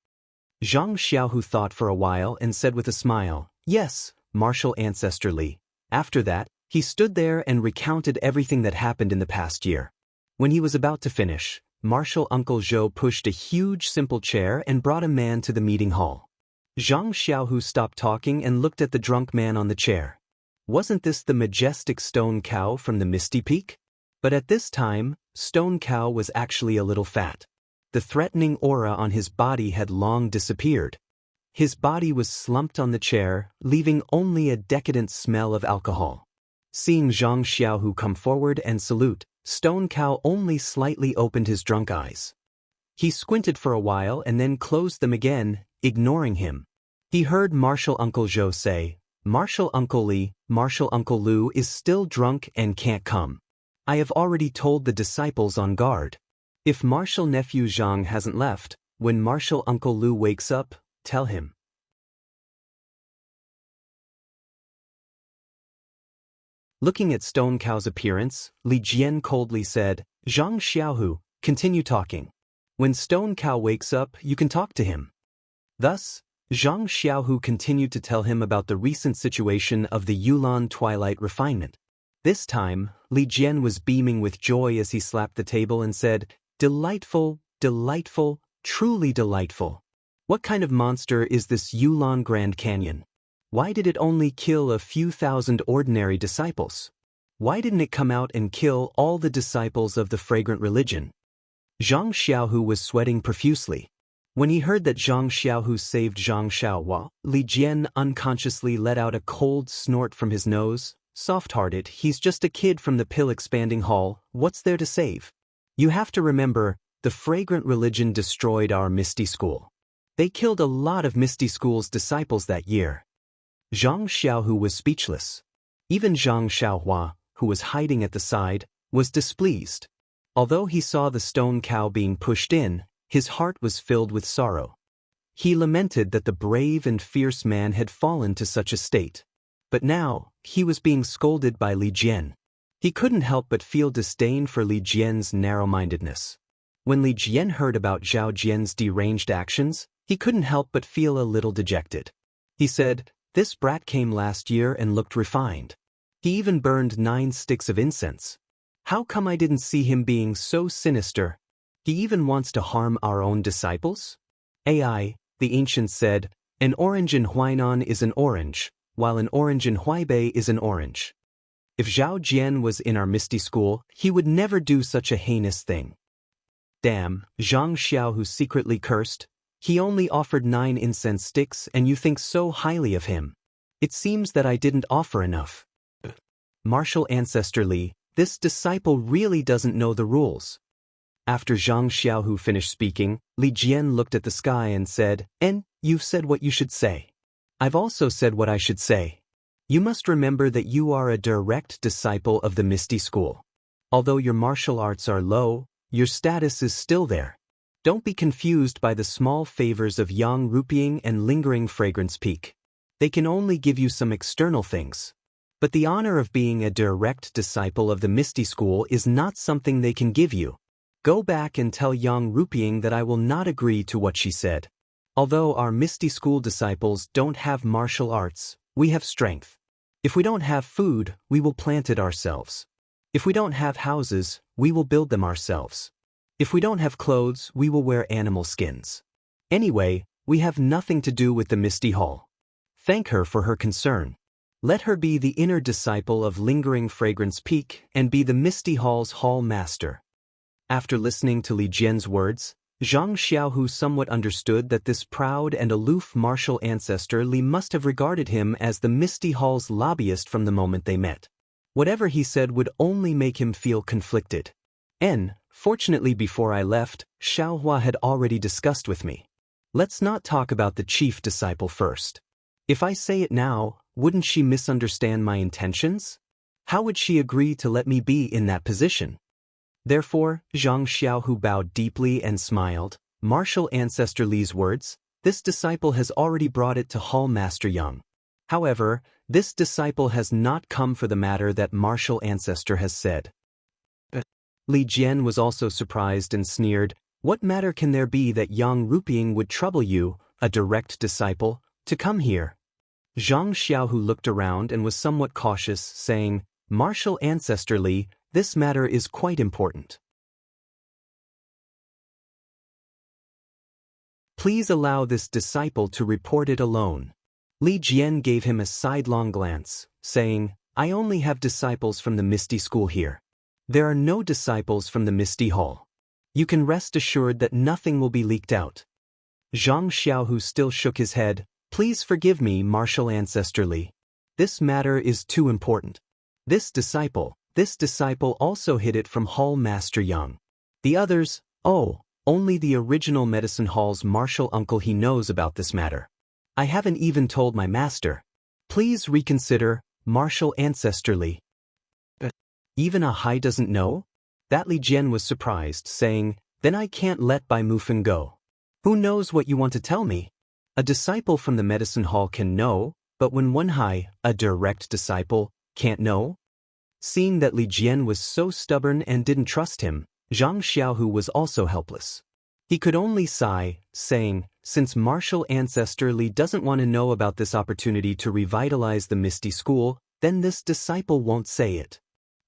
Zhang Xiaohu thought for a while and said with a smile, "Yes, martial ancestor Li." After that, he stood there and recounted everything that happened in the past year. When he was about to finish, martial Uncle Zhou pushed a huge simple chair and brought a man to the meeting hall. Zhang Xiaohu stopped talking and looked at the drunk man on the chair. Wasn't this the majestic stone cow from the Misty Peak? But at this time, Stone Cow was actually a little fat. The threatening aura on his body had long disappeared. His body was slumped on the chair, leaving only a decadent smell of alcohol. Seeing Zhang Xiaohu come forward and salute, Stone Cow only slightly opened his drunk eyes. He squinted for a while and then closed them again, ignoring him. He heard Martial Uncle Zhou say, "Martial Uncle Li, Martial Uncle Lu is still drunk and can't come. I have already told the disciples on guard. If Martial Nephew Zhang hasn't left, when Martial Uncle Lu wakes up, tell him." Looking at Stone Cow's appearance, Li Jian coldly said, "Zhang Xiaohu, continue talking. When Stone Cow wakes up, you can talk to him." Thus, Zhang Xiaohu continued to tell him about the recent situation of the Yulan Twilight refinement. This time, Li Jian was beaming with joy as he slapped the table and said, "Delightful, delightful, truly delightful. What kind of monster is this Yulan Grand Canyon? Why did it only kill a few thousand ordinary disciples? Why didn't it come out and kill all the disciples of the fragrant religion?" Zhang Xiaohu was sweating profusely. When he heard that Zhang Xiaohu saved Zhang Xiaohua, Li Jian unconsciously let out a cold snort from his nose. "Soft-hearted, he's just a kid from the pill-expanding hall, what's there to save? You have to remember, the fragrant religion destroyed our Misty School. They killed a lot of Misty School's disciples that year." Zhang Xiaohu was speechless. Even Zhang Xiaohua, who was hiding at the side, was displeased. Although he saw the Stone Cow being pushed in, his heart was filled with sorrow. He lamented that the brave and fierce man had fallen to such a state. But now, he was being scolded by Li Jian. He couldn't help but feel disdain for Li Jian's narrow-mindedness. When Li Jian heard about Zhao Jian's deranged actions, he couldn't help but feel a little dejected. He said, "This brat came last year and looked refined. He even burned 9 sticks of incense. How come I didn't see him being so sinister? He even wants to harm our own disciples?" "Ai," the ancients said, "an orange in Huainan is an orange, while an orange in Huaibei is an orange. If Zhao Jian was in our Misty School, he would never do such a heinous thing." "Damn," Zhang Xiaohu secretly cursed. "He only offered 9 incense sticks and you think so highly of him. It seems that I didn't offer enough. Martial ancestor Li, this disciple really doesn't know the rules." After Zhang Xiaohu finished speaking, Li Jian looked at the sky and said, "En, you've said what you should say. I've also said what I should say. You must remember that you are a direct disciple of the Misty School. Although your martial arts are low, your status is still there. Don't be confused by the small favors of Yang Rupying and Lingering Fragrance Peak. They can only give you some external things. But the honor of being a direct disciple of the Misty School is not something they can give you. Go back and tell Yang Rupying that I will not agree to what she said. Although our Misty School disciples don't have martial arts, we have strength. If we don't have food, we will plant it ourselves. If we don't have houses, we will build them ourselves. If we don't have clothes, we will wear animal skins. Anyway, we have nothing to do with the Misty Hall. Thank her for her concern. Let her be the inner disciple of Lingering Fragrance Peak and be the Misty Hall's hall master." After listening to Li Jian's words, Zhang Xiaohu somewhat understood that this proud and aloof martial ancestor Li must have regarded him as the Misty Hall's lobbyist from the moment they met. Whatever he said would only make him feel conflicted. Fortunately before I left, Xiaohua had already discussed with me. Let's not talk about the chief disciple first. If I say it now, wouldn't she misunderstand my intentions? How would she agree to let me be in that position? Therefore, Zhang Xiaohu bowed deeply and smiled. Martial ancestor Li's words, this disciple has already brought it to Hall Master Yang. However, this disciple has not come for the matter that martial ancestor has said. Li Jian was also surprised and sneered, "What matter can there be that Yang Rupying would trouble you, a direct disciple, to come here. Zhang Xiaohu looked around and was somewhat cautious, saying, "Martial Ancestor Li, this matter is quite important. Please allow this disciple to report it alone." Li Jian gave him a sidelong glance, saying, "I only have disciples from the Misty School here. There are no disciples from the Misty Hall. You can rest assured that nothing will be leaked out." Zhang Xiaohu still shook his head. "Please forgive me, Martial Ancestor Li. This matter is too important. This disciple also hid it from Hall Master Yang. The others, only the original Medicine Hall's martial uncle he knows about this matter. I haven't even told my master. Please reconsider, Martial Ancestor Li." Even a Hai doesn't know? That Li Jian was surprised, saying, "Then I can't let Bai Mufeng go. Who knows what you want to tell me? A disciple from the Medicine Hall can know, but when one Hai, a direct disciple, can't know?" Seeing that Li Jian was so stubborn and didn't trust him, Zhang Xiaohu was also helpless. He could only sigh, saying, "Since Martial Ancestor Li doesn't want to know about this opportunity to revitalize the Misty School, then this disciple won't say it."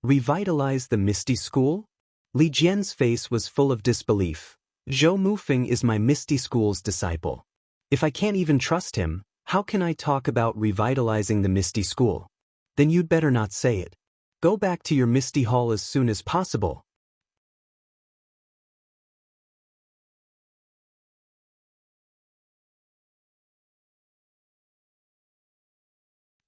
Revitalize the Misty School? Li Jian's face was full of disbelief. "Zhou Mufeng is my Misty School's disciple. If I can't even trust him, how can I talk about revitalizing the Misty School? Then you'd better not say it. Go back to your Misty Hall as soon as possible."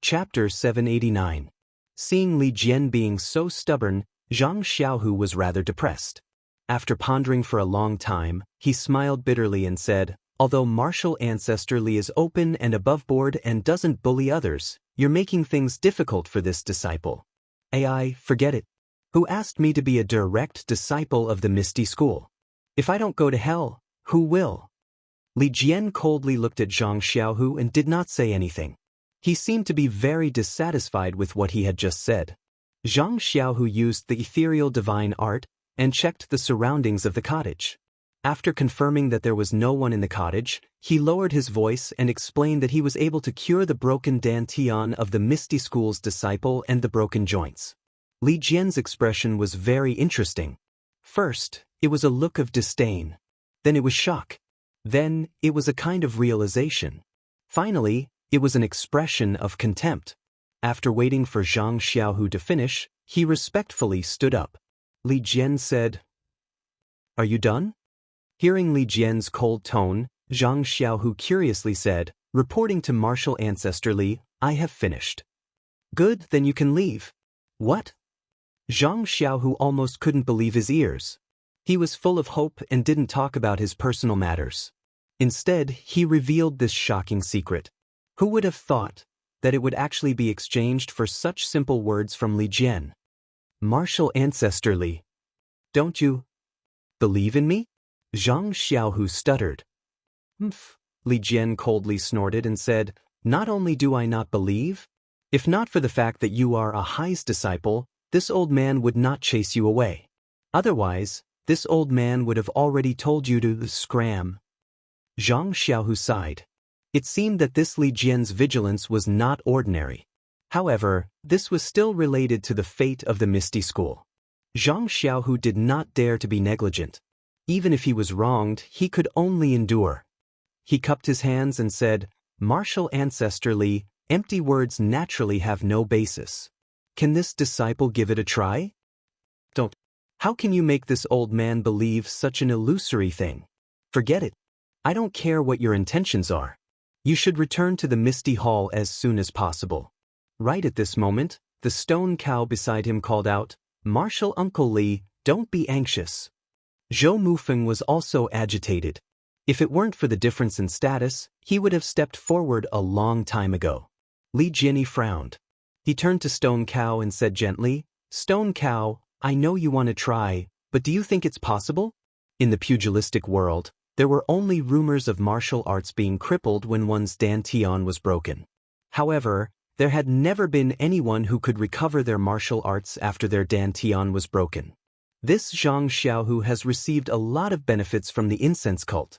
Chapter 789. Seeing Li Jian being so stubborn, Zhang Xiaohu was rather depressed. After pondering for a long time, he smiled bitterly and said, "Although Martial Ancestor Li is open and above board and doesn't bully others, you're making things difficult for this disciple. AI, forget it. Who asked me to be a direct disciple of the Misty School? If I don't go to hell, who will?" Li Jian coldly looked at Zhang Xiaohu and did not say anything. He seemed to be very dissatisfied with what he had just said. Zhang Xiaohu used the ethereal divine art and checked the surroundings of the cottage. After confirming that there was no one in the cottage, he lowered his voice and explained that he was able to cure the broken dantian of the Misty School's disciple and the broken joints. Li Jian's expression was very interesting. First, it was a look of disdain. Then it was shock. Then, it was a kind of realization. Finally, it was an expression of contempt. After waiting for Zhang Xiaohu to finish, he respectfully stood up. Li Jian said, "Are you done?" Hearing Li Jian's cold tone, Zhang Xiaohu curiously said, "Reporting to Martial Ancestor Li, I have finished." "Good, then you can leave." "What?" Zhang Xiaohu almost couldn't believe his ears. He was full of hope and didn't talk about his personal matters. Instead, he revealed this shocking secret. Who would have thought that it would actually be exchanged for such simple words from Li Jian? "Martial Ancestor Li, don't you believe in me?" Zhang Xiaohu stuttered. "Mph," Li Jian coldly snorted and said, "Not only do I not believe, if not for the fact that you are a Hai's disciple, this old man would not chase you away. Otherwise, this old man would have already told you to scram." Zhang Xiaohu sighed. It seemed that this Li Jian's vigilance was not ordinary. However, this was still related to the fate of the Misty School. Zhang Xiaohu did not dare to be negligent. Even if he was wronged, he could only endure. He cupped his hands and said, "Martial Ancestor Li, empty words naturally have no basis. Can this disciple give it a try?" "Don't. How can you make this old man believe such an illusory thing? Forget it. I don't care what your intentions are. You should return to the Misty Hall as soon as possible." Right at this moment, the stone cow beside him called out, "Martial Uncle Li, don't be anxious." Zhou Mufeng was also agitated. If it weren't for the difference in status, he would have stepped forward a long time ago. Li Jian frowned. He turned to Stone Cow and said gently, "Stone Cow, I know you want to try, but do you think it's possible?" In the pugilistic world, there were only rumors of martial arts being crippled when one's dantian was broken. However, there had never been anyone who could recover their martial arts after their dantian was broken. This Zhang Xiaohu has received a lot of benefits from the incense cult.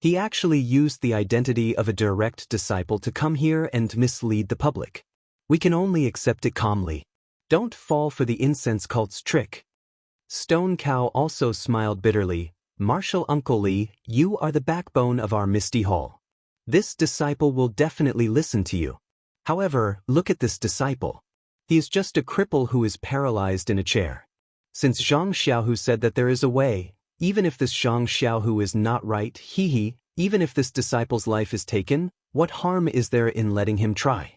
He actually used the identity of a direct disciple to come here and mislead the public. We can only accept it calmly. Don't fall for the incense cult's trick. Stone Cow also smiled bitterly. Martial Uncle Li, you are the backbone of our Misty Hall. This disciple will definitely listen to you. However, look at this disciple. He is just a cripple who is paralyzed in a chair. Since Zhang Xiaohu said that there is a way, even if this Zhang Xiaohu is not right, even if this disciple's life is taken, what harm is there in letting him try?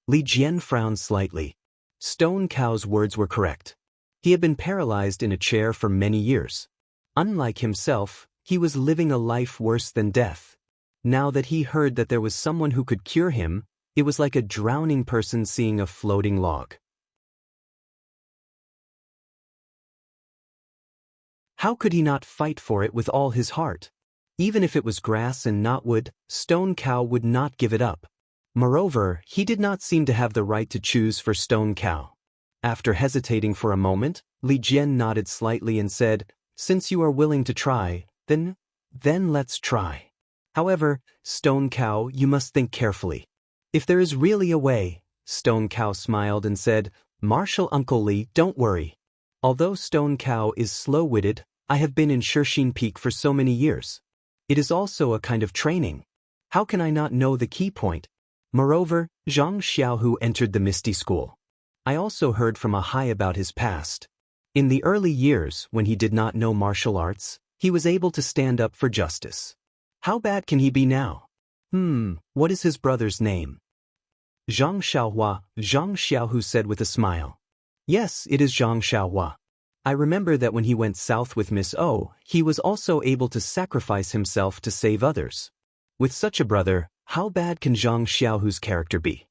Li Jian frowned slightly. Stone Cow's words were correct. He had been paralyzed in a chair for many years. Unlike himself, he was living a life worse than death. Now that he heard that there was someone who could cure him, it was like a drowning person seeing a floating log. How could he not fight for it with all his heart? Even if it was grass and not wood, Stone Cow would not give it up. Moreover, he did not seem to have the right to choose for Stone Cow. After hesitating for a moment, Li Jian nodded slightly and said, "Since you are willing to try, then let's try. However, Stone Cow, you must think carefully. If there is really a way," Stone Cow smiled and said, "Martial Uncle Li, don't worry. Although Stone Cow is slow-witted, I have been in Shixin Peak for so many years. It is also a kind of training. How can I not know the key point? Moreover, Zhang Xiaohu entered the Misty School. I also heard from Ahai about his past. In the early years, when he did not know martial arts, he was able to stand up for justice. How bad can he be now? What is his brother's name?" "Zhang Xiaohua," Zhang Xiaohu said with a smile. "Yes, it is Zhang Xiaohua. I remember that when he went south with Miss O, he was also able to sacrifice himself to save others. With such a brother, how bad can Zhang Xiaohu's character be?"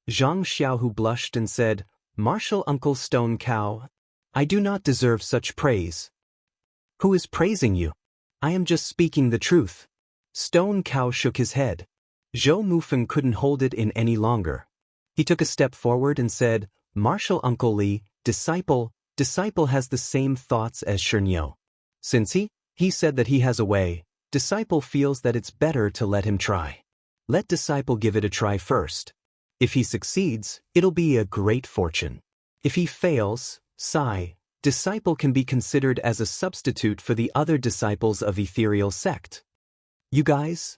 Zhang Xiaohu blushed and said, "Martial Uncle Stone Cow, I do not deserve such praise." "Who is praising you? I am just speaking the truth." Stone Cow shook his head. Zhou Mufeng couldn't hold it in any longer. He took a step forward and said, "Martial Uncle Li, disciple has the same thoughts as Shernyo. Since he said that he has a way, disciple feels that it's better to let him try. Let disciple give it a try first. If he succeeds, it'll be a great fortune. If he fails, disciple can be considered as a substitute for the other disciples of ethereal sect. You guys?"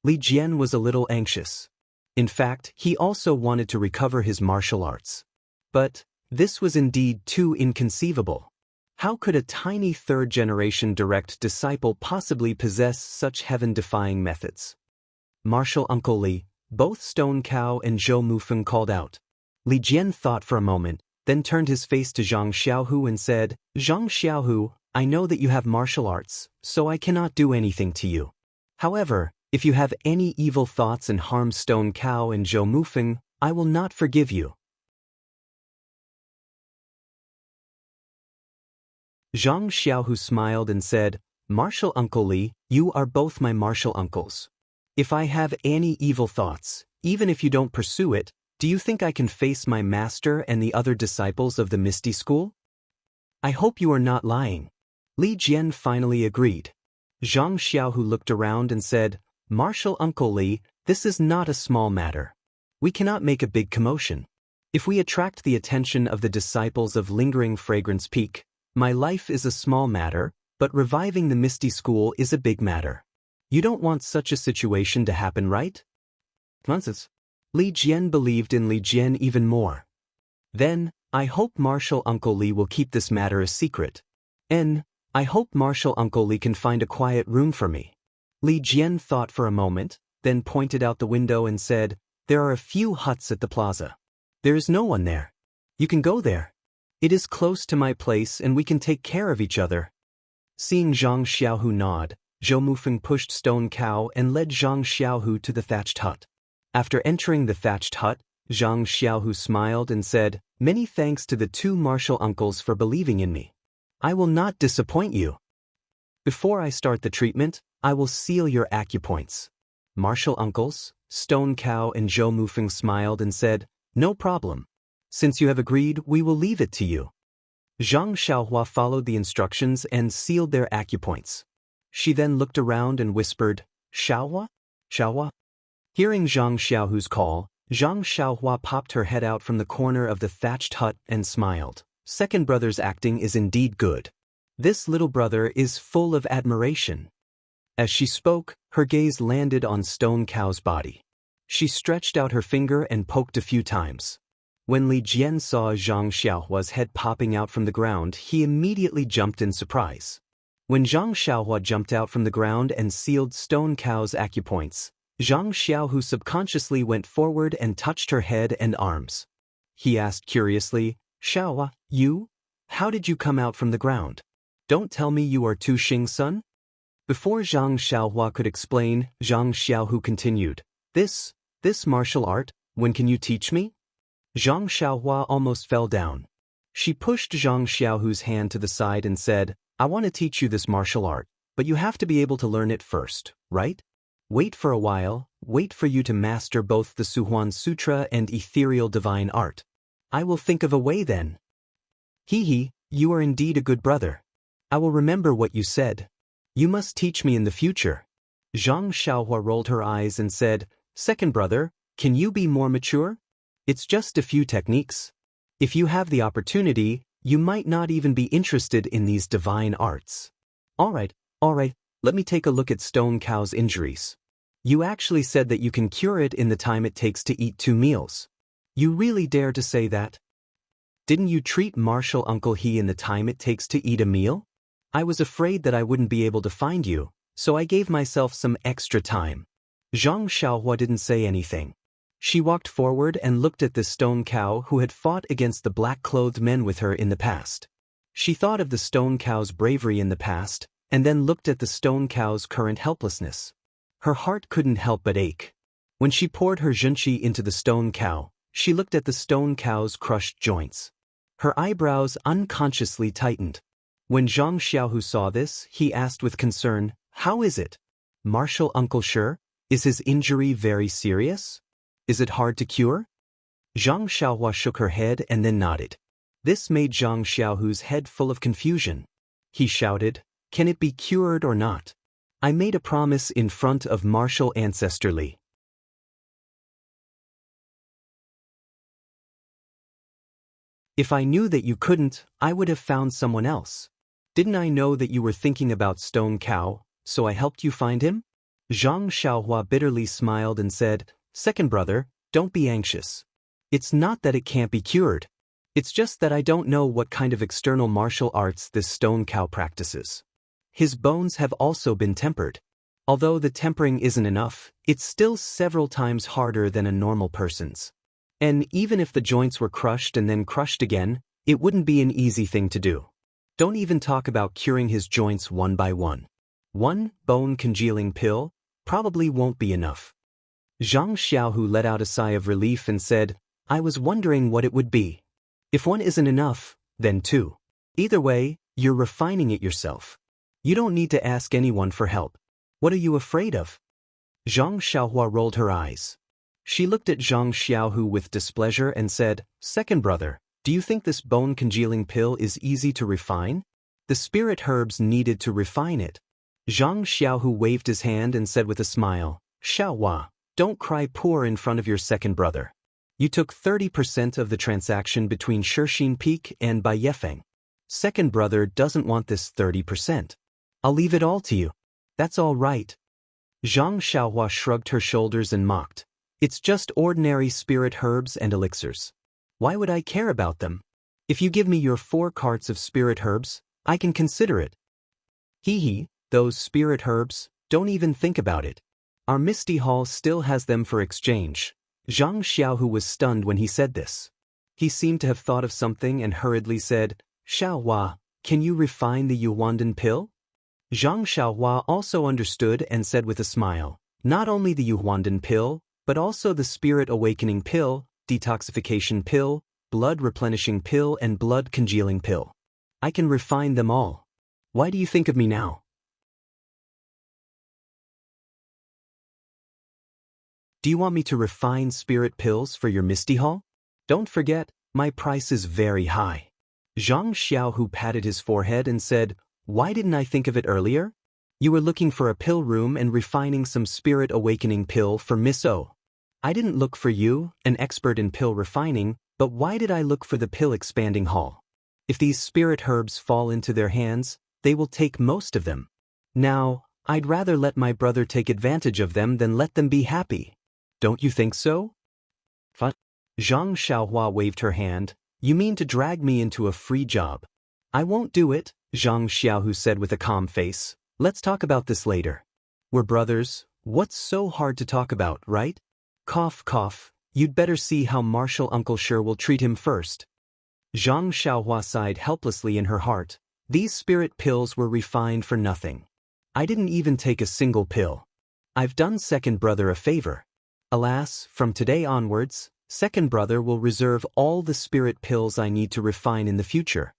Li Jian was a little anxious. In fact, he also wanted to recover his martial arts. But this was indeed too inconceivable. How could a tiny third-generation direct disciple possibly possess such heaven-defying methods? "Martial Uncle Li," both Stone Cow and Zhou Mufeng called out. Li Jian thought for a moment, then turned his face to Zhang Xiaohu and said, "Zhang Xiaohu, I know that you have martial arts, so I cannot do anything to you. However, if you have any evil thoughts and harm Stone Cow and Zhou Mufeng, I will not forgive you." Zhang Xiaohu smiled and said, "Martial Uncle Li, you are both my martial uncles. If I have any evil thoughts, even if you don't pursue it, do you think I can face my master and the other disciples of the Misty School? I hope you are not lying." Li Jian finally agreed. Zhang Xiaohu looked around and said, "Martial Uncle Li, this is not a small matter. We cannot make a big commotion. If we attract the attention of the disciples of Lingering Fragrance Peak, my life is a small matter, but reviving the Misty School is a big matter. You don't want such a situation to happen, right?" Nonsense. Li Jian believed in Li Jian even more. "Then, I hope Martial Uncle Li will keep this matter a secret. And I hope Martial Uncle Li can find a quiet room for me." Li Jian thought for a moment, then pointed out the window and said, "There are a few huts at the plaza. There is no one there. You can go there. It is close to my place and we can take care of each other." Seeing Zhang Xiaohu nod, Zhou Mufeng pushed Stone Cow and led Zhang Xiaohu to the thatched hut. After entering the thatched hut, Zhang Xiaohu smiled and said, "Many thanks to the two martial uncles for believing in me. I will not disappoint you. Before I start the treatment, I will seal your acupoints." Martial uncles, Stone Cow and Zhou Mufeng smiled and said, "No problem. Since you have agreed, we will leave it to you." Zhang Xiaohua followed the instructions and sealed their acupoints. She then looked around and whispered, Xiaohua? Xiaohua? Hearing Zhang Xiaohu's call, Zhang Xiaohua popped her head out from the corner of the thatched hut and smiled. Second brother's acting is indeed good. This little brother is full of admiration. As she spoke, her gaze landed on Stone Cow's body. She stretched out her finger and poked a few times. When Li Jian saw Zhang Xiaohua's head popping out from the ground, he immediately jumped in surprise. When Zhang Xiaohua jumped out from the ground and sealed Stone Cow's acupoints, Zhang Xiaohu subconsciously went forward and touched her head and arms. He asked curiously, Xiaohua, you? How did you come out from the ground? Don't tell me you are Tu Xing-sun? Before Zhang Xiaohua could explain, Zhang Xiaohu continued, This martial art, when can you teach me? Zhang Xiaohua almost fell down. She pushed Zhang Xiaohu's hand to the side and said, I want to teach you this martial art, but you have to be able to learn it first, right? Wait for a while, wait for you to master both the Suhuan Sutra and ethereal divine art. I will think of a way then. He, you are indeed a good brother. I will remember what you said. You must teach me in the future. Zhang Xiaohua rolled her eyes and said, Second brother, can you be more mature? It's just a few techniques. If you have the opportunity, you might not even be interested in these divine arts. All right, let me take a look at Stone Cow's injuries. You actually said that you can cure it in the time it takes to eat 2 meals. You really dare to say that? Didn't you treat Martial Uncle He in the time it takes to eat a meal? I was afraid that I wouldn't be able to find you, so I gave myself some extra time. Zhang Xiaohua didn't say anything. She walked forward and looked at the Stone Cow who had fought against the black-clothed men with her in the past. She thought of the Stone Cow's bravery in the past, and then looked at the Stone Cow's current helplessness. Her heart couldn't help but ache. When she poured her zhenqi into the Stone Cow, she looked at the Stone Cow's crushed joints. Her eyebrows unconsciously tightened. When Zhang Xiaohu saw this, he asked with concern, How is it? Martial Uncle sure? Is his injury very serious? Is it hard to cure? Zhang Xiaohua shook her head and then nodded. This made Zhang Xiaohu's head full of confusion. He shouted, Can it be cured or not? I made a promise in front of Martial Ancestor Li. If I knew that you couldn't, I would have found someone else. Didn't I know that you were thinking about Stone Cow, so I helped you find him? Zhang Xiaohua bitterly smiled and said, Second brother, don't be anxious. It's not that it can't be cured. It's just that I don't know what kind of external martial arts this Stone Cow practices. His bones have also been tempered. Although the tempering isn't enough, it's still several times harder than a normal person's. And even if the joints were crushed and then crushed again, it wouldn't be an easy thing to do. Don't even talk about curing his joints one by one. One bone congealing pill probably won't be enough. Zhang Xiaohu let out a sigh of relief and said, I was wondering what it would be. If one isn't enough, then 2. Either way, you're refining it yourself. You don't need to ask anyone for help. What are you afraid of? Zhang Xiaohua rolled her eyes. She looked at Zhang Xiaohu with displeasure and said, Second brother, do you think this bone congealing pill is easy to refine? The spirit herbs needed to refine it. Zhang Xiaohu waved his hand and said with a smile, Xiaohua, don't cry poor in front of your second brother. You took 30% of the transaction between Shixin Peak and Baiyefeng. Second brother doesn't want this 30%. I'll leave it all to you. That's all right. Zhang Xiaohua shrugged her shoulders and mocked. It's just ordinary spirit herbs and elixirs. Why would I care about them? If you give me your 4 carts of spirit herbs, I can consider it. Those spirit herbs, don't even think about it. Our Misty Hall still has them for exchange. Zhang Xiaohu was stunned when he said this. He seemed to have thought of something and hurriedly said, Xiaohua, can you refine the Yuandan pill? Zhang Xiaohua also understood and said with a smile, not only the Yuandan pill, but also the Spirit Awakening pill, Detoxification pill, Blood Replenishing pill and Blood Congealing pill. I can refine them all. Why do you think of me now? Do you want me to refine spirit pills for your Misty Hall? Don't forget, my price is very high. Zhang Xiaohu patted his forehead and said, Why didn't I think of it earlier? You were looking for a pill room and refining some spirit awakening pill for Miss O. I didn't look for you, an expert in pill refining, but why did I look for the pill expanding hall? If these spirit herbs fall into their hands, they will take most of them. Now, I'd rather let my brother take advantage of them than let them be happy. Don't you think so? What? Zhang Xiaohua waved her hand. You mean to drag me into a free job? I won't do it, Zhang Xiaohu said with a calm face. Let's talk about this later. We're brothers. What's so hard to talk about, right? Cough, cough. You'd better see how Martial Uncle Sure will treat him first. Zhang Xiaohua sighed helplessly in her heart. These spirit pills were refined for nothing. I didn't even take a single pill. I've done second brother a favor. Alas, from today onwards, second brother will reserve all the spirit pills I need to refine in the future.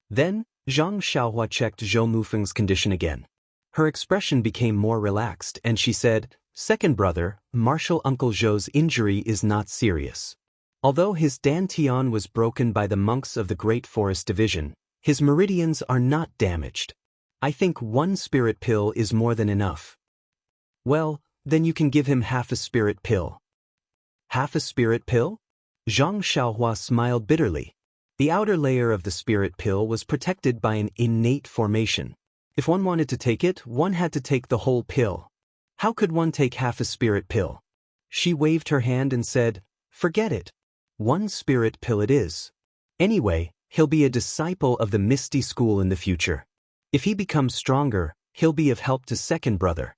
Then, Zhang Xiaohua checked Zhou Mufeng's condition again. Her expression became more relaxed and she said, Second brother, Martial Uncle Zhou's injury is not serious. Although his dantian was broken by the monks of the Great Forest Division, his meridians are not damaged. I think one spirit pill is more than enough. Well, then you can give him half a spirit pill. Half a spirit pill? Zhang Xiaohua smiled bitterly. The outer layer of the spirit pill was protected by an innate formation. If one wanted to take it, one had to take the whole pill. How could one take half a spirit pill? She waved her hand and said, Forget it. One spirit pill it is. Anyway, he'll be a disciple of the Misty School in the future. If he becomes stronger, he'll be of help to second brother.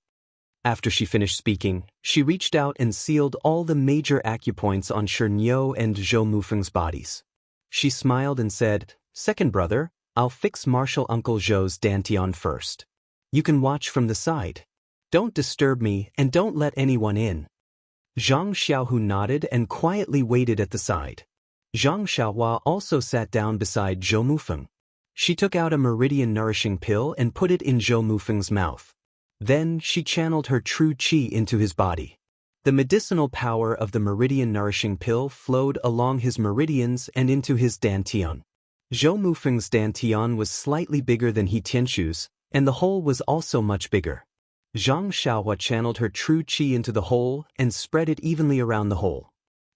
After she finished speaking, she reached out and sealed all the major acupoints on Shernyo and Zhou Mufeng's bodies. She smiled and said, Second brother, I'll fix Martial Uncle Zhou's dantian first. You can watch from the side. Don't disturb me and don't let anyone in. Zhang Xiaohu nodded and quietly waited at the side. Zhang Xiaohua also sat down beside Zhou Mufeng. She took out a meridian nourishing pill and put it in Zhou Mufeng's mouth. Then she channeled her true qi into his body. The medicinal power of the meridian nourishing pill flowed along his meridians and into his dantian. Zhou Mufeng's dantian was slightly bigger than He Tianxu's, and the hole was also much bigger. Zhang Xiaohua channeled her true qi into the hole and spread it evenly around the hole.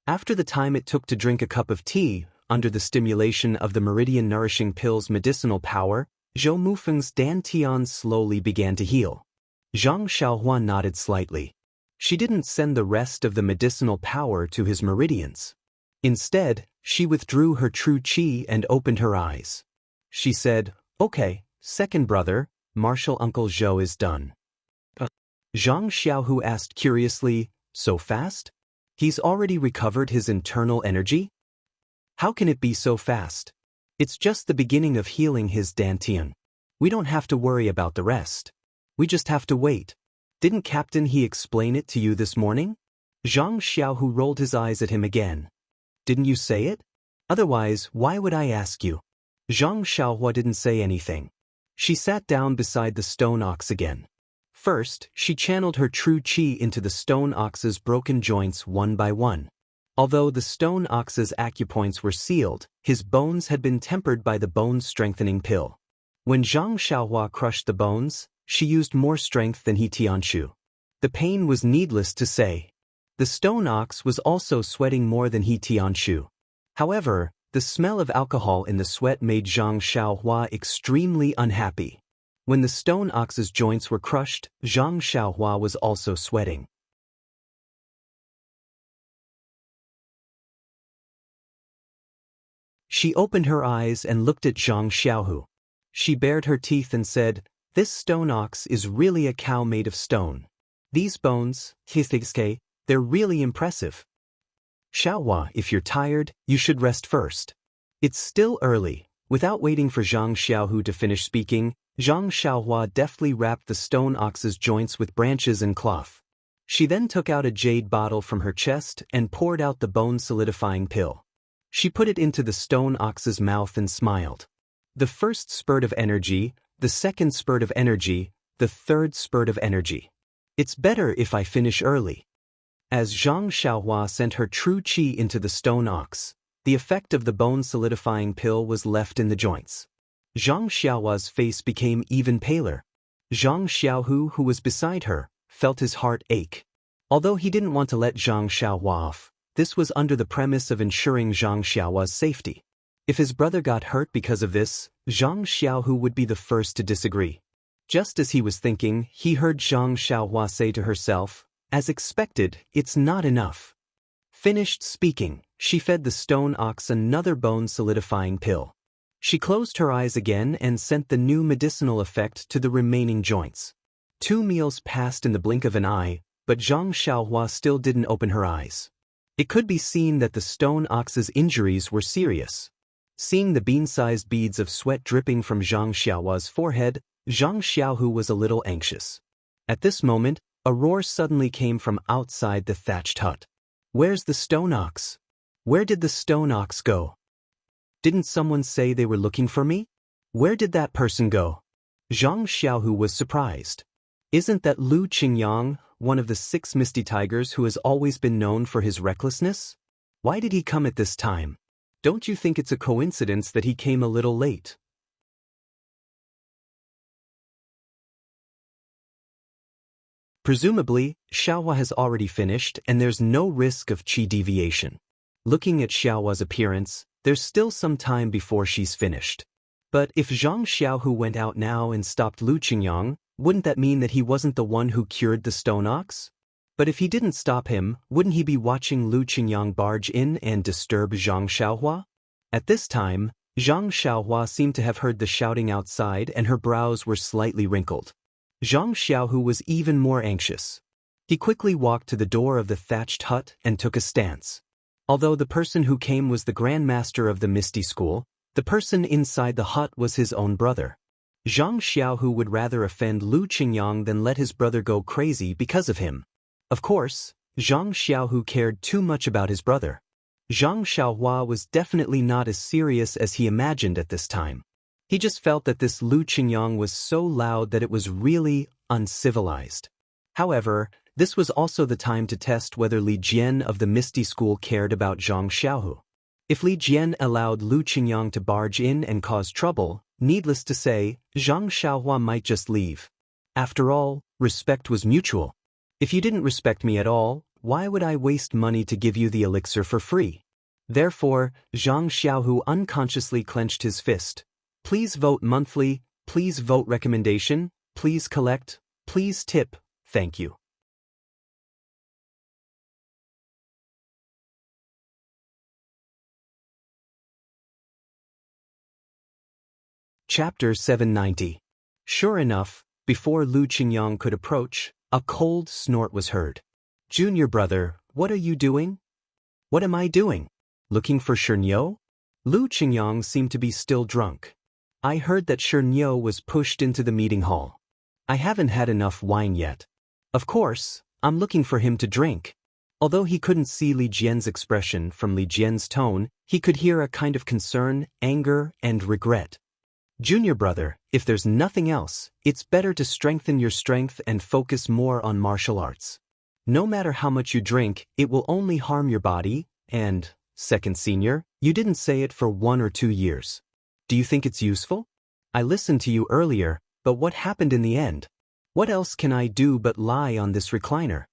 After the time it took to drink a cup of tea, under the stimulation of the meridian nourishing pill's medicinal power, Zhou Mufeng's dantian slowly began to heal. Zhang Xiaohua nodded slightly. She didn't send the rest of the medicinal power to his meridians. Instead, she withdrew her true qi and opened her eyes. She said, Okay, second brother, Martial Uncle Zhou is done. Zhang Xiaohu asked curiously, So fast? He's already recovered his internal energy? How can it be so fast? It's just the beginning of healing his dantian. We don't have to worry about the rest. We just have to wait. Didn't Captain He explain it to you this morning? Zhang Xiaohu rolled his eyes at him again. Didn't you say it? Otherwise, why would I ask you? Zhang Xiaohua didn't say anything. She sat down beside the stone ox again. First, she channeled her true qi into the stone ox's broken joints one by one. Although the stone ox's acupoints were sealed, his bones had been tempered by the bone-strengthening pill. When Zhang Xiaohua crushed the bones, she used more strength than He Tianxu. The pain was needless to say. The stone ox was also sweating more than He Tianxu. However, the smell of alcohol in the sweat made Zhang Xiaohua extremely unhappy. When the stone ox's joints were crushed, Zhang Xiaohua was also sweating. She opened her eyes and looked at Zhang Xiaohu. She bared her teeth and said, This stone ox is really a cow made of stone. These bones, they're really impressive. Xiaohua, if you're tired, you should rest first. It's still early. Without waiting for Zhang Xiaohu to finish speaking, Zhang Xiaohua deftly wrapped the stone ox's joints with branches and cloth. She then took out a jade bottle from her chest and poured out the bone-solidifying pill. She put it into the stone ox's mouth and smiled. The first spurt of energy, the second spurt of energy, the third spurt of energy. It's better if I finish early. As Zhang Xiaohua sent her true qi into the stone ox, the effect of the bone-solidifying pill was left in the joints. Zhang Xiaohua's face became even paler. Zhang Xiaohu, who was beside her, felt his heart ache. Although he didn't want to let Zhang Xiaohua off, this was under the premise of ensuring Zhang Xiaohua's safety. If his brother got hurt because of this, Zhang Xiaohu would be the first to disagree. Just as he was thinking, he heard Zhang Xiaohua say to herself, "As expected, it's not enough." Finished speaking, she fed the stone ox another bone-solidifying pill. She closed her eyes again and sent the new medicinal effect to the remaining joints. 2 meals passed in the blink of an eye, but Zhang Xiaohua still didn't open her eyes. It could be seen that the stone ox's injuries were serious. Seeing the bean-sized beads of sweat dripping from Zhang Xiaohua's forehead, Zhang Xiaohu was a little anxious. At this moment, a roar suddenly came from outside the thatched hut. "Where's the stone ox? Where did the stone ox go? Didn't someone say they were looking for me? Where did that person go?" Zhang Xiaohu was surprised. Isn't that Lu Qingyang, one of the 6 misty tigers who has always been known for his recklessness? Why did he come at this time? Don't you think it's a coincidence that he came a little late? Presumably, Xiaohua has already finished and there's no risk of qi deviation. Looking at Xiaohua's appearance, there's still some time before she's finished. But if Zhang Xiaohu went out now and stopped Lu Qingyang, wouldn't that mean that he wasn't the one who cured the stone ox? But if he didn't stop him, wouldn't he be watching Lu Qingyang barge in and disturb Zhang Xiaohua? At this time, Zhang Xiaohua seemed to have heard the shouting outside and her brows were slightly wrinkled. Zhang Xiaohu was even more anxious. He quickly walked to the door of the thatched hut and took a stance. Although the person who came was the Grand Master of the Misty School, the person inside the hut was his own brother. Zhang Xiaohu would rather offend Lu Qingyang than let his brother go crazy because of him. Of course, Zhang Xiaohu cared too much about his brother. Zhang Xiaohua was definitely not as serious as he imagined at this time. He just felt that this Lu Qingyang was so loud that it was really uncivilized. However, this was also the time to test whether Li Jian of the Misty School cared about Zhang Xiaohu. If Li Jian allowed Lu Qingyang to barge in and cause trouble, needless to say, Zhang Xiaohua might just leave. After all, respect was mutual. If you didn't respect me at all, why would I waste money to give you the elixir for free? Therefore, Zhang Xiaohu unconsciously clenched his fist. Please vote monthly, please vote recommendation, please collect, please tip, thank you. Chapter 790. Sure enough, before Lu Qingyang could approach, a cold snort was heard. "Junior brother, what are you doing?" "What am I doing? Looking for Shernyo?" Lu Qingyang seemed to be still drunk. "I heard that Shernyo was pushed into the meeting hall. I haven't had enough wine yet. Of course, I'm looking for him to drink." Although he couldn't see Li Jian's expression from Li Jian's tone, he could hear a kind of concern, anger, and regret. "Junior brother, if there's nothing else, it's better to strengthen your strength and focus more on martial arts. No matter how much you drink, it will only harm your body, and, second senior, you didn't say it for 1 or 2 years. Do you think it's useful? I listened to you earlier, but what happened in the end? What else can I do but lie on this recliner?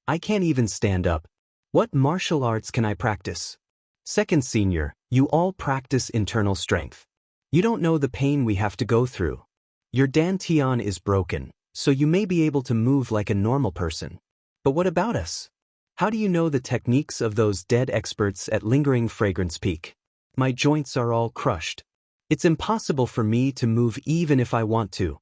I can't even stand up. What martial arts can I practice? Second senior, you all practice internal strength. You don't know the pain we have to go through. Your dantian is broken, so you may be able to move like a normal person. But what about us? How do you know the techniques of those dead experts at Lingering Fragrance Peak? My joints are all crushed. It's impossible for me to move even if I want to."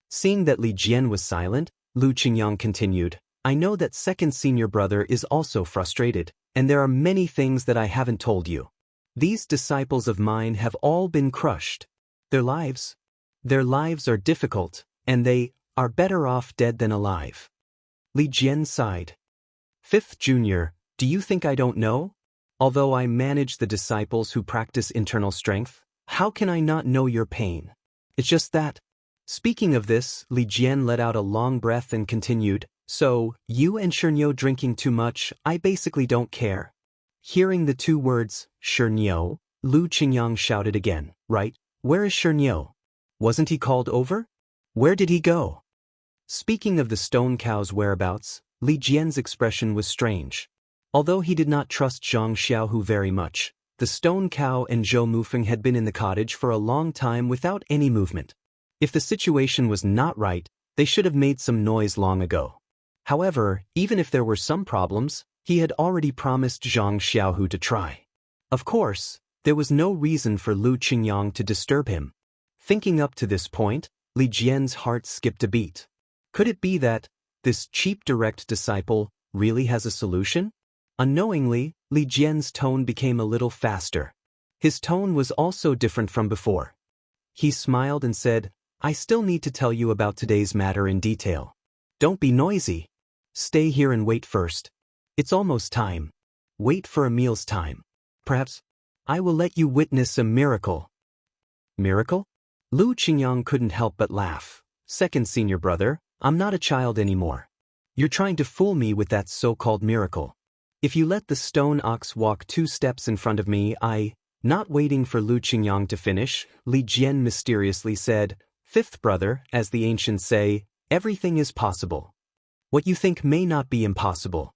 Seeing that Li Jian was silent, Lu Qingyang continued, "I know that second senior brother is also frustrated, and there are many things that I haven't told you. These disciples of mine have all been crushed. Their lives are difficult, and they are better off dead than alive." Li Jian sighed. "Fifth junior, do you think I don't know? Although I manage the disciples who practice internal strength, how can I not know your pain? It's just that." Speaking of this, Li Jian let out a long breath and continued, "So, you and Shernyo drinking too much, I basically don't care." Hearing the 2 words, Shernyo, Lu Qingyang shouted again, "Right, where is Shernyo? Wasn't he called over? Where did he go?" Speaking of the stone cow's whereabouts, Li Jian's expression was strange. Although he did not trust Zhang Xiaohu very much, the stone cow and Zhou Mufeng had been in the cottage for a long time without any movement. If the situation was not right, they should have made some noise long ago. However, even if there were some problems, he had already promised Zhang Xiaohu to try. Of course, there was no reason for Lu Qingyang to disturb him. Thinking up to this point, Li Jian's heart skipped a beat. Could it be that this cheap direct disciple really has a solution? Unknowingly, Li Jian's tone became a little faster. His tone was also different from before. He smiled and said, I still need to tell you about today's matter in detail. Don't be noisy. Stay here and wait first. It's almost time. Wait for Emil's time. Perhaps I will let you witness a miracle. Miracle? Lu Qingyang couldn't help but laugh. Second senior brother, I'm not a child anymore. You're trying to fool me with that so-called miracle. If you let the stone ox walk 2 steps in front of me, Not waiting for Lu Qingyang to finish, Li Jian mysteriously said, Fifth brother, as the ancients say, everything is possible. What you think may not be impossible.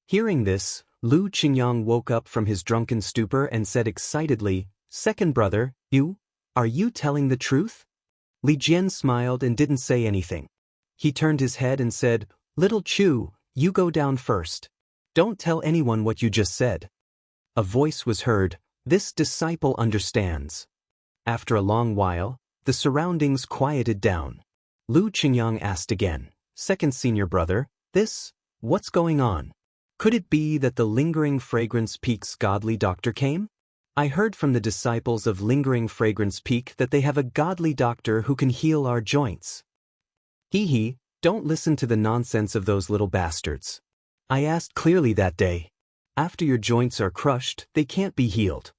Hearing this, Lu Qingyang woke up from his drunken stupor and said excitedly, Second brother, are you telling the truth? Li Jian smiled and didn't say anything. He turned his head and said, Little Chu, you go down first. Don't tell anyone what you just said. A voice was heard, This disciple understands. After a long while, the surroundings quieted down. Lu Qingyang asked again, Second senior brother, what's going on? Could it be that the Lingering Fragrance Peak's godly doctor came? I heard from the disciples of Lingering Fragrance Peak that they have a godly doctor who can heal our joints. Don't listen to the nonsense of those little bastards. I asked clearly that day. After your joints are crushed, they can't be healed.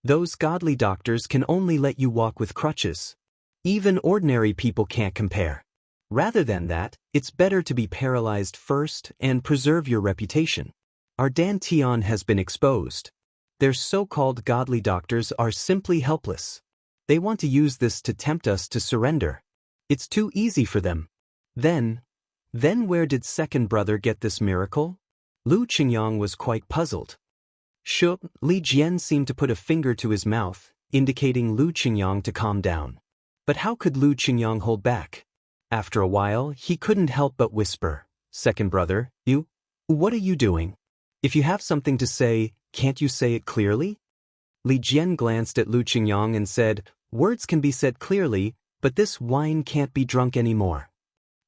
Those godly doctors can only let you walk with crutches. Even ordinary people can't compare. Rather than that, it's better to be paralyzed first and preserve your reputation. Our dantian has been exposed. Their so-called godly doctors are simply helpless. They want to use this to tempt us to surrender. It's too easy for them. Then where did second brother get this miracle? Lu Qingyang was quite puzzled. Li Jian seemed to put a finger to his mouth, indicating Lu Qingyang to calm down. But how could Lu Qingyang hold back? After a while, he couldn't help but whisper, Second brother, what are you doing? If you have something to say, can't you say it clearly? Li Jian glanced at Lu Qingyang and said, Words can be said clearly, but this wine can't be drunk anymore.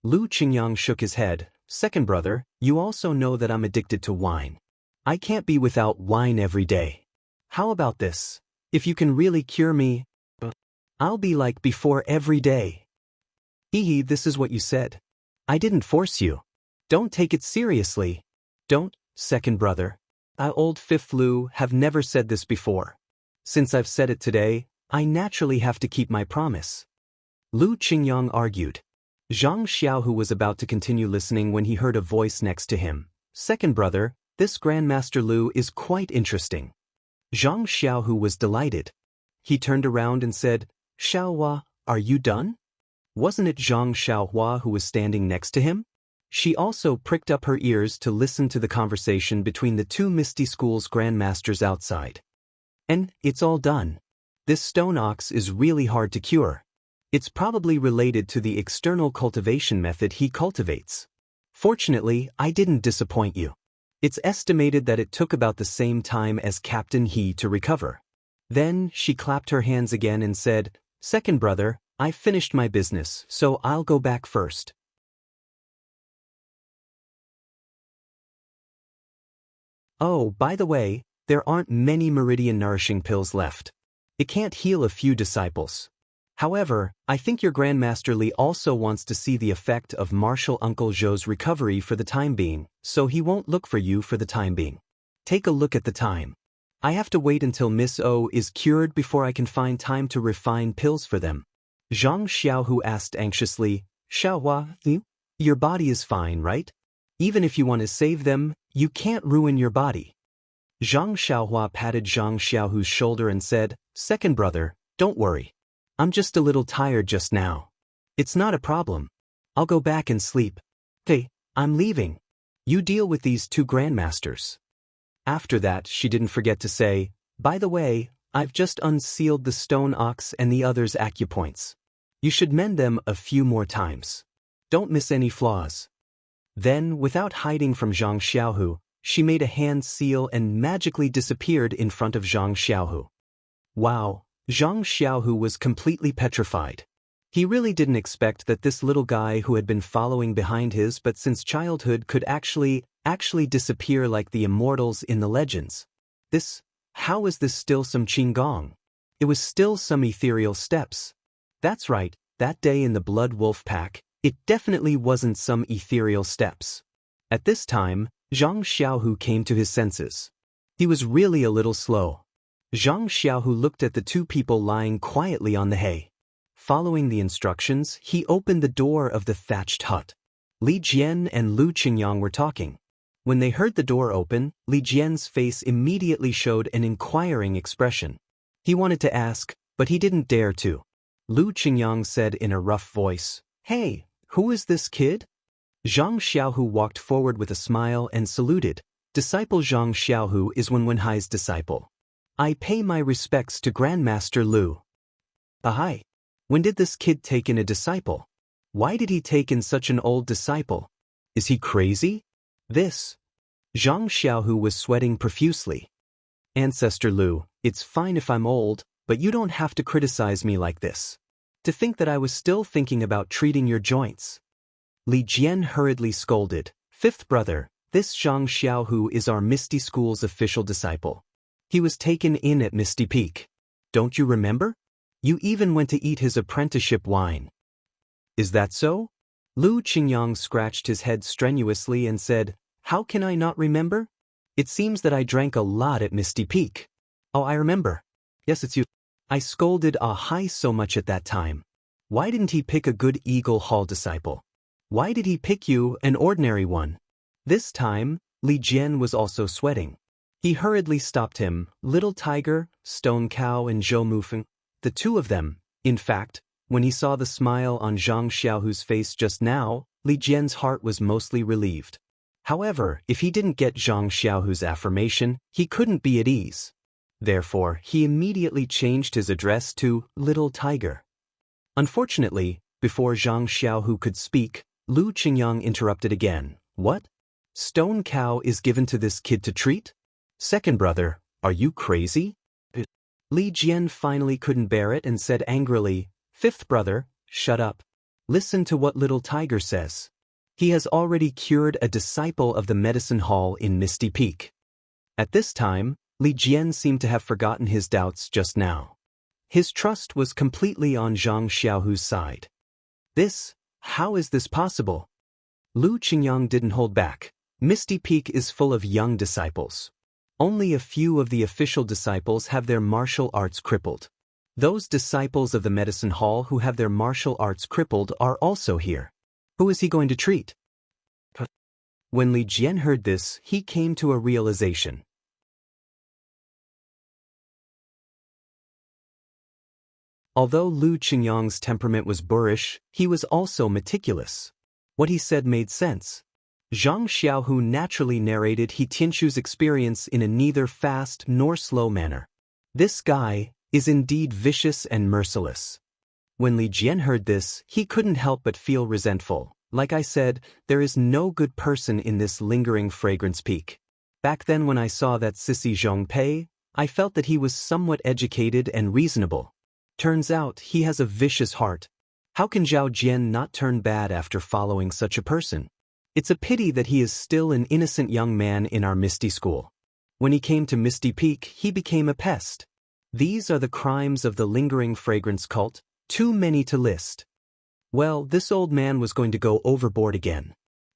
Lu Qingyang shook his head, Second brother, you also know that I'm addicted to wine. I can't be without wine every day. How about this? If you can really cure me, I'll be like before every day. This is what you said. I didn't force you. Don't take it seriously. Don't, second brother. I old fifth Lu have never said this before. Since I've said it today, I naturally have to keep my promise. Lu Qingyang argued. Zhang Xiaohu was about to continue listening when he heard a voice next to him. Second brother, this Grandmaster Lu is quite interesting. Zhang Xiaohu was delighted. He turned around and said, Xiaohua, are you done? Wasn't it Zhang Xiaohua who was standing next to him? She also pricked up her ears to listen to the conversation between the 2 Misty School's grandmasters outside. And it's all done. This stone ox is really hard to cure. It's probably related to the external cultivation method he cultivates. Fortunately, I didn't disappoint you. It's estimated that it took about the same time as Captain He to recover. Then she clapped her hands again and said, Second brother, I've finished my business, so I'll go back first. Oh, by the way, there aren't many meridian nourishing pills left. It can't heal a few disciples. However, I think your Grandmaster Li also wants to see the effect of Martial Uncle Zhou's recovery for the time being, so he won't look for you for the time being. Take a look at the time. I have to wait until Miss O is cured before I can find time to refine pills for them. Zhang Xiaohu asked anxiously, Xiaohua, your body is fine, right? Even if you want to save them, you can't ruin your body. Zhang Xiaohua patted Zhang Xiaohu's shoulder and said, Second brother, Don't worry. I'm just a little tired just now. It's not a problem. I'll go back and sleep. Hey, I'm leaving. You deal with these two grandmasters. After that, she didn't forget to say, by the way, I've just unsealed the stone ox and the other's acupoints. You should mend them a few more times. Don't miss any flaws. Then, without hiding from Zhang Xiaohu, she made a hand seal and magically disappeared in front of Zhang Xiaohu. Wow, Zhang Xiaohu was completely petrified. He really didn't expect that this little guy who had been following behind his but since childhood could actually disappear like the immortals in the legends. How is this still some Qinggong? It was still some ethereal steps. That's right, that day in the Blood Wolf Pack, it definitely wasn't some ethereal steps. At this time, Zhang Xiaohu came to his senses. He was really a little slow. Zhang Xiaohu looked at the two people lying quietly on the hay. Following the instructions, he opened the door of the thatched hut. Li Jian and Lu Qingyang were talking. When they heard the door open, Li Jian's face immediately showed an inquiring expression. He wanted to ask, but he didn't dare to. Lu Qingyang said in a rough voice, "Hey, who is this kid?" Zhang Xiaohu walked forward with a smile and saluted. Disciple Zhang Xiaohu is Wenwenhai's disciple. I pay my respects to Grandmaster Lu. Ahai. When did this kid take in a disciple? Why did he take in such an old disciple? Is he crazy? Zhang Xiaohu was sweating profusely. Ancestor Lu, it's fine if I'm old, but you don't have to criticize me like this. To think that I was still thinking about treating your joints. Li Jian hurriedly scolded, "Fifth brother, this Zhang Xiaohu is our Misty School's official disciple. He was taken in at Misty Peak. Don't you remember? You even went to eat his apprenticeship wine." Is that so? Lu Qingyang scratched his head strenuously and said, "How can I not remember? It seems that I drank a lot at Misty Peak." Oh, I remember. Yes, it's you. I scolded Ahai so much at that time. Why didn't he pick a good Eagle Hall disciple? Why did he pick you, an ordinary one? This time, Li Jian was also sweating. He hurriedly stopped him, Little Tiger, Stone Cow and Zhou Mufeng, the two of them. In fact, when he saw the smile on Zhang Xiaohu's face just now, Li Jian's heart was mostly relieved. However, if he didn't get Zhang Xiaohu's affirmation, he couldn't be at ease. Therefore, he immediately changed his address to Little Tiger. Unfortunately, before Zhang Xiaohu could speak, Lu Qingyang interrupted again. What? Stone Cow is given to this kid to treat? Second brother, are you crazy? Li Jian finally couldn't bear it and said angrily, "Fifth brother, shut up. Listen to what Little Tiger says. He has already cured a disciple of the medicine hall in Misty Peak." At this time, Li Jian seemed to have forgotten his doubts just now. His trust was completely on Zhang Xiaohu's side. How is this possible? Lu Qingyang didn't hold back. Misty Peak is full of young disciples. Only a few of the official disciples have their martial arts crippled. Those disciples of the medicine hall who have their martial arts crippled are also here. Who is he going to treat? When Li Jian heard this, he came to a realization. Although Lu Qingyang's temperament was boorish, he was also meticulous. What he said made sense. Zhang Xiaohu naturally narrated He Tianxu's experience in a neither fast nor slow manner. This guy is indeed vicious and merciless. When Li Jian heard this, he couldn't help but feel resentful. Like I said, there is no good person in this lingering fragrance peak. Back then when I saw that sissy Zhongpei, I felt that he was somewhat educated and reasonable. Turns out he has a vicious heart. How can Zhao Jian not turn bad after following such a person? It's a pity that he is still an innocent young man in our Misty School. When he came to Misty Peak, he became a pest. These are the crimes of the lingering fragrance cult, too many to list. Well, this old man was going to go overboard again.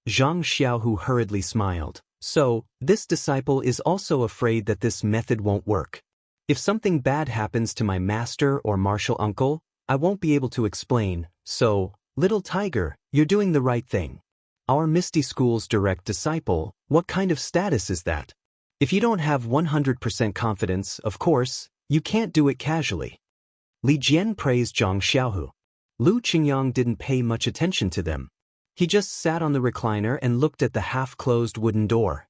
Zhang Xiaohu hurriedly smiled. So, this disciple is also afraid that this method won't work. If something bad happens to my master or martial uncle, I won't be able to explain. So, Little Tiger, you're doing the right thing. Our Misty School's direct disciple, what kind of status is that? If you don't have 100% confidence, of course, you can't do it casually. Li Jian praised Zhang Xiaohu. Lu Qingyang didn't pay much attention to them. He just sat on the recliner and looked at the half-closed wooden door.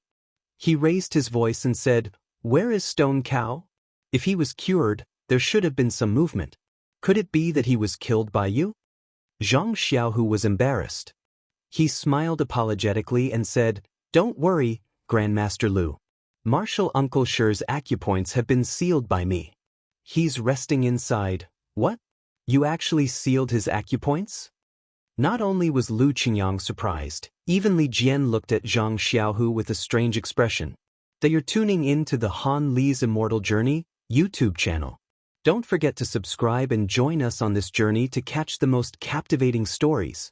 He raised his voice and said, "Where is Stone Cow? If he was cured, there should have been some movement. Could it be that he was killed by you?" Zhang Xiaohu was embarrassed. He smiled apologetically and said, "Don't worry, Grandmaster Lu. Martial Uncle Shi's acupoints have been sealed by me. He's resting inside." "What? You actually sealed his acupoints?" Not only was Lu Qingyang surprised, even Li Jian looked at Zhang Xiaohu with a strange expression. That you're tuning in to the Han Li's Immortal Journey YouTube channel. Don't forget to subscribe and join us on this journey to catch the most captivating stories.